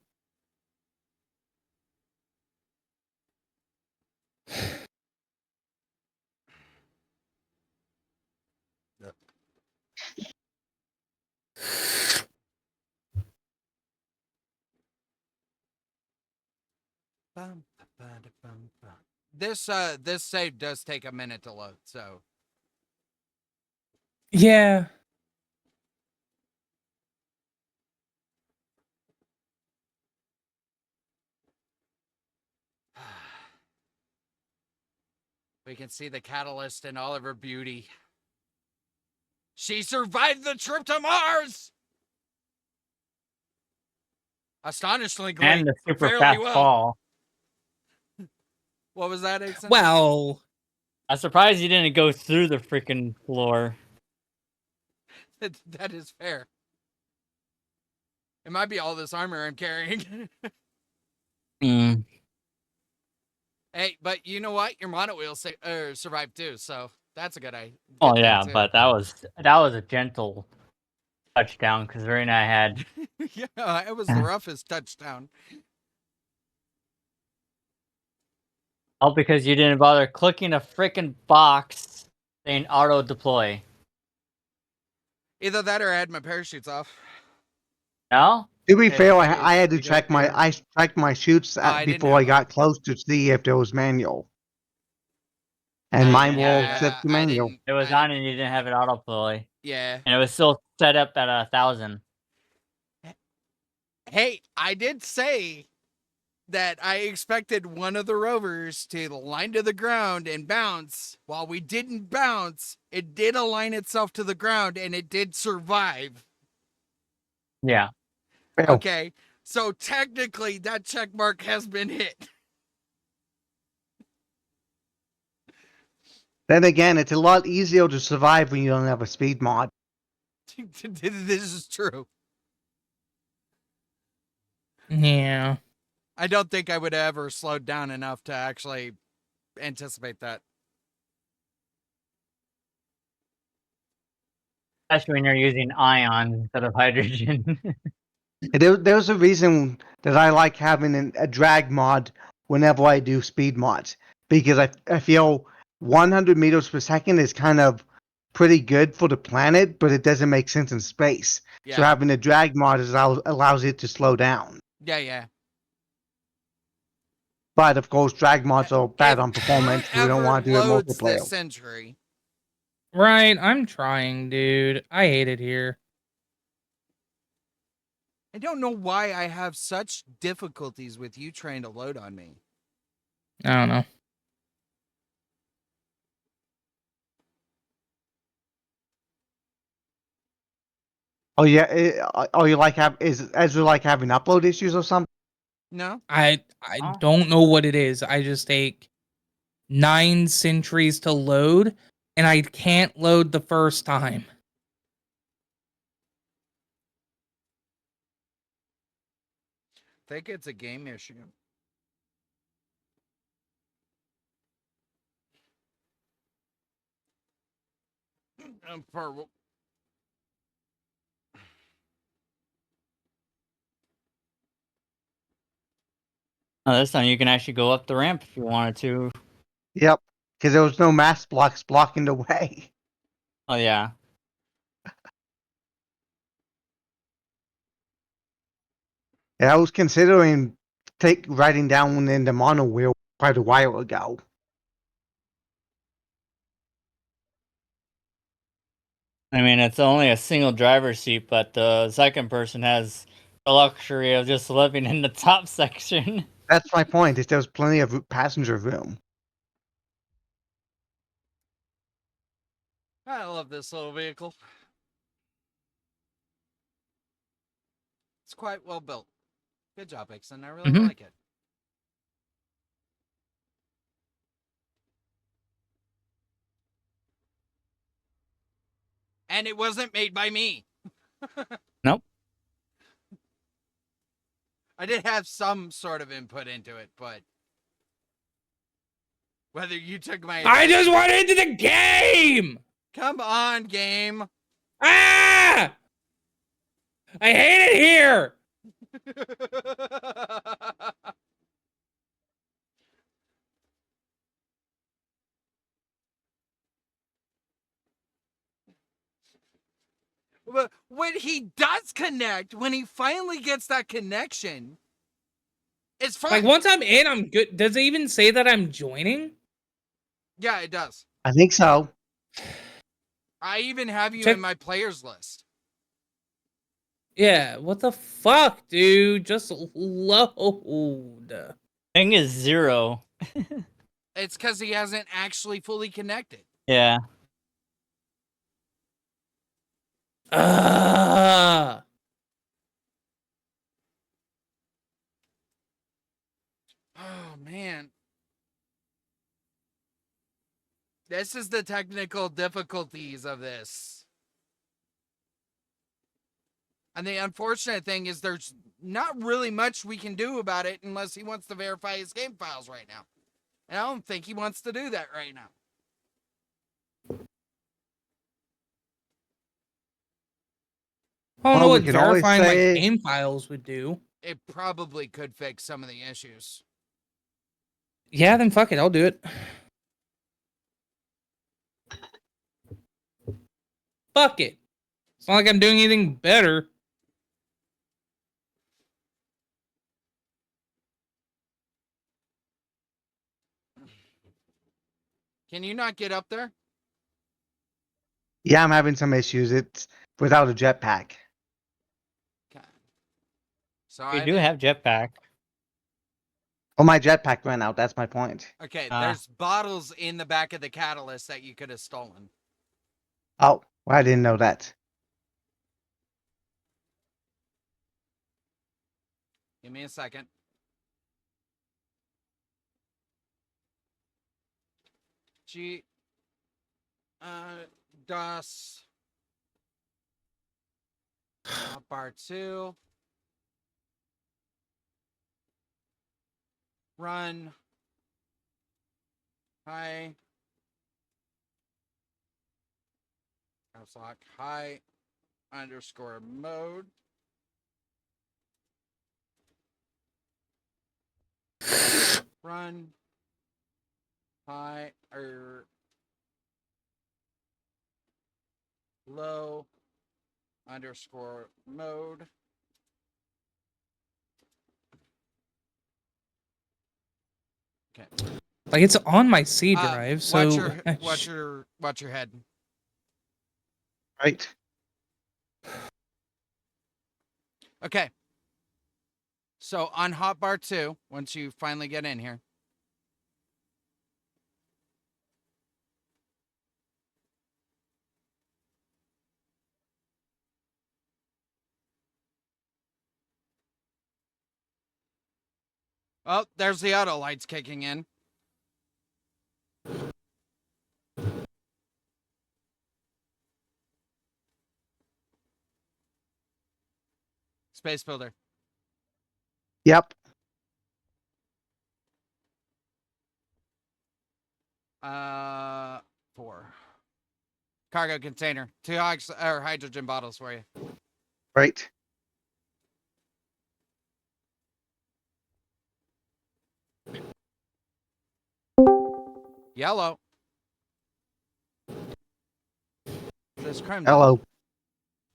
This save does take a minute to load, so Yeah. we can see the catalyst in all of her beauty. She survived the trip to Mars! Astonishingly And the super fairly fast well. fall. What was that, Ixon? Well, I'm surprised you didn't go through the freaking floor. That is fair. It might be all this armor I'm carrying. Mm. Hey, but you know what? Your monowheel survived too, so that's a good idea. Oh yeah, but that was a gentle touchdown because Rena had. Yeah, it was the roughest touchdown. All because you didn't bother clicking a freaking box saying auto deploy. Either that or I had my parachutes off. No? To be Hey, fair, you- I had to you check go my through. I checked my shoots I didn't before I have 'em. got close to see if there was manual, and I mine didn't will have it. set the manual. It was on and you didn't have it auto deploy. Yeah. And it was still set up at 1,000. Hey, I did say that I expected one of the rovers to line to the ground and bounce. While we didn't bounce, it did align itself to the ground and it did survive. Yeah. Well, Okay, so technically that check mark has been hit. then again, it's a lot easier to survive when you don't have a speed mod. This is true. yeah. I don't think I would have ever slowed down enough to actually anticipate that. Especially when you're using ions instead of hydrogen. There's a reason that I like having a drag mod whenever I do speed mods, because I feel 100 meters per second is kind of pretty good for the planet, but it doesn't make sense in space. Yeah. So having a drag mod allows it to slow down. Yeah. But of course, drag mods are bad on performance. We don't want to do it loads multiplayer. this century. Right, I'm trying, dude. I hate it here. I don't know why I have such difficulties with you trying to load on me. I don't know. Oh yeah, oh you like is Ezra like having upload issues or something? No? I Oh. don't know what it is. I just take 9 centuries to load, and I can't load the first time. I think it's a game issue. For Oh, this time you can actually go up the ramp if you wanted to. Yep, because there was no mass blocks blocking the way. Oh yeah. Yeah, I was considering writing down in the mono wheel quite a while ago. I mean, it's only a single driver's seat, but the second person has the luxury of just living in the top section. That's my point. Is there's plenty of passenger room. I love this little vehicle. It's quite well built. Good job, Ixon. I really like it. And it wasn't made by me. Nope. I did have some sort of input into it, but whether you took my I just want into the game! Come on, game. Ah! I hate it here! But when he does connect, when he finally gets that connection, It's fine. Like once I'm in, I'm good. Does it even say that I'm joining? Yeah, it does. I think so. I even have you Check- in my players list. Yeah. What the fuck, dude? Just load. Thing is 0. It's because he hasn't actually fully connected. Yeah. Ah. Oh, man. This is the technical difficulties of this. And the unfortunate thing is there's not really much we can do about it unless he wants to verify his game files right now. And I don't think he wants to do that right now. I don't know Well, we what could always verifying my say- game files would do. It probably could fix some of the issues. Yeah, then fuck it. I'll do it. Fuck it. It's not like I'm doing anything better. Can you not get up there? Yeah, I'm having some issues. It's without a jetpack. Okay. So We I do have jetpack. Oh, my jetpack ran out. That's my point. Okay, Ah. there's bottles in the back of the catalyst that you could have stolen. Oh, well, I didn't know that. Give me a second. G. Das. Bar 2. Run. Hi. Caps lock. Hi. Underscore mode. Run. High or low underscore mode. Okay. Like it's on my C drive, so watch your head. Right. Okay. So on hotbar 2, once you finally get in here. Oh, there's the auto lights kicking in. Space Builder. Yep. 4. Cargo container. 2 hydrogen bottles for you. Right. Yellow. This crime. Hello.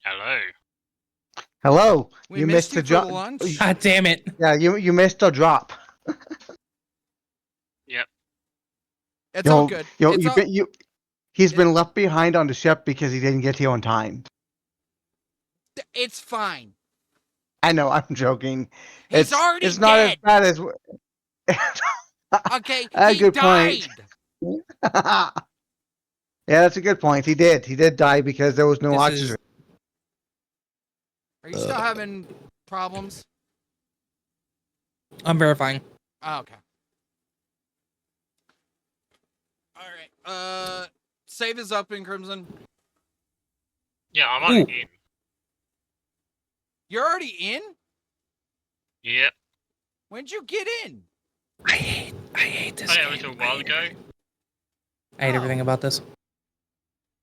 Hello. Hello. We you missed missed you the for the drop. lunch. God damn it. Yeah, you missed a drop. Yep. It's all good. He's been left behind on the ship because he didn't get here on time. It's fine. I know, I'm joking. He's already it's not dead. as bad as Okay, A he good died. point. Yeah, that's a good point. He did die because there was no This oxygen. is- Are you still having problems? I'm verifying. Oh, okay. All right. Save is up in Crimson. Yeah, I'm already Ooh. in. You're already in? Yep. When'd you get in? I hate this I game. know, it was a while ago. I hate everything about this.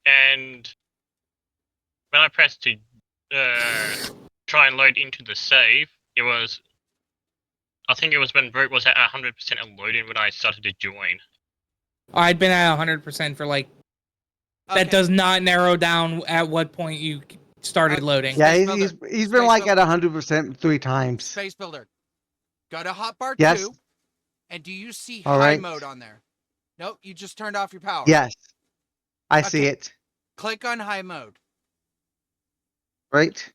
And when I pressed to try and load into the save, I think it was when Root was at 100% loading when I started to join. I'd been at 100% for like. Okay. That does not narrow down at what point you started loading. Yeah, Space he's Builder. been Space like Builder. at 100% 3 times. Space Builder. Go to hotbar Yes. 2, and do you see All high right. mode on there? Nope, you just turned off your power. Yes. I see Okay. it. Click on high mode. Right.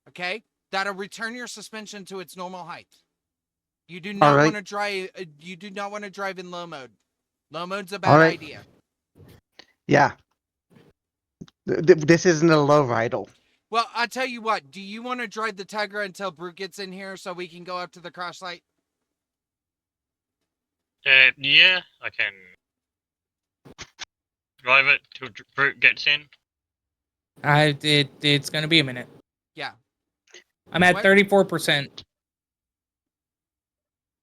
Okay, that'll return your suspension to its normal height. You do All not right. want to drive. You do not want to drive in low mode. Low mode's a All bad right. idea. Yeah. This isn't a low idle. Well, I'll tell you what. Do you want to drive the Tegra until Brute gets in here so we can go up to the crash site? Yeah, I can drive it till Brute gets in. It's gonna be a minute. Yeah. I'm at What? 34%.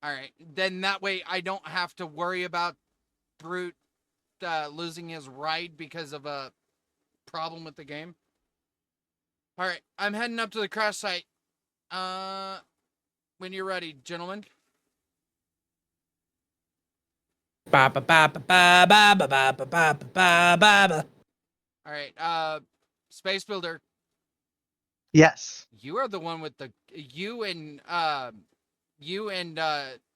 All right. Then that way I don't have to worry about Brute losing his ride because of a problem with the game. All right. I'm heading up to the crash site. When you're ready, gentlemen. Ba ba ba ba ba ba ba ba ba ba ba ba ba. All right. Space Builder, Yes. you are the one with the you and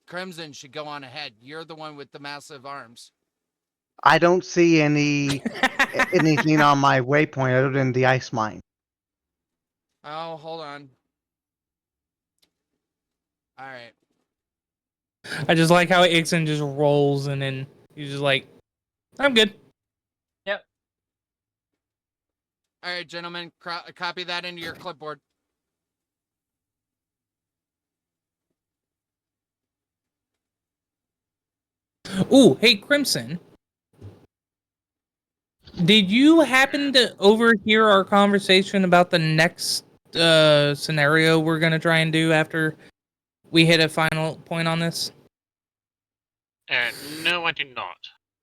Crimson should go on ahead. You're the one with the massive arms. I don't see anything on my waypoint other than the ice mine. Oh, hold on. All right. I just like how Ixon just rolls and then he's just like, I'm good. All right, gentlemen, copy that into your clipboard. Ooh, hey Crimson. Did you happen to overhear our conversation about the next scenario we're gonna try and do after we hit a final point on this? No, I did not.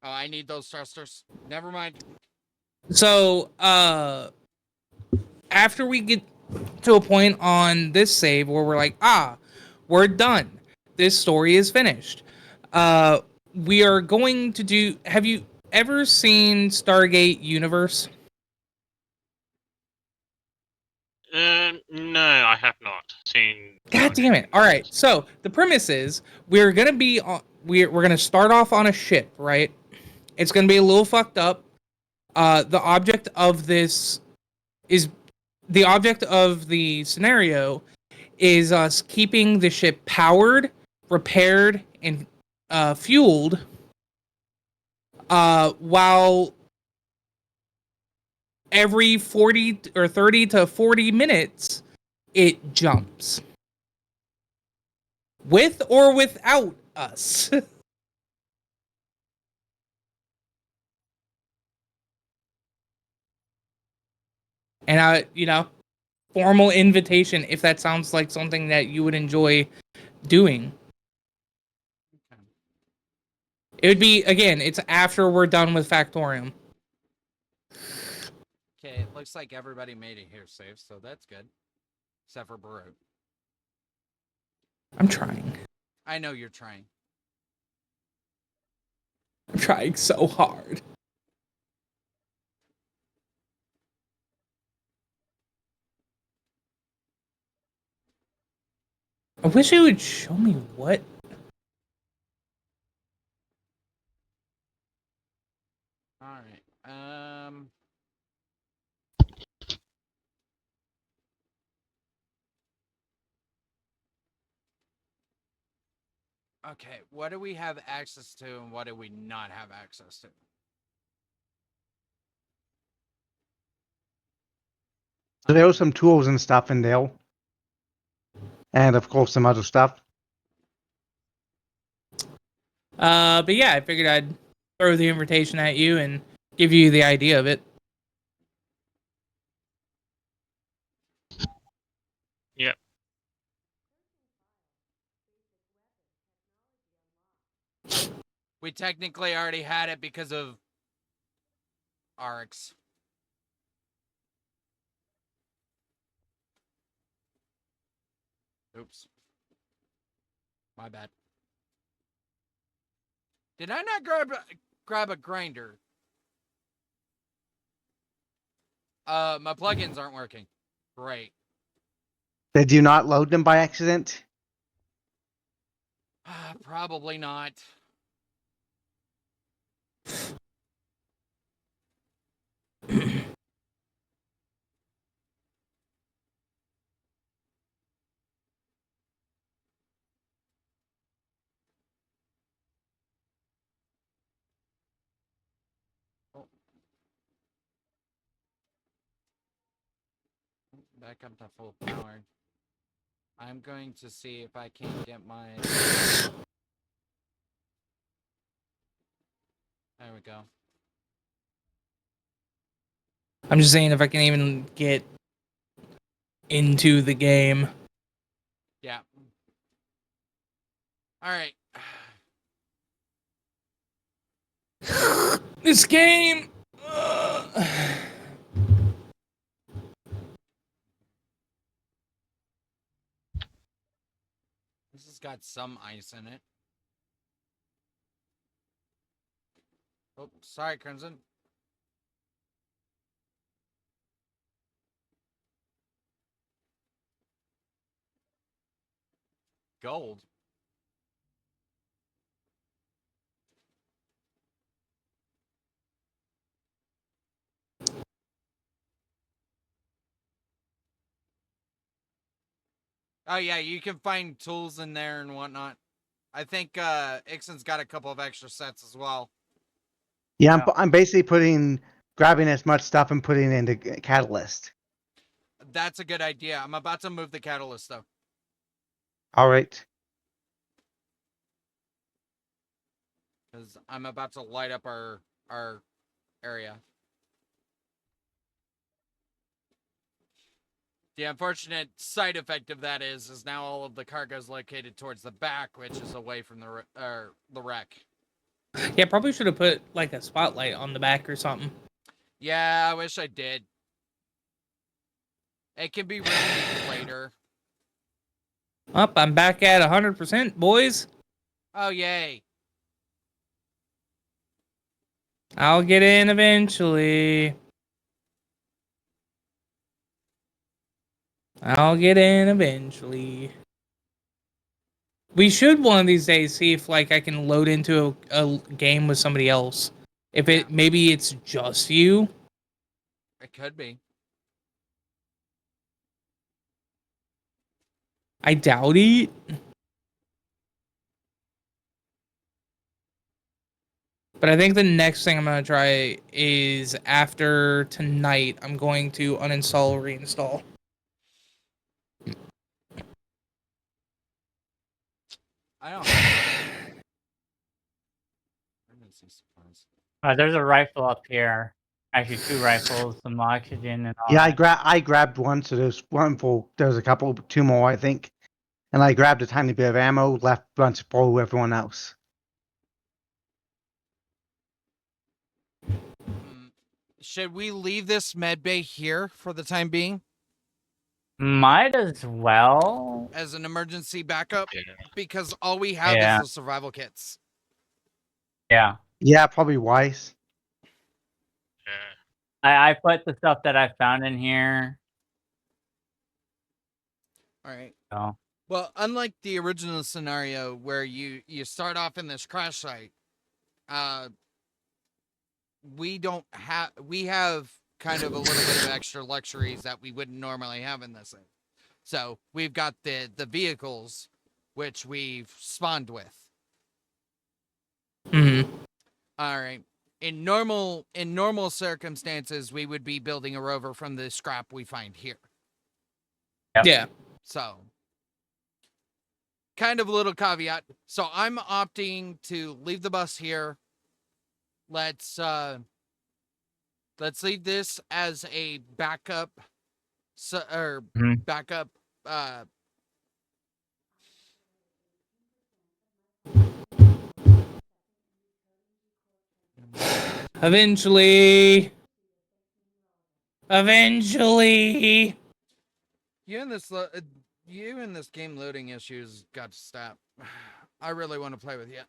Oh, I need those thrusters. Never mind. So, after we get to a point on this save where we're like, we're done. This story is finished. We are going to do. Have you ever seen Stargate Universe? No, I have not seen. God damn it! All right. So the premise is we're gonna be on. We're gonna start off on a ship, right? It's gonna be a little fucked up. The object of this is the object of the scenario is us keeping the ship powered, repaired, and fueled, while every 40 or 30 to 40 minutes it jumps, with or without us. And formal invitation if that sounds like something that you would enjoy doing. Okay. It would be, again, it's after we're done with Factorium. Okay, it looks like everybody made it here safe, so that's good. Except for Baruch. I'm trying. I know you're trying. I'm trying so hard. I wish it would show me what. All right. Okay, what do we have access to and what do we not have access to? So there was some tools and stuff in there, and of course some other stuff. But yeah, I figured I'd throw the invitation at you and give you the idea of it. Yep. We technically already had it because of RX. Oops. My bad. Did I not grab a grinder? My plugins aren't working. Great. Did you not load them by accident? Probably not. Oh. Back up to full power. I'm going to see if I can get my... There we go. I'm just saying if I can even get into the game. Yeah. All right. This game. This has got some ice in it. Oh, sorry, Crimson. Gold. Oh yeah, you can find tools in there and whatnot. I think Ixon's got a couple of extra sets as well. Yeah, Yeah. I'm basically grabbing as much stuff and putting it into Catalyst. That's a good idea. I'm about to move the catalyst though. All right. Because I'm about to light up our area. The unfortunate side effect of that is now all of the cargo is located towards the back, which is away from the wreck. Yeah, probably should have put like a spotlight on the back or something. Yeah, I wish I did. It can be remedied later. Up, I'm back at 100%, boys. Oh yay! I'll get in eventually. I'll get in eventually. We should one of these days see if like I can load into a game with somebody else. If it maybe it's just you. It could be. I doubt it. But I think the next thing I'm gonna try is after tonight, I'm going to uninstall, reinstall. I don't have emergency supplies. There's a rifle up here. Actually, 2 rifles, some oxygen, and all Yeah, that. I grabbed one, so there's one full. There's a couple, 2 more, I think. And I grabbed a tiny bit of ammo, left bunch for everyone else. Should we leave this med bay here for the time being Might as well. as an emergency backup? Yeah. Because all we have Yeah. is the survival kits. Yeah. Yeah, probably wise. Yeah. I put the stuff that I found in here. All right. So Well, unlike the original scenario where you start off in this crash site, we have kind of a little bit of extra luxuries that we wouldn't normally have in this thing. So we've got the vehicles, which we've spawned with. Mm-hmm. All right. In normal circumstances, we would be building a rover from the scrap we find here. Yeah. So, kind of a little caveat. So I'm opting to leave the bus here. Let's leave this as a backup, backup. Eventually. Eventually. You and this game loading issues got to stop. I really want to play with you.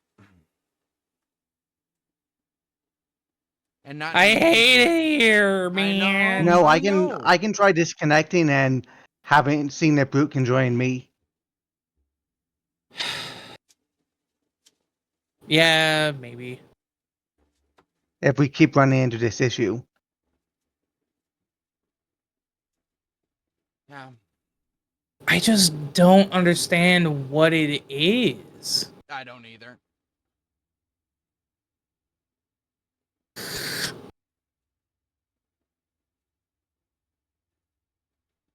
And not. I hate it here, I man. know. No, I I can try disconnecting and having seen if Brute can join me. Yeah, maybe. If we keep running into this issue. Yeah. I just don't understand what it is. I don't either.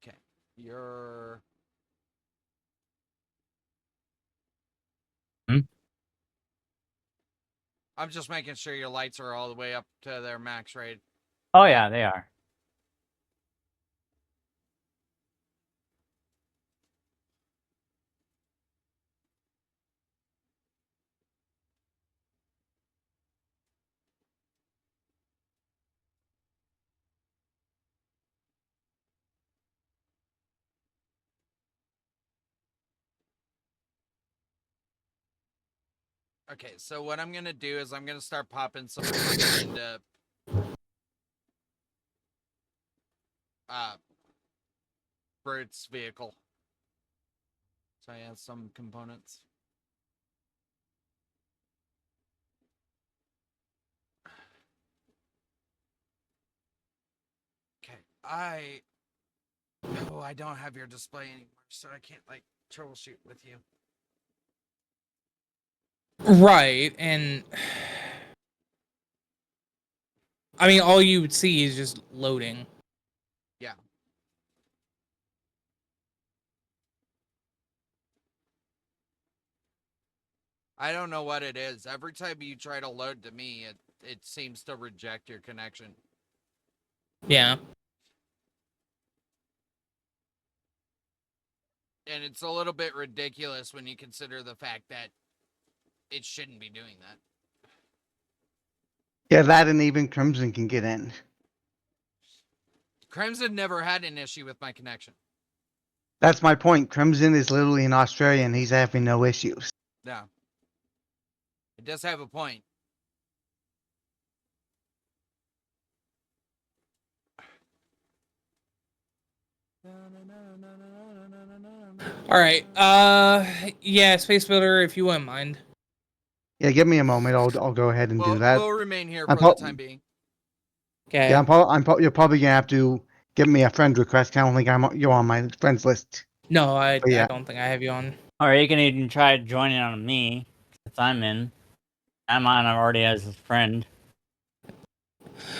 Okay. You're... Hmm? I'm just making sure your lights are all the way up to their max rate. Oh yeah, they are. Okay, so what I'm gonna do is I'm gonna start popping some parts into Bert's vehicle. So I have some components. Okay, I don't have your display anymore, so I can't like troubleshoot with you. Right, and I mean, all you would see is just loading. Yeah. I don't know what it is. Every time you try to load to me, it seems to reject your connection. Yeah. And it's a little bit ridiculous when you consider the fact that it shouldn't be doing that. Yeah, that and even Crimson can get in. Crimson never had an issue with my connection. That's my point. Crimson is literally in Australia and he's having no issues. Yeah. It does have a point. All right. Yeah, Space Builder, if you wouldn't mind. Yeah, give me a moment. I'll go ahead and do that. We'll remain here I'm for the time being. Okay. Yeah, you're probably gonna have to give me a friend request. I don't think you're on my friends list. No, I yeah. don't think I have you on. Or you can even try joining on me, since I'm in. I'm on already as a friend.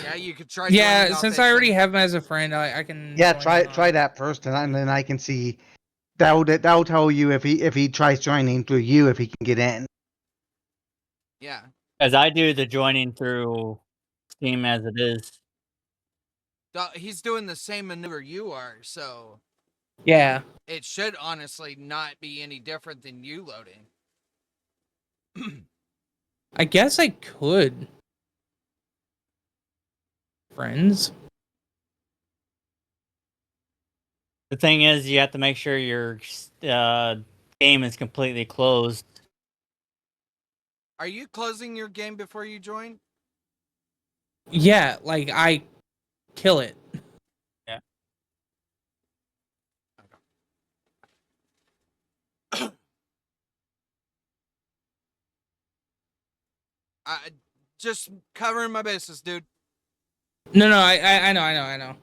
Yeah, you could try. Yeah, since I already have him as a friend, I can. Yeah, join try on. that first, and then I can see. That'll tell you if he tries joining through you if he can get in. Yeah. Because I do the joining through Steam as it is. He's doing the same maneuver you are, so Yeah. it should honestly not be any different than you loading. I guess I could. Friends. The thing is, you have to make sure your game is completely closed. Are you closing your game before you join? Yeah, like I kill it. Yeah. Just covering my bases, dude. No, I know.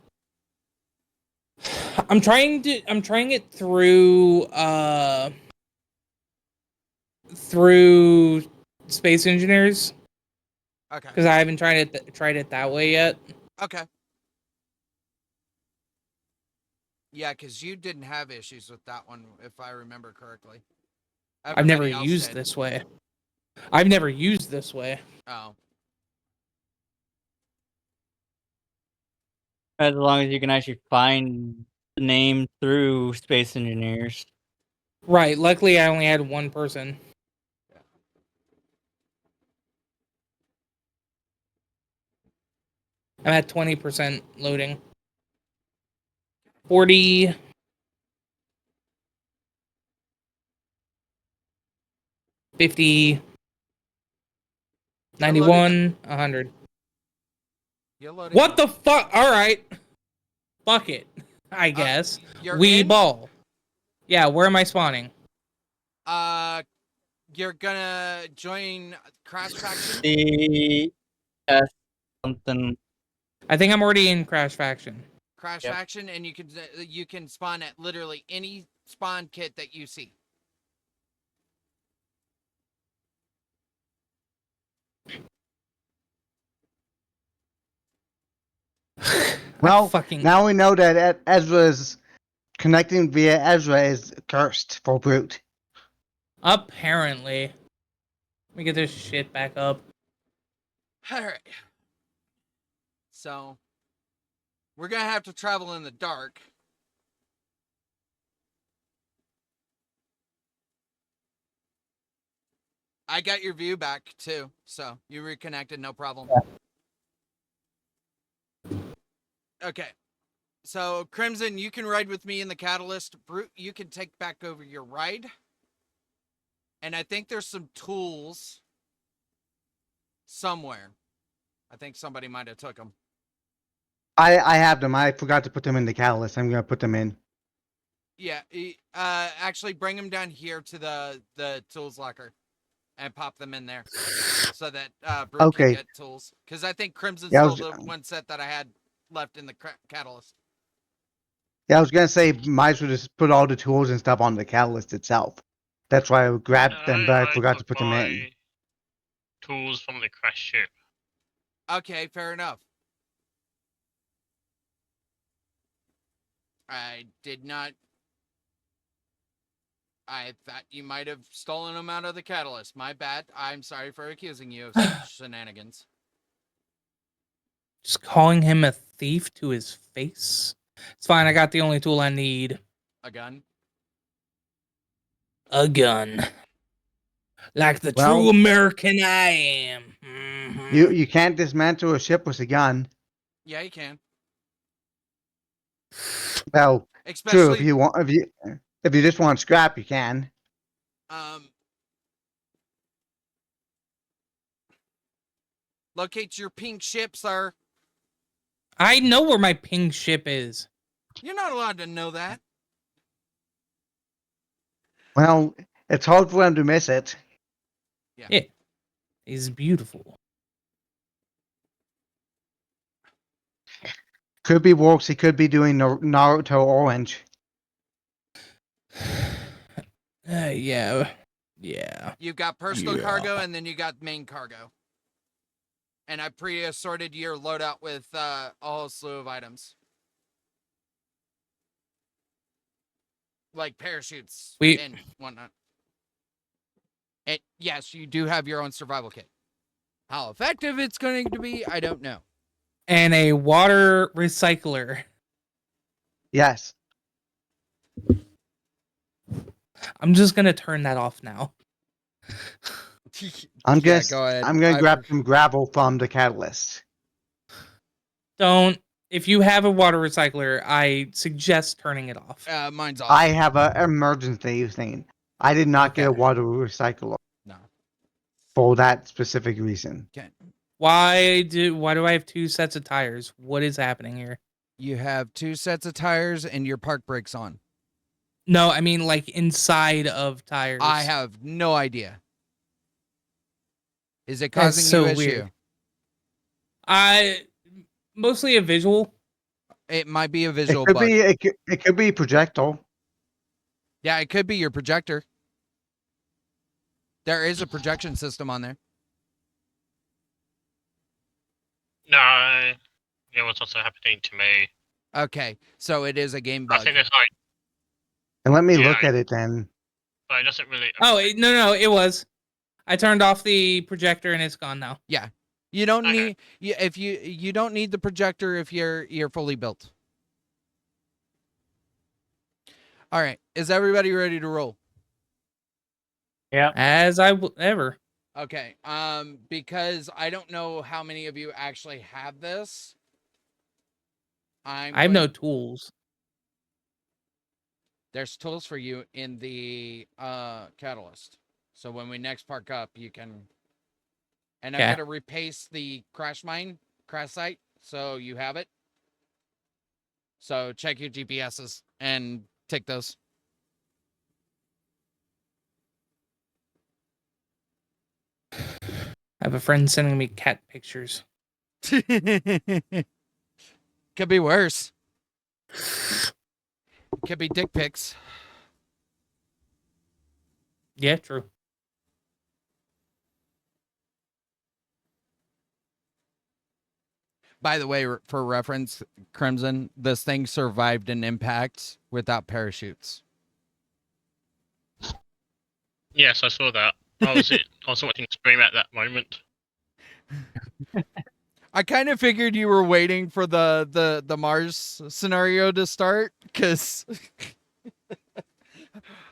I'm trying it through through Space Engineers Okay. because I haven't tried it that way yet. Okay. Yeah, because you didn't have issues with that one, if I remember correctly. I've never Everybody else used did. this way. I've never used this way. Oh. As long as you can actually find the name through Space Engineers. Right. Luckily, I only had one person. I'm at 20% loading. 40. 50. 91. 100. You're loading. What the fuck? All right. Fuck it. I guess. You're We in? ball. Yeah, where am I spawning? you're gonna join Crash Faction. The something. I think I'm already in Crash Faction. Crash Yep. Faction, and you can spawn at literally any spawn kit that you see. Well, fucking now we know that Ezra's connecting via Ezra is cursed for Brute. apparently. Let me get this shit back up. All right. So we're gonna have to travel in the dark. I got your view back too, so you reconnected, no problem. Okay. So Crimson, you can ride with me in the Catalyst. Brute, you can take back over your ride. And I think there's some tools somewhere. I think somebody might have took them. I have them. I forgot to put them in the catalyst. I'm gonna put them in. Yeah, actually bring them down here to the tools locker and pop them in there so that Brute can Okay. get tools. Because I think Crimson Yeah, I stole was- the one set that I had left in the Catalyst. Yeah, I was gonna say might as well just put all the tools and stuff on the catalyst itself. That's why I grabbed them, but I forgot to took put them in. my tools from the crash ship. Okay, fair enough. I did not. I thought you might have stolen them out of the Catalyst. My bad. I'm sorry for accusing you of such shenanigans. Just calling him a thief to his face. It's fine. I got the only tool I need. A gun? A gun. Like the Well- true American I am. Mhm. You can't dismantle a ship with a gun. Yeah, you can. Well, true. Especially, If you just want scrap, you can. Locate your pink ship, sir. I know where my ping ship is. You're not allowed to know that. Well, it's hard for them to miss it. It is beautiful. Could be Works. He could be doing Naruto Orange. Yeah. Yeah. You've got personal Yeah. cargo, and then you got main cargo. And I pre-assorted your loadout with a whole slew of items. Like parachutes and whatnot. And yes, you do have your own survival kit. How effective it's going to be, I don't know. And a water recycler. Yes. I'm just gonna turn that off now. I'm Yeah, just. go ahead. I'm gonna grab some gravel from the catalyst. Don't. If you have a water recycler, I suggest turning it off. Mine's off. I have an emergency thing. I did not get a Okay. water recycler No. for that specific reason. Okay. Why do I have 2 sets of tires? What is happening here? You have 2 sets of tires and your park brakes on. No, I mean like inside of tires. I have no idea. Is it That's causing so you issue? weird. I mostly a visual. It might be a It visual could bug. be. It could be projectile. Yeah, it could be your projector. There is a projection system on there. No, yeah, what's also happening to me? Okay, so it is a game I bug. think it's like, And let me Yeah, look at it then. but it doesn't really. Oh no, it was. I turned off the projector and it's gone now. Yeah, you don't Okay. need if you don't need the projector if you're fully built. All right, is everybody ready to roll? Yeah. As I will ever. Okay, because I don't know how many of you actually have this. I have no tools. There's tools for you in the catalyst. So when we next park up, you can. And I'm Okay. gonna repaste the crash site, so you have it. So check your GPSs and take those. have a friend sending me cat pictures. Could be worse. Could be dick pics. Yeah, true. By the way, for reference, Crimson, this thing survived an impact without parachutes. Yes, I saw that. I was watching stream at that moment. I kind of figured you were waiting for the Mars scenario to start, because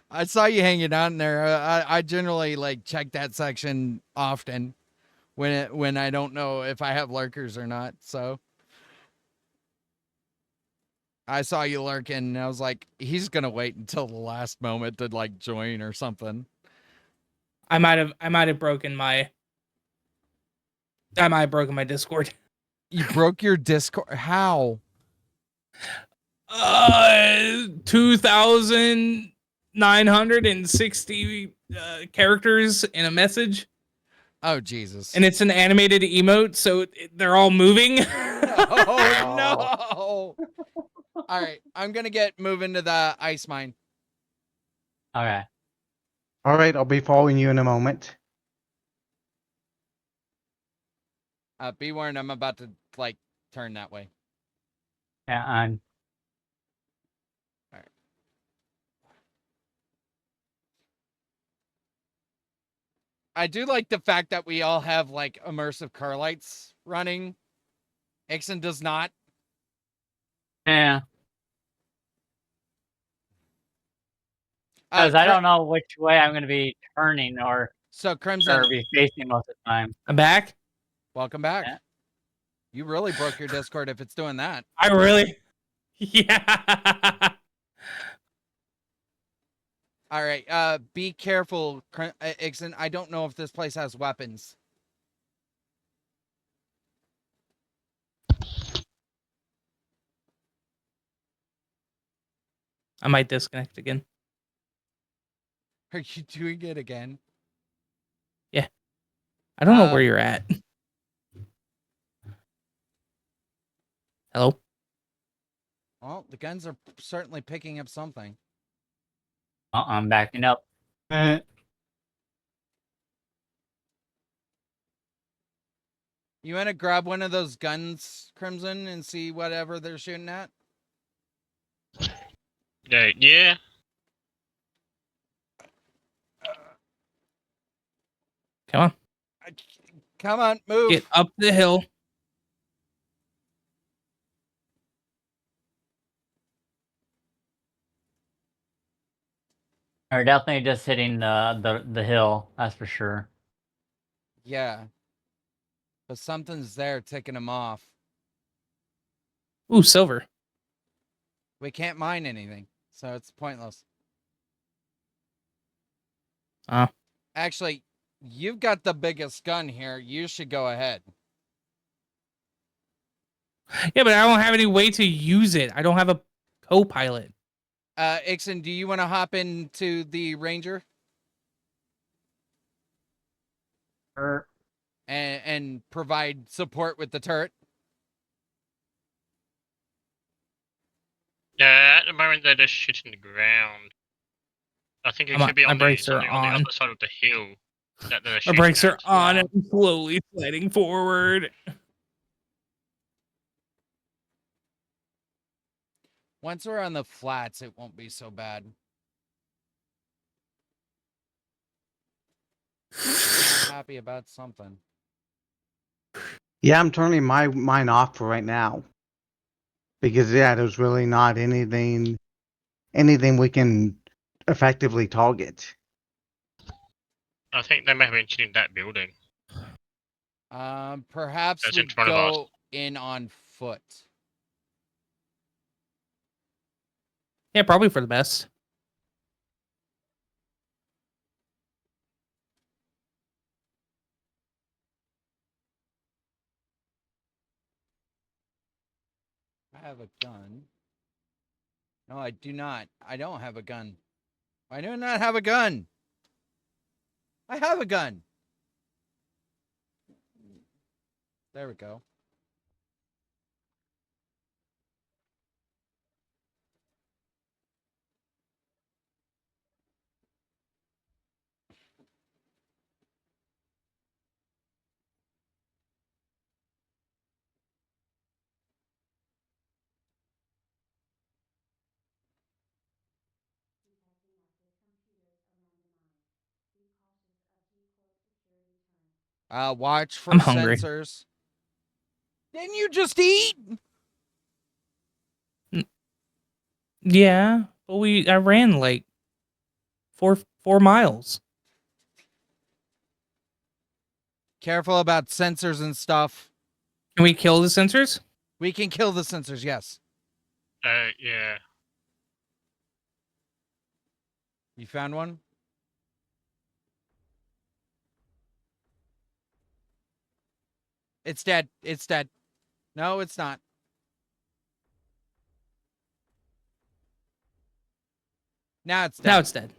I saw you hanging out in there. I generally like check that section often when I don't know if I have lurkers or not. So I saw you lurking, and I was like, he's gonna wait until the last moment to like join or something. I might have broken my Discord. You broke your Discord. How? 2,960 characters in a message, Oh Jesus! and it's an animated emote, so they're all moving. Oh no! All right, I'm gonna get moving to the ice mine. Okay. All right, I'll be following you in a moment. Be warned, I'm about to like turn that way. Yeah, I'm. I do like the fact that we all have like immersive car lights running. Ixon does not. Yeah. Because I don't know which way I'm going to be turning or Crimson, be facing most of the time. I'm back. welcome back. Yeah. You really broke your Discord if it's doing that. I really, yeah. All right, be careful, Ixon. I don't know if this place has weapons. I might disconnect again. Are you doing it again? Yeah. I don't know where you're at. Hello? Well, the guns are certainly picking up something. I'm backing up. You want to grab one of those guns, Crimson, and see whatever they're shooting at? Yeah. Come on. Come on, move. Get up the hill. Or definitely just hitting the hill, that's for sure. Yeah. But something's there ticking them off. Ooh, silver. We can't mine anything, so it's pointless. Actually, you've got the biggest gun here. You should go ahead. Yeah, but I don't have any way to use it. I don't have a co-pilot. Ixon, do you want to hop into the Ranger? And provide support with the turret? At the moment, they're just shooting the ground. I think it could be on the other side of the hill. That they're My shooting brakes are at. on and I'm slowly sliding forward. Once we're on the flats, it won't be so bad. I'm not happy about something. Yeah, I'm turning mine off for right now. Because yeah, there's really not anything we can effectively target. I think they may have been shooting that building. Perhaps That's we in front of us. go in on foot. Yeah, probably for the best. I have a gun. No, I do not. I don't have a gun. I do not have a gun. I have a gun. There we go. Watch for I'm hungry. sensors. Didn't you just eat? Yeah, but I ran like 4 miles. Careful about sensors and stuff. Can we kill the sensors? We can kill the sensors, yes. Yeah. You found one? It's dead. It's dead. No, it's not. Now it's dead. Now it's dead.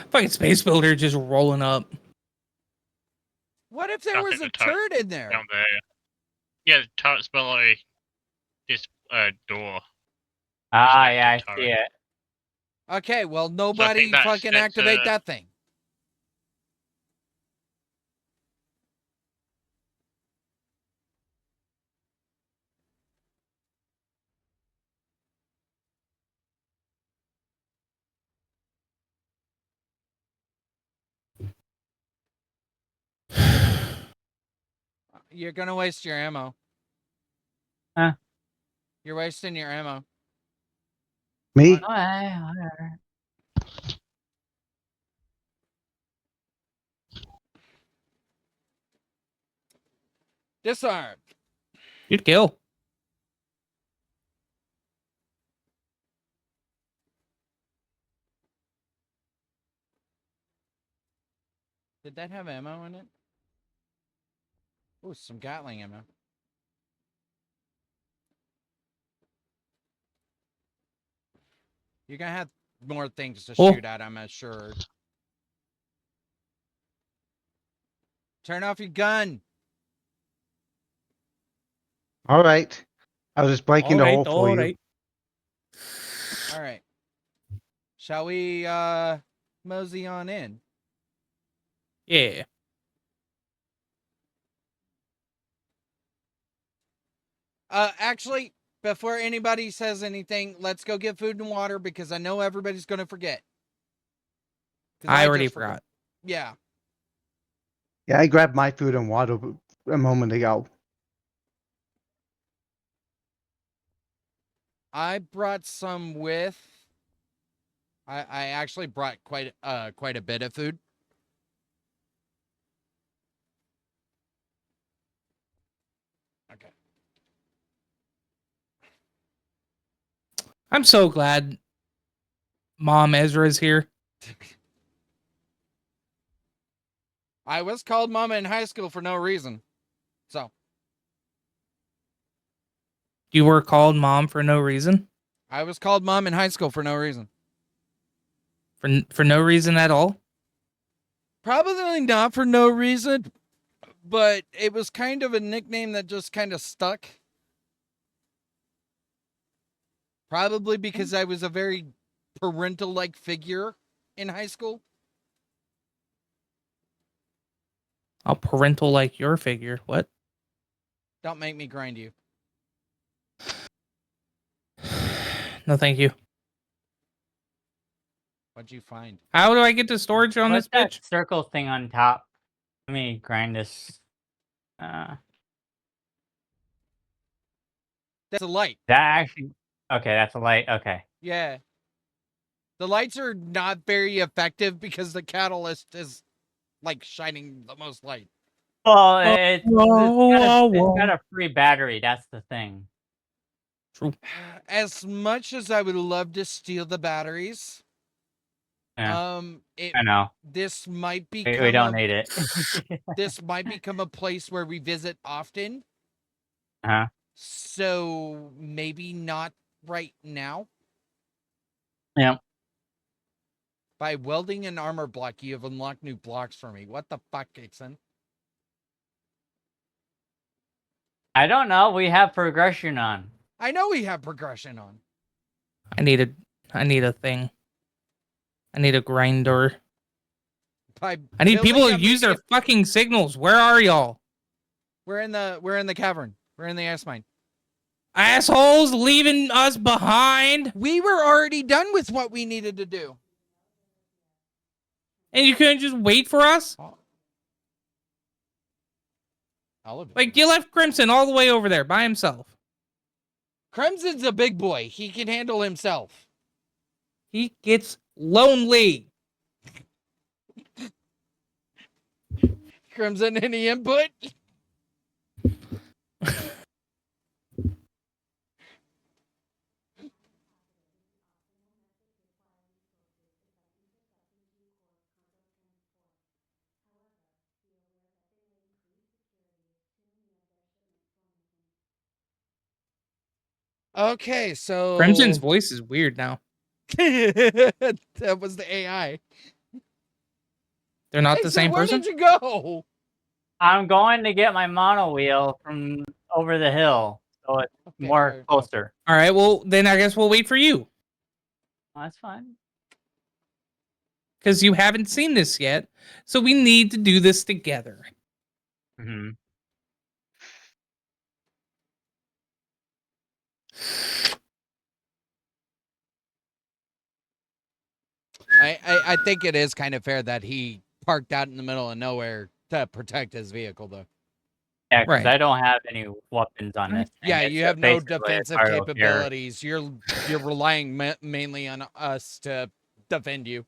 Fucking space builder just rolling up. What if there I was think a the turret turret in there? Down there. Yeah, the turret's below this door. Ah, an yeah, I active see turret. it. Okay, well, So I nobody think fucking activate that thing. You're gonna waste your ammo. Huh? You're wasting your ammo. Me? Whatever. Disarm. Good kill. Did that have ammo in it? Ooh, some Gatling ammo. You're gonna have more things to Oh. shoot at, I'm assured. Turn off your gun. All right. I was just breaking the hole for you. All right. Shall we mosey on in? Yeah. Actually, before anybody says anything, let's go get food and water because I know everybody's gonna forget. 'Cause I already just forgot. Yeah. Yeah, I grabbed my food and water a moment ago. I brought some with. I actually brought quite a bit of food. Okay. I'm so glad Mom Ezra is here. I was called Mama in high school for no reason. So. You were called Mom for no reason? I was called Mom in high school for no reason. For no reason at all? Probably not for no reason, but it was kind of a nickname that just kind of stuck. Probably because I was a very parental-like figure in high school. A parental like your figure. What? Don't make me grind you. No, thank you. What'd you find? How do I get to storage on What's this that bitch? circle thing on top? Let me grind this. That's a light. That actually. Okay, that's a light. Okay. Yeah. The lights are not very effective because the catalyst is like shining the most light. Well, Whoa. it's got a free battery. That's the thing. True. As much as I would love to steal the batteries, Yeah, it I know. this might We become don't need it. this might become a place where we visit often. Uh-huh. So maybe not right now. Yeah. By welding an armor block, you have unlocked new blocks for me. What the fuck, Dixon? I don't know. We have progression on. I know we have progression on. I need a thing. I need a grinder. By I need people building to a use their medium- fucking signals. Where are y'all? We're in the cavern. We're in the ice mine. Assholes leaving us behind. We were already done with what we needed to do. And you couldn't just wait for us? Elevator. Like, you left Crimson all the way over there by himself. Crimson's a big boy. He can handle himself. He gets lonely. Crimson, any input? Okay, so Crimson's voice is weird now. that was the AI. They're not Hey, the so same where person? did you go? I'm going to get my mono wheel from over the hill, so it's Okay, more alright. closer. All right, well, then I guess we'll wait for you. Oh, that's fine. Because you haven't seen this yet. So we need to do this together. Mm-hmm. I think it is kind of fair that he parked out in the middle of nowhere to protect his vehicle, though. Yeah, because Right. I don't have any weapons on this. thing. Yeah, It's you just have no basically a defensive cargo carrier. capabilities. You're relying mainly on us to defend you.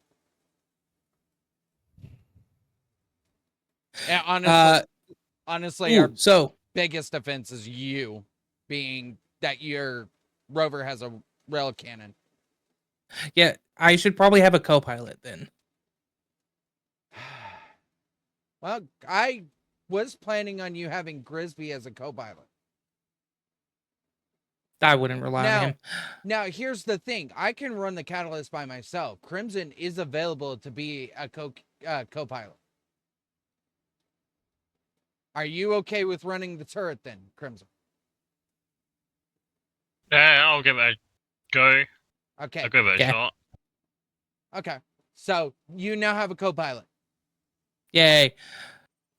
And honestly, our Ooh, so, biggest defense is you, being that your rover has a rail cannon. yeah, I should probably have a co-pilot then. Well, I was planning on you having Grisby as a co-pilot. I wouldn't rely on him. Now, here's the thing. I can run the catalyst by myself. Crimson is available to be a co-pilot. Are you okay with running the turret then, Crimson? Yeah, I'll give it a go. Okay. I'll give it a Okay. shot. Okay. So, you now have a co-pilot. Yay.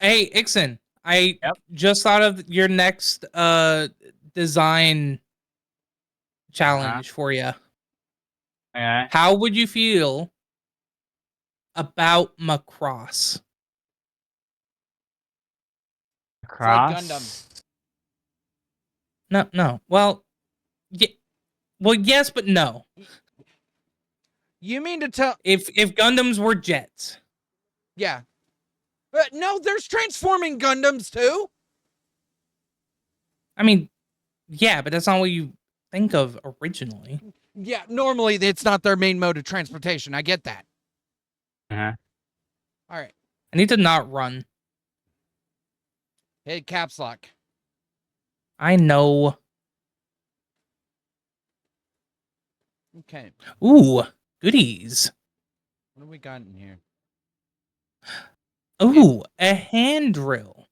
Hey, Ixon, I Yep. just thought of your next design challenge for you. Okay. How would you feel about Macross? like Cross. Gundam. No. Well, yes, but no. You mean to tell... If Gundams were jets. Yeah. No, there's transforming Gundams too. I mean, yeah, but that's not what you think of originally. Yeah, normally it's not their main mode of transportation. I get that. Uh-huh. All right. I need to not run. Hit caps lock. I know. Okay. Ooh, goodies. What do we got in here? Ooh, a hand drill.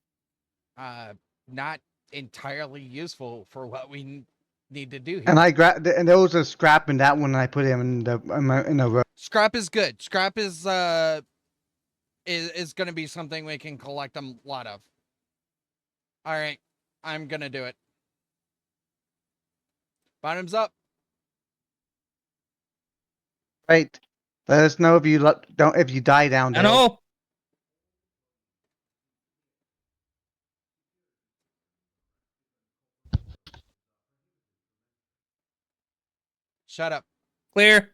Not entirely useful for what we need to do here. And I grabbed, and there was a scrap in that one, and I put him in the row. Scrap is good. Scrap is going to be something we can collect a lot of. All right, I'm gonna do it. Bottoms up. Right. Let us know if you if you die down I there. know. Shut up. Clear.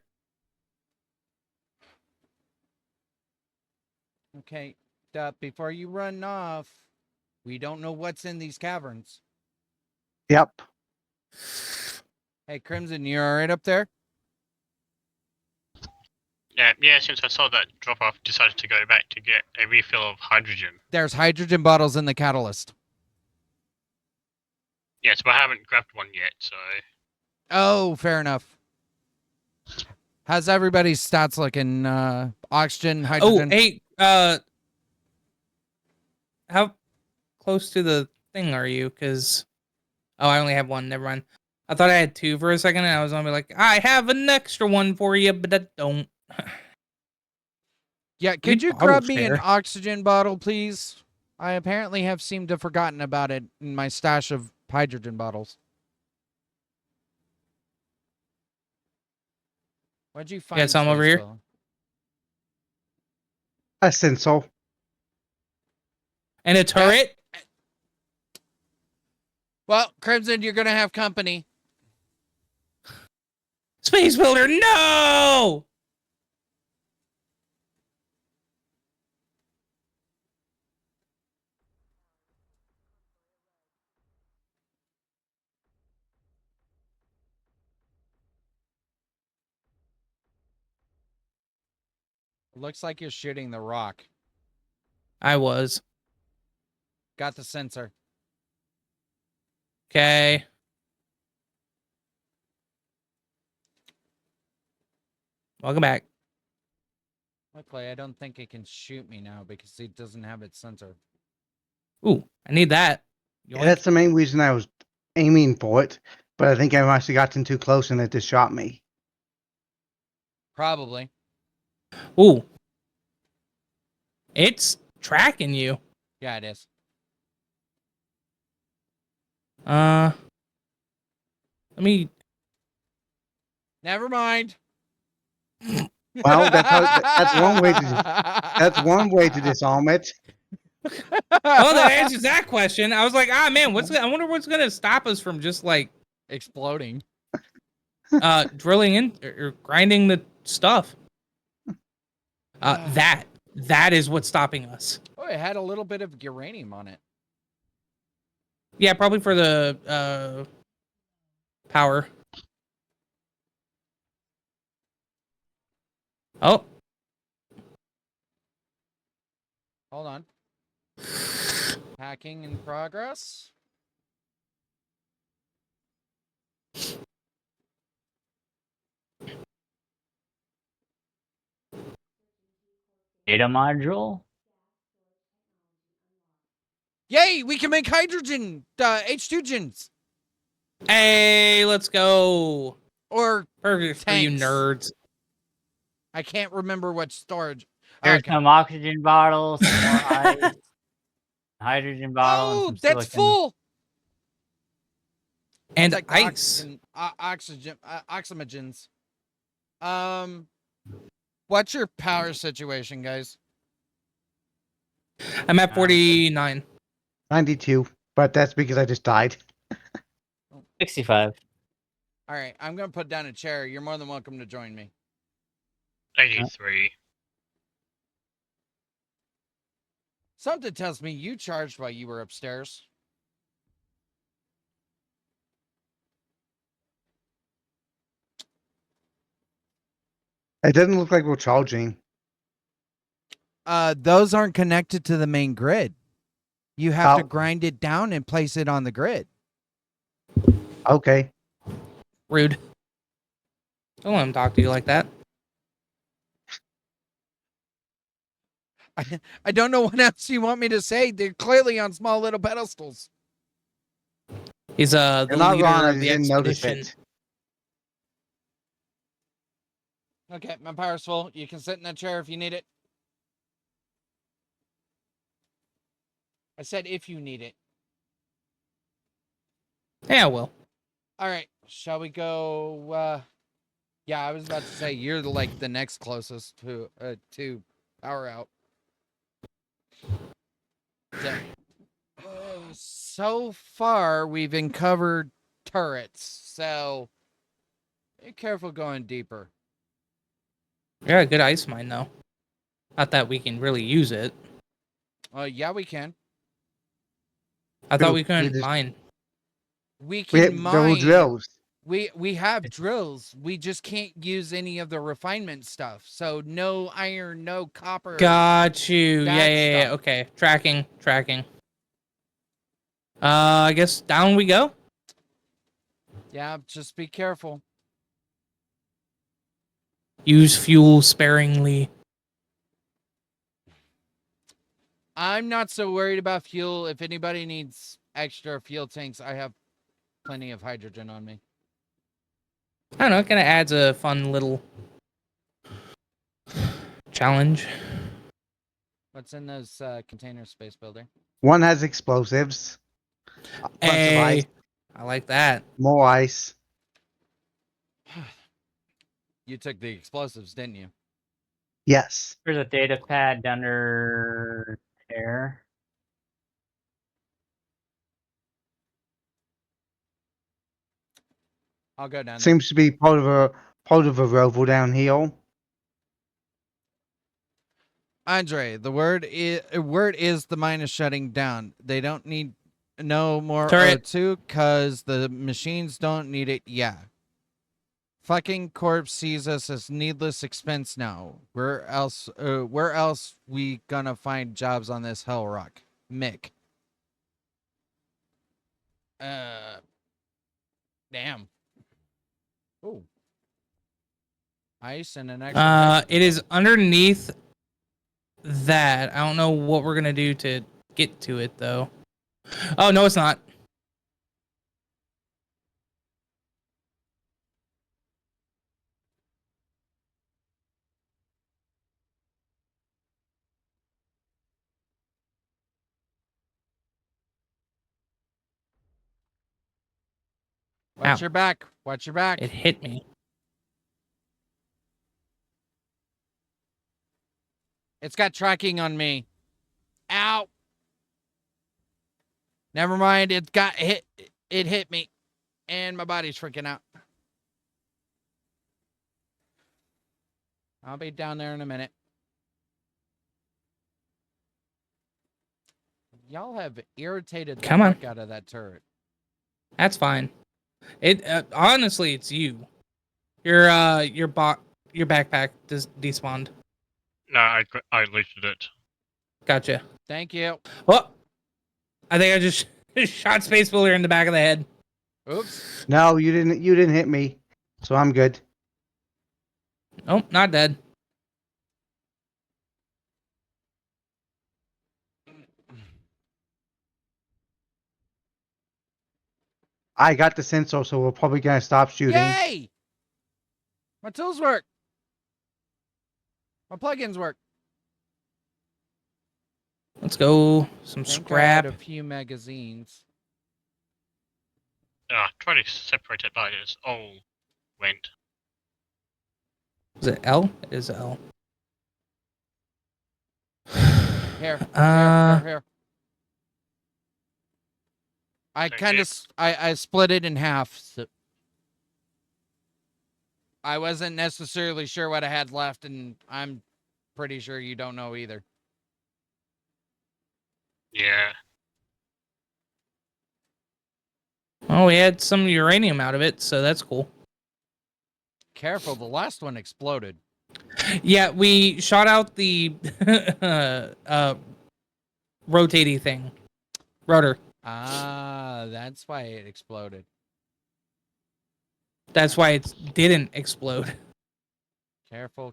Okay. Before you run off, we don't know what's in these caverns. Yep. Hey, Crimson, you all right up there? Yeah, since I saw that drop off, decided to go back to get a refill of hydrogen. There's hydrogen bottles in the catalyst. Yes, but I haven't grabbed one yet, so... Oh, fair enough. How's everybody's stats looking? Oxygen, hydrogen? Oh, hey, how close to the thing are you? Because Oh, I only have one. Never mind. I thought I had two for a second, and I was gonna be like, I have an extra one for you, but I don't. Yeah, We could you bottle grab me an share. oxygen bottle, please? I apparently have seemed to have forgotten about it in my stash of hydrogen bottles. What'd you find, some over Space here? Will? A stencil. And a turret? Well, Crimson, you're gonna have company. Space Builder, no! It looks like you're shooting the rock. I was. Got the sensor. Okay. Welcome back. Luckily, I don't think it can shoot me now because it doesn't have its sensor. Ooh, I need that. Yeah, that's the main reason I was aiming for it. But I think I must have gotten too close and it just shot me. Probably. Ooh. It's tracking you. Yeah, it is. Let me. Never mind. Well, that's one way to disarm it. Oh, that answers that question. I was like, man, I wonder what's gonna stop us from just like exploding. Drilling in or grinding the stuff. That is what's stopping us. Oh, it had a little bit of uranium on it. Yeah, probably for the power. Oh. Hold on. Hacking in progress. Data module? Yay, we can make hydrogen, H2gens. Hey, let's go. Or Perfect for you nerds. I can't remember what storage. Here's some oxygen bottles, some more ice, hydrogen bottle, and Oh, some that's silicon. full. And I'll take the ice. oxygens. What's your power situation, guys? I'm at 49. 92, but that's because I just died. 65. All right, I'm gonna put down a chair. You're more than welcome to join me. 83. Something tells me you charged while you were upstairs. It doesn't look like we're charging. Those aren't connected to the main grid. You have to grind it down and place it on the grid. Okay. Rude. Don't let him talk to you like that. I don't know what else you want me to say. They're clearly on small little pedestals. He's the You're not leader wrong, I of the didn't notice expedition. it. Okay, my power's full. You can sit in that chair if you need it. I said if you need it. Yeah, well. All right, shall we go? Yeah, I was about to say you're like the next closest to power out. So far, we've uncovered turrets, so be careful going deeper. Yeah, good ice mine though. Not that we can really use it. Yeah, we can. I thought we couldn't mine. We can mine. Double drills. We have drills. We just can't use any of the refinement stuff. So no iron, no copper. Got you. that Yeah. stuff. Okay. Tracking. I guess down we go. Yeah, just be careful. Use fuel sparingly. I'm not so worried about fuel. If anybody needs extra fuel tanks, I have plenty of hydrogen on me. I don't know. It kind of adds a fun little challenge. What's in those containers, Space Builder? One has explosives. A bunch of ice. Hey, I like that. More ice. You took the explosives, didn't you? Yes. There's a data pad under there. I'll go down there. Seems to be part of a rover down here. Andre, the word is the mine is shutting down. They don't need no more Turret. O2 because the machines don't need it. Yeah. Fucking corpse sees us as needless expense now. Where else we gonna find jobs on this hell rock? Mick. Damn. Oh. Ice and an extra. It is underneath that. I don't know what we're gonna do to get to it though. Oh no, it's not. Watch Ow. your back. Watch your back. It hit me. It's got tracking on me. Ow. Never mind. It got hit. It hit me. And my body's freaking out. I'll be down there in a minute. Y'all have irritated the Come on. fuck out of that turret. That's fine. It honestly, it's you. Your backpack despawned. No, I looted it. Gotcha. Thank you. Oh, I think I just shot Space Builder in the back of the head. Oops. No, you didn't. You didn't hit me, so I'm good. Oh, not dead. I got the sensor, so we're probably gonna stop shooting. Yay! My tools work. My plugins work. Let's go. Some Think I scrap. had a few magazines. Try to separate it by its old went. Is it L? It is L. Here. Uh, Here. I Thank kind you. of I split it in half. So I wasn't necessarily sure what I had left, and I'm pretty sure you don't know either. Yeah. Oh, we had some uranium out of it, so that's cool. Careful, the last one exploded. Yeah, we shot out the rotating thing. Rotor. Ah, that's why it exploded. That's why it didn't explode. Careful.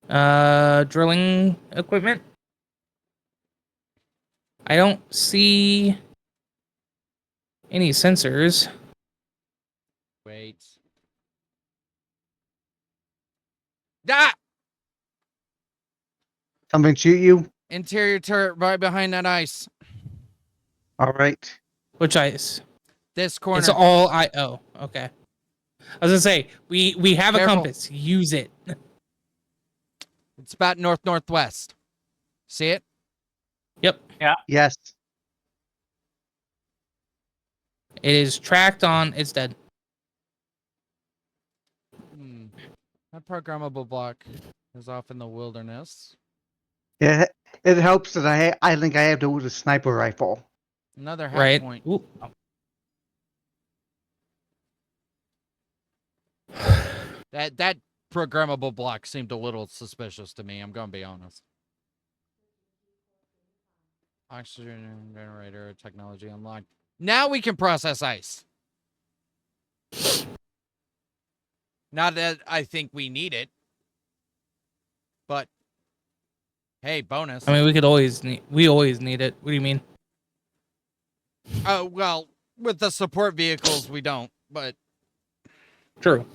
Drilling equipment. I don't see any sensors. Wait. Ah! Something shoot you? Interior turret right behind that ice. All right. Which ice? This corner. It's all oh, okay. I was gonna say we have Careful. a compass. Use it. It's about northwest. See it? Yep. Yes. It is tracked on. It's dead. That programmable block is off in the wilderness. It helps that I think I have to with a sniper rifle. Another half Right. point. Ooh. That programmable block seemed a little suspicious to me. I'm gonna be honest. Oxygen generator technology unlocked. Now we can process ice. Not that I think we need it, but hey, bonus. I mean, we always need it. What do you mean? Oh well, With the support vehicles, we don't. But True.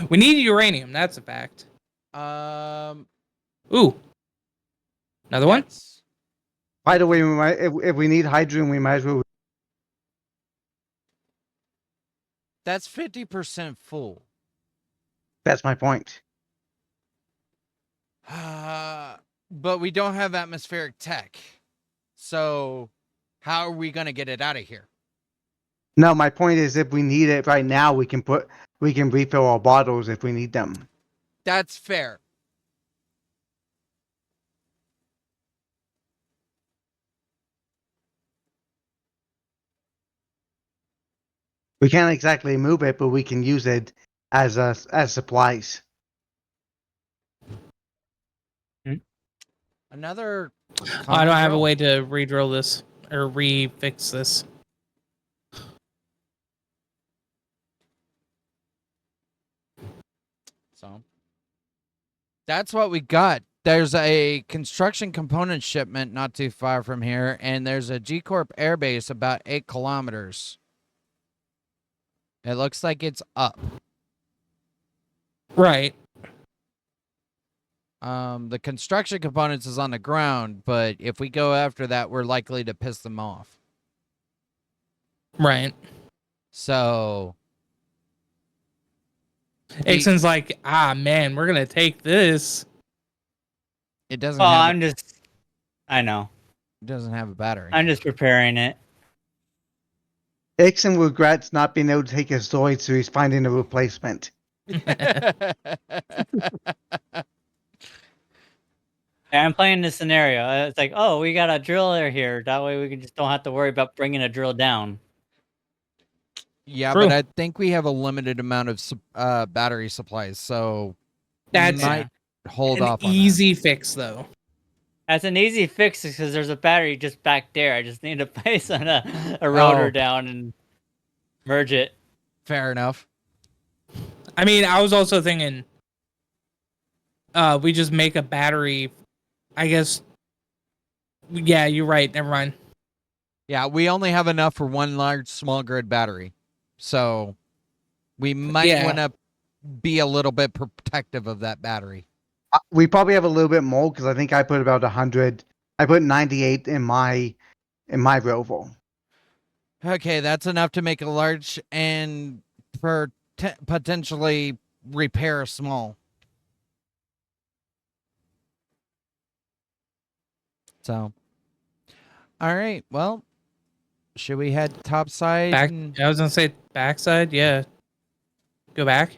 We need uranium. That's a fact. Ooh. Another one? that's- By the way, we might, if we need hydrogen, we might as well. That's 50% full. That's my point. But we don't have atmospheric tech. So how are we going to get it out of here? No, my point is, if we need it right now, we can refill our bottles if we need them. That's fair. We can't exactly move it, but we can use it as supplies. Another. I don't have a drill. way to re-drill this or re-fix this. So that's what we got. There's a construction component shipment not too far from here, and there's a G Corp airbase about 8 kilometers. It looks like it's up. Right. The construction components is on the ground, but if we go after that, we're likely to piss them off. Right. So Ixon's like, man, we're gonna take this. it doesn't Well, have I know. it doesn't have a battery. I'm just preparing it. Ixon regrets not being able to take his droid, so he's finding a replacement. And I'm playing this scenario. It's like, oh, we got a driller here. That way we can just don't have to worry about bringing a drill down. Yeah, True. but I think we have a limited amount of battery supplies, so That's might hold an off on easy fix, though. That's an easy fix because there's a battery just back there. I just need to place on a rotor Oh. down and merge it. that. Fair enough. I mean, I was also thinking, we just make a battery. I guess. Yeah, you're right. Never mind. Yeah, we only have enough for one large small grid battery, so we might want to be a little bit protective of that battery. We probably have a little bit more because I think I put about 100. I put 98 in my rover. Okay, that's enough to make a large and potentially repair a small. So, all right. Well, should we head topside Back. and I was gonna say backside. Yeah. Go back.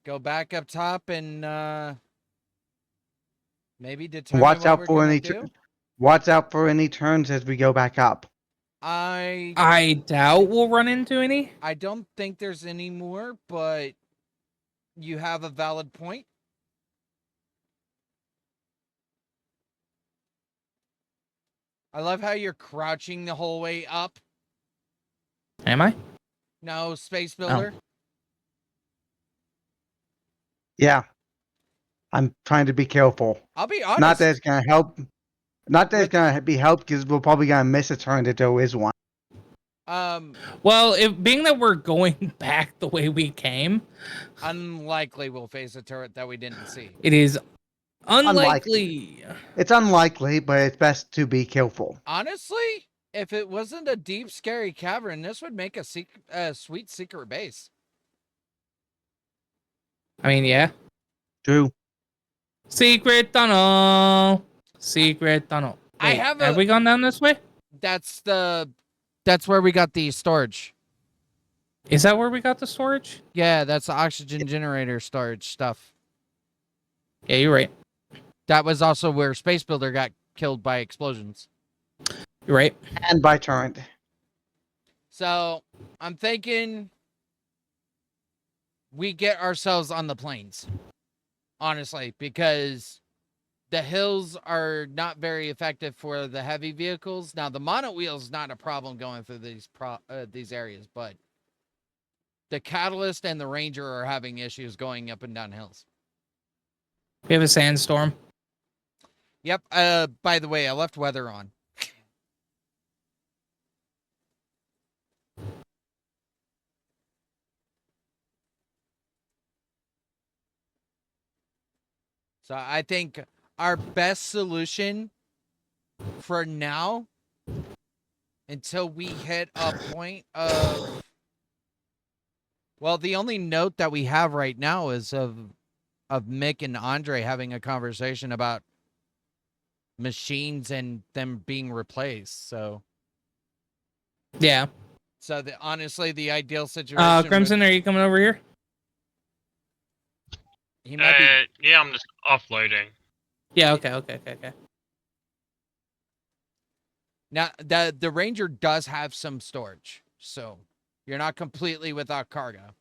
go back up top and maybe determine Watch what out we're for gonna any. do? Watch out for any turns as we go back up. I doubt we'll run into any. I don't think there's any more, but you have a valid point. I love how you're crouching the whole way up. Am I? No, Space Builder. Yeah, I'm trying to be careful. I'll be honest. Not that it's gonna help. Not that it's gonna be help because we're probably gonna miss a turn if there is one. Well, being that we're going back the way we came, unlikely we'll face a turret that we didn't see. it is unlikely. It's unlikely, but it's best to be careful. Honestly, if it wasn't a deep, scary cavern, this would make a sweet secret base. I mean, yeah. True. Secret tunnel. Secret tunnel. I Wait, have have we gone down this way? That's where we got the storage. Is that where we got the storage? Yeah, that's the oxygen generator storage stuff. Yeah, you're right. That was also where Space Builder got killed by explosions. You're right. And by turret. So I'm thinking we get ourselves on the plains. Honestly, because the hills are not very effective for the heavy vehicles. Now, the monowheel's not a problem going through these areas, but the Catalyst and the Ranger are having issues going up and down hills. We have a sandstorm. Yep. By the way, I left weather on. So I think our best solution for now, until we hit a point of, well, the only note that we have right now is of Mick and Andre having a conversation about machines and them being replaced. So Yeah. honestly, the ideal situation Crimson, are you coming over here? he might be. Yeah, I'm just offloading. Yeah. Okay. Now, the Ranger does have some storage, so you're not completely without cargo.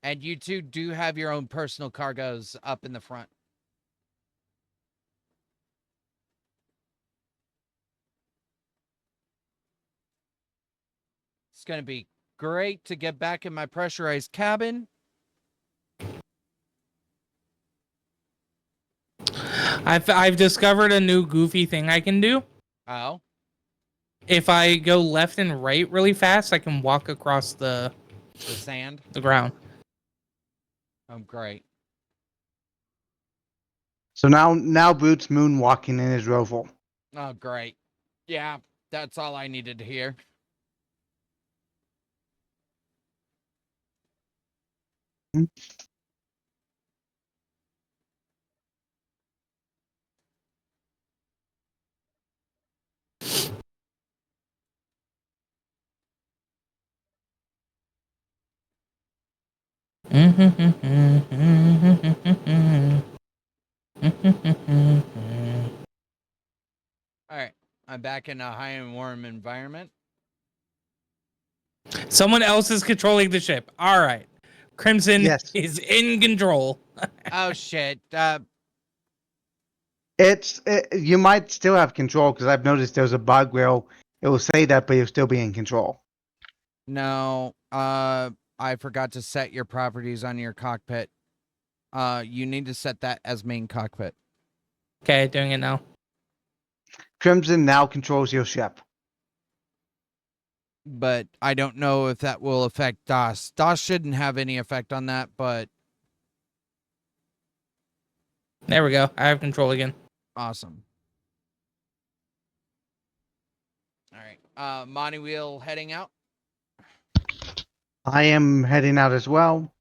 And you two do have your own personal cargoes up in the front. It's going to be great to get back in my pressurized cabin. I've discovered a new goofy thing I can do. Oh, If I go left and right really fast, I can walk across the sand. the ground. Oh, great. So now Brute's moonwalking in his roval. Oh, great. Yeah, that's all I needed to hear. All right, I'm back in a high and warm environment. Someone else is controlling the ship. All right. Crimson Yes. is in control. Oh, shit. You might still have control because I've noticed there's a bug where it will say that, but you'll still be in control. No, I forgot to set your properties on your cockpit. You need to set that as main cockpit. Okay, doing it now. Crimson now controls your ship. But I don't know if that will affect DOS. DOS shouldn't have any effect on that, but There we go. I have control again. awesome. All right. Monty Wheel heading out. I am heading out as well.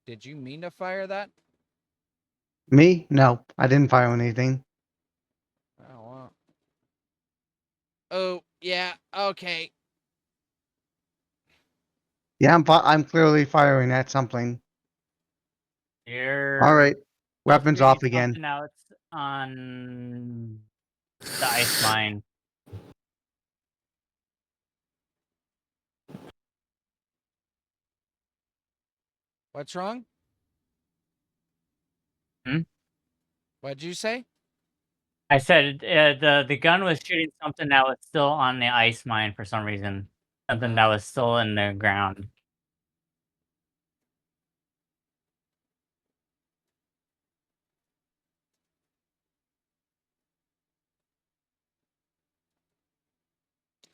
Did you mean to fire that? Me? No, I didn't fire anything. Oh, wow. Oh, yeah. Okay. Yeah, I'm clearly firing at something. You're All right, weapons shooting off again. something out on the ice mine. What's wrong? Hmm? What'd you say? I said the gun was shooting something that was still on the ice mine for some reason. Something that was still in the ground.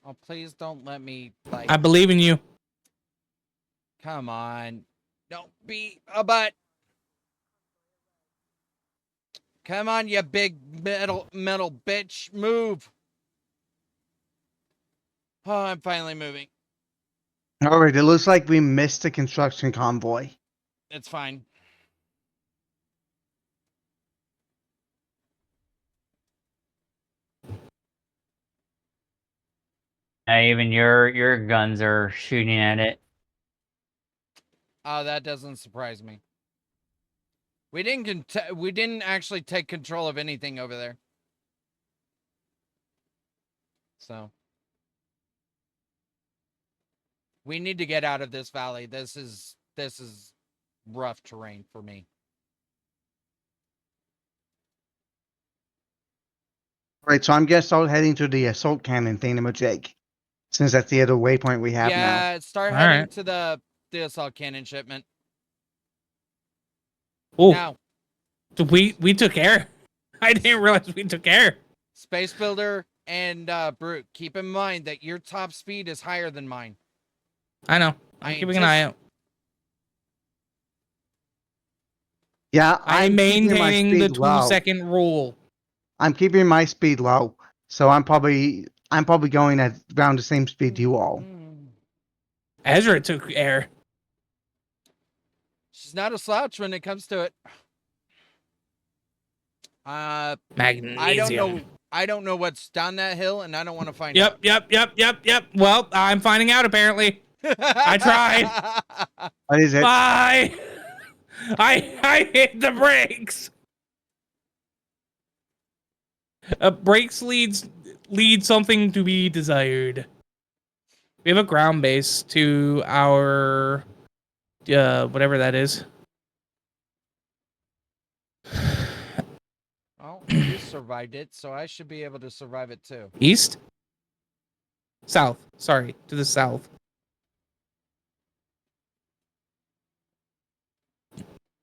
Oh, please don't let me, like, I believe in you. come on. Don't be a butt. Come on, you big metal bitch. Move. Oh, I'm finally moving. All right, it looks like we missed the construction convoy. It's fine. Even your guns are shooting at it. Oh, that doesn't surprise me. We didn't actually take control of anything over there. So we need to get out of this valley. This is rough terrain for me. All right, so I'm guess I'll heading to the assault cannon thingamajig, since that's the other waypoint we have now. Yeah, start All heading right. to the assault cannon shipment. Oh, Now, we took air. I didn't realize we took air. Space Builder and Brute, keep in mind that your top speed is higher than mine. I know. I'm keeping an eye out. Yeah, I'm keeping my maintaining the speed low. 2-second rule. I'm keeping my speed low, so I'm probably going at around the same speed you all. Ezra took air. She's not a slouch when it comes to it. Magnesium. I don't know what's down that hill, and I don't want to find Yep, out. yep. Well, I'm finding out apparently. I tried. What is it? Bye. I hit the brakes. Brakes lead something to be desired. We have a ground base to our whatever that is. Well, you survived it, so I should be able to survive it too. East? South. Sorry, to the south.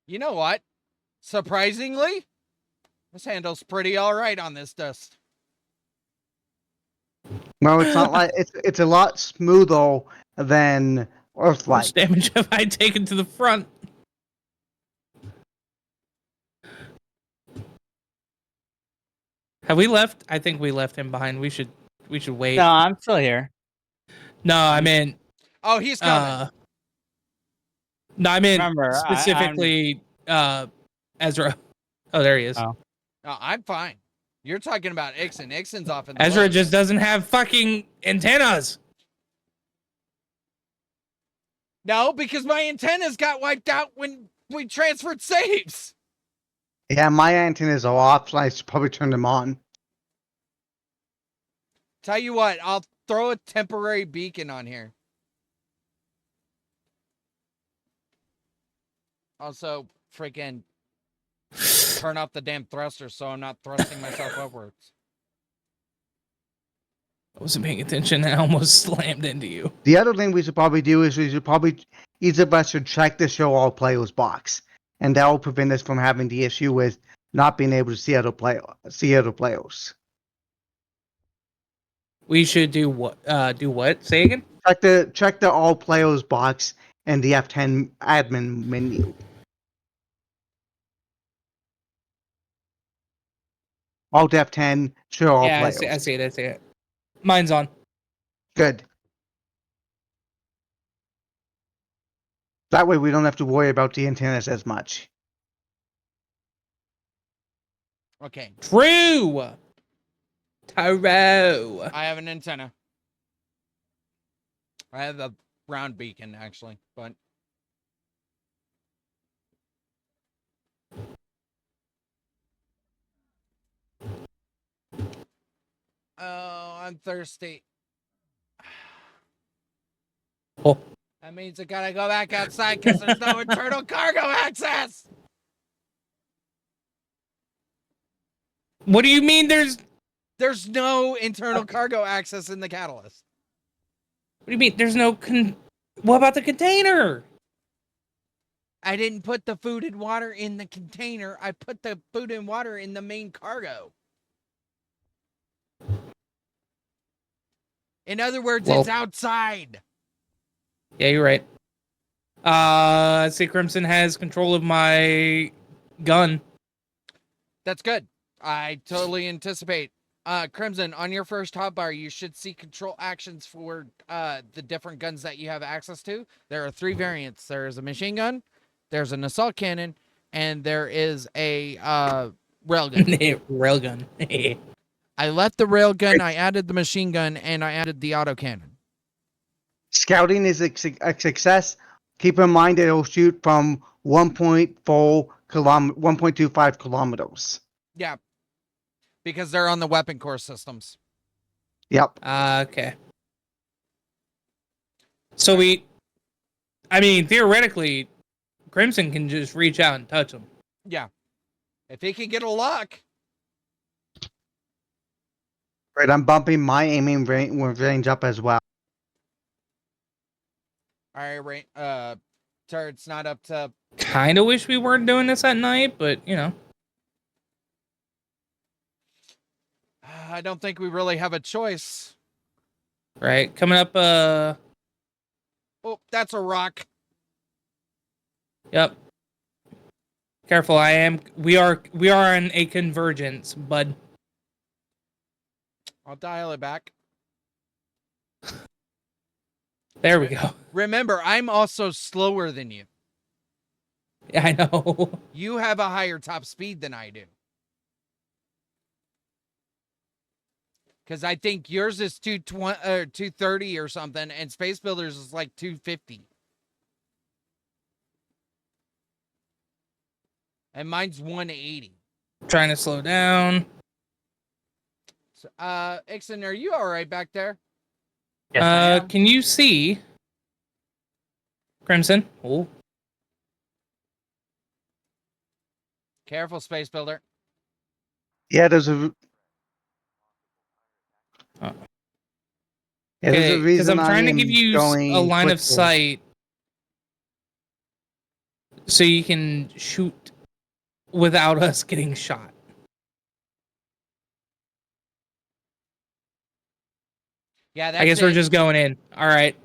You know what? Surprisingly, this handles pretty all right on this dust. Well, it's not like it's a lot smoother than How much Earthlight. damage have I taken to the front? Have we left? I think we left him behind. We should wait. No, I'm still here. No, I meant Oh, he's coming. no, I meant Remember, specifically Ezra. Oh, there he is. Oh. No, I'm fine. You're talking about Ixon. Ixon's off in the Ezra woods. just doesn't have fucking antennas. No, because my antennas got wiped out when we transferred saves. Yeah, my antennas are off, so I should probably turn them on. Tell you what, I'll throw a temporary beacon on here. Also, freaking turn off the damn thruster so I'm not thrusting myself upwards. I wasn't paying attention and I almost slammed into you. The other thing we should probably do is each of us should check the show all players box, and that will prevent us from having the issue with not being able to see other players. We should do what? Do what? Say again? Check the all players box in the F10 admin menu. Alt F10, show all Yeah, players. I see it. Mine's on. Good. That way we don't have to worry about the antennas as much. Okay, True. Taro. I have an antenna. I have a round beacon, actually, but... Oh, I'm thirsty. Oh. That means I gotta go back outside because there's no internal cargo access! What do you mean There's no internal cargo access in the catalyst. What do you mean there's no what about the container? I didn't put the food and water in the container. I put the food and water in the main cargo. In other words, Well- it's outside. Yeah, you're right. I see Crimson has control of my gun. That's good. I totally anticipate. Crimson, on your first hotbar, you should see control actions for the different guns that you have access to. There are 3 variants. There is a machine gun, there's an assault cannon, and there is a railgun. Railgun. I left the railgun, I added the machine gun, and I added the autocannon. Scouting is a success. Keep in mind that it'll shoot from 1.25 kilometers. Yeah. Because they're on the weapon core systems. Yep. Okay. So theoretically, Crimson can just reach out and touch them. Yeah. If he can get a lock. Right, I'm bumping my aiming range up as well. All right, turret's not up to... Kind of wish we weren't doing this at night, but, you know. I don't think we really have a choice. Right, coming up, Oh, that's a rock. Yep. Careful, we are on a convergence, bud. I'll dial it back. There we go. Remember, I'm also slower than you. Yeah, I know. You have a higher top speed than I do. Because I think yours is 230 or something, and Space Builders is like 250. And mine's 180. Trying to slow down. So, Ixon, are you all right back there? Yes, I am. Can you see Crimson? Oh, Careful, Space Builder. Yeah, there's a. Oh. Yeah, there's a okay. Because reason I'm trying to I give am you a going line of quickly. sight so you can shoot without us getting shot. Yeah, that's I guess we're just going in. All right.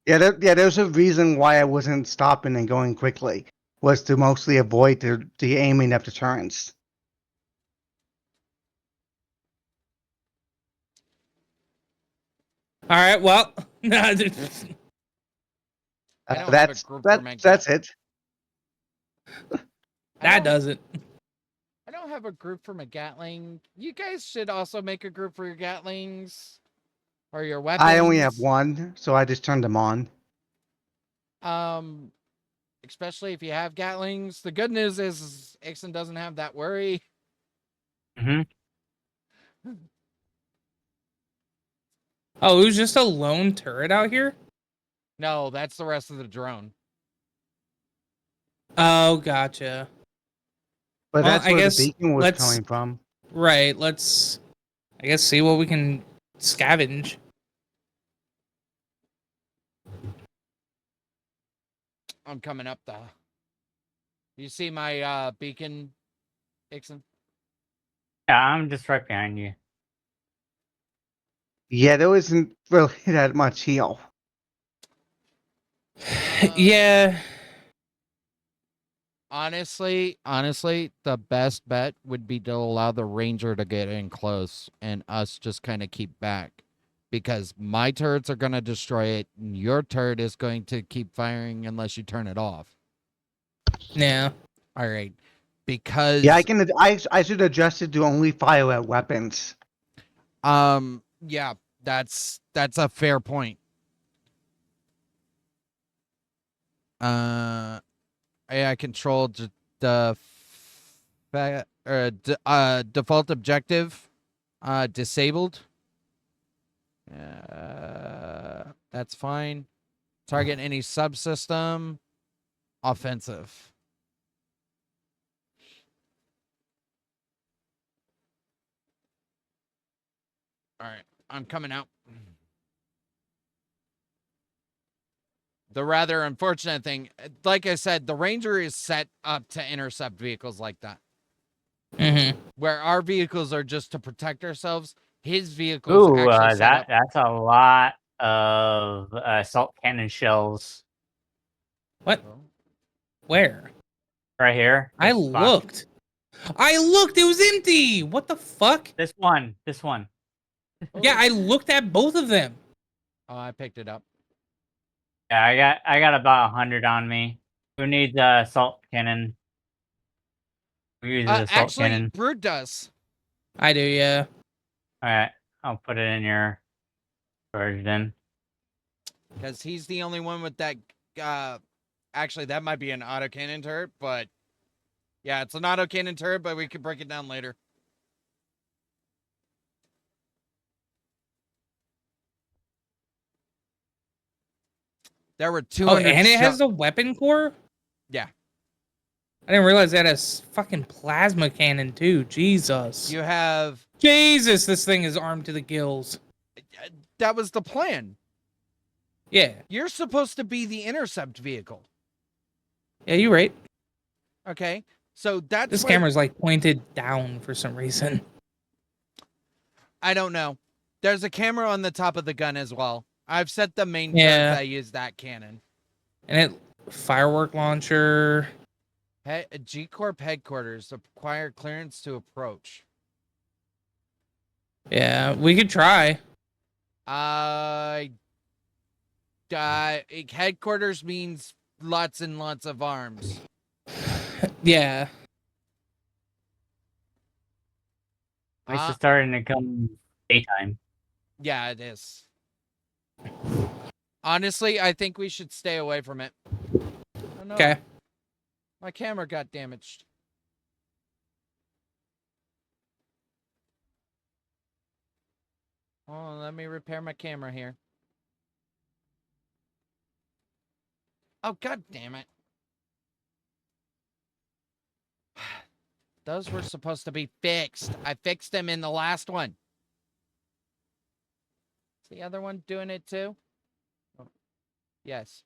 Yeah, there's a reason why I wasn't stopping and going quickly. Was to mostly avoid the aiming of deterrence. All right. Well, I don't have a That's group for my that's it. that does it. I don't have a group for my Gatling. You guys should also make a group for your Gatlings or your weapons. I only have one, so I just turned them on. Especially if you have Gatlings. The good news is Ixon doesn't have that worry. Mm-hmm. Oh, it was just a lone turret out here? No, that's the rest of the drone. Oh, gotcha. But Well, that's I where guess the beacon was let's- coming from. Right. Let's, I guess, see what we can scavenge. I'm coming up the. You see my beacon, Ixon? Yeah, I'm just right behind you. Yeah, there wasn't really that much heal. Yeah. Honestly, the best bet would be to allow the ranger to get in close and us just kind of keep back. Because my turrets are going to destroy it, and your turret is going to keep firing unless you turn it off. Yeah. All right. Because Yeah, I should adjust it to only fire at weapons. yeah, that's a fair point. I control the default objective disabled. That's fine. Target any subsystem. Offensive. All right, I'm coming out. The rather unfortunate thing, like I said, the Ranger is set up to intercept vehicles like that. Mm-hmm. Where our vehicles are just to protect ourselves, his vehicles Ooh, actually set up. that's a lot of assault cannon shells What? Where? right here. I This box. looked. It was empty. What the fuck? This one. Yeah, I looked at both of them. Oh, I picked it up. Yeah, I got about 100 on me. Who needs assault cannon? Who uses assault Actually, cannon? Brood does. I do, yeah. All right, I'll put it in your storage then. Because he's the only one with that. Actually, that might be an autocannon turret, but yeah, it's an autocannon turret, but we can break it down later. There were 200. Oh, and it has the weapon core? Yeah. I didn't realize that has fucking plasma cannon too. Jesus. You have. Jesus, this thing is armed to the gills. That was the plan. Yeah. You're supposed to be the intercept vehicle. Yeah, you're right. Okay. So that's This where- camera's like pointed down for some reason. I don't know. There's a camera on the top of the gun as well. I've set the main Yeah. turret that use that cannon. And it firework launcher. G Corp headquarters acquire clearance to approach. Yeah, we could try. Headquarters means lots and lots of arms. Yeah. It's starting to come daytime. Yeah, it is. Honestly, I think we should stay away from it. Oh, no. Okay. My camera got damaged. Oh, let me repair my camera here. Oh, god damn it. Those were supposed to be fixed. I fixed them in the last one. Is the other one doing it too? Oh. Yes.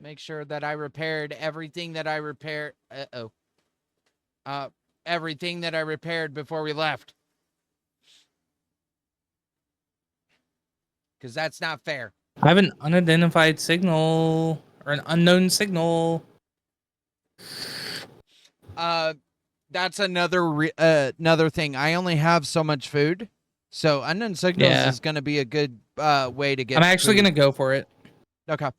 Make sure that I repaired everything that I repaired. Everything that I repaired before we left. Because that's not fair. I have an unidentified signal or an unknown signal. That's another thing. I only have so much food, so unknown signals Yeah. is going to be a good way to get. I'm actually food. gonna go for it. Okay.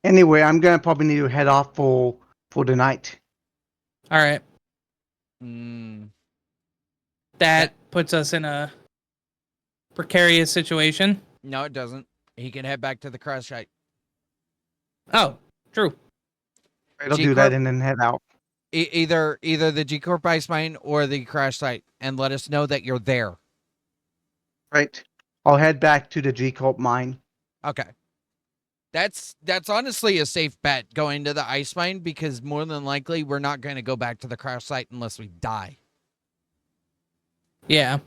Anyway, I'm gonna probably need to head off for the night. All right. That puts us in a precarious situation. No, it doesn't. He can head back to the crash site. Oh, true. I'll do G-Corp? that and then head out. Either the G Corp ice mine or the crash site, and let us know that you're there. Right. I'll head back to the G Corp mine. Okay. That's honestly a safe bet going to the ice mine, because more than likely we're not going to go back to the crash site unless we die. Yeah.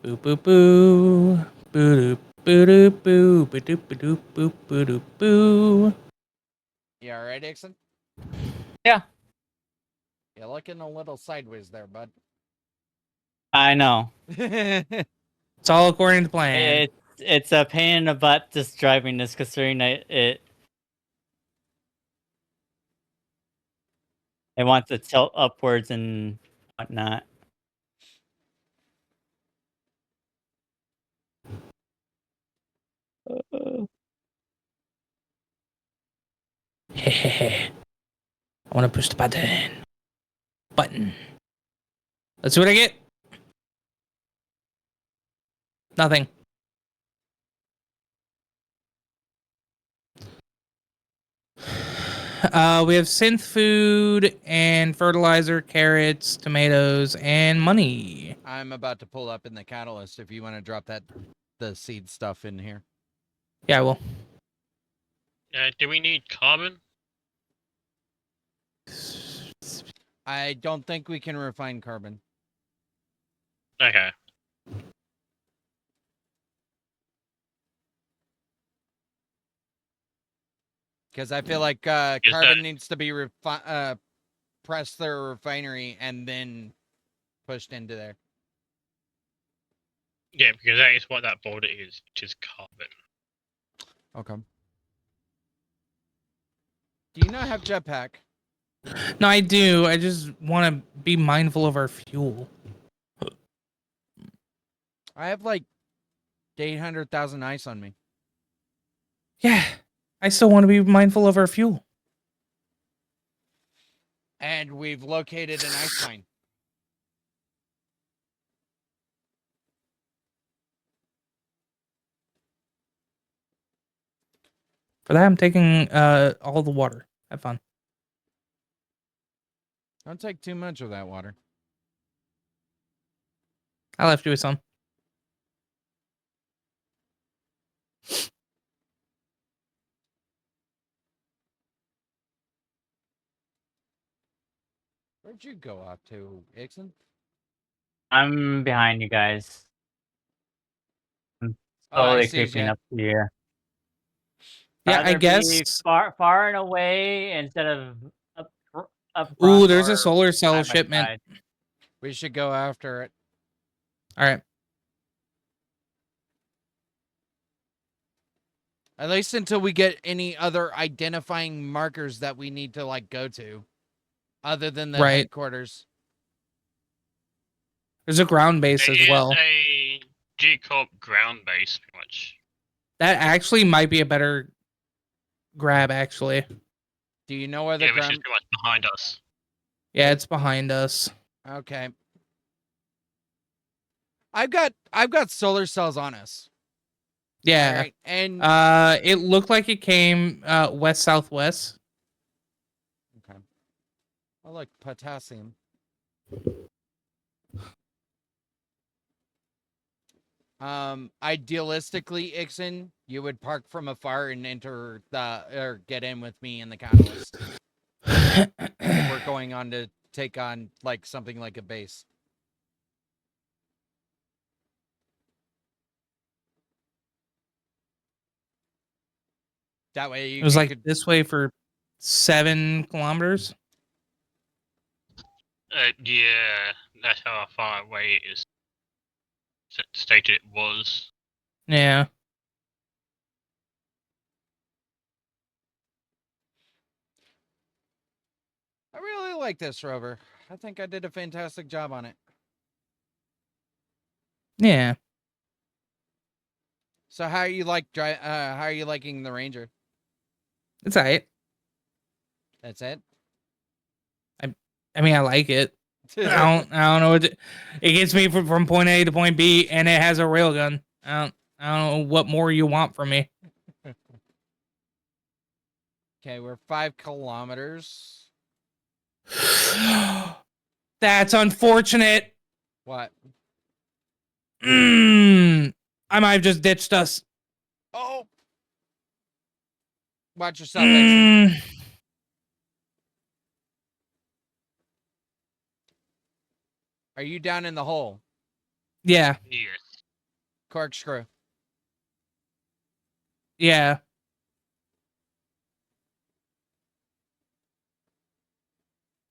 Boo boo boo. Boo doo boo boo boo doo boo boo boo doo boo. You all right, Dixon? Yeah. You're looking a little sideways there, bud. I know. It's all according to plan. It's a pain in the butt just driving this, considering it wants to tilt upwards and whatnot. I want to push the button. Let's see what I get. Nothing. We have synth food and fertilizer, carrots, tomatoes, and money. I'm about to pull up in the catalyst if you want to drop the seed stuff in here. Yeah, I will. Do we need carbon? I don't think we can refine carbon. Okay. Because I feel like carbon needs to be pressed through a refinery and then pushed into there. Yeah, because that is what that border is, which is carbon. Okay. Do you not have jetpack? No, I do. I just want to be mindful of our fuel. I have like 800,000 ice on me. Yeah, I still want to be mindful of our fuel. And we've located an ice mine. For that, I'm taking all the water. Have fun. Don't take too much of that water. I left you with some. Where'd you go off to, Ixon? I'm behind you guys. I'm Oh, I slowly see creeping ya. up here. Yeah, I Rather be guess. far and away instead of up front. Ooh, there's a or solar cell side by shipment. side. We should go after it. All right. At least until we get any other identifying markers that we need to like go to, other than the Right. headquarters. There's a ground base There as is well. a G Corp ground base, pretty much. That actually might be a better grab, actually. Do you know where the Yeah, which is ground? pretty much behind us. Yeah, it's behind us. Okay. I've got solar cells on us. Yeah. All right. And It looked like it came west southwest. okay. I like potassium. Idealistically, Ixon, you would park from afar and enter the or get in with me in the catalyst. If we're going on to take on like something like a base. That way you It was like could this way for 7 kilometers. Yeah, that's how far away it is. Stated it was. Yeah. I really like this rover. I think I did a fantastic job on it. Yeah. So how are you how are you liking the Ranger? It's alright. That's it. I mean, I like it. I don't know what it gets me from point A to point B, and it has a railgun. I don't know what more you want from me. Okay, we're 5 kilometers. That's unfortunate. What? I might have just ditched us. Oh! Watch yourself, Ixon. Are you down in the hole? Yeah. Yes. Corkscrew. Yeah.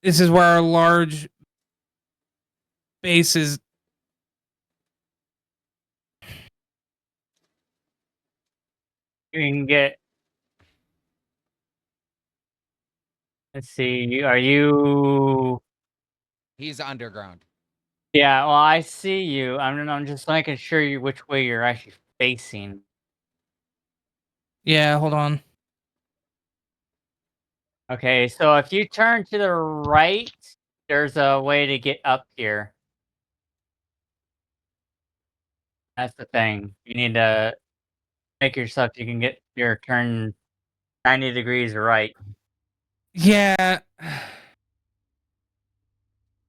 This is where our large base is. You can get. Let's see. Are you? He's underground. Yeah. Well, I see you. I'm just making sure you which way you're actually facing. Yeah, hold on. Okay. So if you turn to the right, there's a way to get up here. That's the thing. You need to make yourself. You can get your turn 90 degrees right. Yeah.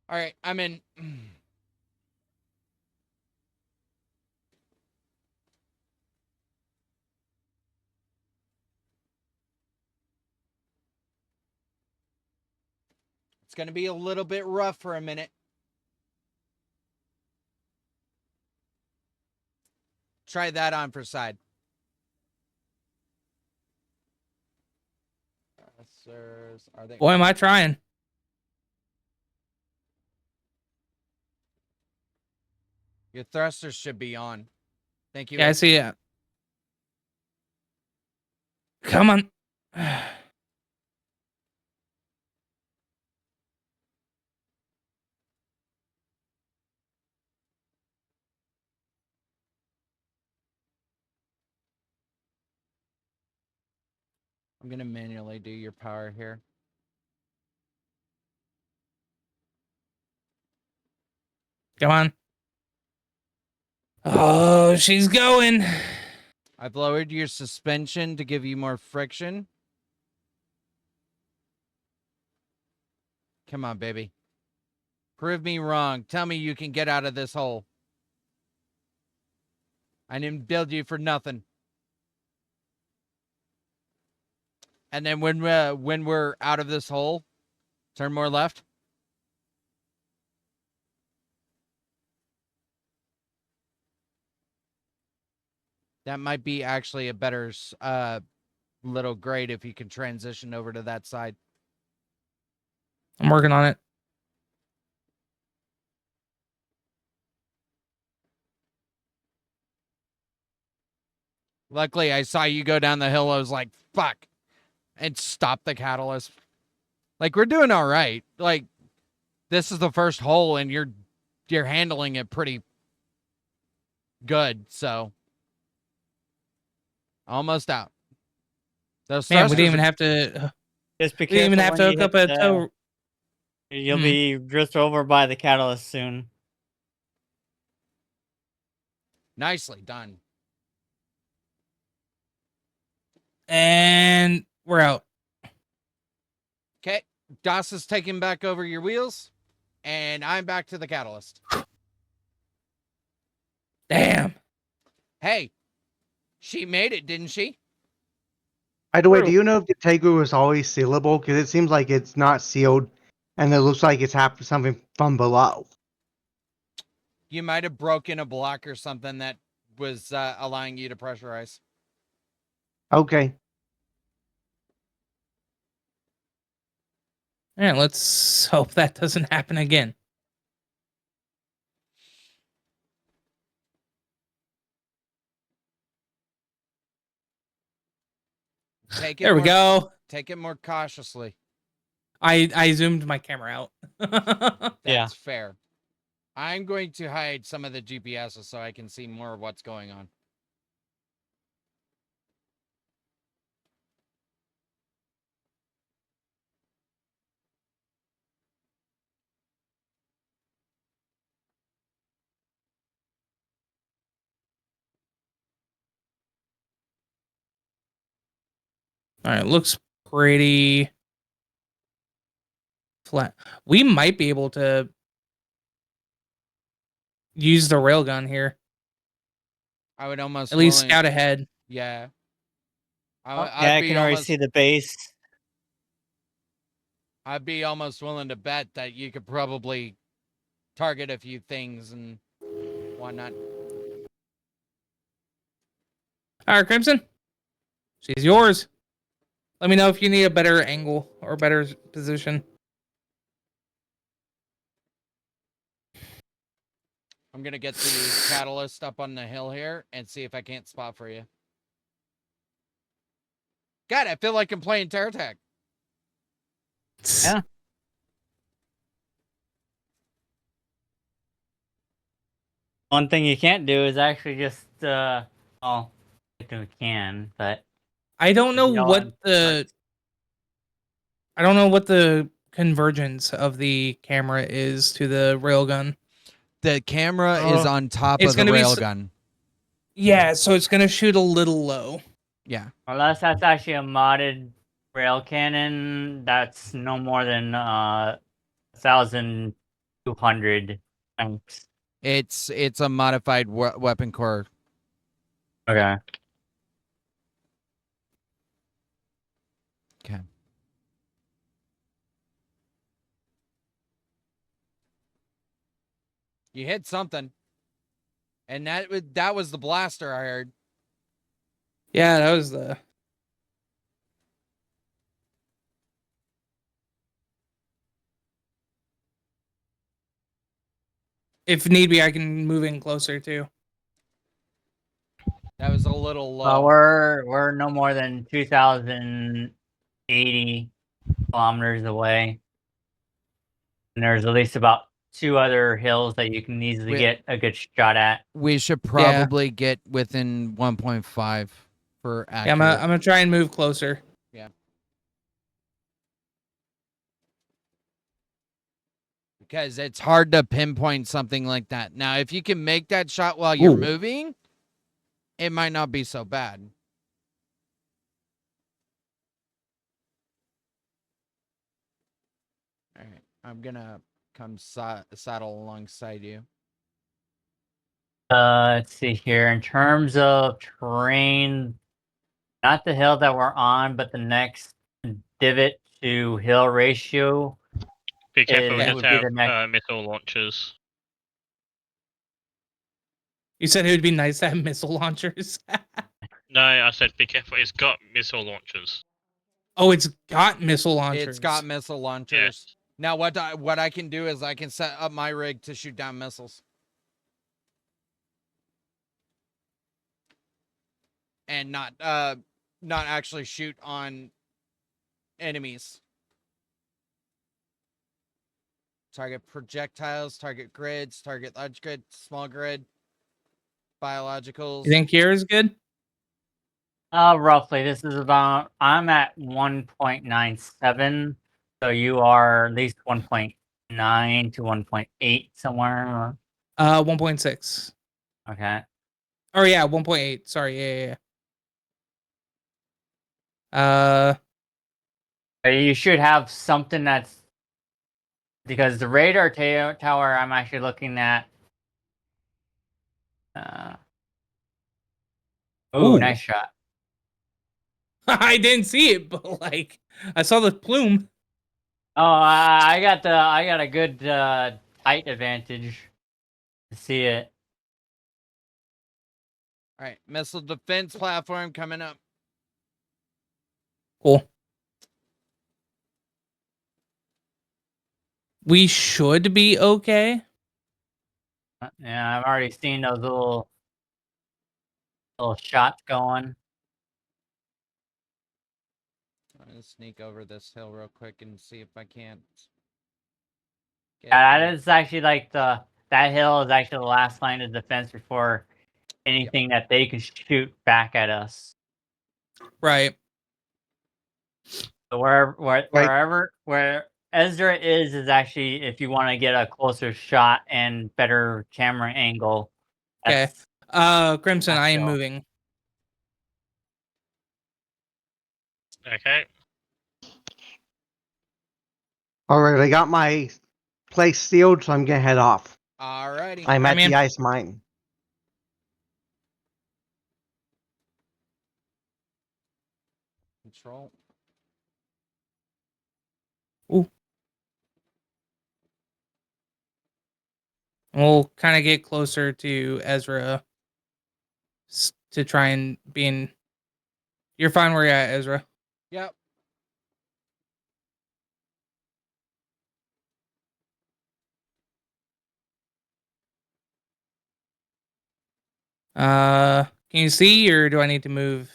All right, I'm in. It's going to be a little bit rough for a minute. Try that on for side. Are they? Boy, am I trying. Your thrusters should be on. Thank you. Yeah, I see it. Come on. I'm going to manually do your power here. Come on. Oh, she's going. I've lowered your suspension to give you more friction. Come on, baby. Prove me wrong. Tell me you can get out of this hole. I didn't build you for nothing. And then when we're out of this hole, turn more left. That might be actually a better little grade if you can transition over to that side. I'm working on it. Luckily, I saw you go down the hill. I was like, fuck. And stop the catalyst. Like, we're doing all right. Like, this is the first hole, and you're handling it pretty good. So, almost out. Those Man, we didn't thrusters even are- have to. Just be We didn't even careful have when to you hook up hit a tow. You'll Hmm. be just over by the catalyst soon. nicely done. And we're out. Okay, Das is taking back over your wheels, and I'm back to the catalyst. Damn. Hey, she made it, didn't she? By the way, True. do you know if the Tegra was always sealable? Because it seems like it's not sealed, and it looks like it's happened something from below. You might have broken a block or something that was allowing you to pressurize. Okay. Yeah, let's hope that doesn't happen again. Take it There we more, go. Take it more cautiously. I zoomed my camera out. That's Yeah. fair. I'm going to hide some of the GPSs so I can see more of what's going on. All right, looks pretty flat. We might be able to use the railgun here. I would almost At least willing- scout ahead. Yeah. Oh, I'd yeah, I be can already almost, see the base. I'd be almost willing to bet that you could probably target a few things and whatnot. All right, Crimson. She's yours. Let me know if you need a better angle or better position. I'm gonna get the catalyst up on the hill here and see if I can't spot for you. God, I feel like I'm playing Terror Tag. Yeah. One thing you can't do is actually just, well, we can, but I don't know No, what I'm the I don't know what the convergence of the camera is to the railgun. The camera is on top It's of the gonna be railgun. Yeah, so it's gonna shoot a little low. Yeah. unless that's actually a modded rail cannon, that's no more than 1,200 tanks. It's a modified weapon core. Okay. Okay. You hit something. And that was the blaster I heard. Yeah, that was the If need be, I can move in closer too. That was a little low. Well, we're no more than 2,080 kilometers away, and there's at least about 2 other hills that you can easily get a good shot at. We should probably get within 1.5 for accurate. Yeah, I'm gonna try and move closer. Yeah. Because it's hard to pinpoint something like that. Now, if you can make that shot while you're Ooh. moving, it might not be so bad. All right. I'm going to come saddle alongside you. Let's see here. In terms of terrain, not the hill that we're on, but the next divot to hill ratio. Be careful, we It just would be the next. have missile launchers. You said it would be nice to have missile launchers. No, I said be careful, it's got missile launchers. Oh, it's got missile launchers. It's got missile launchers. Yes. Now, what I can do is I can set up my rig to shoot down missiles. and not actually shoot on enemies. Target projectiles, target grids, target large grid, small grid, biologicals. You think here is good? Roughly, this is about. I'm at 1.97, so you are at least 1.9 to 1.8 somewhere. 1.6. Okay. Or yeah, 1.8. Sorry, yeah. You should have something that's because the radar tower I'm actually looking at. Ooh. Nice shot. I didn't see it, but like I saw the plume. Oh, I got a good height advantage to see it. All right, missile defense platform coming up. Cool. We should be okay. Yeah, I've already seen those little shots going. I'm gonna sneak over this hill real quick and see if I can't. Yeah, that is actually like that hill is actually the last line of defense before anything that they can shoot back at us. Right. So where Ezra is actually if you want to get a closer shot and better camera angle. Okay. That's Crimson, I am hill. moving. Okay. All right, I got my place sealed, so I'm gonna head off. Alrighty. I'm at man. the ice mine. Control. Ooh. We'll kind of get closer to Ezra to try and be in. You're fine where you're at, Ezra. Yep. Can you see, or do I need to move?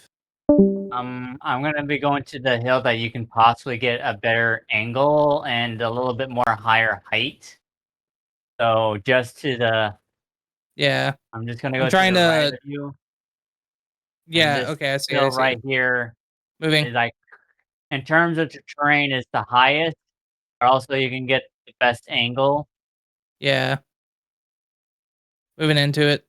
I'm gonna be going to the hill that you can possibly get a better angle and a little bit more higher height. So just to the, Yeah. I'm just gonna I'm go to trying the right to. of you. And Yeah. this Okay. I see. hill I see. right here Moving. is like, in terms of the terrain, is the highest. But also, you can get the best angle. Yeah. Moving into it.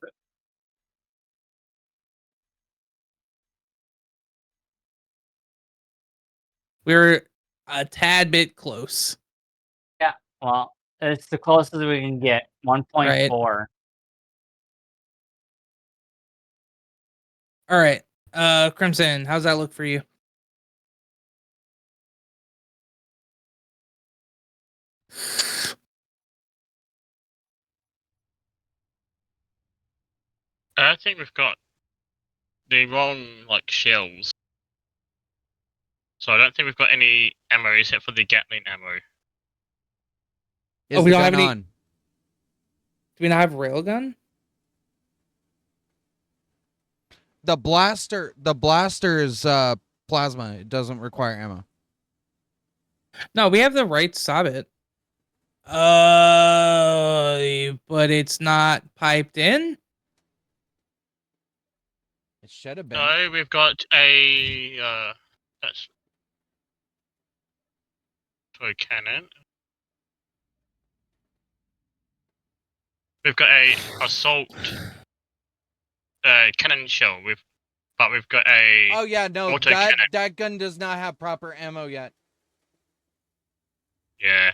We're a tad bit close. Yeah, well, it's the closest we can get. Right. 1.4. All right. Crimson, how's that look for you? I think we've got the wrong like shells. So I don't think we've got any ammo except for the Gatling ammo. Is we the don't have gun any- on? Do we not have railgun? The blaster is plasma. It doesn't require ammo. No, we have the right sabot. But it's not piped in. It should have been. No, we've got a that's toy cannon. We've got a assault cannon shell. But we've got a Oh yeah, no, auto cannon. that gun does not have proper ammo yet. Yeah.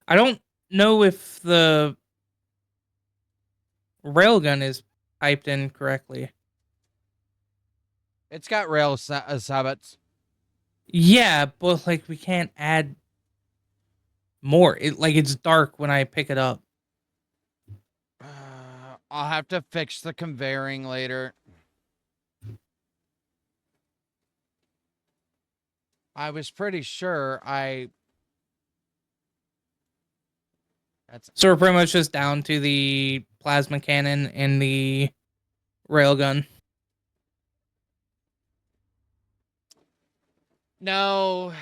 I don't know if the railgun is piped in correctly. It's got rail sabots. Yeah, but like we can't add more. It's dark when I pick it up. I'll have to fix the conveying later. I was pretty sure So we're pretty much just down to the plasma cannon and the railgun. No.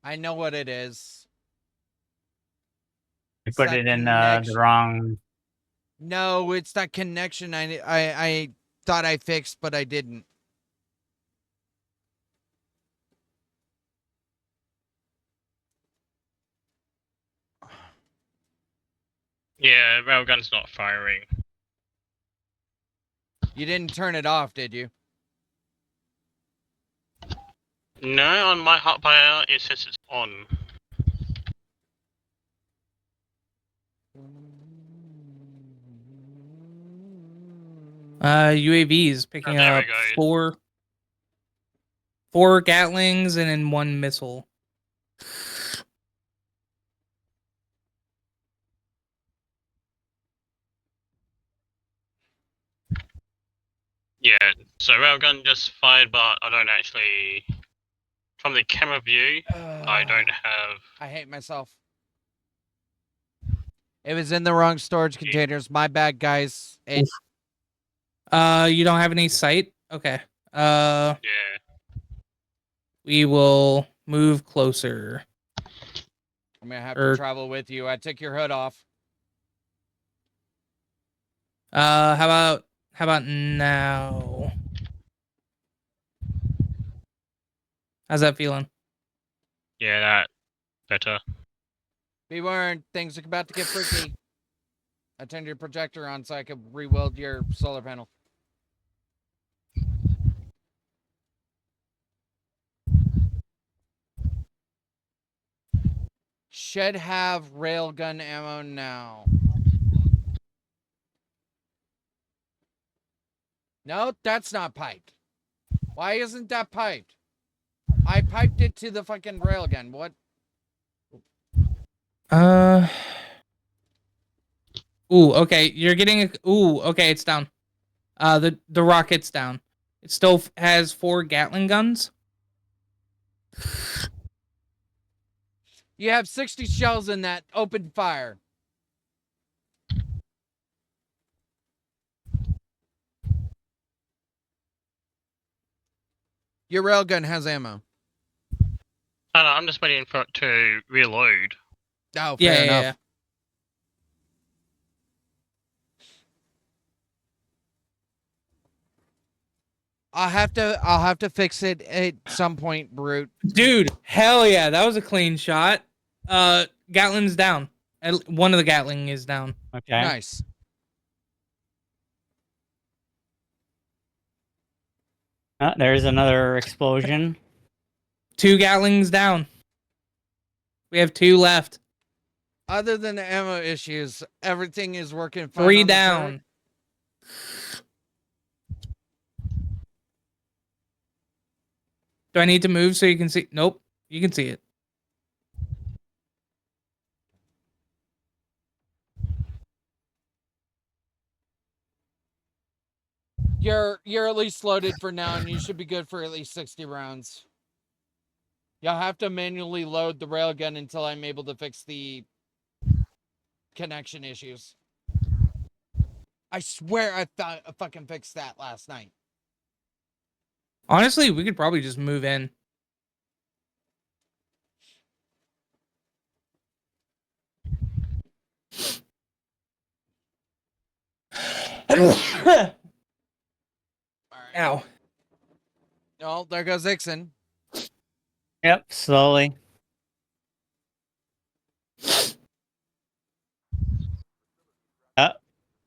I know what it is. You It's put that it in the connection. wrong. No, it's that connection I thought I fixed, but I didn't. Yeah, railgun's not firing. You didn't turn it off, did you? No, on my hotbar it says it's on. UAVs picking there up we go. four Gatlings and then one missile. Yeah, so railgun just fired, but I don't actually. From the camera view, I don't have. I hate myself. It was in the wrong storage containers. My bad, guys. You don't have any sight? Okay. Yeah. We will move closer. I'm gonna have to travel with you. I took your hood off. How about now? How's that feeling? Yeah, that better. Be warned, things are about to get freaky. I turned your projector on so I could re-weld your solar panel. Should have railgun ammo now. No, that's not piped. Why isn't that piped? I piped it to the fucking railgun. What? Ooh, okay. You're getting a. Ooh, okay. It's down. The rocket's down. It still has 4 Gatling guns. You have 60 shells in that. Open fire. Your railgun has ammo. No, I'm just waiting for it to reload. Oh, fair enough. Yeah. I'll have to fix it at some point, Brute. Dude, hell yeah, that was a clean shot. Gatling's down. One of the Gatling is down. Okay. Nice. There's another explosion. 2 Gatlings down. We have 2 left. Other than the ammo issues, everything is working fine. 3 down. Do I need to move so you can see? Nope, you can see it. You're at least loaded for now, and you should be good for at least 60 rounds. You'll have to manually load the railgun until I'm able to fix the connection issues. I swear I fucking fixed that last night. Honestly, we could probably just move in. Ow. Oh, there goes Ixon. Yep, slowly.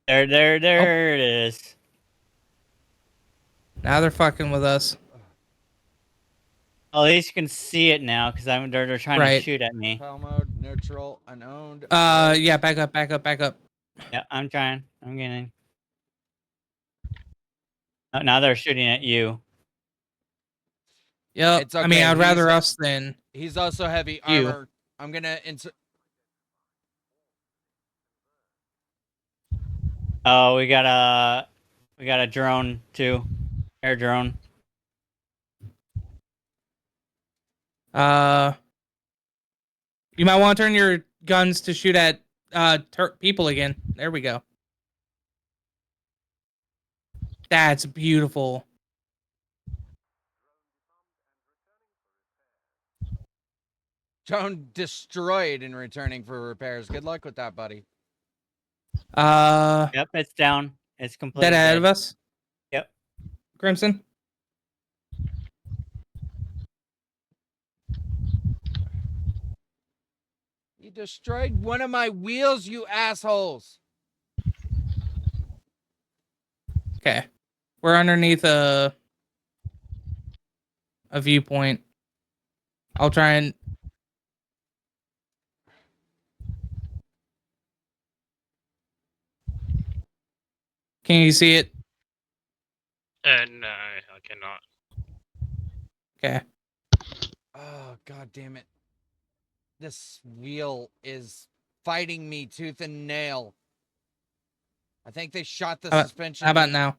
There it is. Now they're fucking with us. At least you can see it now because they're trying to shoot at me. Pal mode, neutral, unowned. Yeah, back up. Yeah, I'm trying. I'm getting. Oh, now they're shooting at you. Yep. It's okay. I mean, I'd rather us than. He's also heavy You. armor. I'm gonna insert. Oh, we got a drone too, air drone. You might want to turn your guns to shoot at people again. There we go. That's beautiful. Drone destroyed and returning for repairs. Good luck with that, buddy. Yep, it's down. It's completely Dead ahead dead. of us. Yep. Crimson. You destroyed one of my wheels, you assholes. Okay. We're underneath a viewpoint. I'll try and can you see it? No, I cannot. Okay. Oh, god damn it. This wheel is fighting me tooth and nail. I think they shot the suspension. How about now?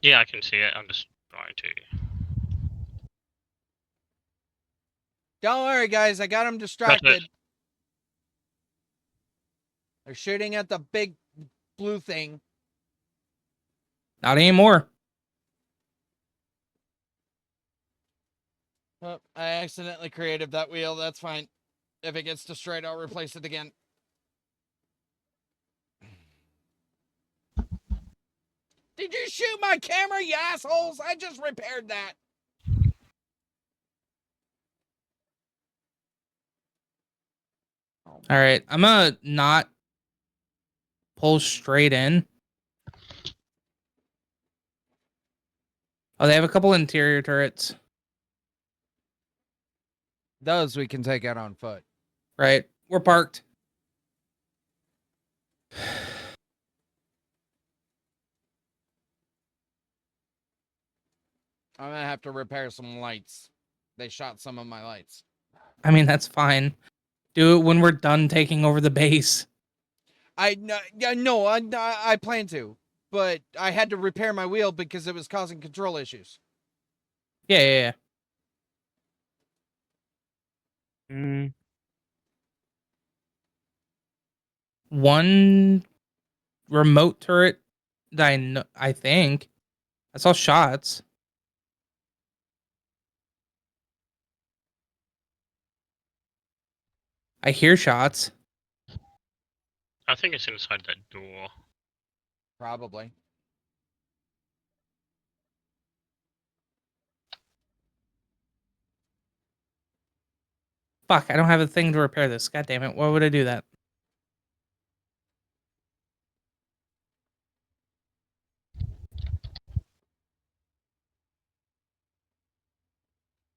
Yeah, I can see it. I'm just trying to. Don't worry, guys. I got them distracted. They're shooting at the big blue thing. Not anymore. Oh, I accidentally created that wheel. That's fine. If it gets destroyed, I'll replace it again. Did you shoot my camera, you assholes? I just repaired that. All right. I'm gonna not pull straight in. Oh, they have a couple interior turrets. Those we can take out on foot. Right. We're parked. I'm gonna have to repair some lights. They shot some of my lights. I mean, that's fine. Do it when we're done taking over the base. I plan to, but I had to repair my wheel because it was causing control issues. Yeah. Mm. One remote turret that I think. I saw shots. I hear shots. I think it's inside that door. Probably. Fuck, I don't have a thing to repair this. God damn it. Why would I do that?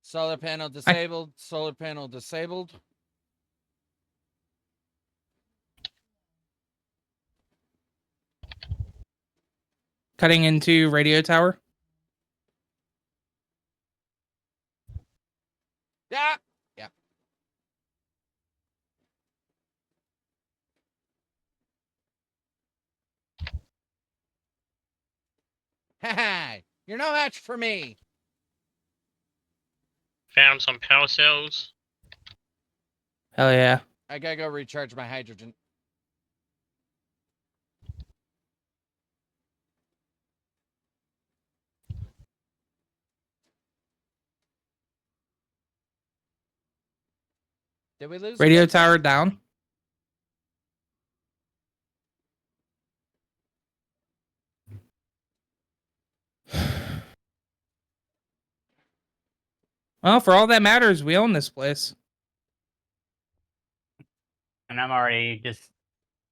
Solar panel disabled. Solar panel disabled. Cutting into radio tower. Yeah. Haha. You're no match for me. Found some power cells. Hell yeah. I gotta go recharge my hydrogen. Did we lose Radio him? tower down. Well, for all that matters, we own this place. And I'm already just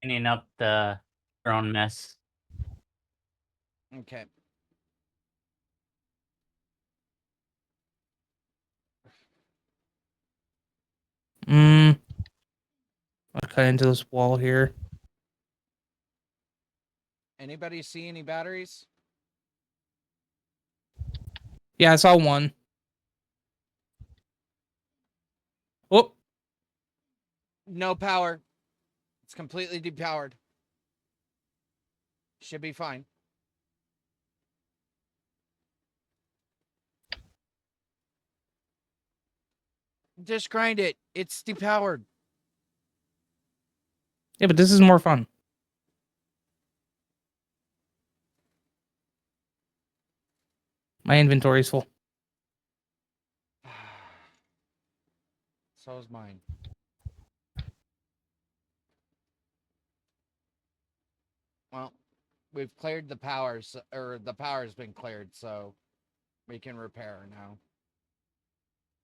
cleaning up the drone mess. Okay. I'll cut into this wall here. Anybody see any batteries? Yeah, I saw one. Oh, No power. It's completely depowered. Should be fine. just grind it. It's depowered. Yeah, but this is more fun. My inventory's full. So is mine. Well, we've cleared the powers, or the power's been cleared, so we can repair now.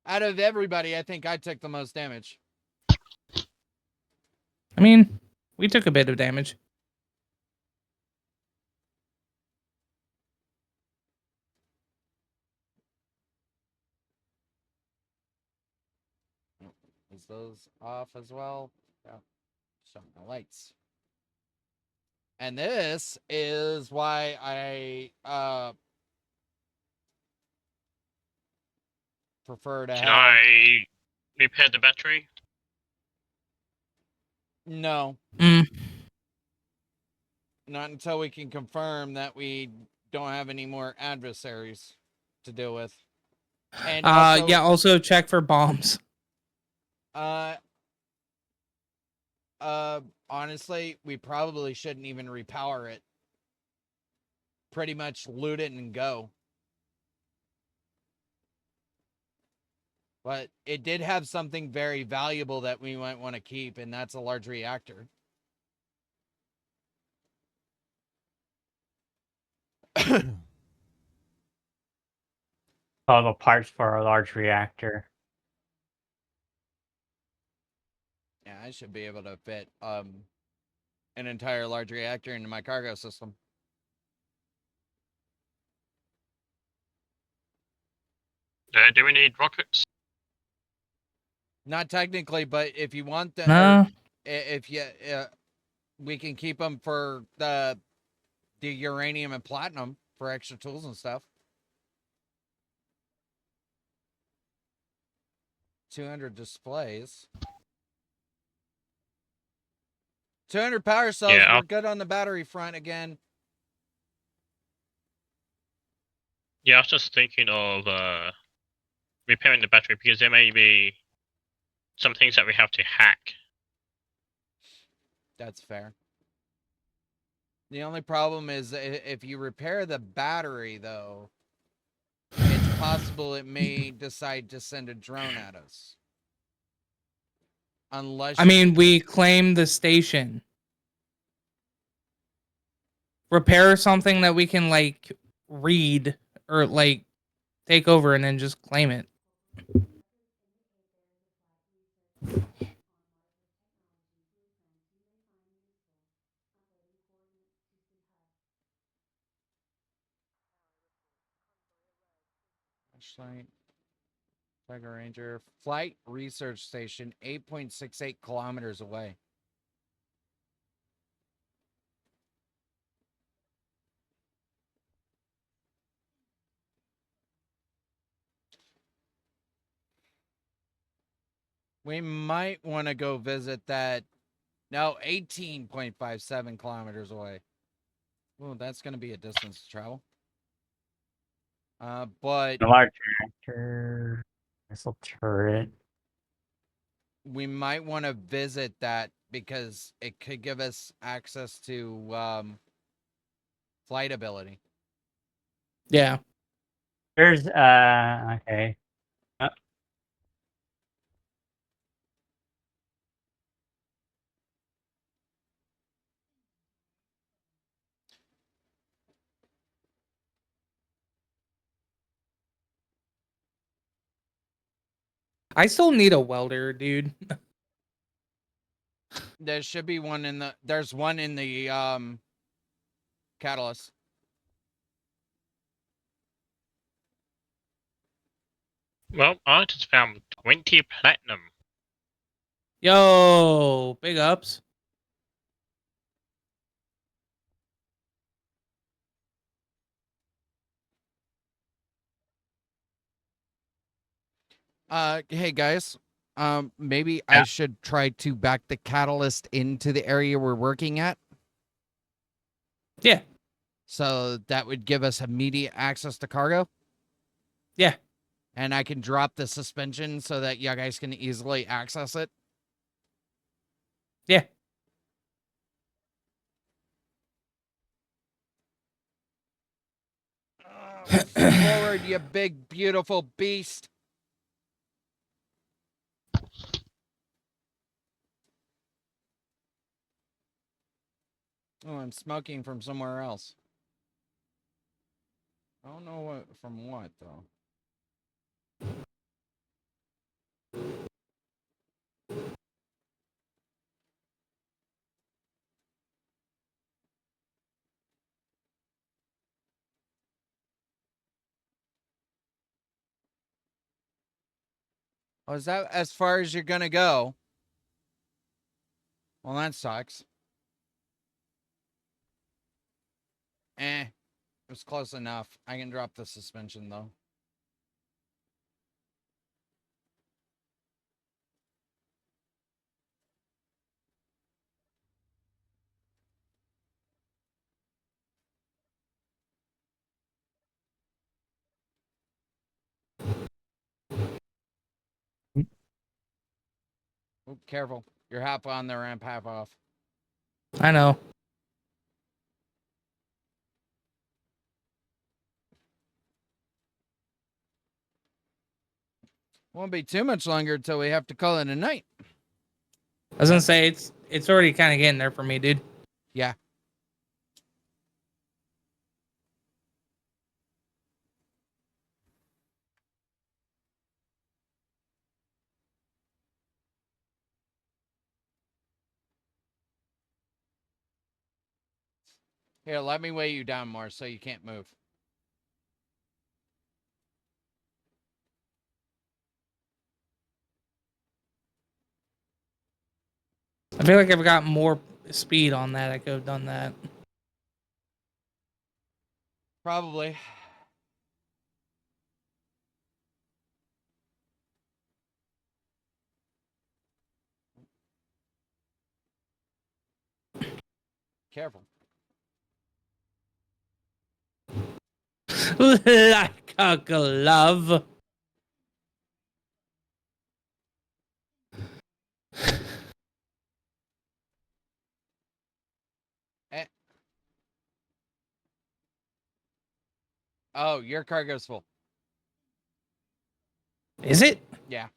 Out of everybody, I think I took the most damage. I mean, we took a bit of damage. Is those off as well? Yeah. Showing the lights. And this is why I prefer to Can have. I repair the battery? No, Mm. not until we can confirm that we don't have any more adversaries to deal with. And also, Yeah, also check for bombs. honestly, we probably shouldn't even repower it. Pretty much loot it and go. But it did have something very valuable that we might want to keep, and that's a large reactor. All the parts for a large reactor. Yeah, I should be able to fit an entire large reactor into my cargo system. Do we need rockets? Not technically, but if you want the, No. if you, we can keep them for the uranium and platinum for extra tools and stuff. 200 displays. 200 power cells. Yeah, We're good on the battery front again. Yeah, I was just thinking of repairing the battery because there may be some things that we have to hack. That's fair. The only problem is if you repair the battery, though, it's possible it may decide to send a drone at us. Unless I mean, we claim the station. Repair something that we can, like, read or, like, take over and then just claim it. Flashlight. Tiger Ranger. Flight Research Station, 8.68 kilometers away. We might want to go visit that. No, 18.57 kilometers away. Well, that's going to be a distance to travel. But A large reactor. Missile turret. we might want to visit that because it could give us access to flight ability. Yeah. There's okay. I still need a welder, dude. There should be one in the. There's one in the catalyst. Well, I just found 20 platinum. Yo, big ups. Hey guys. Maybe I should try to back the catalyst into the area we're working at. Yeah. So that would give us immediate access to cargo. Yeah. and I can drop the suspension so that you guys can easily access it. Yeah. Forward, you big, beautiful beast. Oh, I'm smoking from somewhere else. I don't know what from what though. Oh, is that as far as you're gonna go? Well, that sucks. It was close enough. I can drop the suspension though. Oop, careful. You're half on the ramp, half off. I know. Won't be too much longer until we have to call it a night. I was gonna say it's already kind of getting there for me, dude. Yeah. Here, let me weigh you down more so you can't move. I feel like I've got more speed on that. I could have done that. Probably. Careful. Like a glove. Eh. Oh, your cargo's full. Is it? Yeah.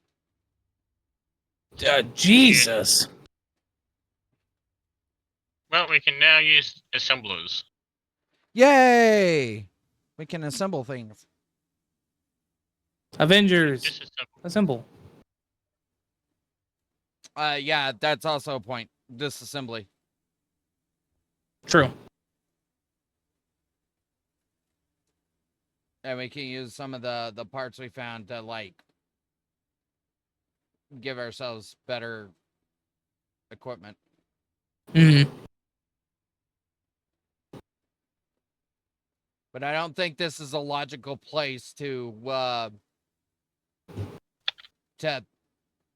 Jesus. Well, we can now use assemblers. Yay! We can assemble things. Avengers. Disassemble. Assemble. Yeah, that's also a point. Disassembly. True. And we can use some of the parts we found to like give ourselves better equipment. Mm-hmm. But I don't think this is a logical place to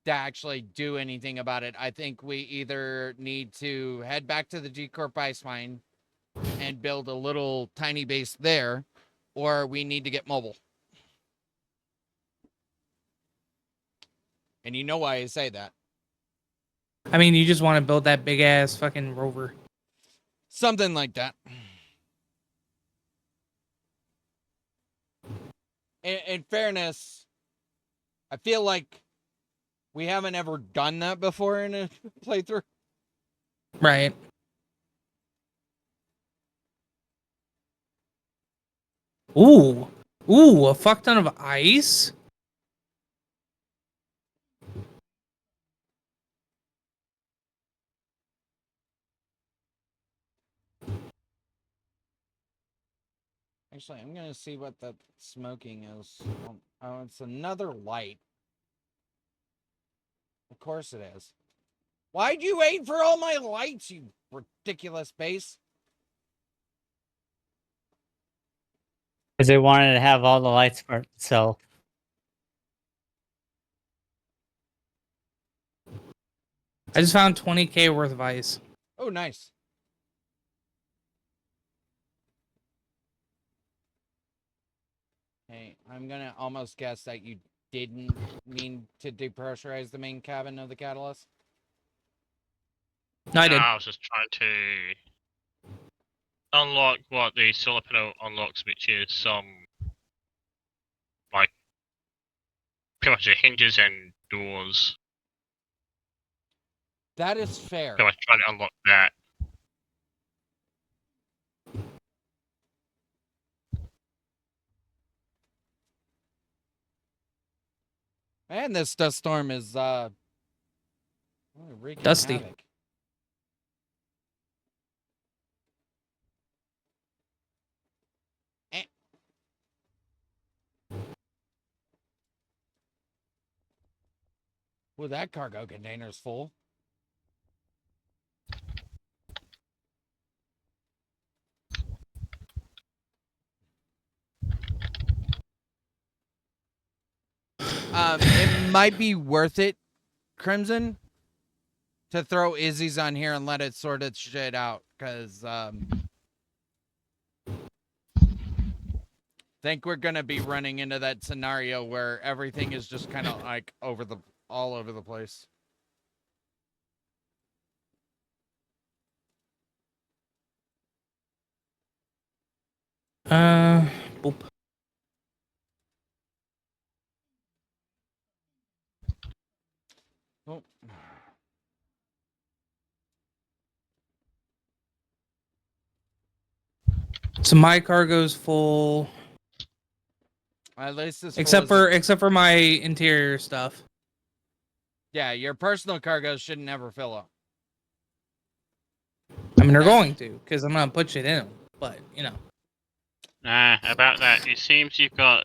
actually do anything about it. I think we either need to head back to the G Corp ice mine and build a little tiny base there, or we need to get mobile. And you know why I say that. I mean, you just want to build that big ass fucking rover. Something like that. In fairness, I feel like we haven't ever done that before in a playthrough. Right. Ooh. Ooh, a fuck ton of ice? Actually, I'm going to see what that smoking is. Oh, it's another light. Of course it is. Why'd you wait for all my lights, you ridiculous base? Because they wanted to have all the lights for itself. I just found 20k worth of ice. Oh, nice. Hey, I'm gonna almost guess that you didn't mean to depressurize the main cabin of the Catalyst. No, I did. I was just trying to unlock what the solar panel unlocks, which is some like pretty much the hinges and doors. That is fair. So I was trying to unlock that. And this dust storm is wreaking Dusty. havoc. Eh. Well, that cargo container's full. It might be worth it, Crimson, to throw Izzy's on here and let it sort its shit out, because think we're gonna be running into that scenario where everything is just kind of like all over the place. Boop. Oh. So my cargo's full, At least this except for my interior stuff. yeah, your personal cargo should never fill up. I mean, they're going to, because I'm gonna put shit in them. But you know, About that, it seems you've got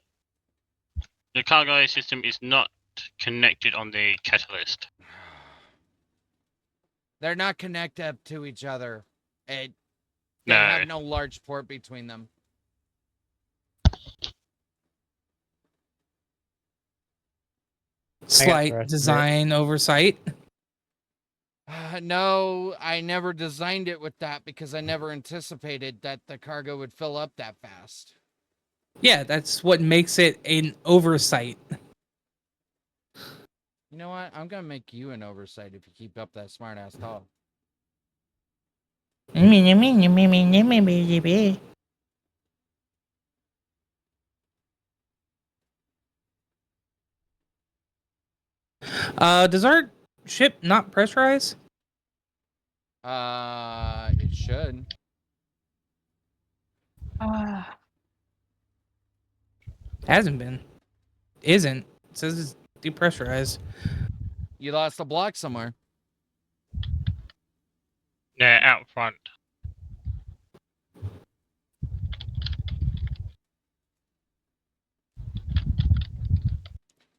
the cargo system is not connected on the catalyst. They're not connected to each other. They No. have no large port between them. slight design oversight. No, I never designed it with that because I never anticipated that the cargo would fill up that fast. Yeah, that's what makes it an oversight. You know what? I'm gonna make you an oversight if you keep up that smart ass talk. Does our ship not pressurize? It should. Hasn't been. Isn't. It says it's depressurized. You lost a block somewhere. Yeah, out front.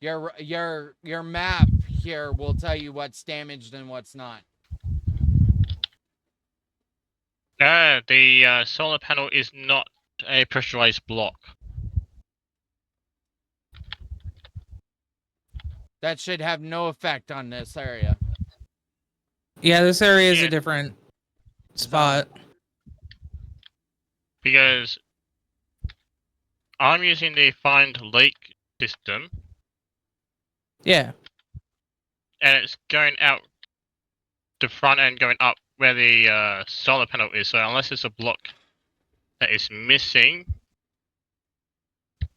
Your map here will tell you what's damaged and what's not. The solar panel is not a pressurized block. That should have no effect on this area. Yeah, this area is Yeah. a different spot. Because I'm using the Find Lake system, Yeah. and it's going out the front end, going up where the solar panel is. So unless it's a block that is missing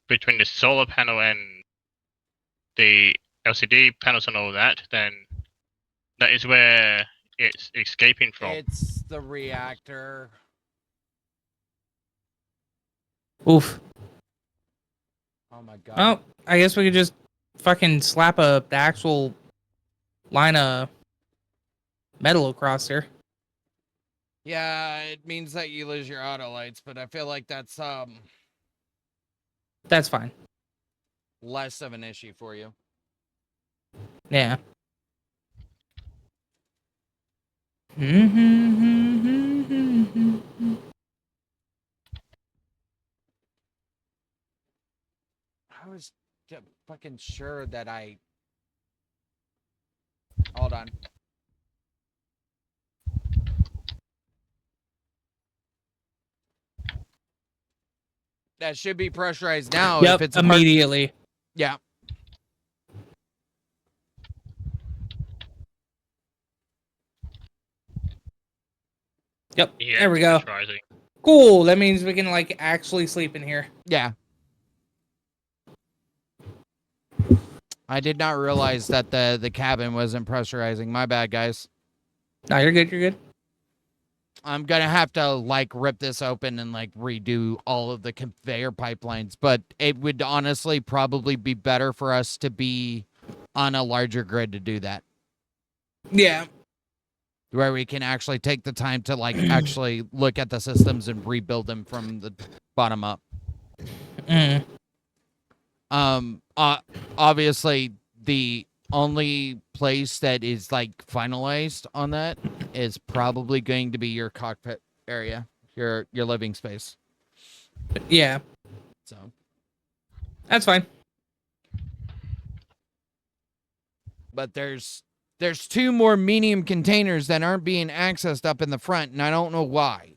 between the solar panel and the LCD panels and all that, then that is where it's escaping from. It's the reactor. Oof. Oh my god. Well, I guess we could just fucking slap the actual line of metal across here. Yeah, it means that you lose your auto lights, but I feel like that's That's fine. less of an issue for you. Yeah. I was fucking sure that I. Hold on. That should be pressurized now. Yep, If it's a part, immediately. yeah. Yep, Yeah, there we it's go. pressurizing. Cool. That means we can like actually sleep in here. Yeah. I did not realize that the cabin wasn't pressurizing. My bad, guys. No, you're good. You're good. I'm gonna have to like rip this open and like redo all of the conveyor pipelines, but it would honestly probably be better for us to be on a larger grid to do that, Yeah. where we can actually take the time to like actually look at the systems and rebuild them from the bottom up. Mm. Obviously the only place that is like finalized on that is probably going to be your cockpit area, your living space. Yeah, So that's fine. but there's two more medium containers that aren't being accessed up in the front, and I don't know why.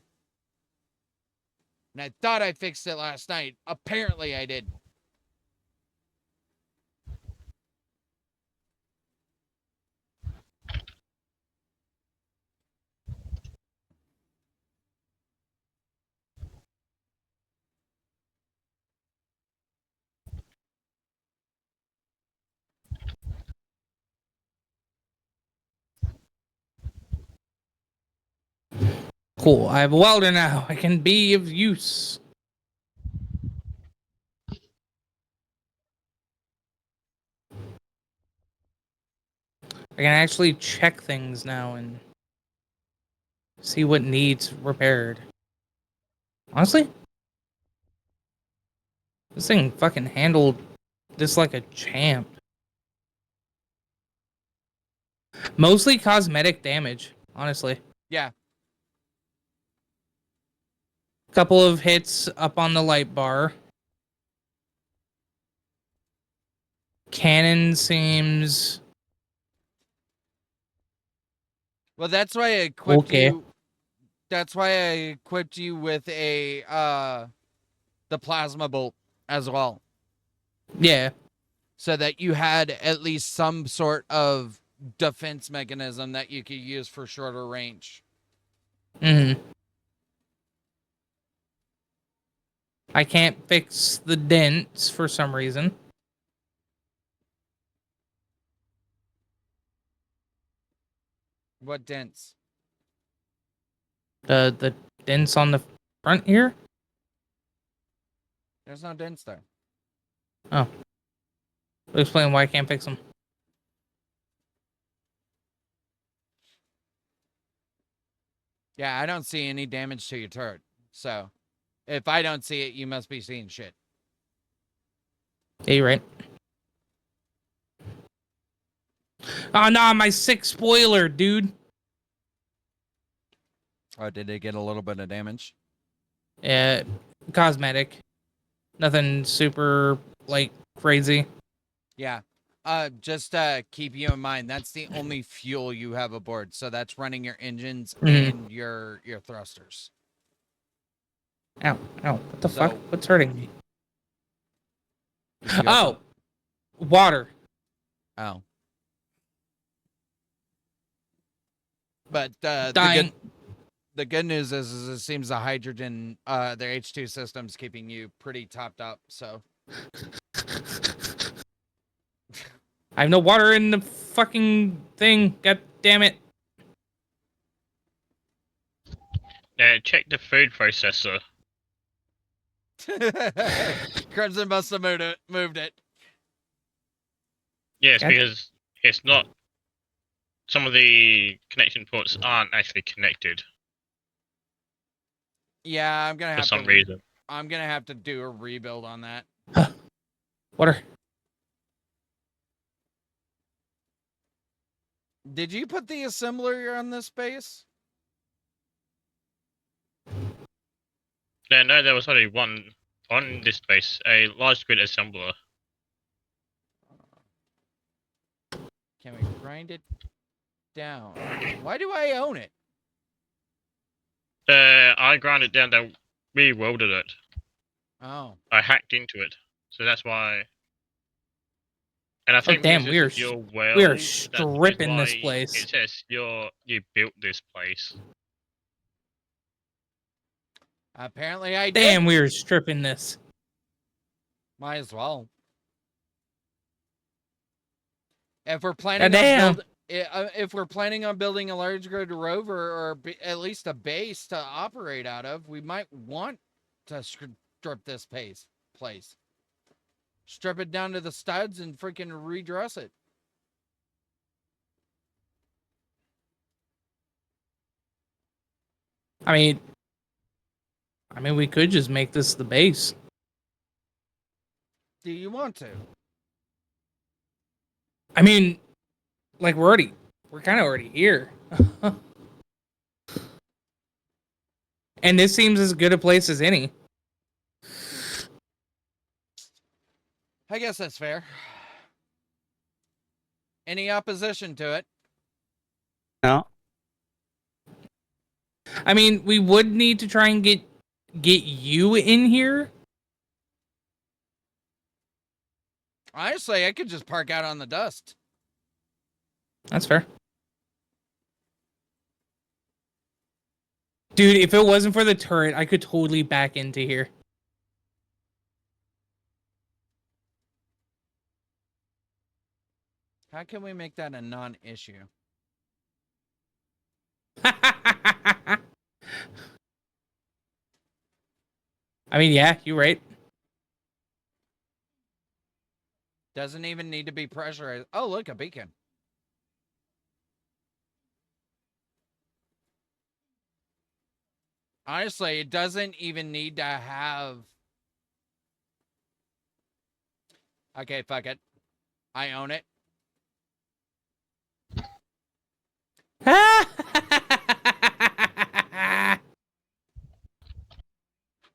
And I thought I fixed it last night. Apparently I did. Cool. I have a welder now. I can be of use. I can actually check things now and see what needs repaired. Honestly, this thing fucking handled this like a champ. Mostly cosmetic damage, honestly. Yeah. Couple of hits up on the light bar. Cannon seems Well, that's why I equipped okay. you. That's why I equipped you with a the plasma bolt as well, Yeah. so that you had at least some sort of defense mechanism that you could use for shorter range. Mm-hmm. I can't fix the dents for some reason. What dents? The dents on the front here? There's no dents there. Oh. Explain why I can't fix them. Yeah, I don't see any damage to your turret. So, if I don't see it, you must be seeing shit. Yeah, you're right. Oh no, my sick spoiler, dude. Oh, did it get a little bit of damage? Yeah, cosmetic. Nothing super like crazy. Yeah. Just keep you in mind that's the only fuel you have aboard. So that's running your engines and your thrusters. Ow, ow. What the So- fuck? What's hurting me? Did you Oh, open- water. Oh. But Dying. the good news is it seems the hydrogen, their H2 system's keeping you pretty topped up. So I have no water in the fucking thing. God damn it. Check the food processor. Crimson must have moved it. Yes, Okay. because it's not. Some of the connection ports aren't actually connected Yeah, I'm gonna for have some to. reason. I'm gonna have to do a rebuild on that. Water. Did you put the assembler on this base? No, there was only one on this base, a large grid assembler. Can we grind it down? Why do I own it? I ground it down, then we welded it. Oh. I hacked into it, so that's why. And I Oh think damn, because we this are is your well, we are that's stripping why this place. it says you built this place. Apparently I Damn, did. we are stripping this. Might as well. If we're God planning on damn. if we're planning on building a large grid rover or at least a base to operate out of, we might want to strip this place. Strip it down to the studs and freaking redress it. I mean, we could just make this the base. Do you want to? I mean, like we're kind of already here. And this seems as good a place as any. I guess that's fair. Any opposition to it? No. I mean, we would need to try and get you in here. Honestly, I could just park out on the dust. That's fair. Dude, if it wasn't for the turret, I could totally back into here. How can we make that a non-issue? I mean, yeah, you're right. Doesn't even need to be pressurized. Oh, look, a beacon. Honestly, it doesn't even need to have... Okay, fuck it. I own it.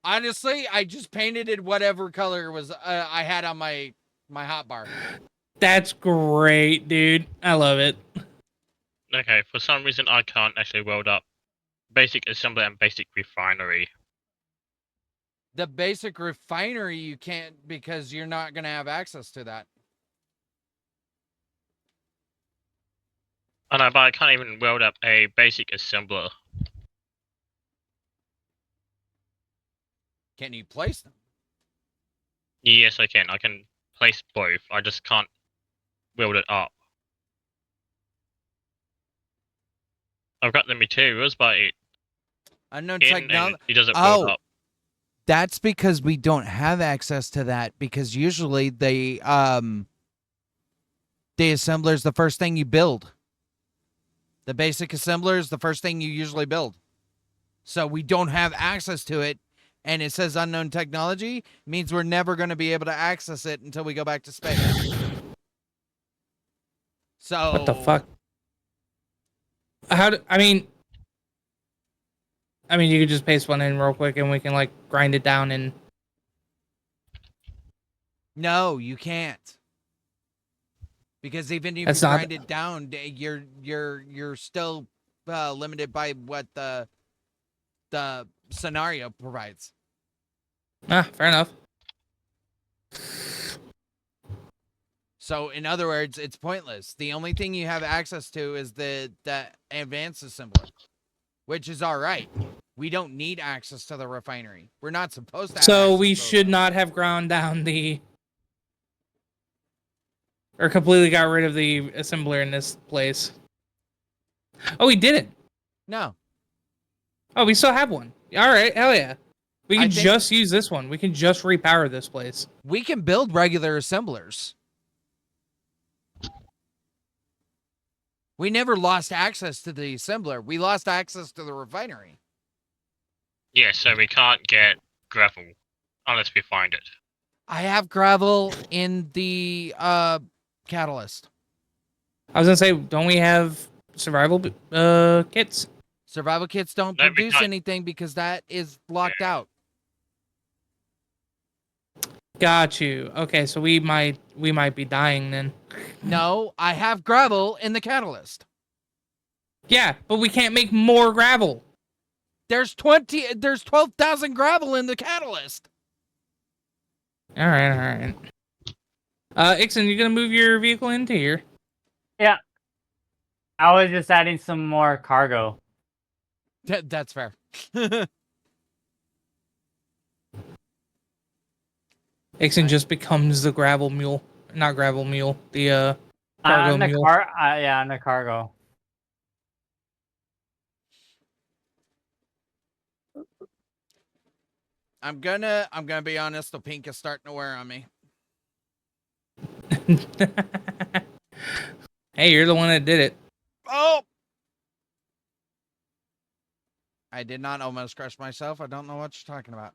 Honestly, I just painted it whatever color was I had on my hotbar. That's great, dude. I love it. Okay, for some reason I can't actually weld up basic assembly and basic refinery. The basic refinery you can't because you're not going to have access to that. I know, but I can't even weld up a basic assembler. Can you place them? Yes, I can. I can place both. I just can't weld it up. I've got the materials, but it Unknown in technology. and it doesn't weld up. That's because we don't have access to that because usually the assembler is the first thing you build. The basic assembler is the first thing you usually build. So we don't have access to it, and it says unknown technology, means we're never going to be able to access it until we go back to space. So What the fuck? I mean, you could just paste one in real quick and we can like grind it down and... No, you can't. Because even if That's you not- grind it down, you're still limited by what the scenario provides. Ah, fair enough. So in other words, it's pointless. The only thing you have access to is the advanced assembler, which is all right. We don't need access to the refinery. We're not supposed to have So access we to should it. not have ground down or completely got rid of the assembler in this place. Oh, we didn't. No. Oh, we still have one. All right, hell yeah. We I can think- just use this one. We can just repower this place. We can build regular assemblers. We never lost access to the assembler. We lost access to the refinery. Yeah, so we can't get gravel unless we find it. I have gravel in the catalyst. I was gonna say, don't we have survival kits? Survival kits don't No, we produce can't. anything because that is locked out. Got you. Okay, so we might be dying then. No, I have gravel in the catalyst. Yeah, but we can't make more gravel. There's 12,000 gravel in the catalyst. All right. Ixon, you gonna move your vehicle into here? Yeah. I was just adding some more cargo. That's fair. Ixon just becomes the gravel mule, not gravel mule, the cargo On the mule. yeah, on the cargo. I'm gonna be honest, the pink is starting to wear on me. Hey, you're the one that did it. Oh! I did not almost crush myself. I don't know what you're talking about.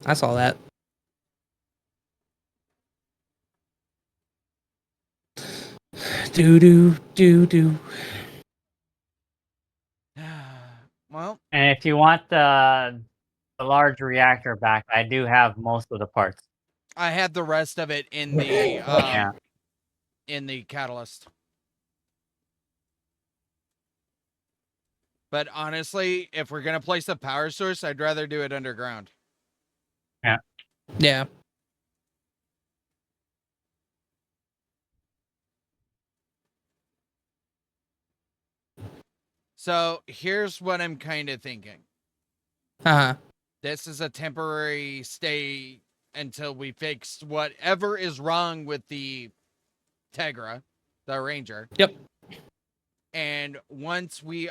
I saw that. Do. Well, And if you want the large reactor back, I do have most of the parts. I had the rest of it in the Yeah. in the catalyst. But honestly, if we're gonna place a power source, I'd rather do it underground. Yeah. So here's what I'm kind of thinking. Uh-huh. This is a temporary stay until we fix whatever is wrong with the Tegra, the Ranger. Yep. And once the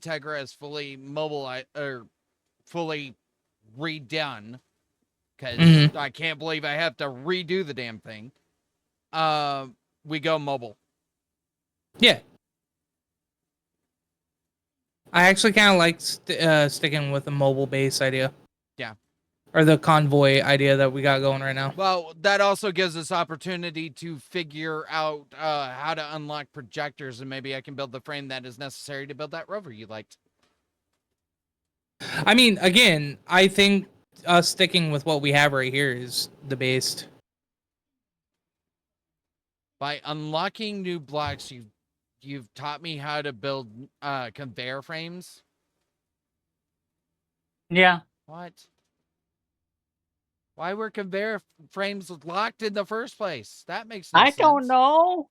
Tegra is fully mobilized or fully redone, because I can't believe I have to redo the damn thing, we go mobile. Yeah. I actually kind of like sticking with the mobile base idea. Yeah. Or the convoy idea that we got going right now. Well, that also gives us opportunity to figure out how to unlock projectors, and maybe I can build the frame that is necessary to build that rover you liked. I mean, again, I think us sticking with what we have right here is the base. By unlocking new blocks, you've taught me how to build conveyor frames. Yeah. What? Why were conveyor frames locked in the first place? That makes no sense. I don't know.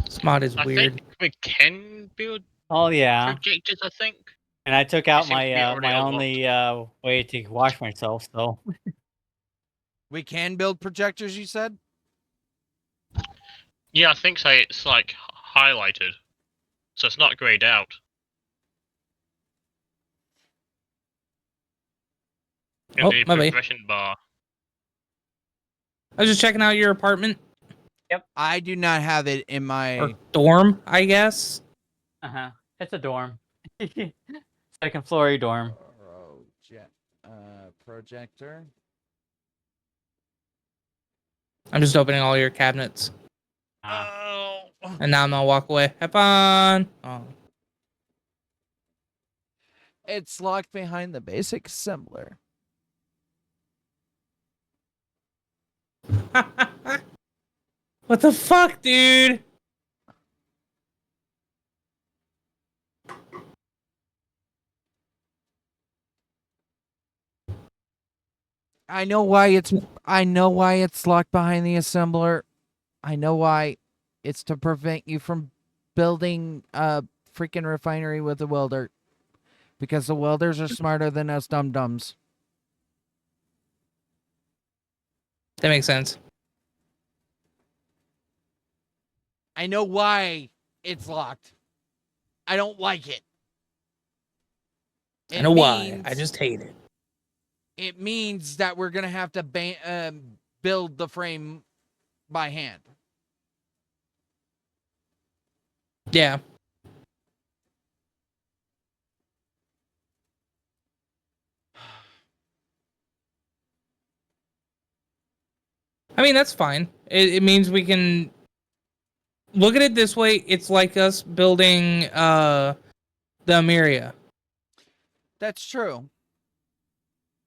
This mod is I weird. think we can build Oh yeah. projectors, I think. And I took out seems to be my already my unlocked. only way to wash myself, so We can build projectors, you said? Yeah, I think so. It's like highlighted. So it's not grayed out. In Oh, the my bad. progression bar. I was just checking out your apartment I do not have it in my... or dorm, I guess. it's a dorm. Second floor dorm. Projector. I'm just opening all your cabinets. Oh. And now I'm gonna walk away. Have fun. Oh. It's locked behind the basic assembler. What the fuck, dude? I know why it's locked behind the assembler. I know why. It's to prevent you from building a freaking refinery with a welder. Because the welders are smarter than us dum-dums. That makes sense. I know why it's locked. I don't like it. I know why. I just hate it. It means that we're going to have to build the frame by hand. Yeah. I mean, that's fine. It means we can look at it this way. It's like us building the Amiria. That's true.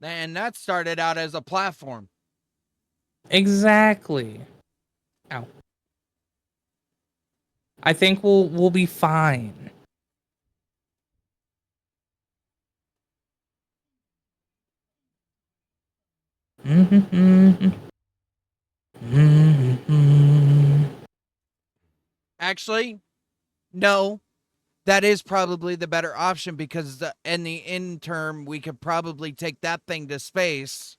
And that started out as a platform. Exactly. Ow. I think we'll be fine. Actually, no. That is probably the better option because in the interim, we could probably take that thing to space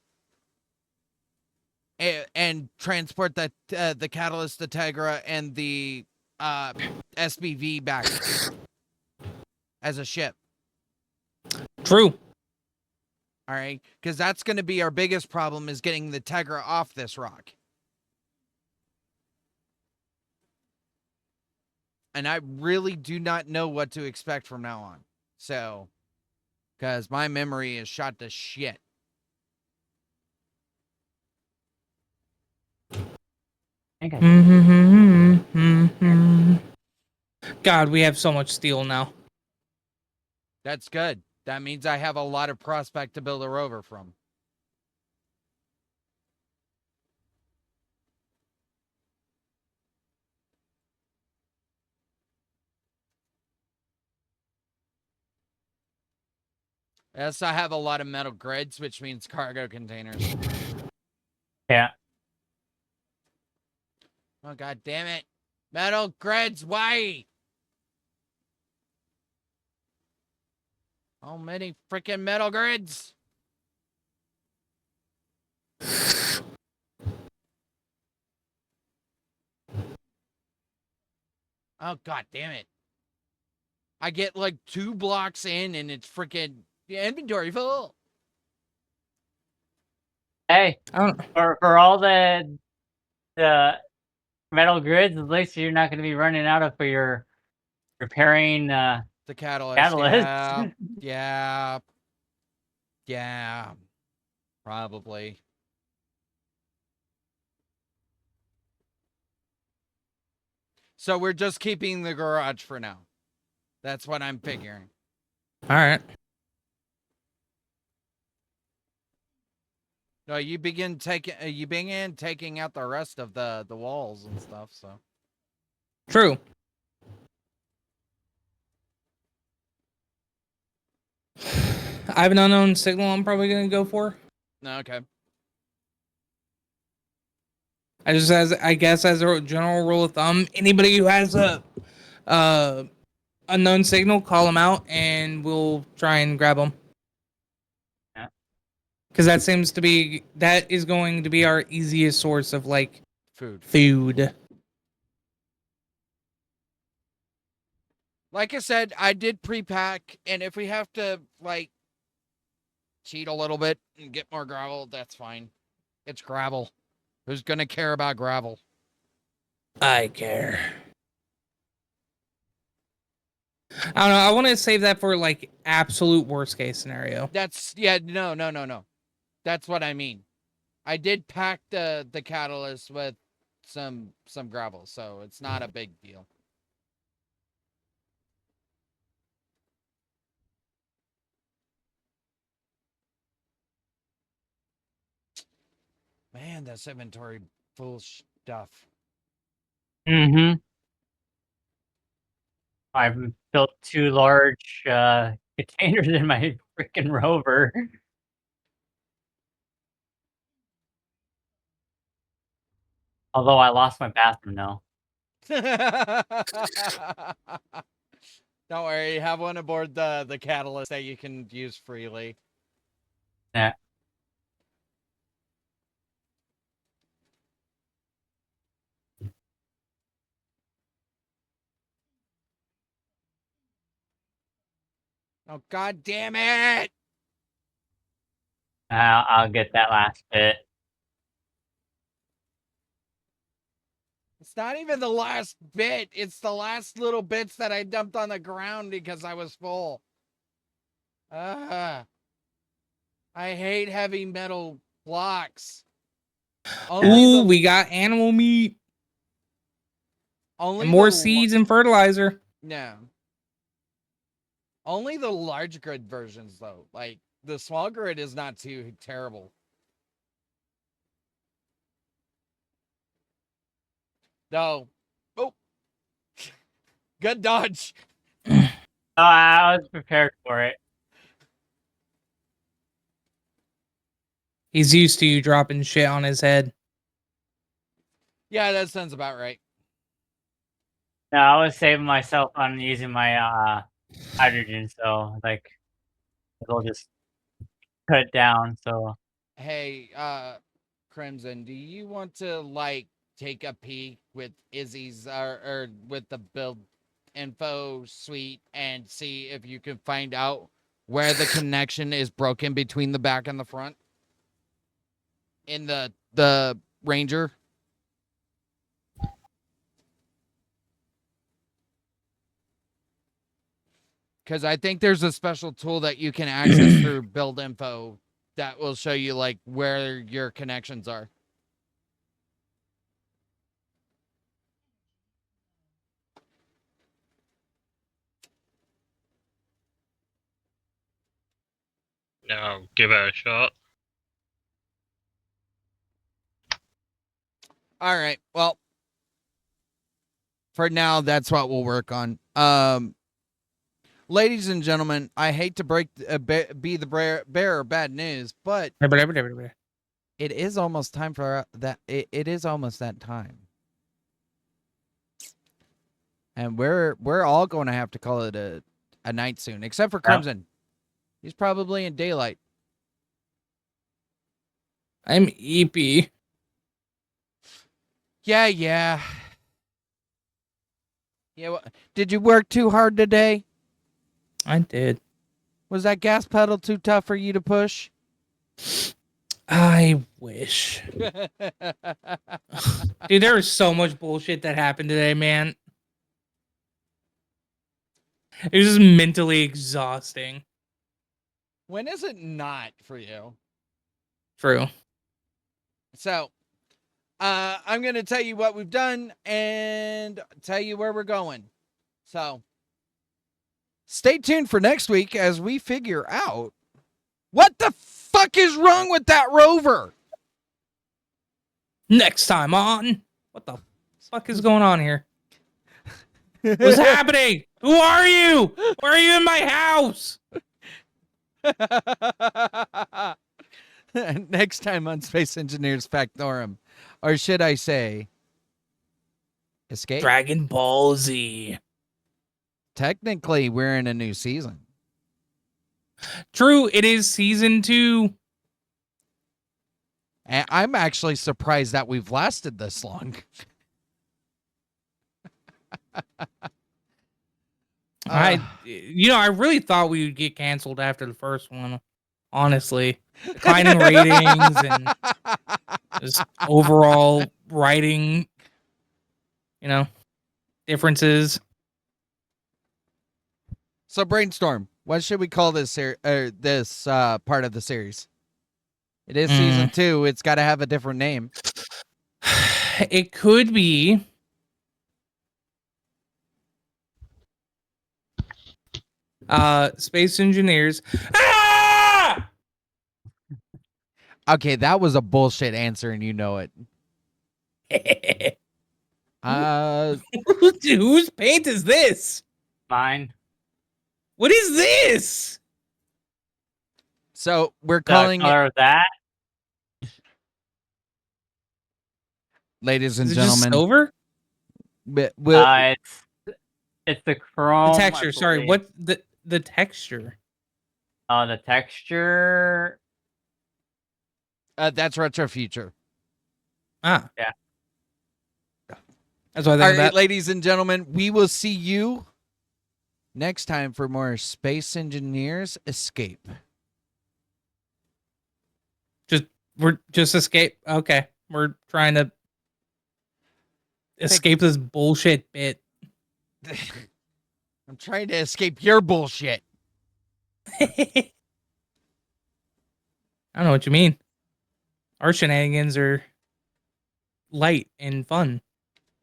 and transport the Catalyst, the Tegra, and the SBV back as a ship. True. All right, because that's going to be our biggest problem is getting the Tegra off this rock. And I really do not know what to expect from now on. So, because my memory is shot to shit. God, we have so much steel now. That's good. That means I have a lot of prospect to build a rover from. Yes, I have a lot of metal grids, which means cargo containers. Yeah. Oh, god damn it. Metal grids, why? How many freaking metal grids? Oh, god damn it. I get like 2 blocks in and it's freaking inventory full. Hey, I don't. for all the metal grids, at least you're not going to be running out of for your repairing The catalyst. catalyst. Yeah. Probably. So we're just keeping the garage for now. That's what I'm figuring. All right. No, you begin taking out the rest of the walls and stuff. So True. I have an unknown signal I'm probably going to go for. no, okay. I guess as a general rule of thumb, anybody who has a unknown signal, call them out and we'll try and grab them. Yeah. Because that is going to be our easiest source of like Food. Like I said, I did pre-pack, and if we have to like cheat a little bit and get more gravel, that's fine. It's gravel. Who's gonna care about gravel? I care. I don't know. I want to save that for like absolute worst case scenario. No. That's what I mean. I did pack the catalyst with some gravel, so it's not a big deal. Man, that's inventory full of stuff. Mm-hmm. I've built 2 large containers in my freaking rover. Although I lost my bathroom now. Don't worry, have one aboard the catalyst that you can use freely. Yeah. Oh, god damn it! I'll get that last bit. It's not even the last bit. It's the last little bits that I dumped on the ground because I was full. I hate heavy metal blocks. Ooh, we got animal meat and more seeds and fertilizer. No. Only the large grid versions, though. Like, the small grid is not too terrible. No. Oh. Good dodge. Oh, I was prepared for it. He's used to you dropping shit on his head. Yeah, that sounds about right. No, I was saving myself on using my hydrogen, so like it'll just cut it down. So Hey, Crimson, do you want to like take a peek with Izzy's or with the build info suite and see if you can find out where the connection is broken between the back and the front in the Ranger? Because I think there's a special tool that you can access through build info that will show you like where your connections are. Now give it a shot. All right. Well, for now, that's what we'll work on. Ladies and gentlemen, I hate to be the bearer of bad news, but it is almost time for that. It is almost that time, and we're all going to have to call it a night soon, except for Crimson. He's probably in daylight. I'm EP. Yeah. Did you work too hard today? I did. Was that gas pedal too tough for you to push? I wish. Dude, there was so much bullshit that happened today, man. It was just mentally exhausting. When is it not for you? True. So, I'm going to tell you what we've done and tell you where we're going. So, stay tuned for next week as we figure out what the fuck is wrong with that rover. Next time on, what the fuck is going on here? What's happening? Who are you? Why are you in my house? Next time on Space Engineers Factorum. Or should I say, Escape? Dragon Ball Z. Technically, we're in a new season. True, it is season 2. And I'm actually surprised that we've lasted this long. I really thought we would get canceled after the first one. Honestly, declining ratings and just overall writing, differences. So brainstorm. What should we call this this part of the series? It is season 2. It's got to have a different name. It could be. Space Engineers. Ah! Okay, that was a bullshit answer, and you know it. Whose paint is this? Mine. What is this? So we're The calling color of that. ladies and Is it just gentlemen. silver? It's the chrome. The texture. Sorry, what the texture? The texture. That's Retro Future. Ah, yeah. That's what I All think right, about. ladies and gentlemen, we will see you next time for more Space Engineers Escape. We're just escape. Okay, we're trying to escape this bullshit bit. I'm trying to escape your bullshit. I don't know what you mean. Our shenanigans are light and fun.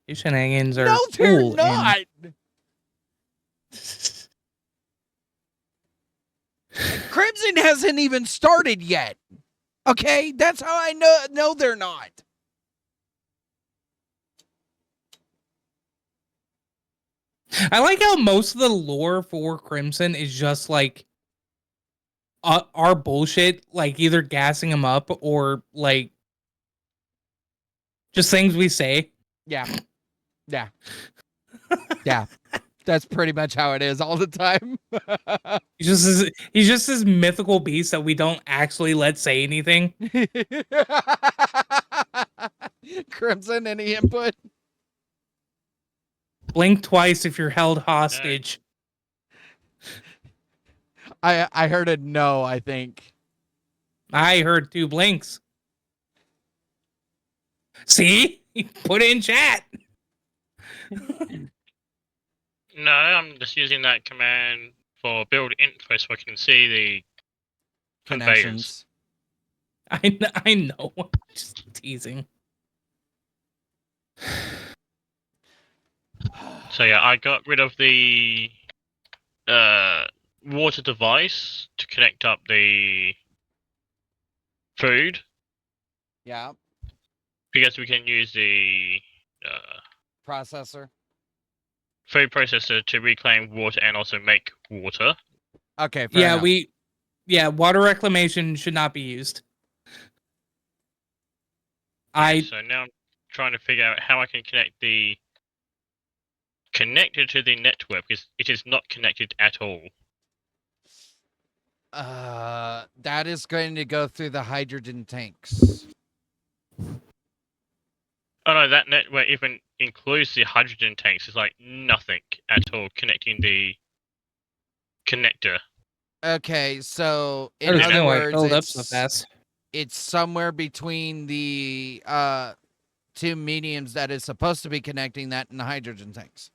Your shenanigans are No, they're cool not. and... Crimson hasn't even started yet. Okay, that's how I know they're not. I like how most of the lore for Crimson is just like our bullshit, like either gassing them up or like just things we say. Yeah. Yeah. Yeah. That's pretty much how it is all the time. He's just this mythical beast that we don't actually let say anything. Crimson, any input? Blink twice if you're held hostage. I heard a no, I think. I heard 2 blinks. See? Put it in chat. No, I'm just using that command for build info so I can see the conveyors. Connections. I know. I'm just teasing. So yeah, I got rid of the water device to connect up the food Yeah. because we can use the Processor. food processor to reclaim water and also make water. Okay, fair enough. Water reclamation should not be used. So now I'm trying to figure out how I can connect the connector to the network because it is not connected at all. That is going to go through the hydrogen tanks. Oh no, that network even includes the hydrogen tanks. It's like nothing at all connecting the connector. Okay, so I in just other know I words, filled up so fast. it's somewhere between the 2 mediums that is supposed to be connecting that and the hydrogen tanks.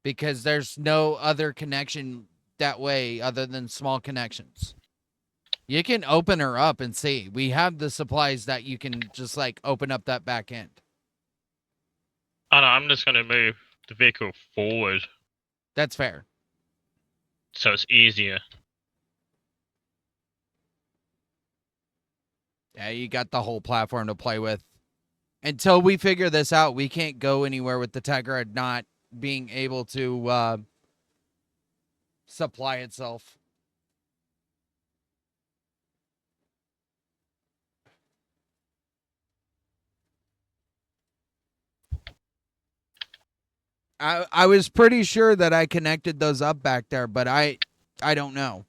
Because there's no other connection that way other than small connections. You can open her up and see. We have the supplies that you can just like open up that back end. Oh no, I'm just going to move the vehicle forward That's fair. so it's easier. Yeah, you got the whole platform to play with. Until we figure this out, we can't go anywhere with the Tegra not being able to supply itself. I was pretty sure that I connected those up back there, but I don't know.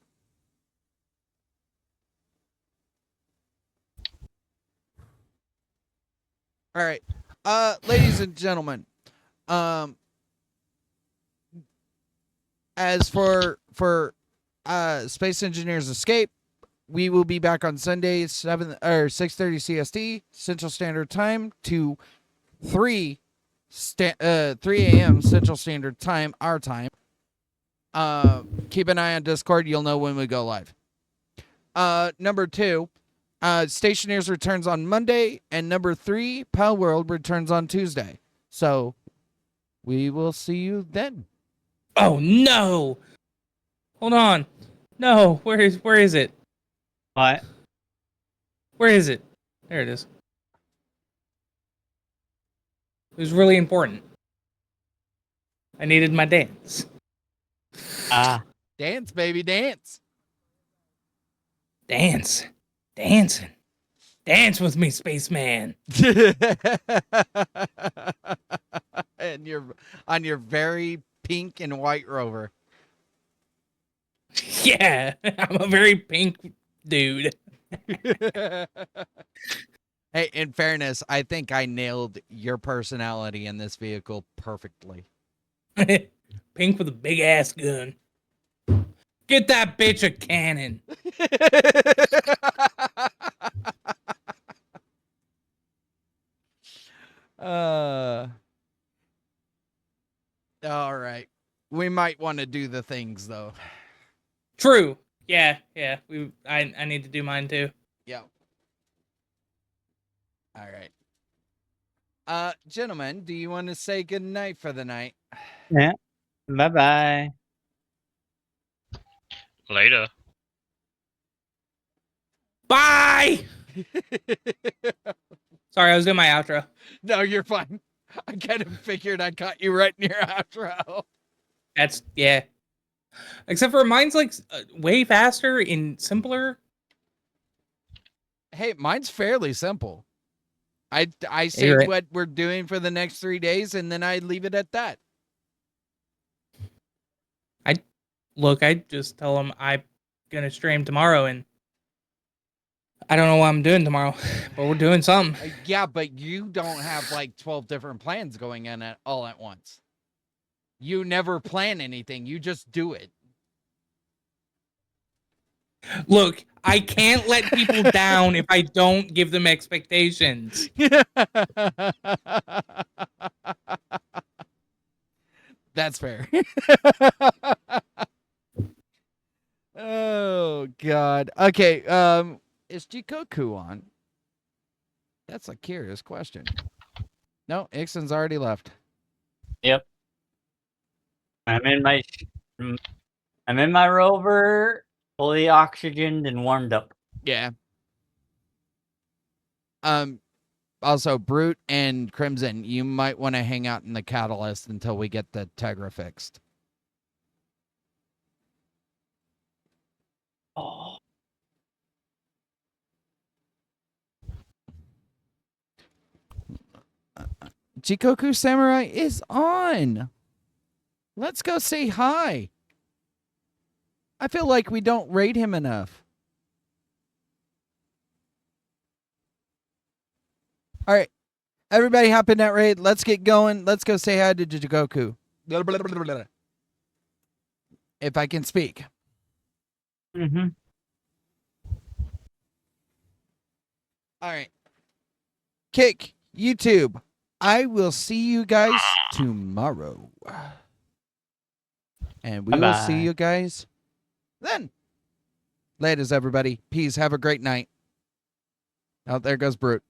All right. Ladies and gentlemen, as for Space Engineers Escape, we will be back on Sunday 6:30 CST Central Standard Time to 3 a.m. Central Standard Time, our time. Keep an eye on Discord. You'll know when we go live. Number 2, Stationeers returns on Monday, and number 3, Pal World returns on Tuesday. So we will see you then. Oh no! Hold on. No, where is it? What? Where is it? There it is. It was really important. I needed my dance. Dance, baby, dance. Dance. Dancing. Dance with me, spaceman. And you're on your very pink and white rover. Yeah, I'm a very pink dude. Hey, in fairness, I think I nailed your personality in this vehicle perfectly. Pink with a big ass gun. Get that bitch a cannon. All right. We might want to do the things though. True. Yeah. I need to do mine too. Yeah. All right. Gentlemen, do you want to say good night for the night? Yeah. Bye-bye. Later. Bye. Sorry, I was doing my outro. No, you're fine. I kind of figured I caught you right near outro. Yeah. Except for mine's like way faster and simpler. Hey, mine's fairly simple. I say You're right. what we're doing for the next 3 days, and then I leave it at that. Look, I just tell them I'm gonna stream tomorrow, and I don't know what I'm doing tomorrow, but we're doing something. Yeah, but you don't have like 12 different plans going in all at once. You never plan anything. You just do it. Look, I can't let people down if I don't give them expectations. That's fair. Oh God. Okay. Is Jikoku on? That's a curious question. No, Ixon's already left. Yep. I'm in my rover, fully oxygened and warmed up. Yeah. Also, Brute and Crimson, you might want to hang out in the Catalyst until we get the Tegra fixed. Oh. Jikoku Samurai is on. Let's go say hi. I feel like we don't rate him enough. All right. Everybody hop in that raid. Let's get going. Let's go say hi to Jikoku. If I can speak. Mm-hmm. All right. Kick, YouTube. I will see you guys tomorrow. And we will see Bye-bye. you guys then. Laters, everybody. Peace. Have a great night. Oh, there goes Brute.